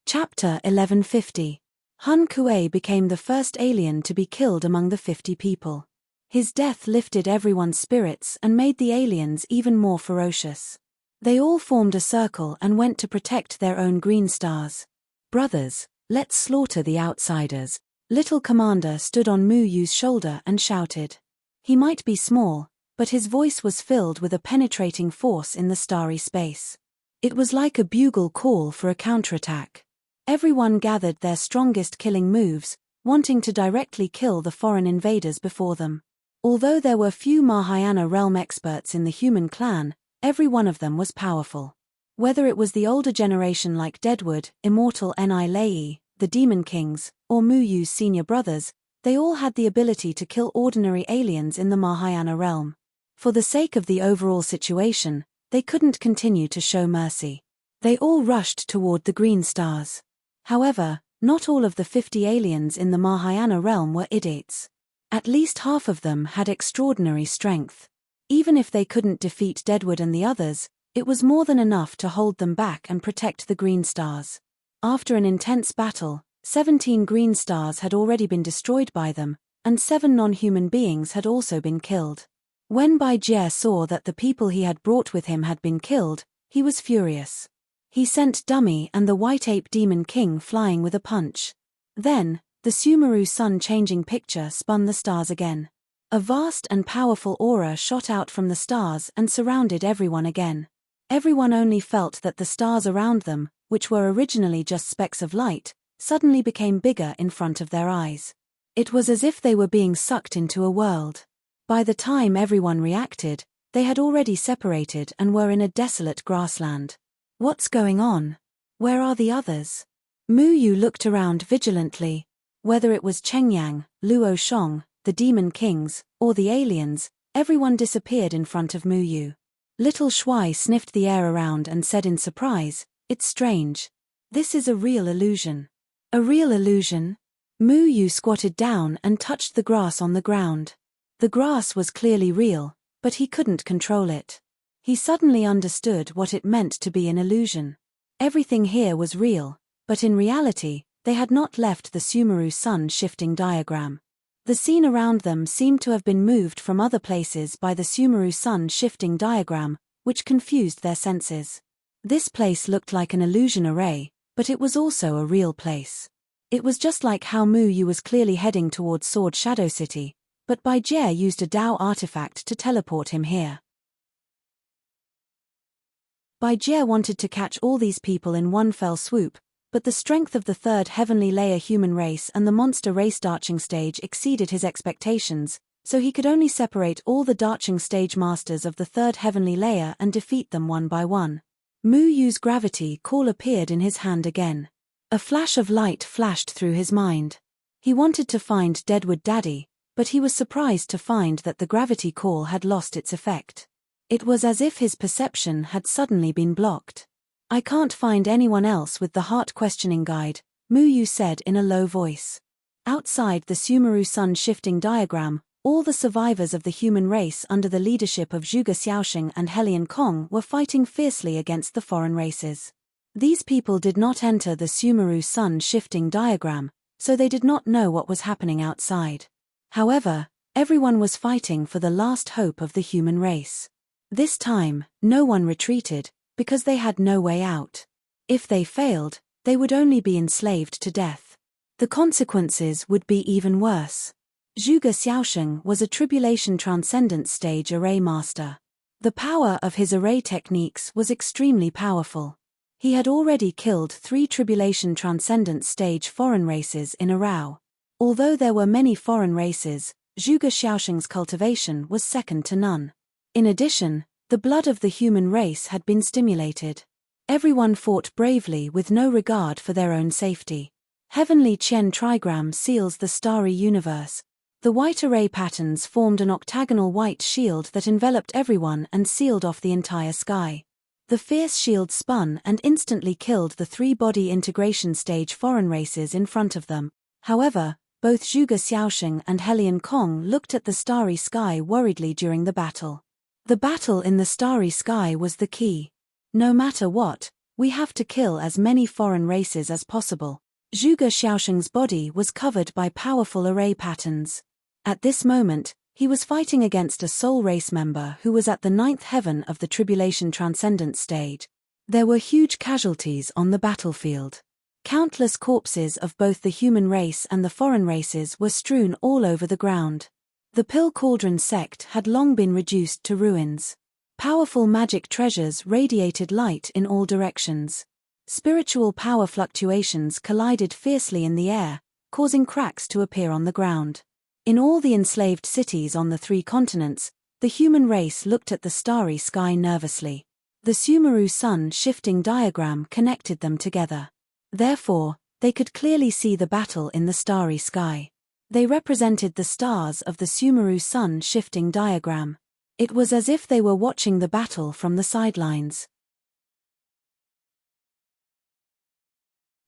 Chapter 1150. Hun Kuei became the first alien to be killed among the 50 people. His death lifted everyone's spirits and made the aliens even more ferocious. They all formed a circle and went to protect their own green stars. Brothers, let's slaughter the outsiders. Little Commander stood on Mu Yu's shoulder and shouted. He might be small, but his voice was filled with a penetrating force in the starry space. It was like a bugle call for a counterattack. Everyone gathered their strongest killing moves, wanting to directly kill the foreign invaders before them. Although there were few Mahayana realm experts in the human clan, every one of them was powerful. Whether it was the older generation like Deadwood, Immortal Ni Lei, the Demon Kings, or Mu Yu's senior brothers, they all had the ability to kill ordinary aliens in the Mahayana realm. For the sake of the overall situation, they couldn't continue to show mercy. They all rushed toward the green stars. However, not all of the 50 aliens in the Mahayana realm were idiots. At least half of them had extraordinary strength. Even if they couldn't defeat Deadwood and the others, it was more than enough to hold them back and protect the green stars. After an intense battle, 17 green stars had already been destroyed by them, and 7 non-human beings had also been killed. When Bai Jie saw that the people he had brought with him had been killed, he was furious. He sent Dummy and the White Ape Demon King flying with a punch. Then, the Sumeru sun-changing picture spun the stars again. A vast and powerful aura shot out from the stars and surrounded everyone again. Everyone only felt that the stars around them, which were originally just specks of light, suddenly became bigger in front of their eyes. It was as if they were being sucked into a world. By the time everyone reacted, they had already separated and were in a desolate grassland. What's going on? Where are the others? Mu Yu looked around vigilantly. Whether it was Chengyang, Luo Shong, the Demon Kings, or the aliens, everyone disappeared in front of Mu Yu. Little Shuai sniffed the air around and said in surprise, "It's strange. This is a real illusion." A real illusion? Mu Yu squatted down and touched the grass on the ground. The grass was clearly real, but he couldn't control it. He suddenly understood what it meant to be an illusion. Everything here was real, but in reality, they had not left the Sumeru sun-shifting diagram. The scene around them seemed to have been moved from other places by the Sumeru sun-shifting diagram, which confused their senses. This place looked like an illusion array, but it was also a real place. It was just like how Mu Yu was clearly heading towards Sword Shadow City, but Bai Jie used a Dao artifact to teleport him here. Bai Jie wanted to catch all these people in one fell swoop, but the strength of the third heavenly layer human race and the monster race Darching stage exceeded his expectations, so he could only separate all the Darching stage masters of the third heavenly layer and defeat them one by one. Mu Yu's gravity call appeared in his hand again. A flash of light flashed through his mind. He wanted to find Deadwood Daddy, but he was surprised to find that the gravity call had lost its effect. It was as if his perception had suddenly been blocked. I can't find anyone else with the heart-questioning guide, Mu Yu said in a low voice. Outside the Sumeru Sun shifting diagram, all the survivors of the human race under the leadership of Zhuge Xiaoxing and Helian Kong were fighting fiercely against the foreign races. These people did not enter the Sumeru Sun shifting diagram, so they did not know what was happening outside. However, everyone was fighting for the last hope of the human race. This time, no one retreated, because they had no way out. If they failed, they would only be enslaved to death. The consequences would be even worse. Zhuge Xiaoxing was a tribulation transcendence stage array master. The power of his array techniques was extremely powerful. He had already killed 3 tribulation transcendence stage foreign races in a row. Although there were many foreign races, Zhuge Xiaoxing's cultivation was second to none. In addition, the blood of the human race had been stimulated. Everyone fought bravely with no regard for their own safety. Heavenly Qian trigram seals the starry universe. The white array patterns formed an octagonal white shield that enveloped everyone and sealed off the entire sky. The fierce shield spun and instantly killed the 3-body integration stage foreign races in front of them. However, both Zhuge Xiaoxing and Helian Kong looked at the starry sky worriedly during the battle. The battle in the starry sky was the key. No matter what, we have to kill as many foreign races as possible. Zhuge Xiaoxing's body was covered by powerful array patterns. At this moment, he was fighting against a soul race member who was at the 9th heaven of the tribulation transcendence stage. There were huge casualties on the battlefield. Countless corpses of both the human race and the foreign races were strewn all over the ground. The Pill Cauldron sect had long been reduced to ruins. Powerful magic treasures radiated light in all directions. Spiritual power fluctuations collided fiercely in the air, causing cracks to appear on the ground. In all the enslaved cities on the 3 continents, the human race looked at the starry sky nervously. The Sumeru Sun shifting diagram connected them together. Therefore, they could clearly see the battle in the starry sky. They represented the stars of the Sumeru Sun shifting diagram. It was as if they were watching the battle from the sidelines.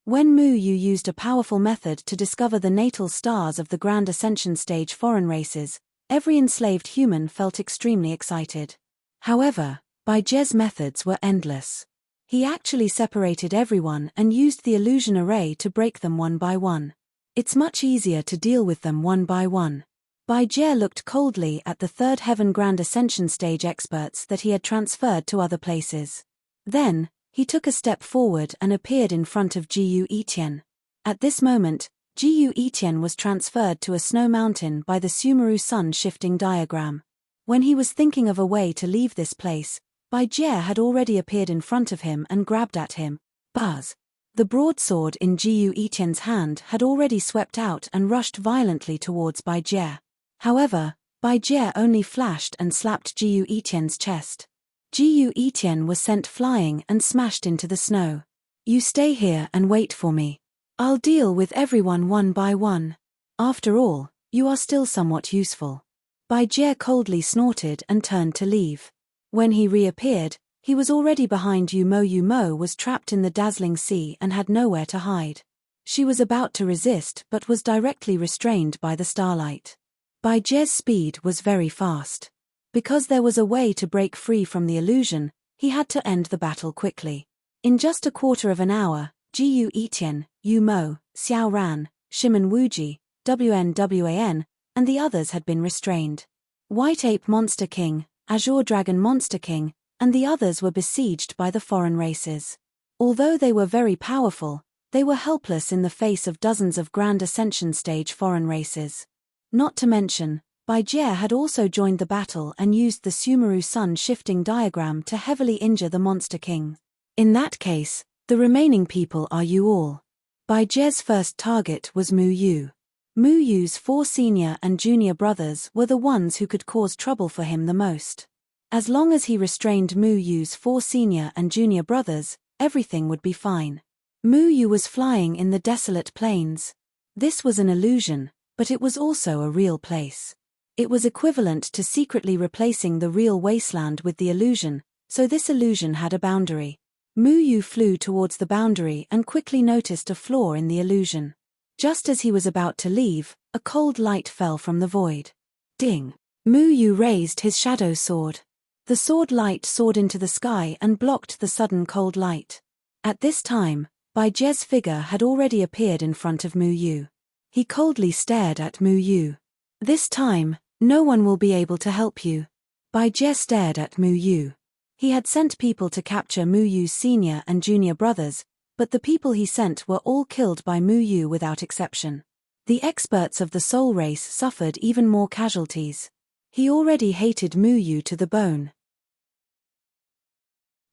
When Mu Yu used a powerful method to discover the natal stars of the Grand Ascension stage foreign races, every enslaved human felt extremely excited. However, Bai Jie's methods were endless. He actually separated everyone and used the illusion array to break them one by one. It's much easier to deal with them one by one. Bai Jie looked coldly at the 3rd heaven Grand Ascension stage experts that he had transferred to other places. Then, he took a step forward and appeared in front of Jiyu Etian. At this moment, Jiyu Etian was transferred to a snow mountain by the Sumeru Sun shifting diagram. When he was thinking of a way to leave this place, Bai Jie had already appeared in front of him and grabbed at him. Buzz! The broadsword in Jiyu Etian's hand had already swept out and rushed violently towards Bai Jie. However, Bai Jie only flashed and slapped Jiyu Etian's chest. Jiyu Etian was sent flying and smashed into the snow. You stay here and wait for me. I'll deal with everyone one by one. After all, you are still somewhat useful. Bai Jie coldly snorted and turned to leave. When he reappeared, he was already behind Yu Mo. Yu Mo was trapped in the dazzling sea and had nowhere to hide. She was about to resist but was directly restrained by the starlight. Bai Jie's speed was very fast. Because there was a way to break free from the illusion, he had to end the battle quickly. In just a quarter of an hour, Jiyu Etian, Yu Mo, Xiao Ran, Shimen Wuji, WNWAN, and the others had been restrained. White Ape Monster King, Azure Dragon Monster King, and the others were besieged by the foreign races. Although they were very powerful, they were helpless in the face of dozens of Grand Ascension stage foreign races. Not to mention, Bai Jie had also joined the battle and used the Sumeru Sun shifting diagram to heavily injure the Monster King. In that case, the remaining people are you all. Bai Jie's first target was Mu Yu. Mu Yu's 4 senior and junior brothers were the ones who could cause trouble for him the most. As long as he restrained Mu Yu's 4 senior and junior brothers, everything would be fine. Mu Yu was flying in the desolate plains. This was an illusion, but it was also a real place. It was equivalent to secretly replacing the real wasteland with the illusion, so this illusion had a boundary. Mu Yu flew towards the boundary and quickly noticed a flaw in the illusion. Just as he was about to leave, a cold light fell from the void. Ding! Mu Yu raised his shadow sword. The sword light soared into the sky and blocked the sudden cold light. At this time, Bai Jie's figure had already appeared in front of Mu Yu. He coldly stared at Mu Yu. This time, no one will be able to help you. Bai Jie stared at Mu Yu. He had sent people to capture Mu Yu's senior and junior brothers, but the people he sent were all killed by Mu Yu without exception. The experts of the soul race suffered even more casualties. He already hated Mu Yu to the bone.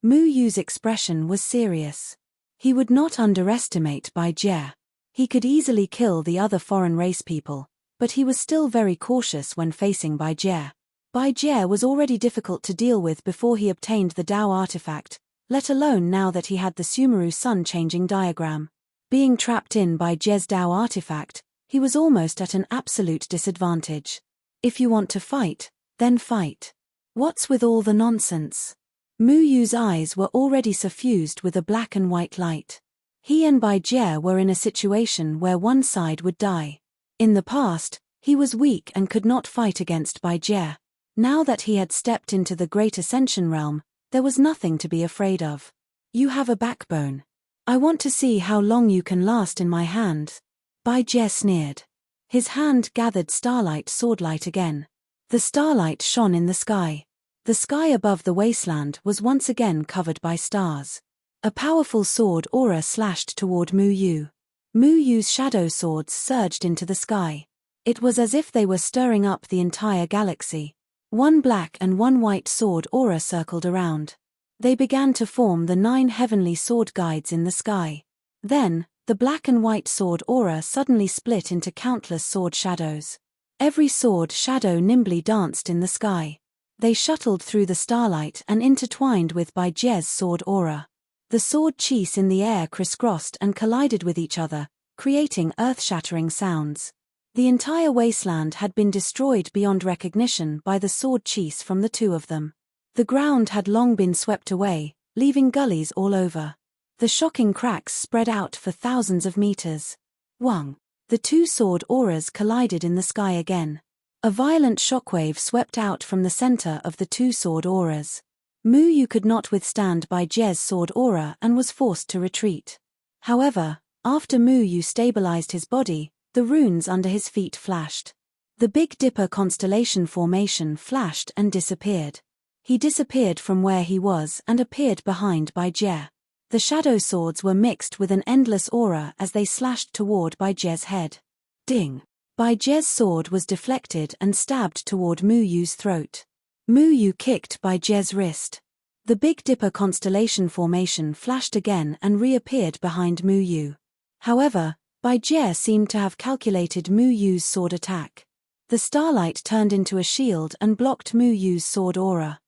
Mu Yu's expression was serious. He would not underestimate Bai Jie. He could easily kill the other foreign race people, but he was still very cautious when facing Bai Jie. Bai Jie was already difficult to deal with before he obtained the Dao artifact, let alone now that he had the Sumeru sun-changing diagram. Being trapped in Bai Jie's Dao artifact, he was almost at an absolute disadvantage. If you want to fight, then fight. What's with all the nonsense? Mu Yu's eyes were already suffused with a black and white light. He and Bai Jie were in a situation where one side would die. In the past, he was weak and could not fight against Bai Jie. Now that he had stepped into the Great Ascension realm, there was nothing to be afraid of. You have a backbone. I want to see how long you can last in my hands. Bai Jie sneered. His hand gathered starlight swordlight again. The starlight shone in the sky. The sky above the wasteland was once again covered by stars. A powerful sword aura slashed toward Mu Yu. Mu Yu's shadow swords surged into the sky. It was as if they were stirring up the entire galaxy. One black and one white sword aura circled around. They began to form the 9 heavenly sword guides in the sky. Then, the black and white sword aura suddenly split into countless sword shadows. Every sword shadow nimbly danced in the sky. They shuttled through the starlight and intertwined with Bai Jie's sword aura. The sword qis in the air crisscrossed and collided with each other, creating earth-shattering sounds. The entire wasteland had been destroyed beyond recognition by the sword qis from the two of them. The ground had long been swept away, leaving gullies all over. The shocking cracks spread out for thousands of meters. Wang! The two sword auras collided in the sky again. A violent shockwave swept out from the center of the two sword auras. Mu Yu could not withstand Bai Jie's sword aura and was forced to retreat. However, after Mu Yu stabilized his body, the runes under his feet flashed. The Big Dipper constellation formation flashed and disappeared. He disappeared from where he was and appeared behind Bai Jie. The shadow swords were mixed with an endless aura as they slashed toward Bai Jie's head. Ding! Bai Jie's sword was deflected and stabbed toward Mu Yu's throat. Mu Yu kicked Bai Jie's wrist. The Big Dipper constellation formation flashed again and reappeared behind Mu Yu. However, Bai Jie seemed to have calculated Mu Yu's sword attack. The starlight turned into a shield and blocked Mu Yu's sword aura.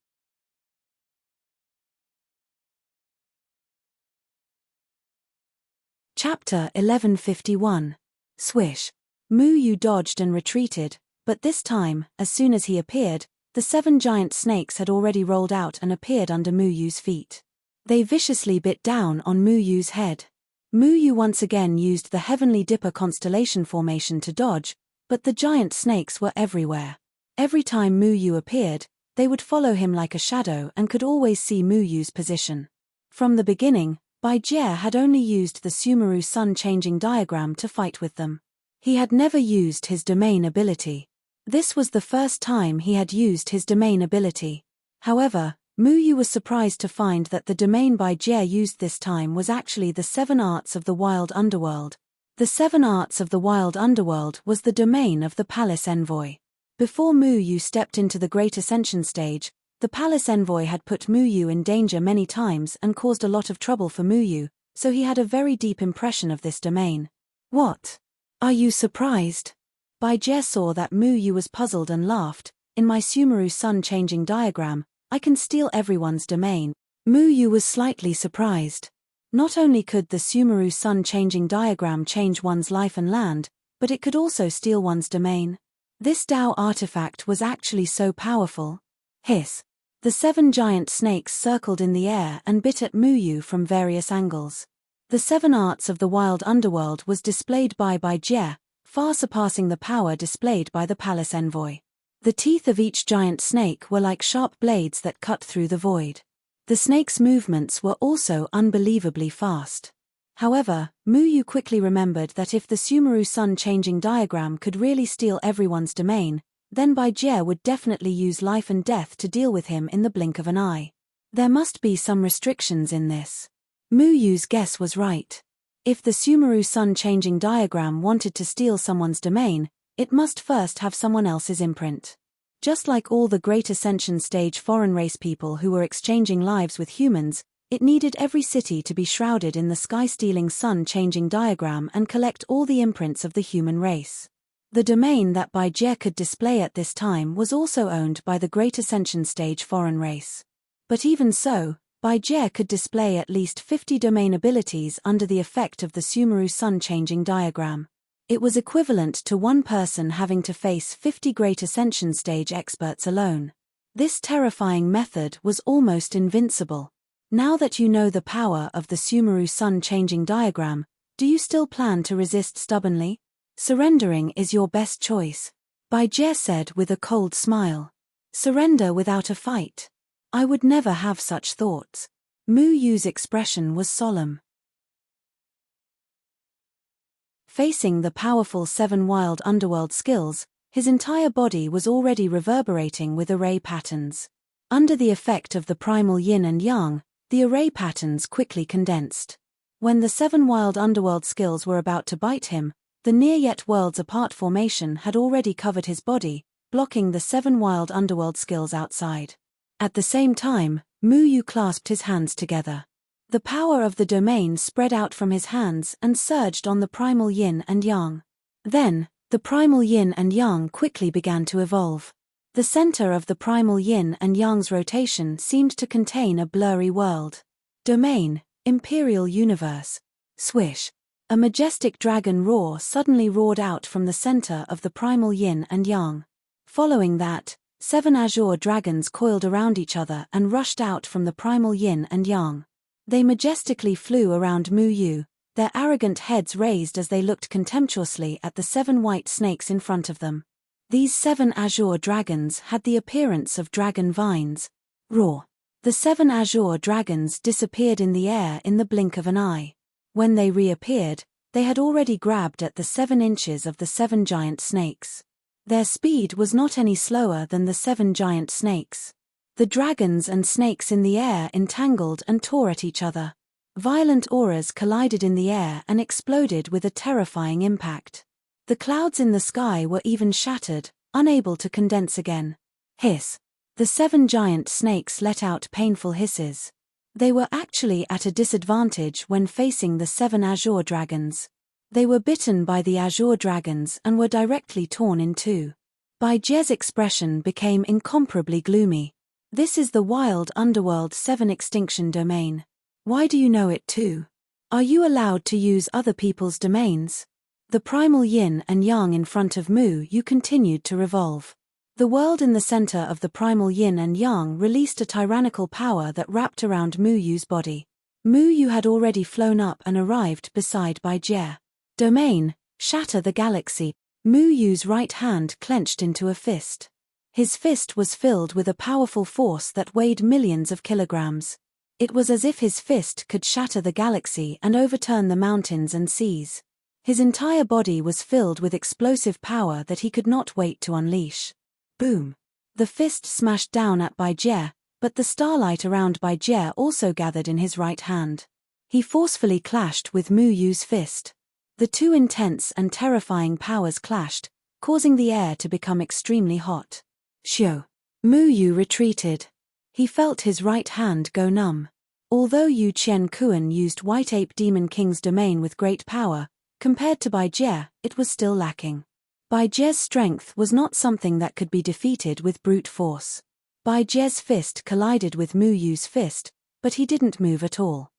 Chapter 1151. Swish. Mu Yu dodged and retreated, but this time, as soon as he appeared, the 7 giant snakes had already rolled out and appeared under Mu Yu's feet. They viciously bit down on Mu Yu's head. Mu Yu once again used the Heavenly Dipper constellation formation to dodge, but the giant snakes were everywhere. Every time Mu Yu appeared, they would follow him like a shadow and could always see Mu Yu's position. From the beginning, Bai Jie had only used the Sumeru sun-changing diagram to fight with them. He had never used his domain ability. This was the first time he had used his domain ability. However, Mu Yu was surprised to find that the domain Bai Jie used this time was actually the 7 arts of the wild underworld. The 7 arts of the wild underworld was the domain of the palace envoy. Before Mu Yu stepped into the Great Ascension stage, the palace envoy had put Mu Yu in danger many times and caused a lot of trouble for Mu Yu, so he had a very deep impression of this domain. What? Are you surprised? Bai Jie saw that Mu Yu was puzzled and laughed. In my Sumeru sun-changing diagram, I can steal everyone's domain. Mu Yu was slightly surprised. Not only could the Sumeru sun-changing diagram change one's life and land, but it could also steal one's domain. This Tao artifact was actually so powerful. Hiss. The 7 giant snakes circled in the air and bit at Muyu from various angles. The 7 arts of the wild underworld was displayed by Jie, far surpassing the power displayed by the palace envoy. The teeth of each giant snake were like sharp blades that cut through the void. The snake's movements were also unbelievably fast. However, Muyu quickly remembered that if the Sumeru sun-changing diagram could really steal everyone's domain, then Jie would definitely use life and death to deal with him in the blink of an eye. There must be some restrictions in this. Muyu's guess was right. If the Sumeru sun-changing diagram wanted to steal someone's domain, it must first have someone else's imprint. Just like all the great ascension stage foreign race people who were exchanging lives with humans, it needed every city to be shrouded in the sky-stealing sun-changing diagram and collect all the imprints of the human race. The domain that Jie could display at this time was also owned by the Great Ascension Stage foreign race. But even so, Jie could display at least 50 domain abilities under the effect of the Sumeru sun-changing diagram. It was equivalent to one person having to face 50 Great Ascension Stage experts alone. This terrifying method was almost invincible. Now that you know the power of the Sumeru sun-changing diagram, do you still plan to resist stubbornly? Surrendering is your best choice, Jie said with a cold smile. Surrender without a fight. I would never have such thoughts. Muyu's expression was solemn. Facing the powerful 7 wild underworld skills, his entire body was already reverberating with array patterns. Under the effect of the primal yin and yang, the array patterns quickly condensed. When the 7 wild underworld skills were about to bite him, the near yet worlds apart formation had already covered his body, blocking the 7 wild underworld skills outside. At the same time, Muyu clasped his hands together. The power of the domain spread out from his hands and surged on the primal yin and yang. Then, the primal yin and yang quickly began to evolve. The center of the primal yin and yang's rotation seemed to contain a blurry world. Domain, Imperial Universe. Swish. A majestic dragon roar suddenly roared out from the center of the primal yin and yang. Following that, 7 azure dragons coiled around each other and rushed out from the primal yin and yang. They majestically flew around Muyu, their arrogant heads raised as they looked contemptuously at the 7 white snakes in front of them. These 7 azure dragons had the appearance of dragon vines. Roar. The 7 azure dragons disappeared in the air in the blink of an eye. When they reappeared, they had already grabbed at the 7 inches of the 7 giant snakes. Their speed was not any slower than the 7 giant snakes. The dragons and snakes in the air entangled and tore at each other. Violent auras collided in the air and exploded with a terrifying impact. The clouds in the sky were even shattered, unable to condense again. Hiss. The 7 giant snakes let out painful hisses. They were actually at a disadvantage when facing the 7 azure dragons. They were bitten by the azure dragons and were directly torn in two. Jie's expression became incomparably gloomy. This is the wild underworld 7 extinction domain. Why do you know it too? Are you allowed to use other people's domains? The primal yin and yang in front of Muyu continued to revolve. The world in the center of the primal yin and yang released a tyrannical power that wrapped around Muyu's body. Muyu had already flown up and arrived beside Jie. Domain, shatter the galaxy. Muyu's right hand clenched into a fist. His fist was filled with a powerful force that weighed millions of kilograms. It was as if his fist could shatter the galaxy and overturn the mountains and seas. His entire body was filled with explosive power that he could not wait to unleash. Boom. The fist smashed down at Jie, but the starlight around Jie also gathered in his right hand. He forcefully clashed with Muyu's fist. The two intense and terrifying powers clashed, causing the air to become extremely hot. Shio. Muyu retreated. He felt his right hand go numb. Although Yu Qian-Kuan used White Ape Demon King's domain with great power, compared to Jie, it was still lacking. Jie's strength was not something that could be defeated with brute force. Jie's fist collided with Muyu's fist, but he didn't move at all.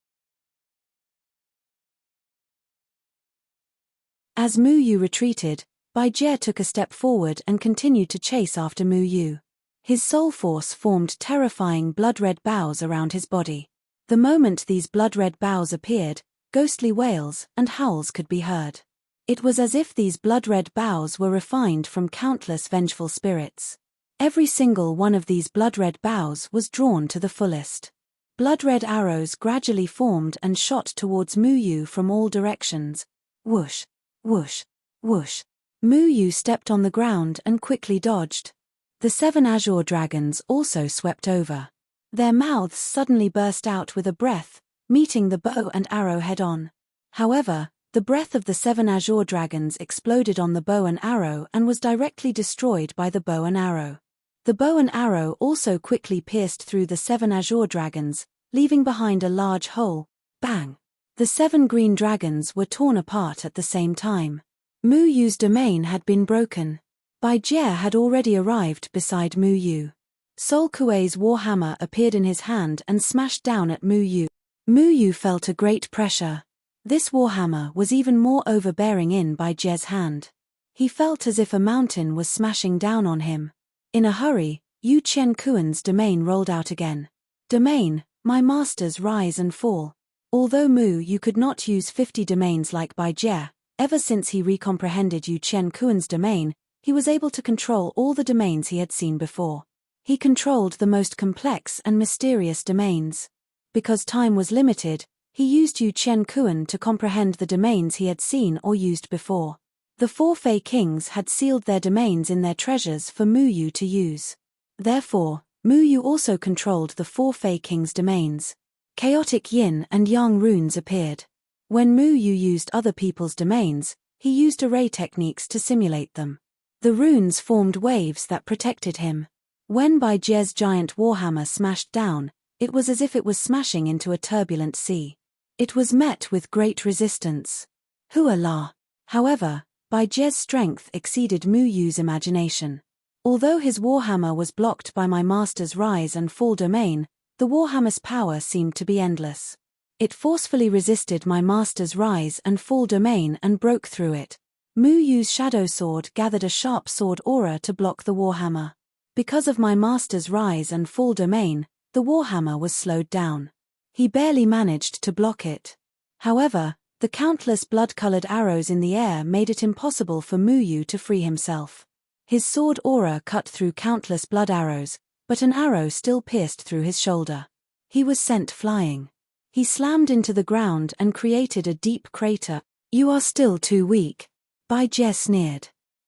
As Muyu retreated, Bai Jie took a step forward and continued to chase after Mu Yu. His soul force formed terrifying blood-red bows around his body. The moment these blood-red bows appeared, ghostly wails and howls could be heard. It was as if these blood-red bows were refined from countless vengeful spirits. Every single one of these blood-red bows was drawn to the fullest. Blood-red arrows gradually formed and shot towards Mu Yu from all directions. Whoosh, whoosh, whoosh. Mu Yu stepped on the ground and quickly dodged. The 7 azure dragons also swept over. Their mouths suddenly burst out with a breath, meeting the bow and arrow head-on. However, the breath of the 7 azure dragons exploded on the bow and arrow and was directly destroyed by the bow and arrow. The bow and arrow also quickly pierced through the 7 azure dragons, leaving behind a large hole. Bang! The 7 green dragons were torn apart at the same time. Mu Yu's domain had been broken. Bai Jie had already arrived beside Mu Yu. Sol Kuei's warhammer appeared in his hand and smashed down at Mu Yu. Mu Yu felt a great pressure. This warhammer was even more overbearing in Bai Jie's hand. He felt as if a mountain was smashing down on him. In a hurry, Yu Qiankuan's domain rolled out again. Domain, my master's rise and fall. Although Mu Yu could not use 50 domains like Bai Jie, ever since he recomprehended Yu Qiankuan's domain, he was able to control all the domains he had seen before. He controlled the most complex and mysterious domains. Because time was limited, he used Yu Qiankuan to comprehend the domains he had seen or used before. The 4 Fey kings had sealed their domains in their treasures for Mu Yu to use. Therefore, Mu Yu also controlled the 4 Fey kings' domains. Chaotic yin and yang runes appeared. When Mu Yu used other people's domains, he used array techniques to simulate them. The runes formed waves that protected him. When Bai Jie's giant warhammer smashed down, it was as if it was smashing into a turbulent sea. It was met with great resistance. Hua la. However, Bai Jie's strength exceeded Mu Yu's imagination. Although his warhammer was blocked by my master's rise and fall domain, the warhammer's power seemed to be endless. It forcefully resisted my master's rise and fall domain and broke through it. Mu Yu's shadow sword gathered a sharp sword aura to block the warhammer. Because of my master's rise and fall domain, the warhammer was slowed down. He barely managed to block it. However, the countless blood-colored arrows in the air made it impossible for Mu Yu to free himself. His sword aura cut through countless blood arrows, but an arrow still pierced through his shoulder. He was sent flying. He slammed into the ground and created a deep crater. You are still too weak. Bai Jie sneered.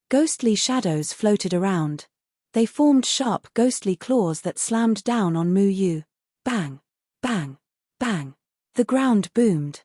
Ghostly shadows floated around. They formed sharp ghostly claws that slammed down on Mu Yu. Bang! Bang! Bang! The ground boomed.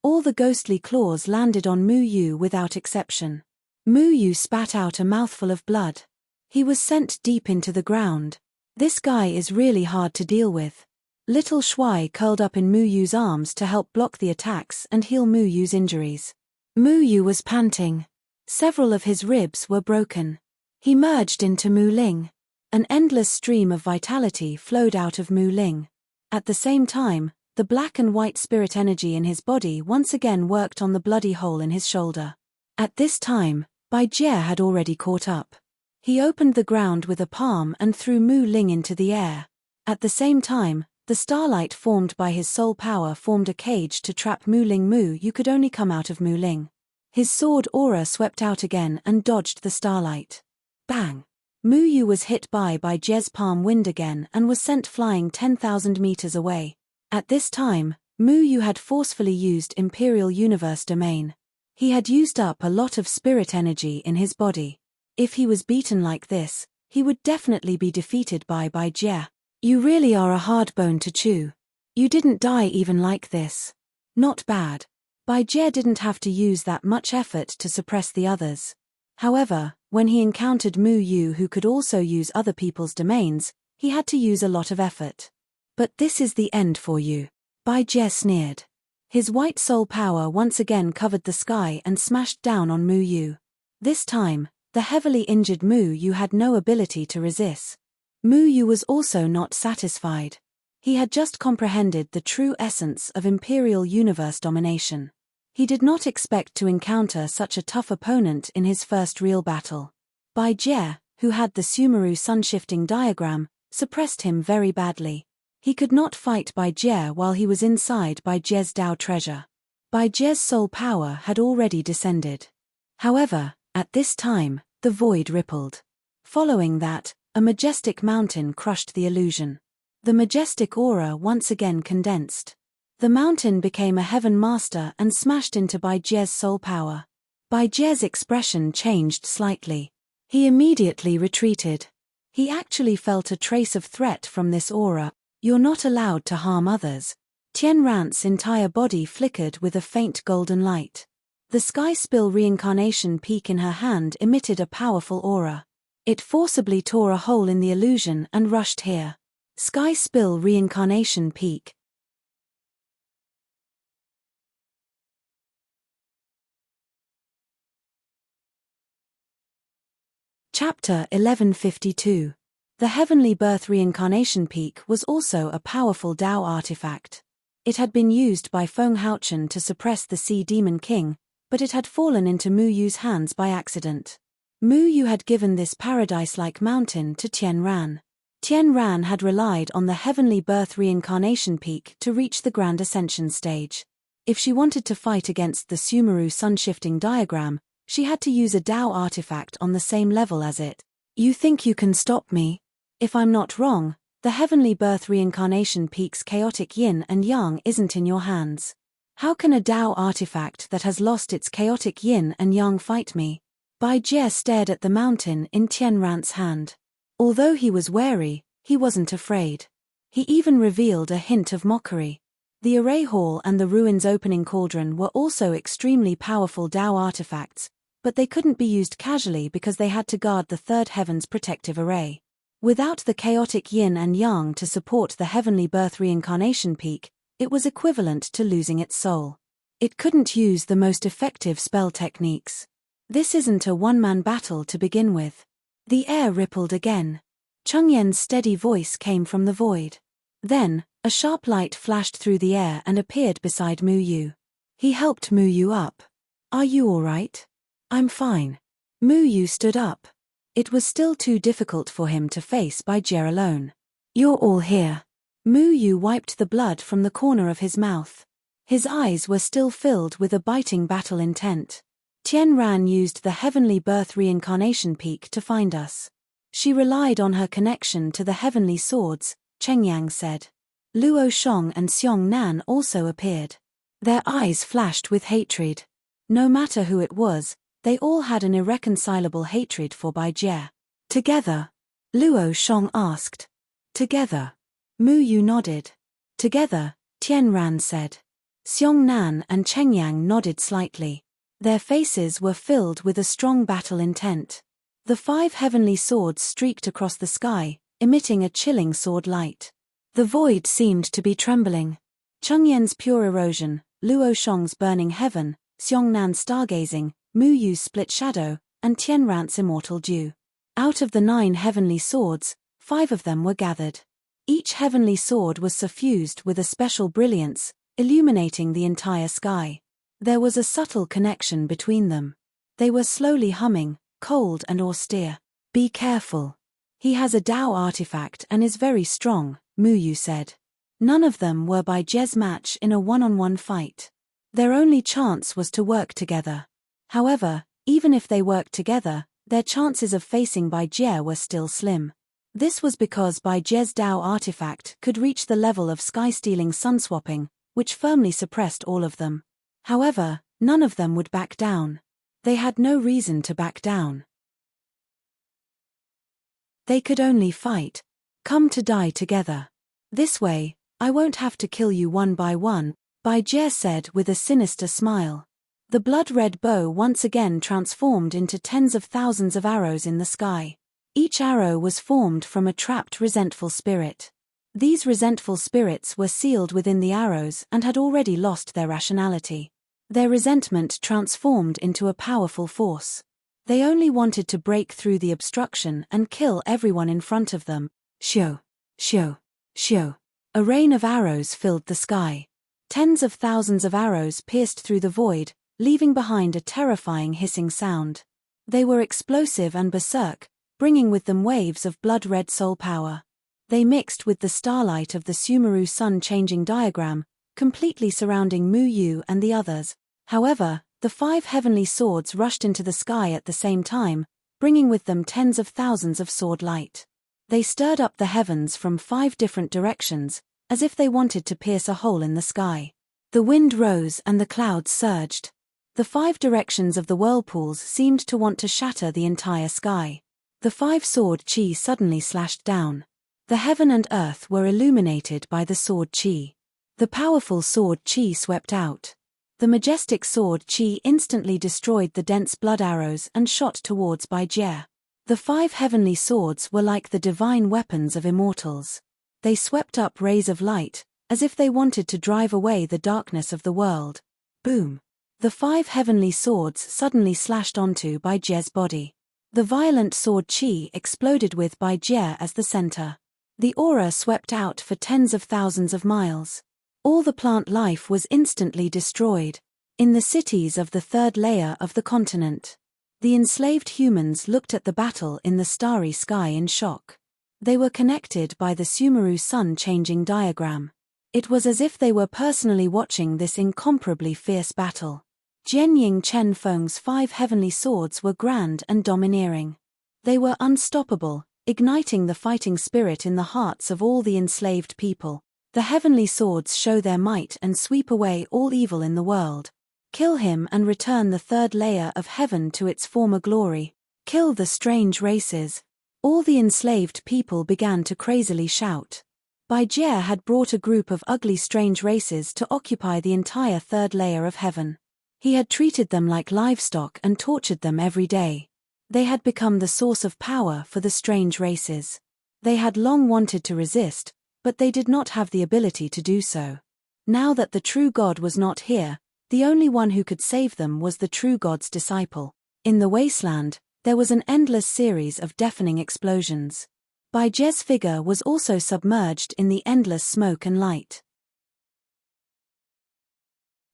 All the ghostly claws landed on Mu Yu without exception. Mu Yu spat out a mouthful of blood. He was sent deep into the ground. This guy is really hard to deal with. Little Shuai curled up in Mu Yu's arms to help block the attacks and heal Mu Yu's injuries. Mu Yu was panting. Several of his ribs were broken. He merged into Mu Ling. An endless stream of vitality flowed out of Mu Ling. At the same time, the black and white spirit energy in his body once again worked on the bloody hole in his shoulder. At this time, Bai Jie had already caught up. He opened the ground with a palm and threw Mu Ling into the air. At the same time, the starlight formed by his soul power formed a cage to trap Mu Ling. Mu Yu could only come out of Mu Ling. His sword aura swept out again and dodged the starlight. Bang! Mu Yu was hit by Jie's palm wind again and was sent flying 10,000 meters away. At this time, Mu Yu had forcefully used Imperial Universe domain. He had used up a lot of spirit energy in his body. If he was beaten like this, he would definitely be defeated by Bai Jie. You really are a hard bone to chew. You didn't die even like this. Not bad. Bai Jie didn't have to use that much effort to suppress the others. However, when he encountered Mu Yu who could also use other people's domains, he had to use a lot of effort. But this is the end for you. Bai Jie sneered. His white soul power once again covered the sky and smashed down on Mu Yu. This time, the heavily injured Mu Yu had no ability to resist. Mu Yu was also not satisfied. He had just comprehended the true essence of Imperial Universe domination. He did not expect to encounter such a tough opponent in his first real battle. Bai Jie, who had the Sumeru sun-shifting diagram, suppressed him very badly. He could not fight Bai Jie while he was inside Bai Jie's Dao treasure. Bai Jie's soul power had already descended. However, at this time, the void rippled. Following that, a majestic mountain crushed the illusion. The majestic aura once again condensed. The mountain became a heaven master and smashed into Bai Jie's soul power. Bai Jie's expression changed slightly. He immediately retreated. He actually felt a trace of threat from this aura. "You're not allowed to harm others." Tian Ran's entire body flickered with a faint golden light. The sky spill reincarnation peak in her hand emitted a powerful aura. It forcibly tore a hole in the illusion and rushed here. Sky spill reincarnation peak. Chapter 1152. The Heavenly Birth Reincarnation Peak was also a powerful Dao artifact. It had been used by Feng Haochen to suppress the Sea Demon King, but it had fallen into Mu Yu's hands by accident. Mu Yu had given this paradise-like mountain to Tian Ran. Tian Ran had relied on the Heavenly Birth Reincarnation Peak to reach the Grand Ascension stage. If she wanted to fight against the Sumeru sun-shifting diagram, she had to use a Dao artifact on the same level as it. "You think you can stop me? If I'm not wrong, the Heavenly Birth Reincarnation Peak's chaotic yin and yang isn't in your hands. How can a Dao artifact that has lost its chaotic yin and yang fight me?" Bai Jie stared at the mountain in Tian Ran's hand. Although he was wary, he wasn't afraid. He even revealed a hint of mockery. The Array Hall and the Ruins Opening Cauldron were also extremely powerful Dao artifacts, but they couldn't be used casually because they had to guard the Third Heaven's protective array. Without the chaotic yin and yang to support the Heavenly Birth Reincarnation Peak, it was equivalent to losing its soul. It couldn't use the most effective spell techniques. This isn't a one-man battle to begin with. The air rippled again. Cheng Yan's steady voice came from the void. Then, a sharp light flashed through the air and appeared beside Mu Yu. He helped Mu Yu up. "Are you all right?" "I'm fine." Mu Yu stood up. It was still too difficult for him to face Bai Jie alone. "You're all here." Mu Yu wiped the blood from the corner of his mouth. His eyes were still filled with a biting battle intent. "Tian Ran used the Heavenly Birth Reincarnation Peak to find us. She relied on her connection to the Heavenly Swords," Cheng Yang said. Luo Shong and Xiong Nan also appeared. Their eyes flashed with hatred. No matter who it was, they all had an irreconcilable hatred for Bai Jie. "Together?" Luo Shong asked. "Together." Mu Yu nodded. "Together," Tian Ran said. Xiong Nan and Cheng Yang nodded slightly. Their faces were filled with a strong battle intent. The 5 heavenly swords streaked across the sky, emitting a chilling sword light. The void seemed to be trembling. Cheng Yan's pure erosion, Luo Shong's burning heaven, Xiong Nan's stargazing, Mu Yu's split shadow, and Tian Ran's immortal dew. Out of the 9 heavenly swords, 5 of them were gathered. Each heavenly sword was suffused with a special brilliance, illuminating the entire sky. There was a subtle connection between them. They were slowly humming, cold and austere. "Be careful. He has a Dao artifact and is very strong," Mu Yu said. None of them were Bai Jie's match in a one-on-one fight. Their only chance was to work together. However, even if they worked together, their chances of facing Bai Jie were still slim. This was because Bai Jie's Dao artifact could reach the level of sky-stealing sun-swapping, which firmly suppressed all of them. However, none of them would back down. They had no reason to back down. They could only fight. "Come to die together. This way, I won't have to kill you one by one," Bai Jie said with a sinister smile. The blood-red bow once again transformed into tens of thousands of arrows in the sky. Each arrow was formed from a trapped resentful spirit. These resentful spirits were sealed within the arrows and had already lost their rationality. Their resentment transformed into a powerful force. They only wanted to break through the obstruction and kill everyone in front of them. Shio, shio, shio. A rain of arrows filled the sky. Tens of thousands of arrows pierced through the void, leaving behind a terrifying hissing sound. They were explosive and berserk, bringing with them waves of blood-red soul power. They mixed with the starlight of the Sumeru sun-changing diagram, completely surrounding Mu Yu and the others. However, the 5 heavenly swords rushed into the sky at the same time, bringing with them tens of thousands of sword light. They stirred up the heavens from 5 different directions, as if they wanted to pierce a hole in the sky. The wind rose and the clouds surged. The 5 directions of the whirlpools seemed to want to shatter the entire sky. The 5-sword chi suddenly slashed down. The heaven and earth were illuminated by the sword chi. The powerful sword chi swept out. The majestic sword chi instantly destroyed the dense blood arrows and shot towards Bai Jie. The 5 heavenly swords were like the divine weapons of immortals. They swept up rays of light, as if they wanted to drive away the darkness of the world. Boom! The 5 heavenly swords suddenly slashed onto Bai Jie's body. The violent sword chi exploded with Bai Jie as the center. The aura swept out for tens of thousands of miles. All the plant life was instantly destroyed. In the cities of the 3rd layer of the continent, the enslaved humans looked at the battle in the starry sky in shock. They were connected by the Sumeru sun-changing diagram. It was as if they were personally watching this incomparably fierce battle. Jianying Chen Feng's 5 heavenly swords were grand and domineering. They were unstoppable, igniting the fighting spirit in the hearts of all the enslaved people. The heavenly swords show their might and sweep away all evil in the world. Kill him and return the 3rd layer of heaven to its former glory. Kill the strange races. All the enslaved people began to crazily shout. Bai Jie had brought a group of ugly strange races to occupy the entire 3rd layer of heaven. He had treated them like livestock and tortured them every day. They had become the source of power for the strange races. They had long wanted to resist, but they did not have the ability to do so. Now that the true God was not here, the only one who could save them was the true God's disciple. In the wasteland, there was an endless series of deafening explosions. Bai Jie's figure was also submerged in the endless smoke and light.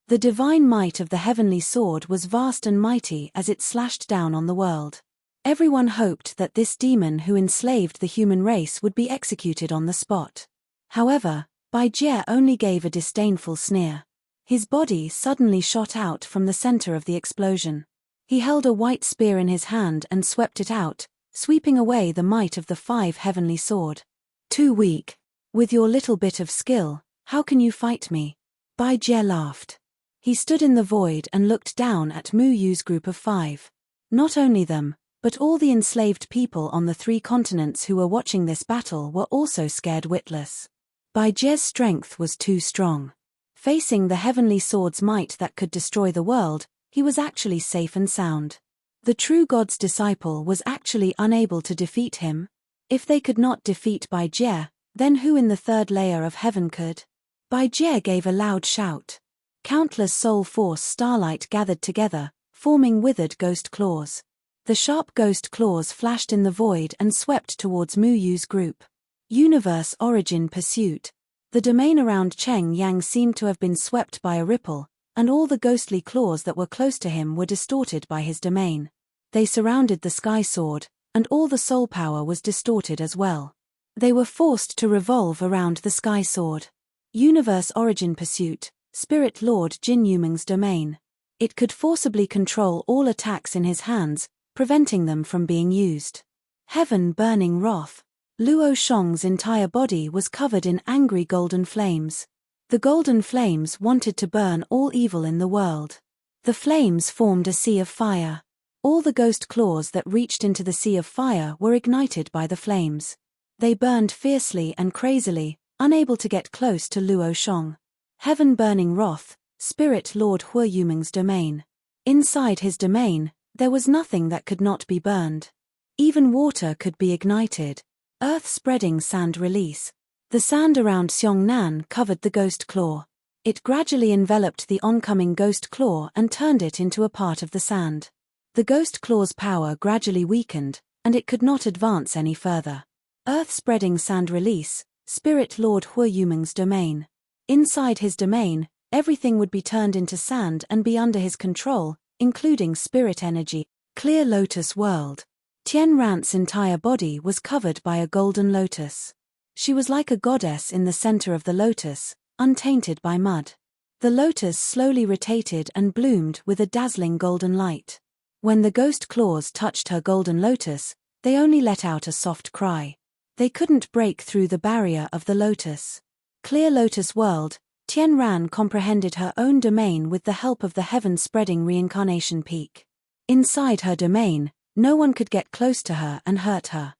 The divine might of the heavenly sword was vast and mighty as it slashed down on the world. Everyone hoped that this demon who enslaved the human race would be executed on the spot. However, Bai Jie only gave a disdainful sneer. His body suddenly shot out from the center of the explosion. He held a white spear in his hand and swept it out, sweeping away the might of the 5 heavenly sword. Too weak. With your little bit of skill, how can you fight me? Bai Jie laughed. He stood in the void and looked down at Mu Yu's group of 5. Not only them, but all the enslaved people on the 3 continents who were watching this battle were also scared witless. Bai Jie's strength was too strong. Facing the heavenly sword's might that could destroy the world, he was actually safe and sound. The true God's disciple was actually unable to defeat him. If they could not defeat Bai Jie, then who in the 3rd layer of heaven could? Bai Jie gave a loud shout. Countless soul force starlight gathered together, forming withered ghost claws. The sharp ghost claws flashed in the void and swept towards Mu Yu's group. Universe origin pursuit. The domain around Cheng Yang seemed to have been swept by a ripple, and all the ghostly claws that were close to him were distorted by his domain. They surrounded the sky sword, and all the soul power was distorted as well. They were forced to revolve around the sky sword. Universe origin pursuit. Spirit Lord Jin Yumeng's domain. It could forcibly control all attacks in his hands, preventing them from being used. Heaven burning wrath. Luo Shong's entire body was covered in angry golden flames. The golden flames wanted to burn all evil in the world. The flames formed a sea of fire. All the ghost claws that reached into the sea of fire were ignited by the flames. They burned fiercely and crazily, unable to get close to Luo Shong. Heaven burning wrath, Spirit Lord Hu Yumeng's domain. Inside his domain, there was nothing that could not be burned. Even water could be ignited. Earth spreading sand release. The sand around Xiongnan covered the ghost claw. It gradually enveloped the oncoming ghost claw and turned it into a part of the sand. The ghost claw's power gradually weakened, and it could not advance any further. Earth spreading sand release, Spirit Lord Hu Yumeng's domain. Inside his domain, Everything would be turned into sand and be under his control, including spirit energy. Clear lotus world. Tien Rant's entire body was covered by a golden lotus. She was like a goddess in the center of the lotus, untainted by mud. The lotus slowly rotated and bloomed with a dazzling golden light. When the ghost claws touched her golden lotus, they only let out a soft cry. They couldn't break through the barrier of the lotus. Clear lotus world. Tien Ran comprehended her own domain with the help of the heaven-spreading reincarnation peak. Inside her domain, no one could get close to her and hurt her.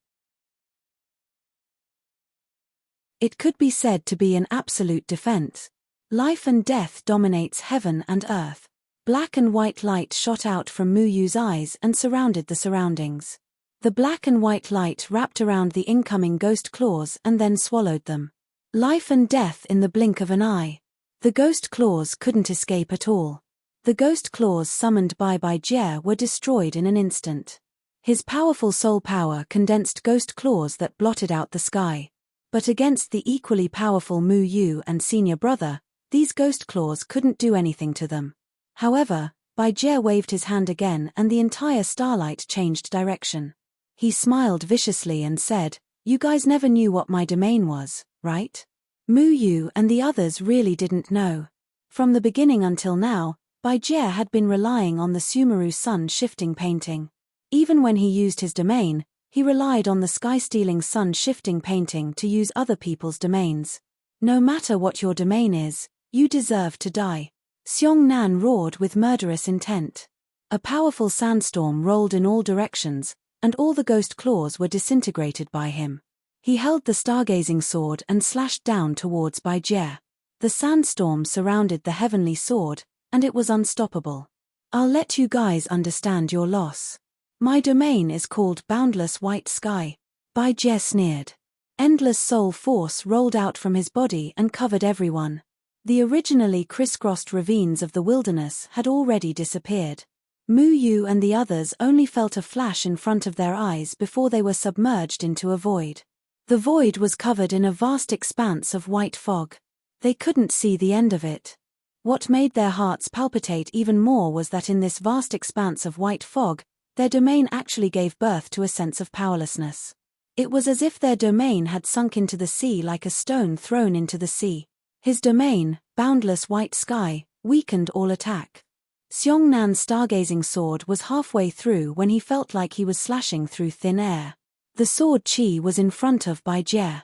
It could be said to be an absolute defense. Life and death dominates heaven and earth. Black and white light shot out from Mu Yu's eyes and surrounded the surroundings. The black and white light wrapped around the incoming ghost claws and then swallowed them. Life and death in the blink of an eye. The ghost claws couldn't escape at all. The ghost claws summoned by Jie were destroyed in an instant. His powerful soul power condensed ghost claws that blotted out the sky. But against the equally powerful Mu Yu and senior brother, these ghost claws couldn't do anything to them. However, Jie waved his hand again and the entire starlight changed direction. He smiled viciously and said, "You guys never knew what my domain was, right?" Mu Yu and the others really didn't know. From the beginning until now, Jie had been relying on the Sumeru sun shifting painting. Even when he used his domain, he relied on the sky-stealing sun shifting painting to use other people's domains. No matter what your domain is, you deserve to die. Xiong Nan roared with murderous intent. A powerful sandstorm rolled in all directions, and all the ghost claws were disintegrated by him. He held the stargazing sword and slashed down towards Jie. The sandstorm surrounded the heavenly sword, and it was unstoppable. "I'll let you guys understand your loss. My domain is called Boundless White Sky." Jie sneered. Endless soul force rolled out from his body and covered everyone. The originally crisscrossed ravines of the wilderness had already disappeared. Mu Yu and the others only felt a flash in front of their eyes before they were submerged into a void. The void was covered in a vast expanse of white fog. They couldn't see the end of it. What made their hearts palpitate even more was that in this vast expanse of white fog, their domain actually gave birth to a sense of powerlessness. It was as if their domain had sunk into the sea like a stone thrown into the sea. His domain, Boundless White Sky, weakened all attack. Xiong Nan's stargazing sword was halfway through when he felt like he was slashing through thin air. The sword Qi was in front of Jie.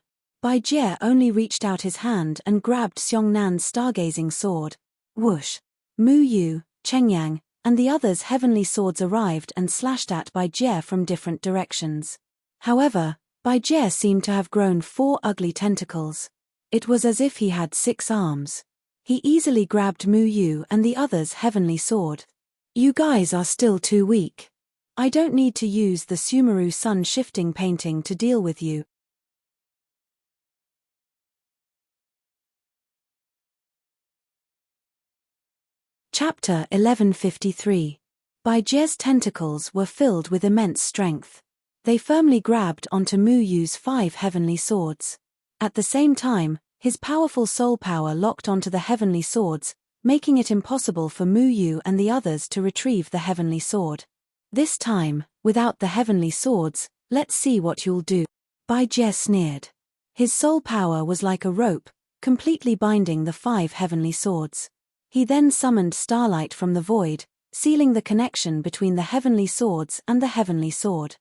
Jie only reached out his hand and grabbed Xiong Nan's stargazing sword. Whoosh! Mu Yu, Chengyang, and the others' heavenly swords arrived and slashed at Jie from different directions. However, Jie seemed to have grown 4 ugly tentacles. It was as if he had 6 arms. He easily grabbed Mu Yu and the others' heavenly sword. "You guys are still too weak. I don't need to use the Sumeru sun shifting painting to deal with you." Chapter 1153. Jie's tentacles were filled with immense strength. They firmly grabbed onto Mu Yu's 5 heavenly swords. At the same time, his powerful soul power locked onto the heavenly swords, making it impossible for Mu Yu and the others to retrieve the heavenly sword. "This time, without the heavenly swords, let's see what you'll do." Jie sneered. His soul power was like a rope, completely binding the 5 heavenly swords. He then summoned starlight from the void, sealing the connection between the heavenly swords and the heavenly sword.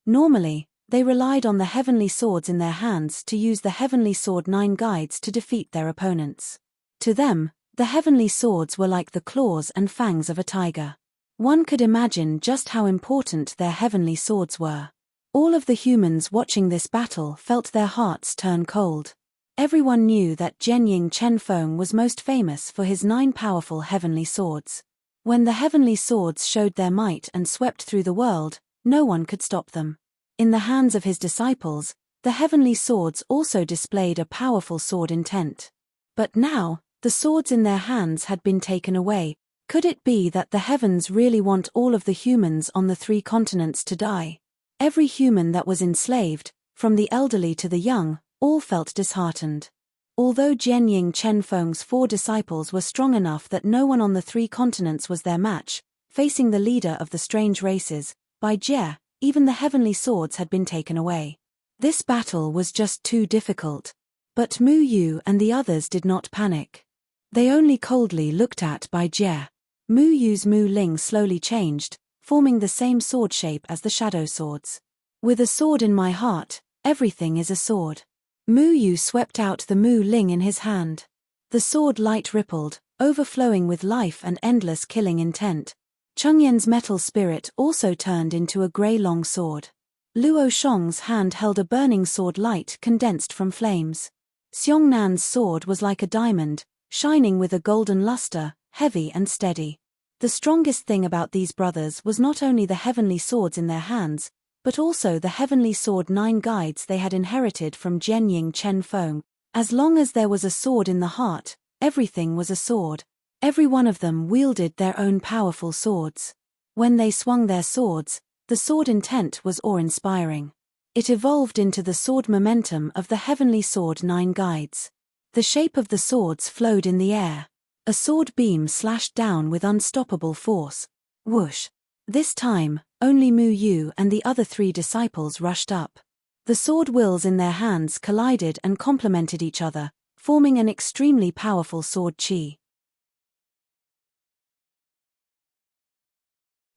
Normally, they relied on the heavenly swords in their hands to use the heavenly sword 9 guides to defeat their opponents. To them, the heavenly swords were like the claws and fangs of a tiger. One could imagine just how important their heavenly swords were. All of the humans watching this battle felt their hearts turn cold. Everyone knew that Zhenying Chenfeng was most famous for his 9 powerful heavenly swords. When the heavenly swords showed their might and swept through the world, no one could stop them. In the hands of his disciples, the heavenly swords also displayed a powerful sword intent. But now, the swords in their hands had been taken away. Could it be that the heavens really want all of the humans on the 3 continents to die? Every human that was enslaved, from the elderly to the young, all felt disheartened. Although Jianying Chenfeng's 4 disciples were strong enough that no one on the 3 continents was their match, facing the leader of the strange races, Bai Jie, even the heavenly swords had been taken away. This battle was just too difficult. But Mu Yu and the others did not panic. They only coldly looked at Bai Jie. Mu Yu's Mu Ling slowly changed, forming the same sword shape as the shadow swords. With a sword in my heart, everything is a sword. Mu Yu swept out the Mu Ling in his hand. The sword light rippled, overflowing with life and endless killing intent. Chengyan's metal spirit also turned into a grey long sword. Luo Shong's hand held a burning sword light condensed from flames. Xiongnan's sword was like a diamond, shining with a golden luster, heavy and steady. The strongest thing about these brothers was not only the heavenly swords in their hands, but also the heavenly sword 9 guides they had inherited from Jianying Chenfeng. As long as there was a sword in the heart, everything was a sword. Every one of them wielded their own powerful swords. When they swung their swords, the sword intent was awe-inspiring. It evolved into the sword momentum of the heavenly sword 9 guides. The shape of the swords flowed in the air. A sword beam slashed down with unstoppable force. Whoosh! This time, only Mu Yu and the other 3 disciples rushed up. The sword wills in their hands collided and complemented each other, forming an extremely powerful sword chi.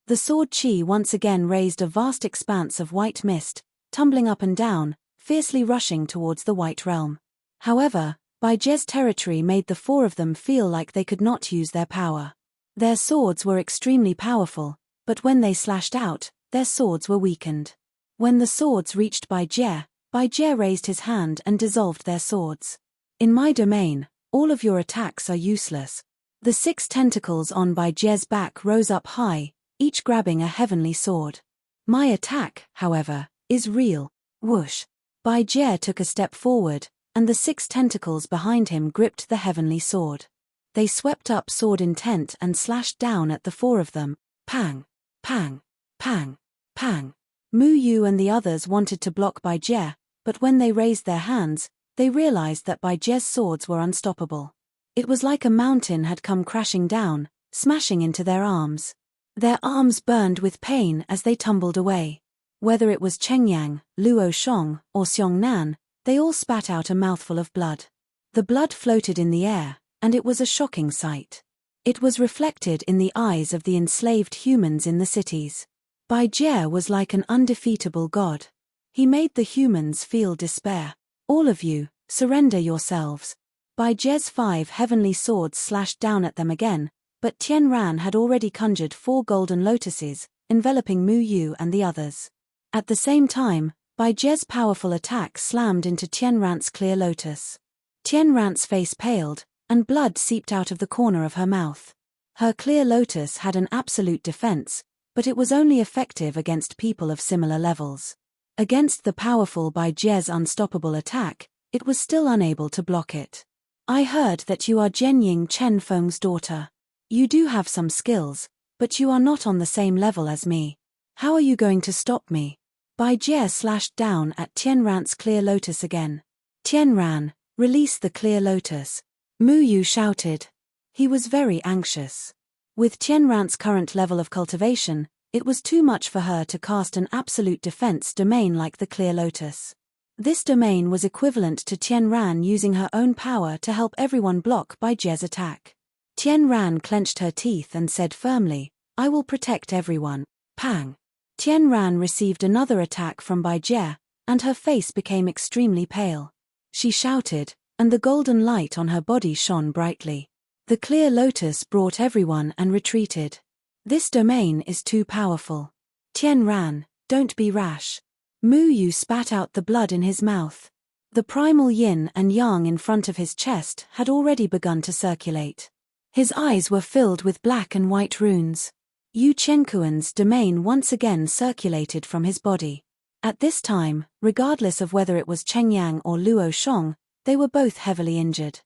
The sword chi once again raised a vast expanse of white mist, tumbling up and down, fiercely rushing towards the White Realm. However, Bai Jie's territory made the 4 of them feel like they could not use their power. Their swords were extremely powerful, but when they slashed out, their swords were weakened. When the swords reached Bai Jie raised his hand and dissolved their swords. In my domain, all of your attacks are useless. The 6 tentacles on Bai Jie's back rose up high, each grabbing a heavenly sword. My attack, however, is real. Whoosh! Bai Jie took a step forward, and the 6 tentacles behind him gripped the heavenly sword. They swept up sword intent and slashed down at the 4 of them. Pang! Pang! Pang! Pang! Mu Yu and the others wanted to block Bai Jie, but when they raised their hands, they realized that Bai Jie's swords were unstoppable. It was like a mountain had come crashing down, smashing into their arms. Their arms burned with pain as they tumbled away. Whether it was Chengyang, Luo Shong, or Xiongnan, they all spat out a mouthful of blood. The blood floated in the air, and it was a shocking sight. It was reflected in the eyes of the enslaved humans in the cities. Bai Jie was like an undefeatable god. He made the humans feel despair. All of you, surrender yourselves. Bai Jie's 5 heavenly swords slashed down at them again, but Tian Ran had already conjured 4 golden lotuses, enveloping Mu Yu and the others. At the same time, Bai Jie's powerful attack slammed into Tian Ran's clear lotus. Tian Ran's face paled, and blood seeped out of the corner of her mouth. Her clear lotus had an absolute defense, but it was only effective against people of similar levels. Against the powerful Bai Jie's unstoppable attack, it was still unable to block it. I heard that you are Jianying Chenfeng's daughter. You do have some skills, but you are not on the same level as me. How are you going to stop me? Bai Jie slashed down at Tian Ran's clear lotus again. Tian Ran, release the clear lotus. Mu Yu shouted. He was very anxious. With Tian Ran's current level of cultivation, it was too much for her to cast an absolute defense domain like the clear lotus. This domain was equivalent to Tian Ran using her own power to help everyone block Bai Jie's attack. Tian Ran clenched her teeth and said firmly, I will protect everyone. Pang! Tian Ran received another attack from Bai Jie, and her face became extremely pale. She shouted, and the golden light on her body shone brightly. The clear lotus brought everyone and retreated. This domain is too powerful. Tian Ran, don't be rash. Mu Yu spat out the blood in his mouth. The primal yin and yang in front of his chest had already begun to circulate. His eyes were filled with black and white runes. Yu Chenkuan's domain once again circulated from his body. At this time, regardless of whether it was Chengyang or Luo Shong, they were both heavily injured.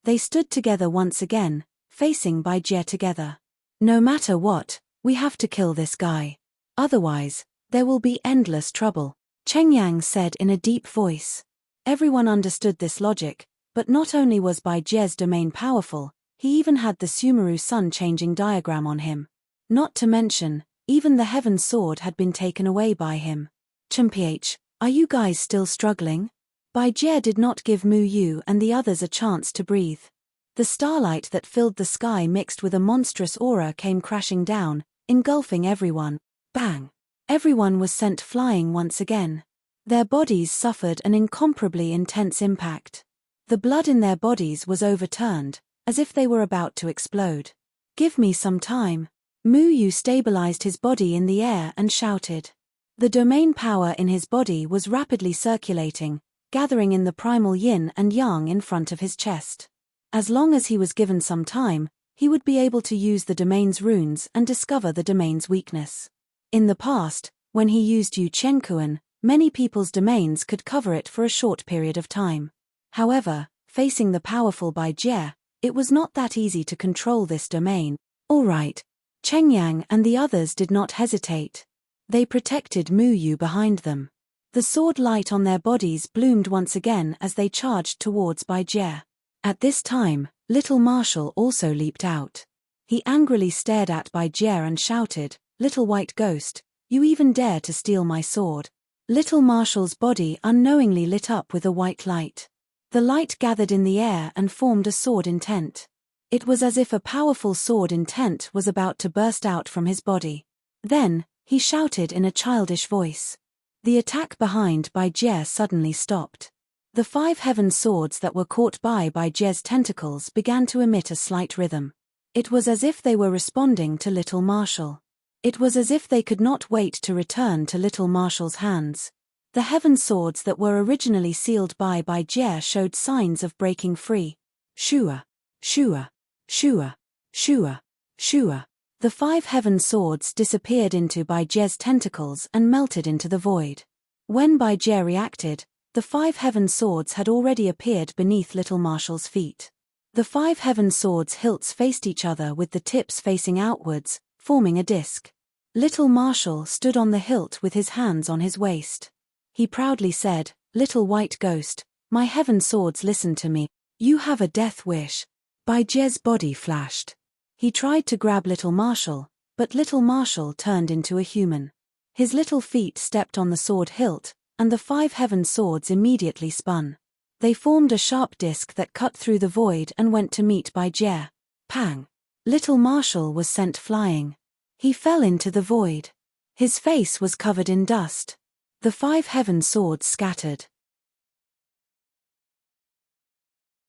They stood together once again, facing Bai Jie together. No matter what, we have to kill this guy. Otherwise, there will be endless trouble, Chengyang said in a deep voice. Everyone understood this logic, but not only was Bai Jie's domain powerful, he even had the Sumeru sun changing diagram on him. Not to mention, even the Heaven Sword had been taken away by him. Mph, are you guys still struggling? Bai Jie did not give Mu Yu and the others a chance to breathe. The starlight that filled the sky mixed with a monstrous aura came crashing down, engulfing everyone. Bang! Everyone was sent flying once again. Their bodies suffered an incomparably intense impact. The blood in their bodies was overturned, as if they were about to explode. Give me some time. Mu Yu stabilized his body in the air and shouted. The domain power in his body was rapidly circulating, gathering in the primal yin and yang in front of his chest. As long as he was given some time, he would be able to use the domain's runes and discover the domain's weakness. In the past, when he used Yu Chenkuan, many people's domains could cover it for a short period of time. However, facing the powerful Bai Jie, it was not that easy to control this domain. All right. Cheng Yang and the others did not hesitate. They protected Mu Yu behind them. The sword light on their bodies bloomed once again as they charged towards Bai Jie. At this time, Little Marshal also leaped out. He angrily stared at Bai Jie and shouted, "Little white ghost, you even dare to steal my sword." Little Marshal's body unknowingly lit up with a white light. The light gathered in the air and formed a sword intent. It was as if a powerful sword intent was about to burst out from his body. Then, he shouted in a childish voice. The attack behind Bai Jie suddenly stopped. The 5 heaven swords that were caught by Bai Jie's tentacles began to emit a slight rhythm. It was as if they were responding to Little Marshal. It was as if they could not wait to return to Little Marshal's hands. The heaven swords that were originally sealed by Bai Jie showed signs of breaking free. Shua, shua, shua, shua, shua. The 5 heaven swords disappeared into Bai Jie's tentacles and melted into the void. When Bai Jie reacted, the 5 heaven swords had already appeared beneath Little Marshal's feet. The 5 heaven swords' hilts faced each other with the tips facing outwards, forming a disc. Little Marshal stood on the hilt with his hands on his waist. He proudly said, "Little white ghost, my heaven swords listen to me. You have a death wish." Bai Jie's body flashed. He tried to grab Little Marshal, but Little Marshal turned into a human. His little feet stepped on the sword hilt, and the 5 heaven swords immediately spun. They formed a sharp disc that cut through the void and went to meet Bai Jie. Pang! Little Marshal was sent flying. He fell into the void. His face was covered in dust. The 5 heaven swords scattered.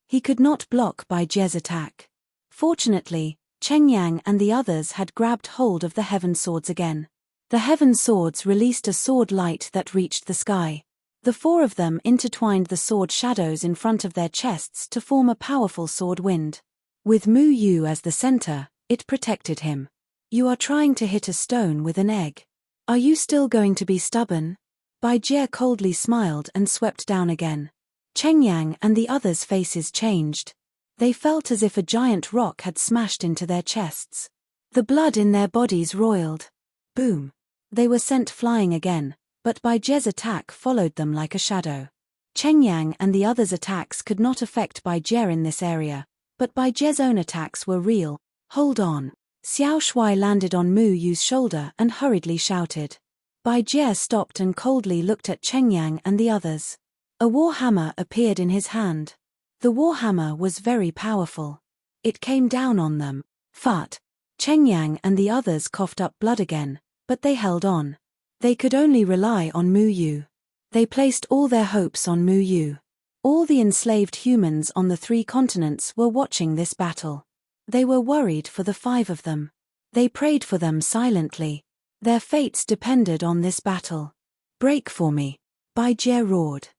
He could not block Bai Jie's attack. Fortunately, Cheng Yang and the others had grabbed hold of the heaven swords again. The heaven swords released a sword light that reached the sky. The 4 of them intertwined the sword shadows in front of their chests to form a powerful sword wind. With Mu Yu as the center, it protected him. You are trying to hit a stone with an egg. Are you still going to be stubborn? Bai Jie coldly smiled and swept down again. Cheng Yang and the others' faces changed. They felt as if a giant rock had smashed into their chests. The blood in their bodies roiled. Boom! They were sent flying again, but Bai Jie's attack followed them like a shadow. Cheng Yang and the others' attacks could not affect Bai Jie in this area, but Bai Jie's own attacks were real. Hold on. Xiao Shui landed on Mu Yu's shoulder and hurriedly shouted. Bai Jie stopped and coldly looked at Cheng Yang and the others. A war hammer appeared in his hand. The war hammer was very powerful. It came down on them. Fart. Cheng Yang and the others coughed up blood again, but they held on. They could only rely on Mu Yu. They placed all their hopes on Mu Yu. All the enslaved humans on the 3 continents were watching this battle. They were worried for the 5 of them. They prayed for them silently. Their fates depended on this battle. Break for me. Bai Jie roared.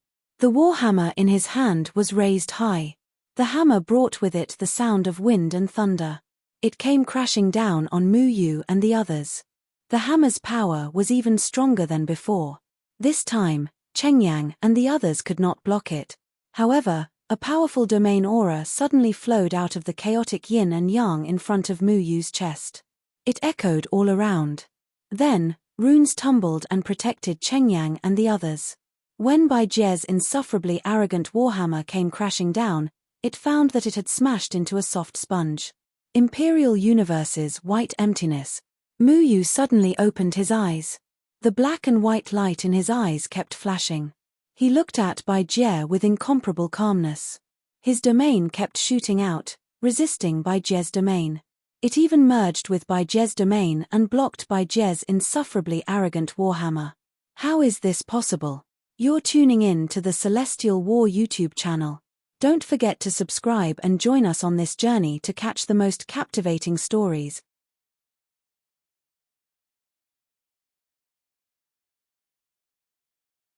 The warhammer in his hand was raised high. The hammer brought with it the sound of wind and thunder. It came crashing down on Mu Yu and the others. The hammer's power was even stronger than before. This time, Cheng Yang and the others could not block it. However, a powerful domain aura suddenly flowed out of the chaotic yin and yang in front of Mu Yu's chest. It echoed all around. Then, runes tumbled and protected Cheng Yang and the others. When Baijia's insufferably arrogant warhammer came crashing down, it found that it had smashed into a soft sponge. Imperial Universe's white emptiness. Mu Yu suddenly opened his eyes. The black and white light in his eyes kept flashing. He looked at Baijie with incomparable calmness. His domain kept shooting out, resisting Baijie's domain. It even merged with Baijie's domain and blocked Baijie's insufferably arrogant warhammer. How is this possible? You're tuning in to the Celestial War YouTube channel. Don't forget to subscribe and join us on this journey to catch the most captivating stories,